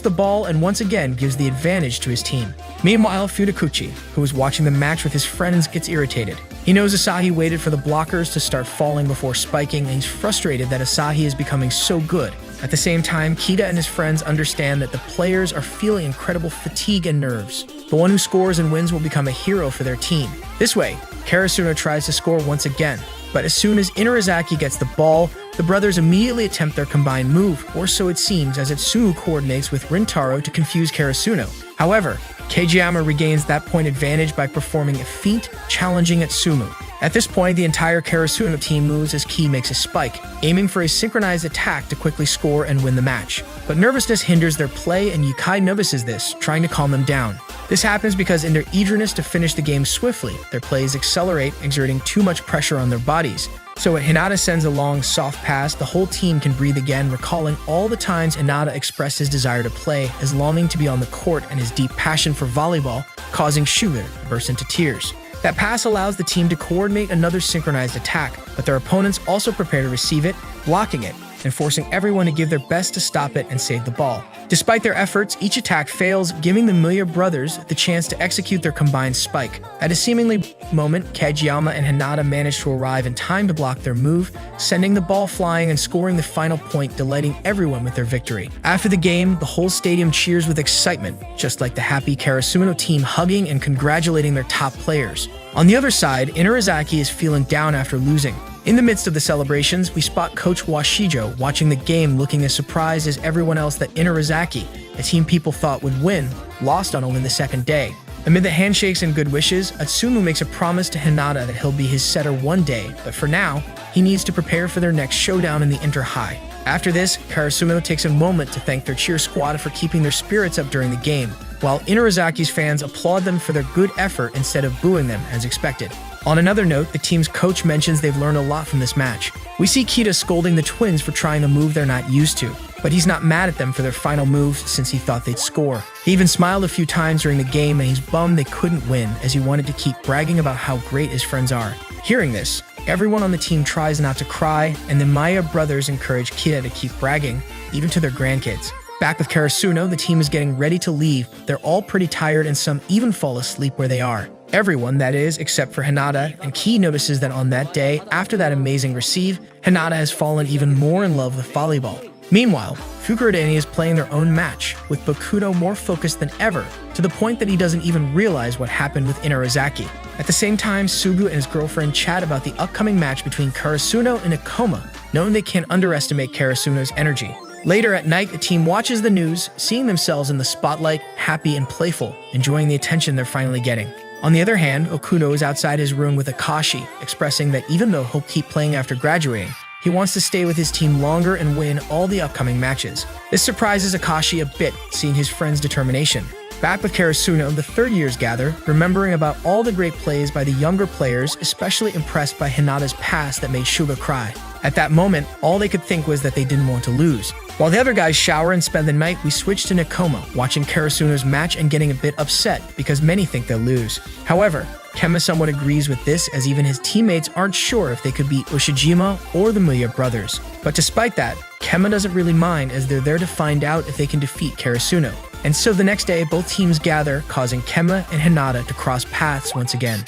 the ball and once again gives the advantage to his team. Meanwhile, Funakuchi, who is watching the match with his friends, gets irritated. He knows Asahi waited for the blockers to start falling before spiking, and he's frustrated that Asahi is becoming so good. At the same time, Kida and his friends understand that the players are feeling incredible fatigue and nerves. The one who scores and wins will become a hero for their team. This way, Karasuno tries to score once again, but as soon as Inarizaki gets the ball, the brothers immediately attempt their combined move, or so it seems, as Atsumu coordinates with Rintaro to confuse Karasuno. However, Kageyama regains that point advantage by performing a feat, challenging Atsumu. At this point, the entire Karasuno team moves as Ki makes a spike, aiming for a synchronized attack to quickly score and win the match. But nervousness hinders their play, and Yukai notices this, trying to calm them down. This happens because in their eagerness to finish the game swiftly, their plays accelerate, exerting too much pressure on their bodies. So when Hinata sends a long, soft pass, the whole team can breathe again, recalling all the times Hinata expressed his desire to play, his longing to be on the court, and his deep passion for volleyball, causing Sugar to burst into tears. That pass allows the team to coordinate another synchronized attack, but their opponents also prepare to receive it, blocking it, and forcing everyone to give their best to stop it and save the ball. Despite their efforts, each attack fails, giving the Muya brothers the chance to execute their combined spike. At a seemingly moment, Kageyama and Hinata manage to arrive in time to block their move, sending the ball flying and scoring the final point, delighting everyone with their victory. After the game, the whole stadium cheers with excitement, just like the happy Karasuno team hugging and congratulating their top players. On the other side, Inarizaki is feeling down after losing. In the midst of the celebrations, we spot Coach Washijo watching the game, looking as surprised as everyone else that Inarizaki, a team people thought would win, lost on only the second day. Amid the handshakes and good wishes, Atsumu makes a promise to Hinata that he'll be his setter one day, but for now, he needs to prepare for their next showdown in the Inter-High. After this, Karasuno takes a moment to thank their cheer squad for keeping their spirits up during the game, while Inarizaki's fans applaud them for their good effort instead of booing them as expected. On another note, the team's coach mentions they've learned a lot from this match. We see Kita scolding the twins for trying a move they're not used to, but he's not mad at them for their final move since he thought they'd score. He even smiled a few times during the game, and he's bummed they couldn't win as he wanted to keep bragging about how great his friends are. Hearing this, everyone on the team tries not to cry, and the Maya brothers encourage Kita to keep bragging, even to their grandkids. Back with Karasuno, the team is getting ready to leave. They're all pretty tired, and some even fall asleep where they are. Everyone, that is, except for Hinata, and Ki notices that on that day, after that amazing receive, Hinata has fallen even more in love with volleyball. Meanwhile, Fukurodani is playing their own match, with Bakudo more focused than ever, to the point that he doesn't even realize what happened with Inarizaki. At the same time, Sugu and his girlfriend chat about the upcoming match between Karasuno and Ikoma, knowing they can't underestimate Karasuno's energy. Later at night, the team watches the news, seeing themselves in the spotlight, happy and playful, enjoying the attention they're finally getting. On the other hand, Okuno is outside his room with Akashi, expressing that even though he'll keep playing after graduating, he wants to stay with his team longer and win all the upcoming matches. This surprises Akashi a bit, seeing his friend's determination. Back with Karasuno, the third years gather, remembering about all the great plays by the younger players, especially impressed by Hinata's pass that made Shuga cry. At that moment, all they could think was that they didn't want to lose. While the other guys shower and spend the night, we switch to Nekoma, watching Karasuno's match and getting a bit upset because many think they'll lose. However, Kema somewhat agrees with this, as even his teammates aren't sure if they could beat Ushijima or the Muya brothers. But despite that, Kema doesn't really mind, as they're there to find out if they can defeat Karasuno. And so the next day, both teams gather, causing Kema and Hinata to cross paths once again.